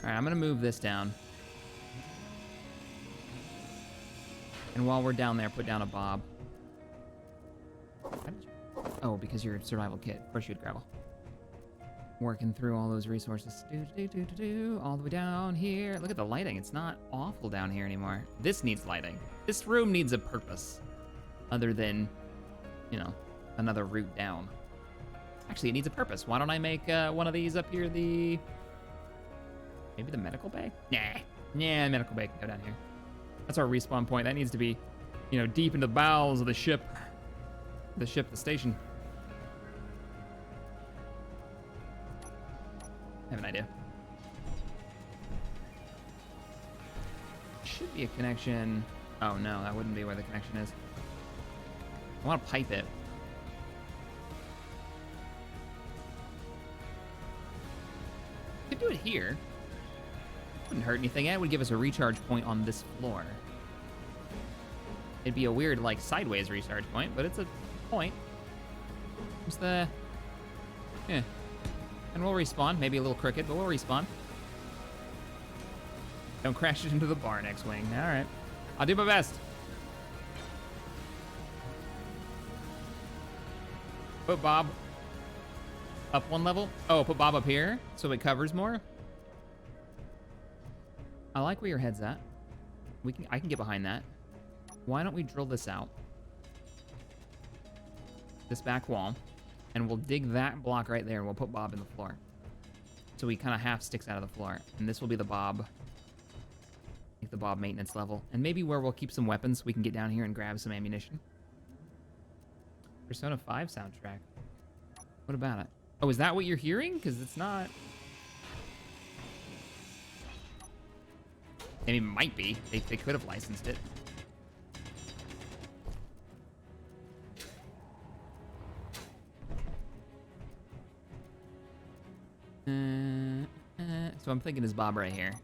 All right, I'm gonna move this down. And while we're down there, put down a Bob. How did you... Oh, because you're a survival kit. Of course you would gravel. working through all those resources. All the way down here. Look at the lighting. It's not awful down here anymore. This needs lighting. This room needs a purpose other than, you know, another route down. Actually, it needs a purpose. Why don't I make one of these up here maybe the medical bay? Nah, medical bay can go down here. That's our respawn point. That needs to be, you know, deep into the bowels of the ship. The station. I have an idea. Should be a connection. Oh no, that wouldn't be where the connection is. I want to pipe it. Could do it here. Wouldn't hurt anything. It would give us a recharge point on this floor. It'd be a weird, like, sideways recharge point, but it's a point. What's the... Yeah. And we'll respawn. Maybe a little crooked, but we'll respawn. Don't crash it into the bar, X-Wing. All right. I'll do my best. Put Bob up one level. Oh, put Bob up here so it covers more. I like where your head's at. I can get behind that. Why don't we drill this out? This back wall. And we'll dig that block right there and we'll put Bob in the floor. So he kind of half sticks out of the floor. And this will be the Bob. Like the Bob maintenance level. And maybe where we'll keep some weapons, we can get down here and grab some ammunition. Persona 5 soundtrack. What about it? Oh, is that what you're hearing? Because it's not... I mean, it might be. They could have licensed it. So I'm thinking is Bob right here.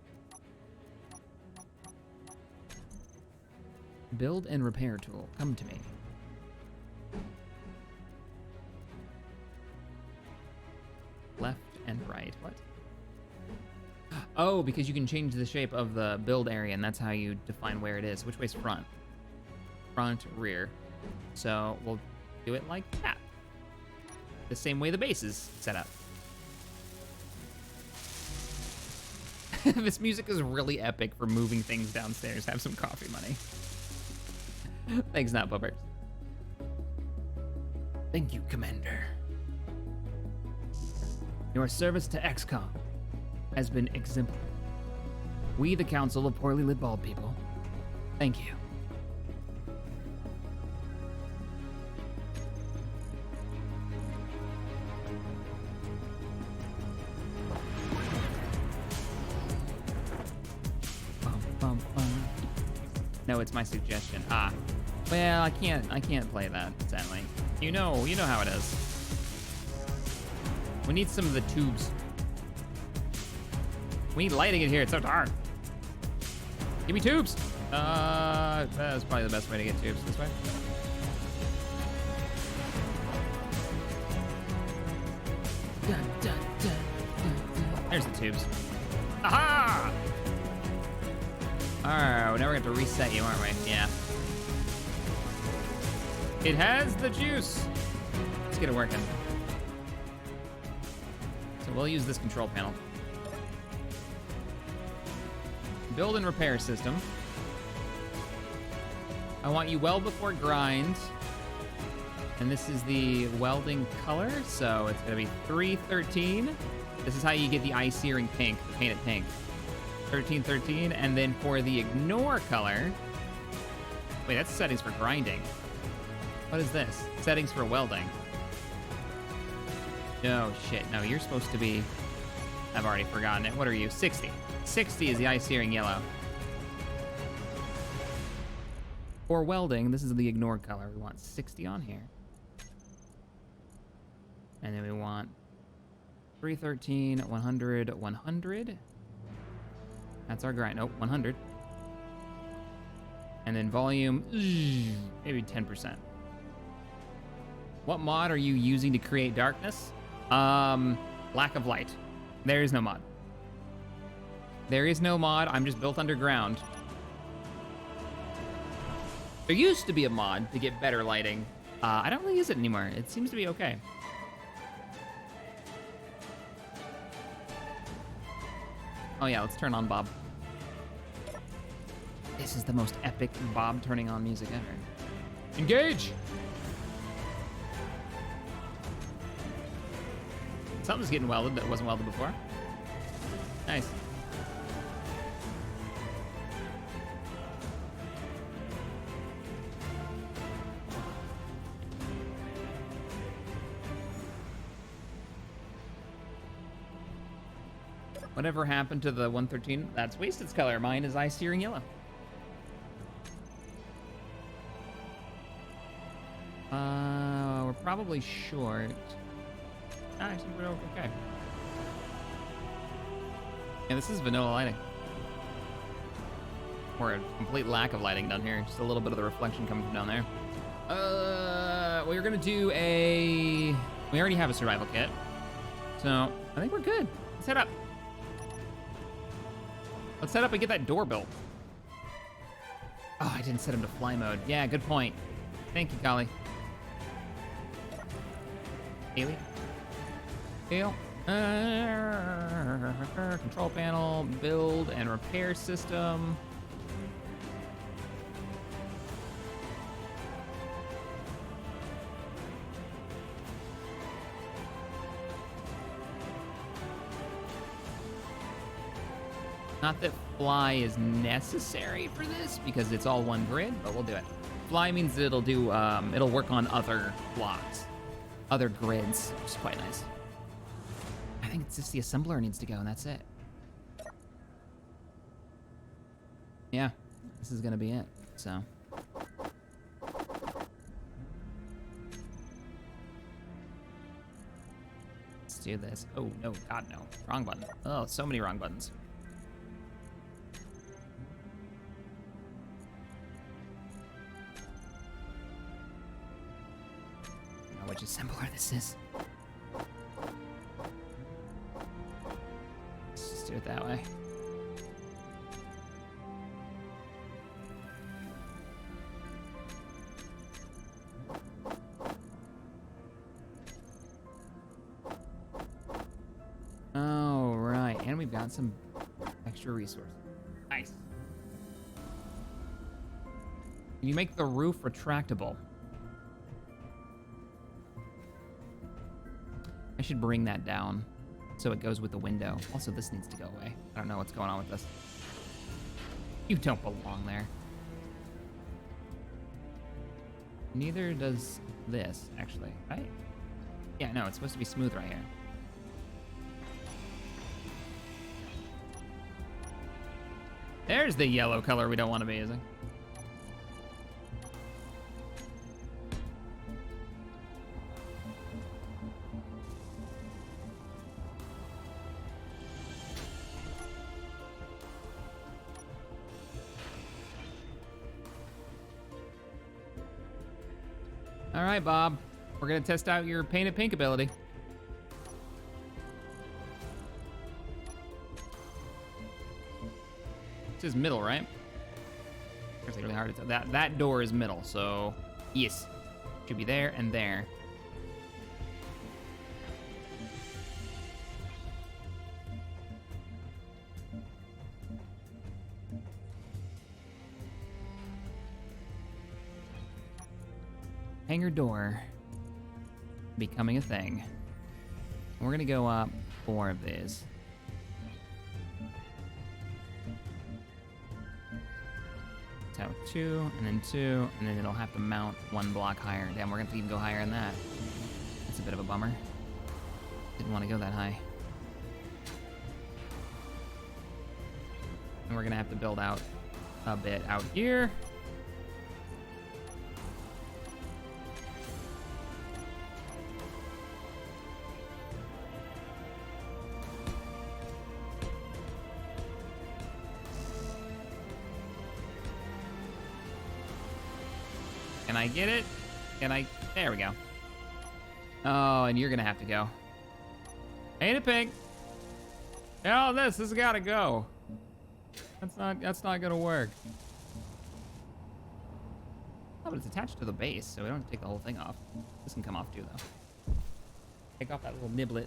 Build and repair tool. Come to me. Left and right. What? Oh, because you can change the shape of the build area, and that's how you define where it is. Which way's front? Front, rear. So we'll do it like that. The same way the base is set up. This music is really epic for moving things downstairs. Have some coffee money. Thanks, not Bubbers. Thank you, Commander. Your service to XCOM has been exemplary. We, the Council of Poorly Lit Bald People, thank you. No, it's my suggestion. Ah, well, I can't play that, sadly. You know how it is. We need some of the tubes. We need lighting in here. It's so dark. Give me tubes. That's probably the best way to get tubes. This way. There's the tubes. Aha! Alright, now we're going to have to reset you, aren't we? Yeah. It has the juice. Let's get it working. So we'll use this control panel. Build and repair system. I want you well before grind. And this is the welding color, so it's going to be 313. This is how you get the eye searing pink, the painted pink. 1313, and then for the ignore color... Wait, that's settings for grinding. What is this? Settings for welding. No, shit. No, you're supposed to be... I've already forgotten it. What are you? 60. 60 is the eye searing yellow. For welding, this is the ignore color. We want 60 on here. And then we want 313, 100, 100. That's our grind. Nope, 100. And then volume, maybe 10%. What mod are you using to create darkness? Lack of light. There is no mod. There is no mod. I'm just built underground. There used to be a mod to get better lighting. I don't really use it anymore. It seems to be okay. Oh yeah, let's turn on Bob. This is the most epic Bob turning on music ever. Engage! Something's getting welded that wasn't welded before. Nice. Whatever happened to the 113? That's Wasted's color. Mine is ice searing yellow. We're probably short. Actually, we're okay. Yeah, this is vanilla lighting. Or a complete lack of lighting down here. Just a little bit of the reflection coming from down there. We're gonna do a... We already have a survival kit. So, I think we're good. Let's head up. Let's set up and get that door built. Oh, I didn't set him to fly mode. Yeah, good point. Thank you, Golly. Haley? Hale? Control panel, build and repair system. Not that fly is necessary for this because it's all one grid, but we'll do it. Fly means that it'll do, it'll work on other blocks, other grids, which is quite nice. I think it's just the assembler needs to go and that's it. Yeah, this is gonna be it, so. Let's do this. Oh, no, God, no. Wrong button. Oh, so many wrong buttons. Which assembler this is. Let's just do it that way. All right, and we've got some extra resources. Nice. Can you make the roof retractable? I should bring that down so it goes with the window. Also, this needs to go away. I don't know what's going on with this. You don't belong there. Neither does this, actually, right? Yeah, no, it's supposed to be smooth right here. There's the yellow color we don't want to be using. All right, Bob. We're gonna test out your painted pink ability. This is middle, right? It's really hard to tell. That door is middle, so yes, should be there and there. Hangar door becoming a thing. We're gonna go up 4 of these. So 2, and then 2, and then it'll have to mount 1 block higher. Damn, we're gonna have to even go higher than that. That's a bit of a bummer. Didn't want to go that high. And we're gonna have to build out a bit out here. Can I get it? Can I? There we go. Oh, and you're gonna have to go. Ain't it pink? Oh, this has gotta go. That's not gonna work. Oh, but it's attached to the base, so we don't have to take the whole thing off. This can come off too, though. Take off that little niblet.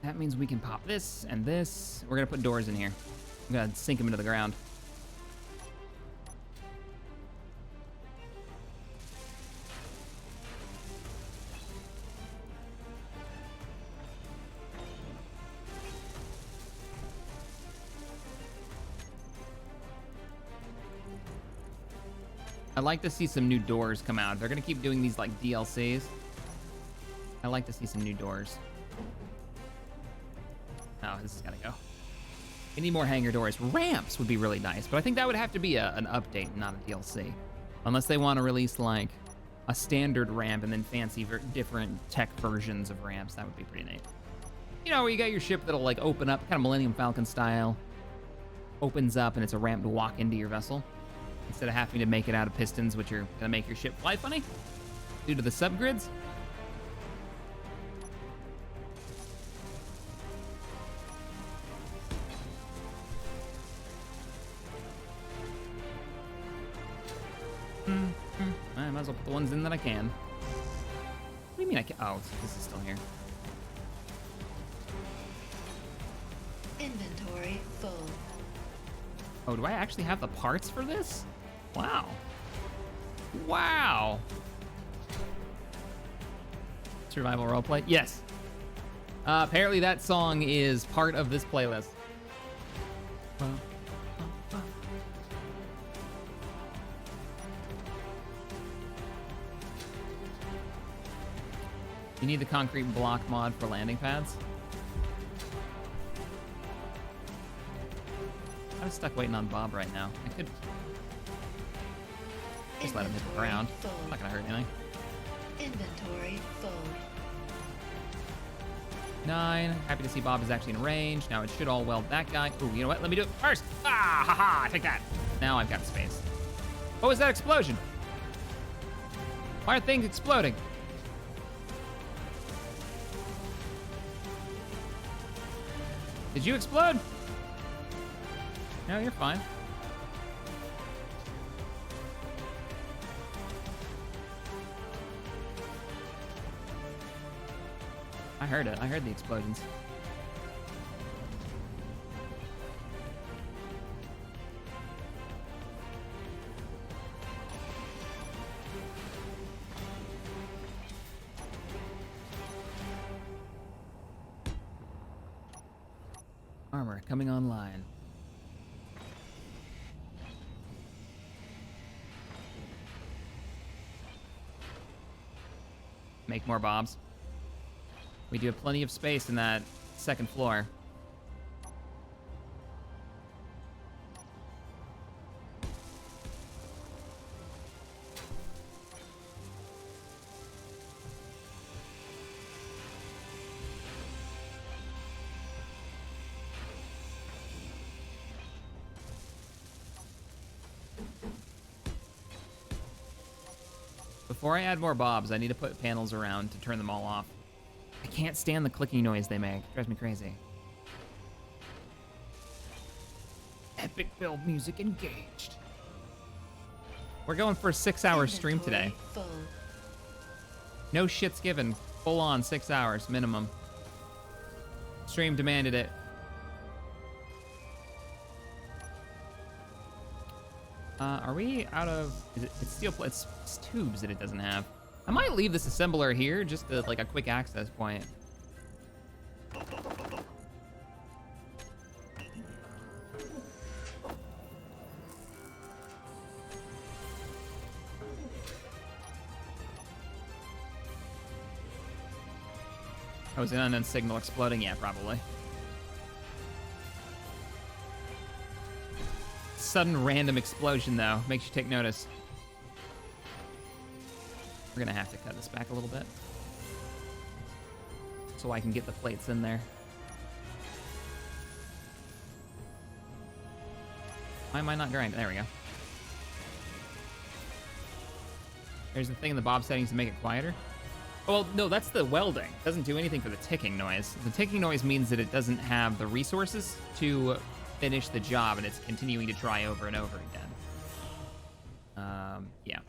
That means we can pop this and this. We're gonna put doors in here. I'm gonna sink them into the ground. I'd like to see some new doors come out. They're gonna keep doing these like DLCs. I'd like to see some new doors. Oh, this has gotta go. We need more hangar doors. Ramps would be really nice, but I think that would have to be an update, not a DLC. Unless they want to release like a standard ramp and then fancy different tech versions of ramps. That would be pretty neat. You know, where you got your ship that'll like open up, kind of Millennium Falcon style. Opens up and it's a ramp to walk into your vessel. Instead of having to make it out of pistons, which are gonna make your ship fly funny due to the subgrids. I might as well put the ones in that I can. What do you mean I can? Oh, this is still here. Inventory full. Oh, do I actually have the parts for this? Wow. Wow. Survival roleplay? Yes. Apparently that song is part of this playlist. You need the concrete block mod for landing pads? I'm stuck waiting on Bob right now. I could just let him hit the ground. Not gonna hurt anything. Inventory full. 9. Happy to see Bob is actually in range. Now it should all weld that guy. Ooh, you know what? Let me do it first. Ah, haha, take that. Now I've got space. What was that explosion? Why are things exploding? Did you explode? No, you're fine. I heard it. I heard the explosions. Armor coming online. Make more bobs. We do have plenty of space in that second floor. Before I add more bobs, I need to put panels around to turn them all off. I can't stand the clicking noise they make. It drives me crazy. Epic build music engaged. We're going for a 6-hour stream today. Full. No shits given. Full on 6 hours minimum. Stream demanded it. Are we out of? It's steel? It's tubes that it doesn't have. I might leave this assembler here just to, like a quick access point. Oh, is an unknown signal exploding? Yeah, probably. Sudden random explosion though makes you take notice. We're gonna have to cut this back a little bit so I can get the plates in there. Why am I not grinding? There we go. There's the thing in the bob settings to make it quieter. Oh, well, no, that's the welding. It doesn't do anything for the ticking noise. The ticking noise means that it doesn't have the resources to finish the job, and it's continuing to try over and over again. Yeah,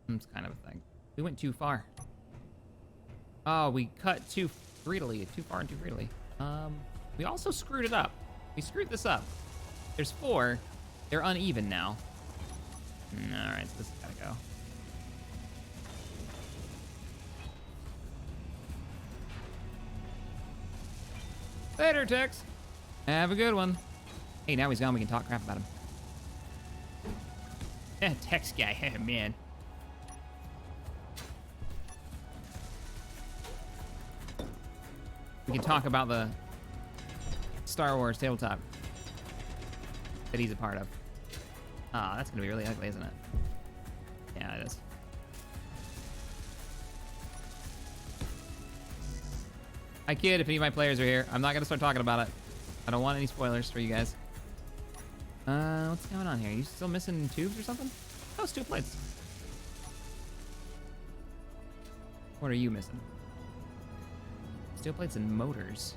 it's kind of a thing. We went too far. Oh, we cut too far and too greedily. We also screwed it up. We screwed this up. There's 4. They're uneven now. All right, so this has gotta go. Later, Tex. Have a good one. Hey, now he's gone. We can talk crap about him. Tex guy. Man. We can talk about the Star Wars tabletop that he's a part of. Ah, that's gonna be really ugly, isn't it? Yeah, it is. Hi, kid. If any of my players are here, I'm not gonna start talking about it. I don't want any spoilers for you guys. What's going on here? You still missing tubes or something? Oh, it's 2 plates. What are you missing? Steel plates and motors.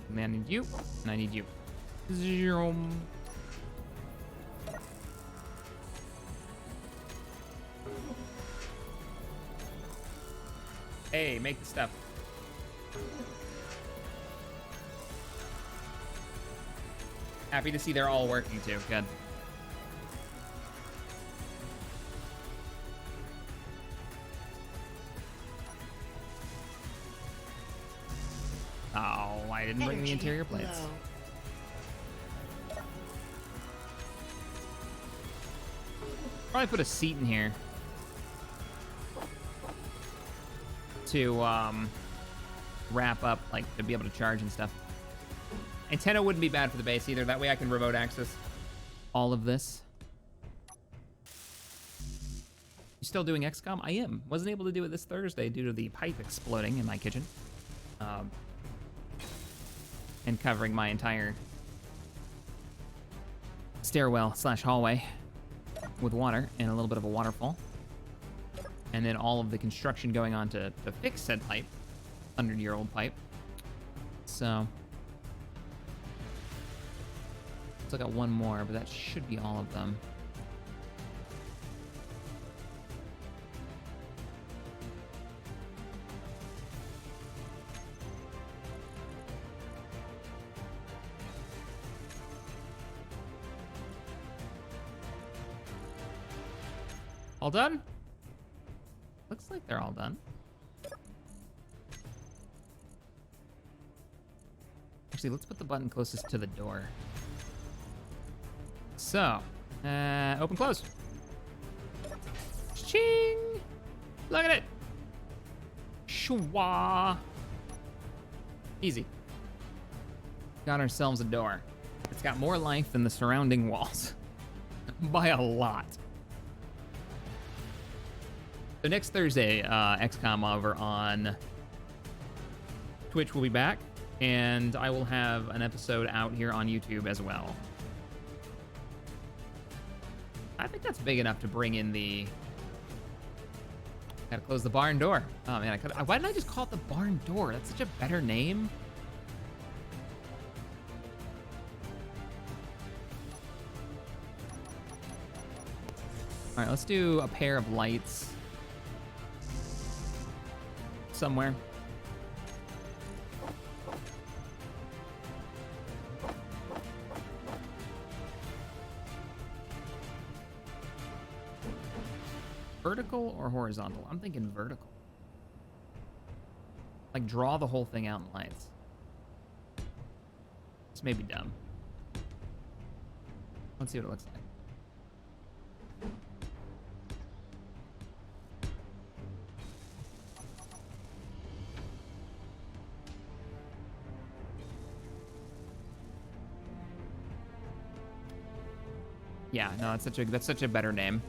And I need you, and I need you. Zoom. Hey, make the stuff. Happy to see they're all working too. Good. Oh, I didn't bring the interior plates. Low. Probably put a seat in here to wrap up, like, to be able to charge and stuff. Antenna wouldn't be bad for the base either. That way I can remote access all of this. You still doing XCOM? I am. Wasn't able to do it this Thursday due to the pipe exploding in my kitchen. And covering my entire stairwell / hallway with water and a little bit of a waterfall. And then all of the construction going on to fix said pipe, 100-year-old pipe. So, still got one more, but that should be all of them. All done? Looks like they're all done. Actually, let's put the button closest to the door. So, open, close. Ching! Look at it! Shwa! Easy. Got ourselves a door. It's got more life than the surrounding walls. By a lot. So next Thursday, XCOM over on Twitch will be back, and I will have an episode out here on YouTube as well. I think that's big enough to bring in the... Gotta close the barn door. Oh man, why didn't I just call it the barn door? That's such a better name. All right, let's do a pair of lights somewhere. Vertical or horizontal? I'm thinking vertical. Like draw the whole thing out in lights. This may be dumb. Let's see what it looks like. Yeah, no, that's such a better name.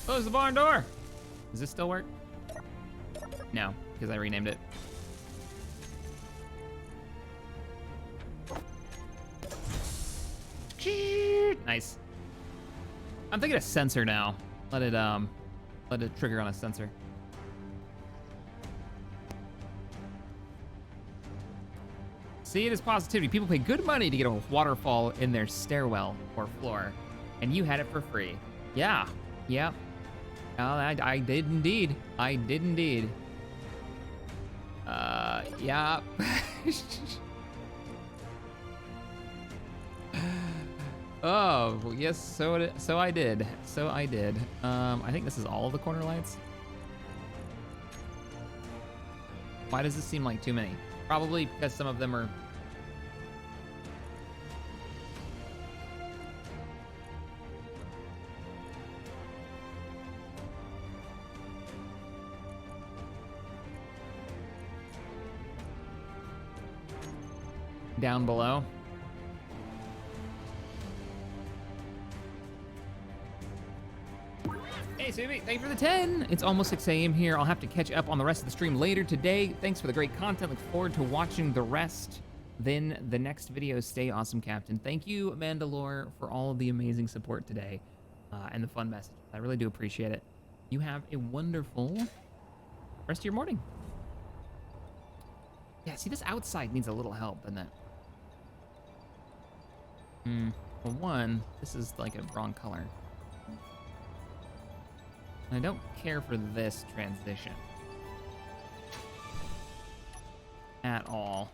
Close the barn door. Does this still work? No, because I renamed it. Nice. I'm thinking a sensor now. Let it trigger on a sensor. See, it is positivity. People pay good money to get a waterfall in their stairwell or floor, and you had it for free. Yeah. Yep. Oh, I did indeed. I did indeed. Yeah. Oh, yes, so I did. So I did. I think this is all of the corner lights. Why does this seem like too many? Probably because some of them are... down below. Hey, Subi, thank you for the 10. It's almost 6 a.m. here. I'll have to catch up on the rest of the stream later today. Thanks for the great content. Look forward to watching the rest. Then the next video. Stay awesome, Captain. Thank you, Mandalore, for all of the amazing support today and the fun messages. I really do appreciate it. You have a wonderful rest of your morning. Yeah, see, this outside needs a little help, doesn't it? Well, one, this is like a wrong color. I don't care for this transition at all.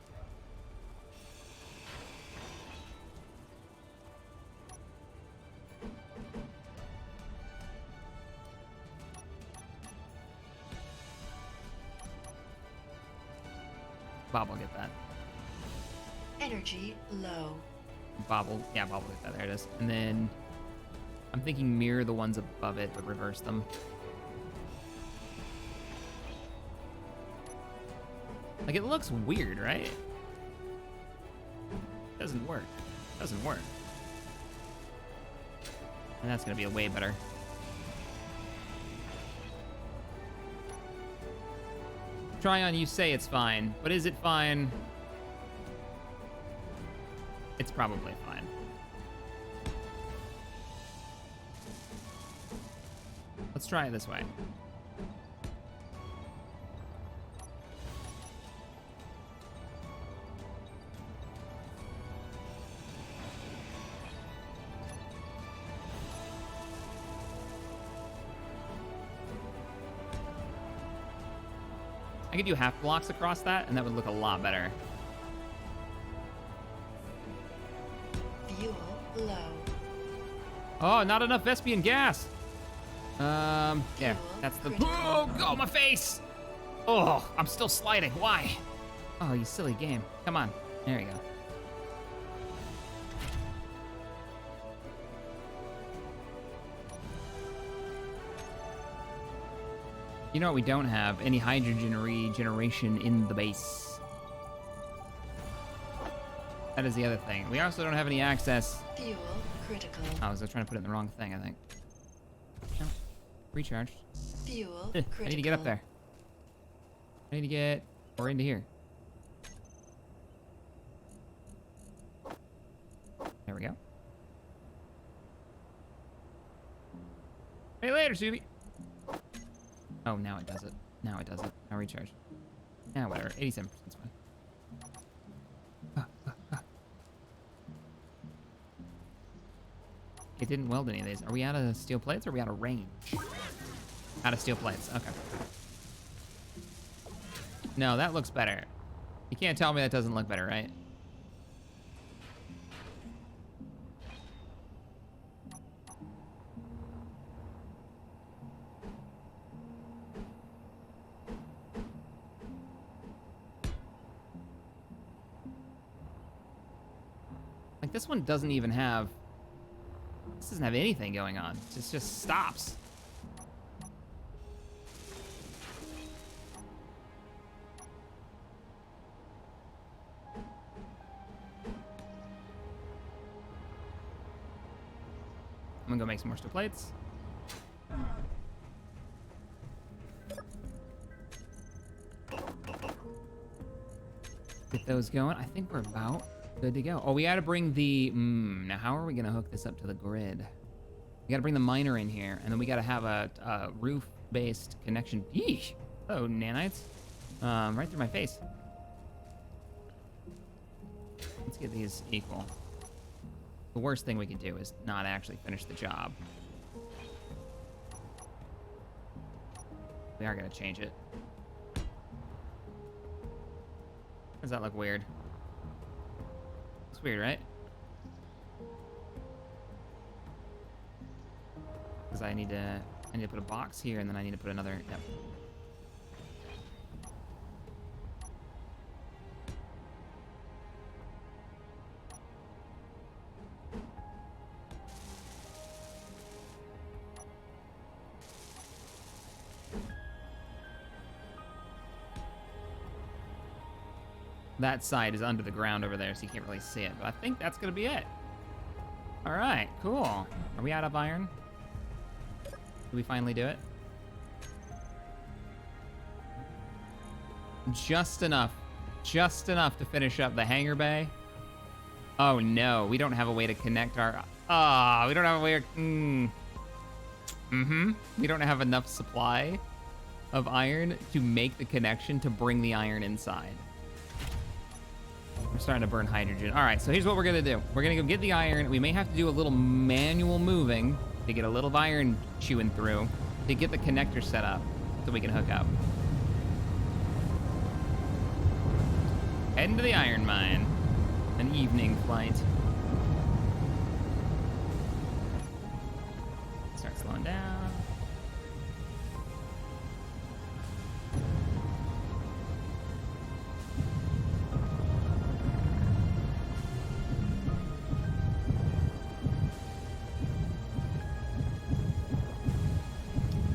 Bob will get that. Energy low. Bob will get that. There it is. And then I'm thinking mirror the ones above it, but reverse them. Like, it looks weird, right? Doesn't work. Doesn't work. And that's gonna be a way better. Tryon, you say it's fine, but is it fine? It's probably fine. Let's try it this way. I could do half blocks across that, and that would look a lot better. Fuel low. Oh, not enough Vespian gas. Yeah, that's the... Oh, my face! Oh, I'm still sliding. Why? Oh, you silly game. Come on. There you go. You know what we don't have? Any hydrogen regeneration in the base. That is the other thing. We also don't have any access. Fuel critical. Oh, I was trying to put it in the wrong thing, I think. No. Recharge. Fuel critical. I need to get up there. I need to get... or into here. There we go. Hey, later, Subi. Oh, now it does it. Now it does it. Now recharge. Now whatever. 87% is fine. It didn't weld any of these. Are we out of steel plates or are we out of range? Out of steel plates. Okay. No, that looks better. You can't tell me that doesn't look better, right? Like, this one doesn't even have... This doesn't have anything going on. It just stops. I'm gonna go make some more steel plates. Get those going. I think we're about good to go. Oh, we gotta bring the... now, how are we gonna hook this up to the grid? We gotta bring the miner in here, and then we gotta have a roof-based connection. Yeesh! Oh, nanites. Right through my face. Let's get these equal. The worst thing we can do is not actually finish the job. We are gonna change it. Does that look weird? It's weird, right? Because I need to put a box here, and then I need to put another. Yep. That side is under the ground over there, so you can't really see it. But I think that's gonna be it. All right, cool. Are we out of iron? Did we finally do it? Just enough to finish up the hangar bay. Oh no, we don't have a way to connect our, we don't have a way to, we don't have enough supply of iron to make the connection to bring the iron inside. We're starting to burn hydrogen. All right, so here's what we're gonna do. We're gonna go get the iron. We may have to do a little manual moving to get a little iron chewing through to get the connector set up so we can hook up. Heading to the iron mine. An evening flight. Start slowing down.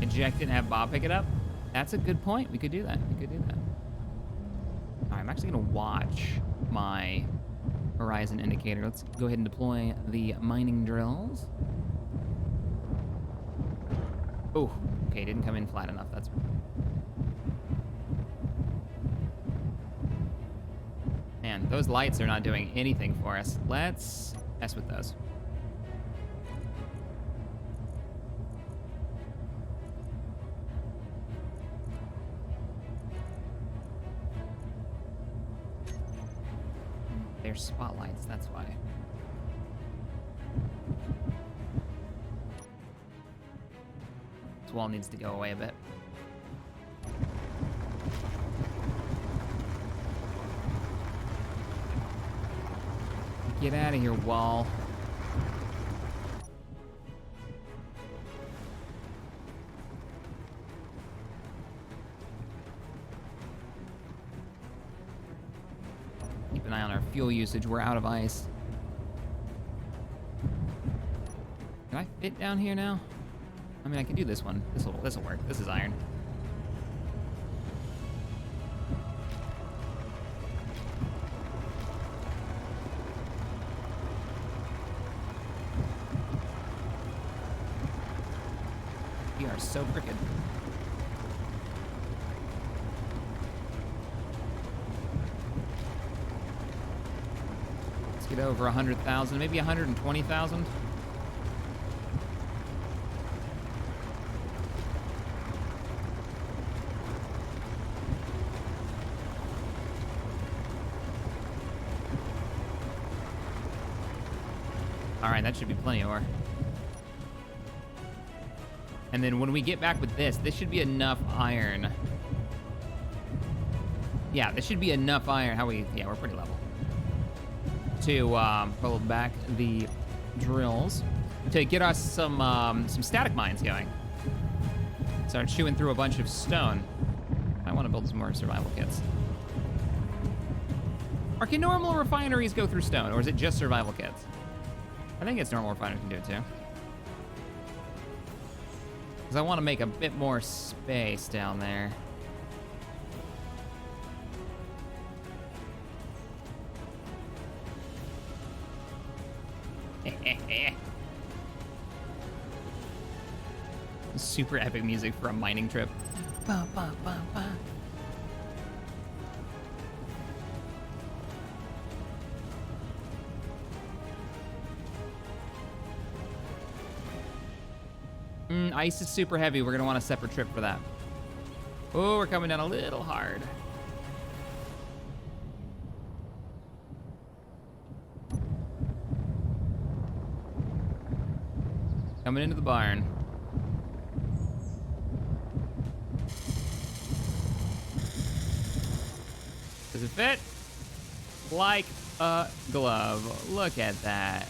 Eject it and have Bob pick it up? That's a good point. We could do that. We could do that. All right, I'm actually gonna watch my horizon indicator. Let's go ahead and deploy the mining drills. Oh, okay, didn't come in flat enough. That's. Man, those lights are not doing anything for us. Let's mess with those. They're spotlights, that's why. This wall needs to go away a bit. Get out of here, wall. Keep an eye on our fuel usage. We're out of ice. Can I fit down here now? I mean, I can do this one. This'll work. This is iron. We are so crooked. Let's get over 100,000, maybe 120,000. All right, that should be plenty of ore. And then when we get back with this should be enough iron. Yeah, this should be enough iron. Yeah, we're pretty level. To hold back the drills to get us some static mines going. Start chewing through a bunch of stone. I want to build some more survival kits. Or can normal refineries go through stone, or is it just survival kits? I think it's normal refineries can do it too. Because I want to make a bit more space down there. Super epic music for a mining trip. Ba, ba, ba, ba. Ice is super heavy. We're gonna want a separate trip for that. Oh, we're coming down a little hard. Coming into the barn. Does it fit? Like a glove. Look at that.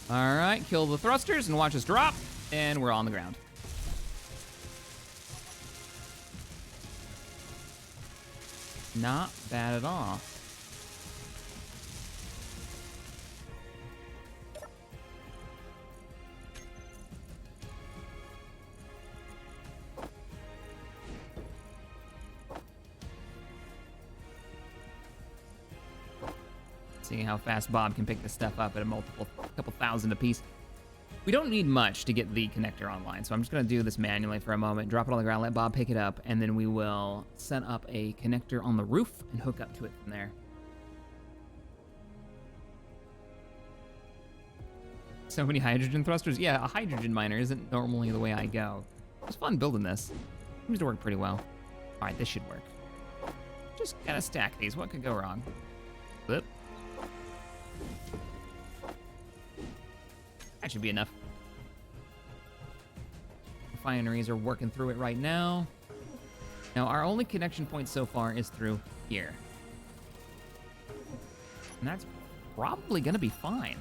All right, kill the thrusters and watch us drop, and we're on the ground. Not bad at all. Seeing how fast Bob can pick this stuff up at a couple thousand a piece. We don't need much to get the connector online, so I'm just gonna do this manually for a moment, drop it on the ground, let Bob pick it up, and then we will set up a connector on the roof and hook up to it from there. So many hydrogen thrusters? Yeah, a hydrogen miner isn't normally the way I go. It was fun building this. Seems to work pretty well. All right, this should work. Just gotta stack these. What could go wrong? Whoop. That should be enough. Refineries are working through it right now. Now, our only connection point so far is through here. And that's probably gonna be fine.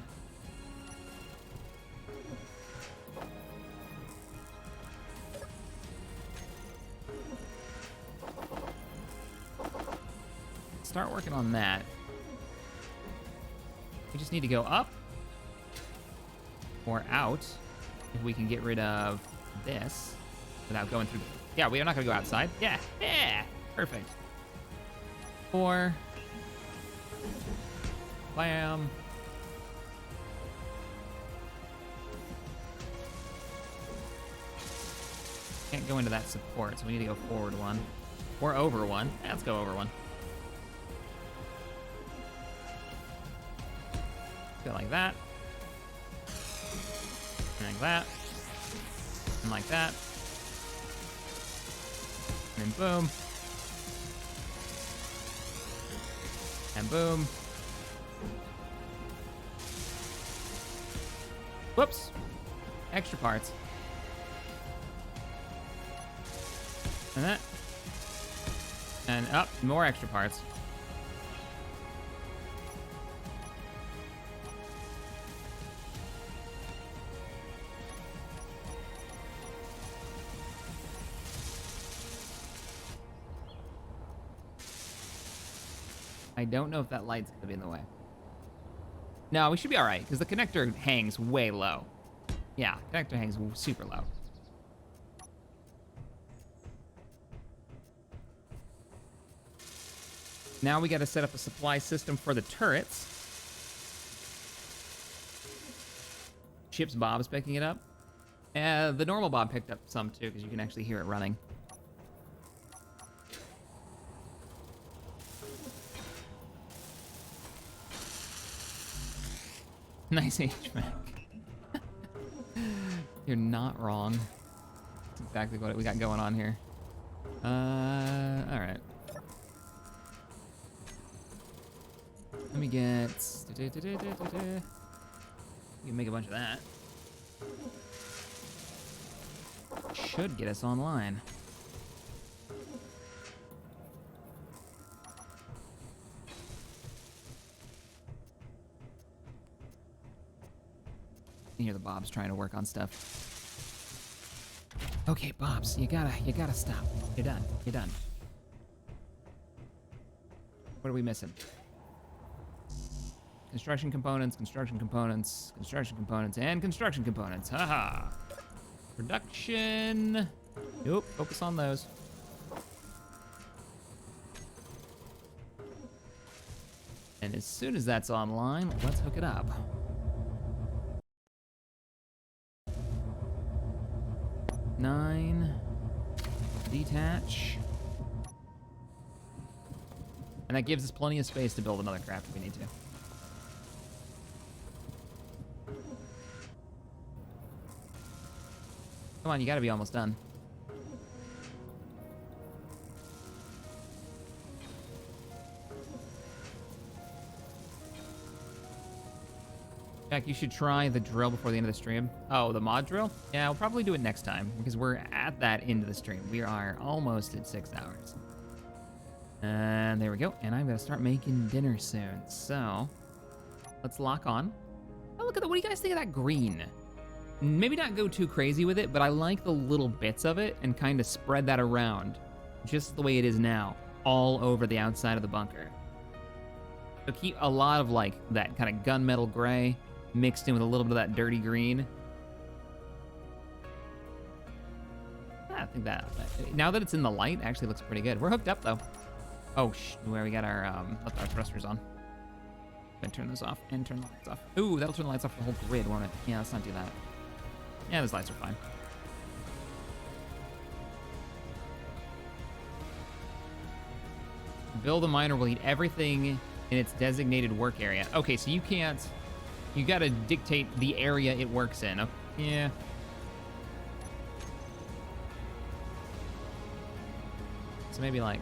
Start working on that. We just need to go up or out if we can get rid of this without going through. Yeah, we're not gonna go outside. Yeah, perfect. 4. Bam. Can't go into that support, so we need to go forward 1 or over 1. Yeah, let's go over 1. Go like that. And like that. And like that. And then boom. And boom. Whoops. Extra parts. And that. And up, more extra parts. I don't know if that light's gonna be in the way. No, we should be all right, because the connector hangs way low. Yeah, connector hangs super low. Now we gotta set up a supply system for the turrets. Chip's Bob's picking it up. The normal Bob picked up some too, because you can actually hear it running. Nice HVAC. You're not wrong. That's exactly what we got going on here. All right. Let me get. We can make a bunch of that. Should get us online. You hear the Bobs trying to work on stuff. Okay, Bobs, you gotta stop. You're done. You're done. What are we missing? Construction components, construction components, construction components, and construction components. Haha. Production. Nope, focus on those. And as soon as that's online, let's hook it up. Nine. Detach. And that gives us plenty of space to build another craft if we need to. Come on, you gotta be almost done. Jack, you should try the drill before the end of the stream. Oh, the mod drill? Yeah, I'll probably do it next time because we're at that end of the stream. We are almost at 6 hours. And there we go. And I'm gonna start making dinner soon. So let's lock on. Oh, look at that. What do you guys think of that green? Maybe not go too crazy with it, but I like the little bits of it and kind of spread that around just the way it is now, all over the outside of the bunker. So keep a lot of like that kind of gunmetal gray mixed in with a little bit of that dirty green. I think that, now that it's in the light, it actually looks pretty good. We're hooked up though. Oh, where we got our thrusters on. Gonna turn those off and turn the lights off. Ooh, that'll turn the lights off the whole grid, won't it? Yeah, let's not do that. Yeah, those lights are fine. Build a miner will eat everything in its designated work area. Okay, so you can't, you gotta dictate the area it works in. Oh, yeah. So maybe like,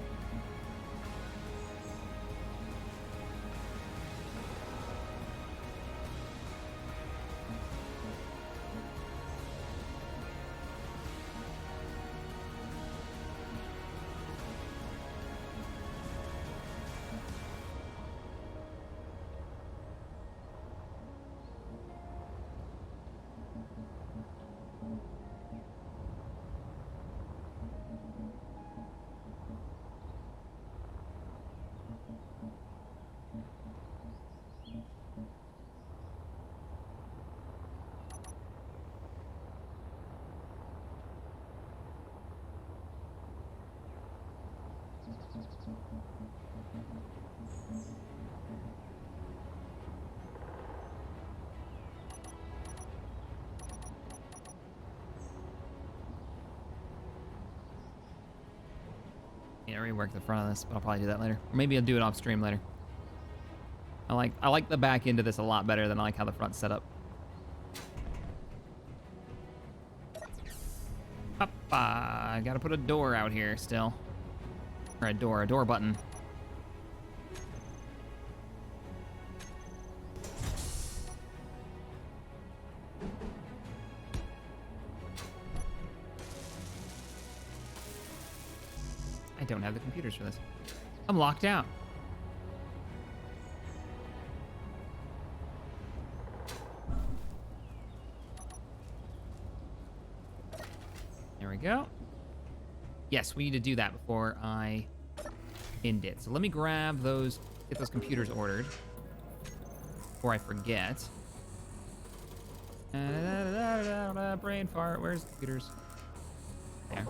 yeah, rework the front of this, but I'll probably do that later. Or maybe I'll do it off stream later. I like the back end of this a lot better than I like how the front's set up. I gotta put a door out here still. Or a door button. I don't have the computers for this. I'm locked out. There we go. Yes, we need to do that before I end it. So let me grab those, get those computers ordered before I forget. Brain fart, where's the computers? There.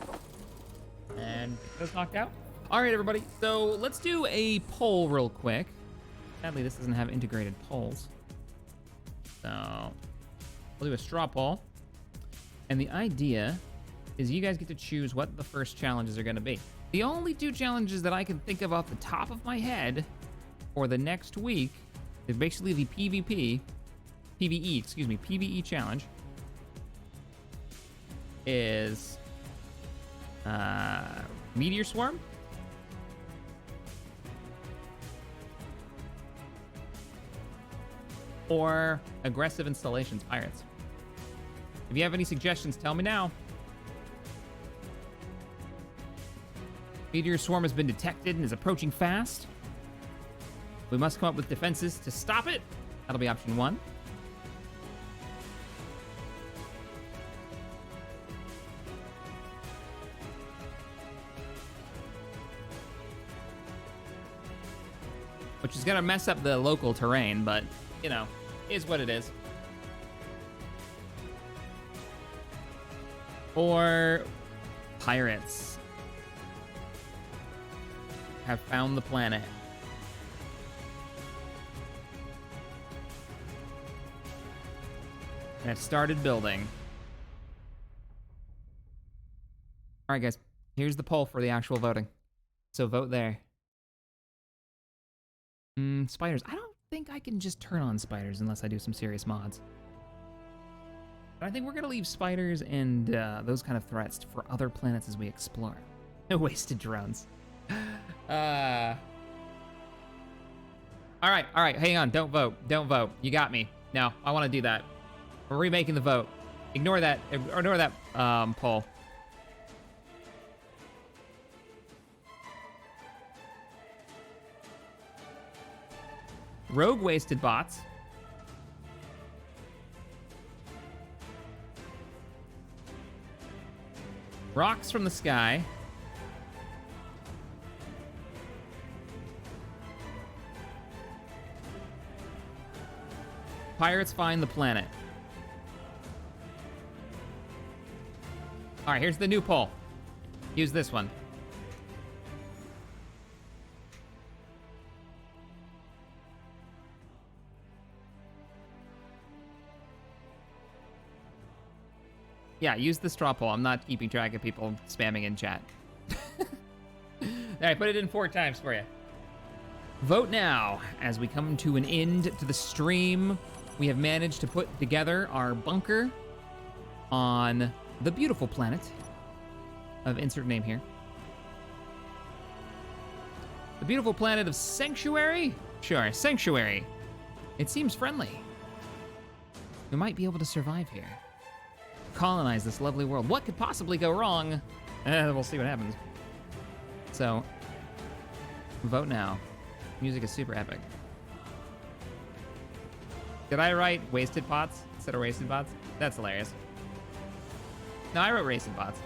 And those knocked out. All right, everybody. So let's do a poll real quick. Sadly, this doesn't have integrated polls. So we'll do a straw poll. And the idea is you guys get to choose what the first challenges are going to be. The only two challenges that I can think of off the top of my head for the next week is basically the PvE challenge is Meteor Swarm, or Aggressive Installations Pirates. If you have any suggestions, tell me now. Meteor Swarm has been detected and is approaching fast. We must come up with defenses to stop it. That'll be option 1. Which is gonna mess up the local terrain, but, you know, is what it is. Or pirates have found the planet. And have started building. All right, guys, here's the poll for the actual voting. So vote there. Spiders. I don't think I can just turn on spiders unless I do some serious mods. But I think we're gonna leave spiders and those kind of threats for other planets as we explore. No wasted drones. All right, hang on, don't vote. You got me. No, I want to do that. We're remaking the vote. Ignore that poll. Rogue wasted bots. Rocks from the sky. Pirates find the planet. All right, here's the new poll. Use this one. Yeah, use the straw poll. I'm not keeping track of people spamming in chat. All right, put it in 4 times for you. Vote now. As we come to an end to the stream, we have managed to put together our bunker on the beautiful planet of insert name here. The beautiful planet of Sanctuary? Sure, Sanctuary. It seems friendly. We might be able to survive here. Colonize this lovely world. What could possibly go wrong? We'll see what happens. So, vote now. Music is super epic. Did I write wasted bots instead of wasted bots? That's hilarious. No, I wrote wasted bots.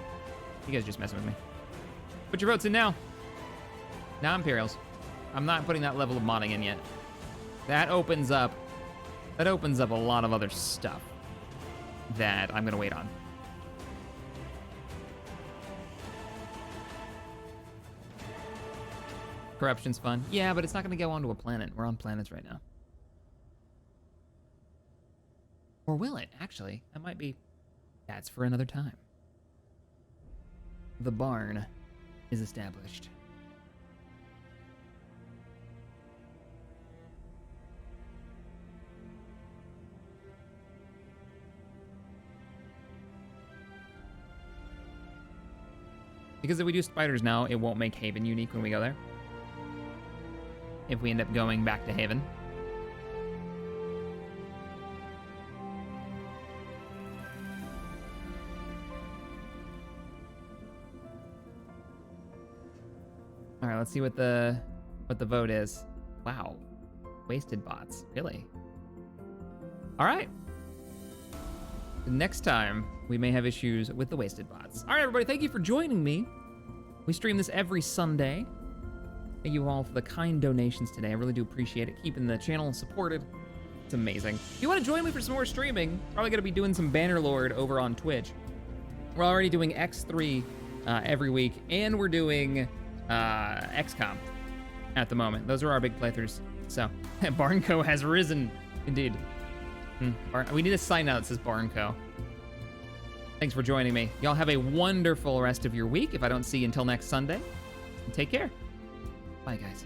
You guys just messing with me. Put your votes in now. Now Imperials. I'm not putting that level of modding in yet. That opens up a lot of other stuff that I'm gonna wait on. Corruption's fun. Yeah, but it's not gonna go onto a planet. We're on planets right now. Or will it, actually? That might be... That's for another time. The barn is established. Because if we do spiders now, it won't make Haven unique when we go there. If we end up going back to Haven. All right, let's see what the vote is. Wow, wasted bots, really? All right. Next time, we may have issues with the wasted bots. All right, everybody, thank you for joining me. We stream this every Sunday. Thank you all for the kind donations today. I really do appreciate it, keeping the channel supported. It's amazing. If you want to join me for some more streaming, probably going to be doing some Bannerlord over on Twitch. We're already doing X3 every week, and we're doing XCOM at the moment. Those are our big playthroughs. So, Barnco has risen, indeed. We need a sign out that says Barnco. Thanks for joining me. Y'all have a wonderful rest of your week. If I don't see you until next Sunday, take care. Bye, guys.